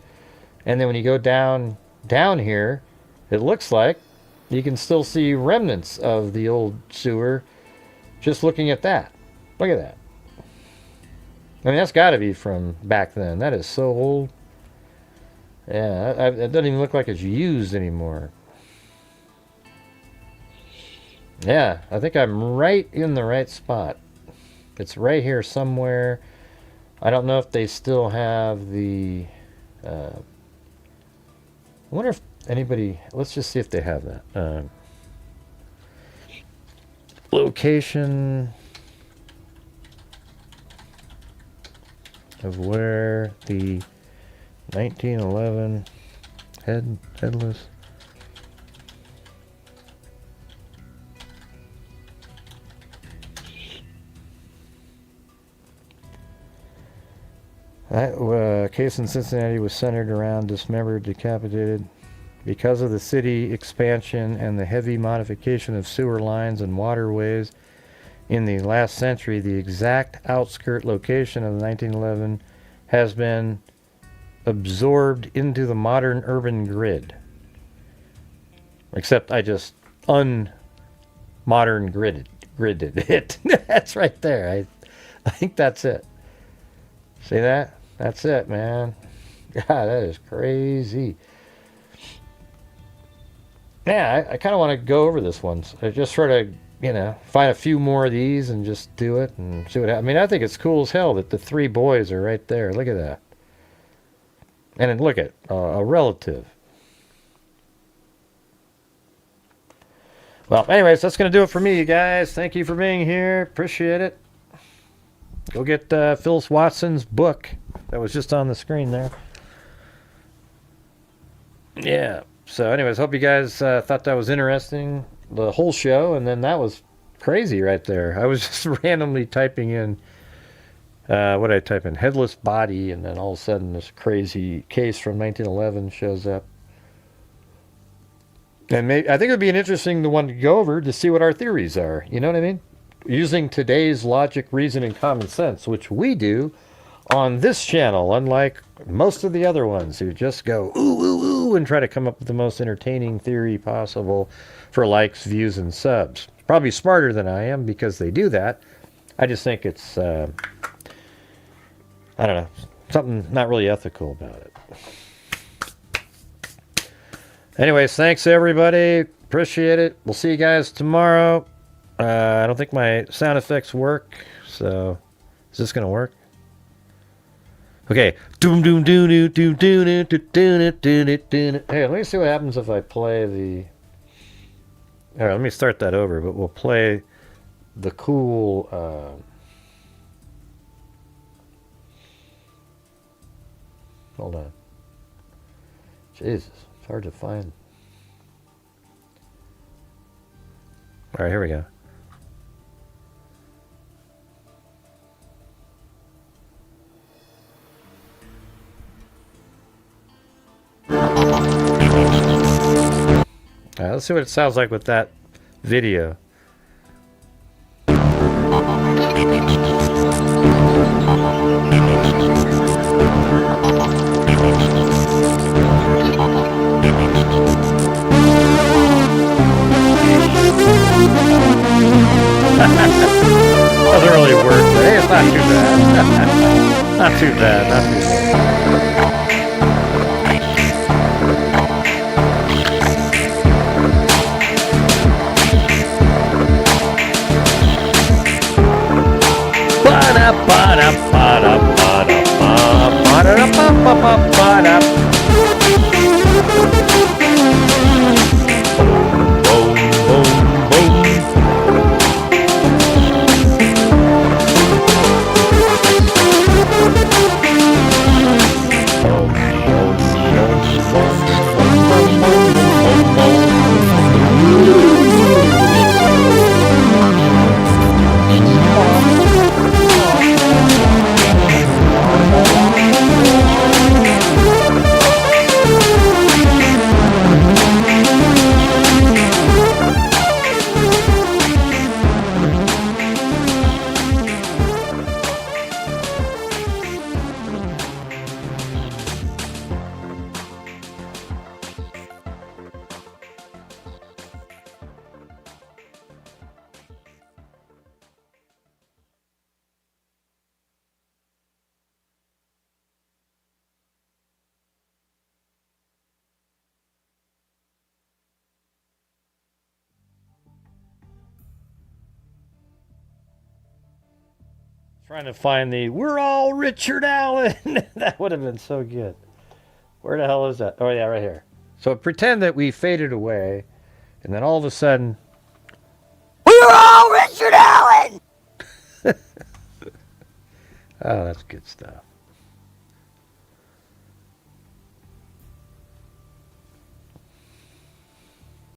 And then when you go down here, it looks like you can still see remnants of the old sewer just looking at that. Look at that. I mean, that's got to be from back then. That is so old. Yeah, it doesn't even look like it's used anymore. Yeah, I think I'm right in the right spot. It's right here somewhere. I don't know if they still have the... I wonder if anybody... Let's just see if they have that. Location of where the 1911 headless... That case in Cincinnati was centered around dismembered, decapitated. Because of the city expansion and the heavy modification of sewer lines and waterways in the last century, the exact outskirt location of the 1911 has been absorbed into the modern urban grid. Except I just unmodern gridded it. That's right there. I think that's it. See that? That's it, man. God, that is crazy. Yeah, I kind of want to go over this one. I just sort of, find a few more of these and just do it and see what happens. I mean, I think it's cool as hell that the three boys are right there. Look at that. And then look at a relative. Well, anyways, that's going to do it for me, you guys. Thank you for being here. Appreciate it. Go get Phil Watson's book that was just on the screen there. Yeah. So anyways, hope you guys thought that was interesting, the whole show. And then that was crazy right there. I was just randomly typing in, what did I type in? Headless body. And then all of a sudden this crazy case from 1911 shows up. And maybe, I think it would be an interesting one to go over to see what our theories are. You know what I mean? Using today's logic, reason, and common sense, which we do on this channel, unlike most of the other ones who just go ooh, ooh, ooh, and try to come up with the most entertaining theory possible for likes, views, and subs. Probably smarter than I am because they do that. I just think it's, I don't know, something not really ethical about it. Anyways, thanks everybody. Appreciate it. We'll see you guys tomorrow. I don't think my sound effects work, so is this gonna work? Okay. Doom doom doom doom doom doom doom doom doom doom. Hey, let me see what happens if I play the. All right, let me start that over, but we'll play the cool. Hold on. Jesus, it's hard to find. All right, here we go. All right, let's see what it sounds like with that video. Doesn't really work, but hey, it's not too bad. Not too bad, not too bad. Trying to find the "We're all Richard Allen." That would have been so good. Where the hell is that? Oh yeah, right here. So pretend that we faded away, and then all of a sudden, We're all Richard Allen! oh, that's good stuff.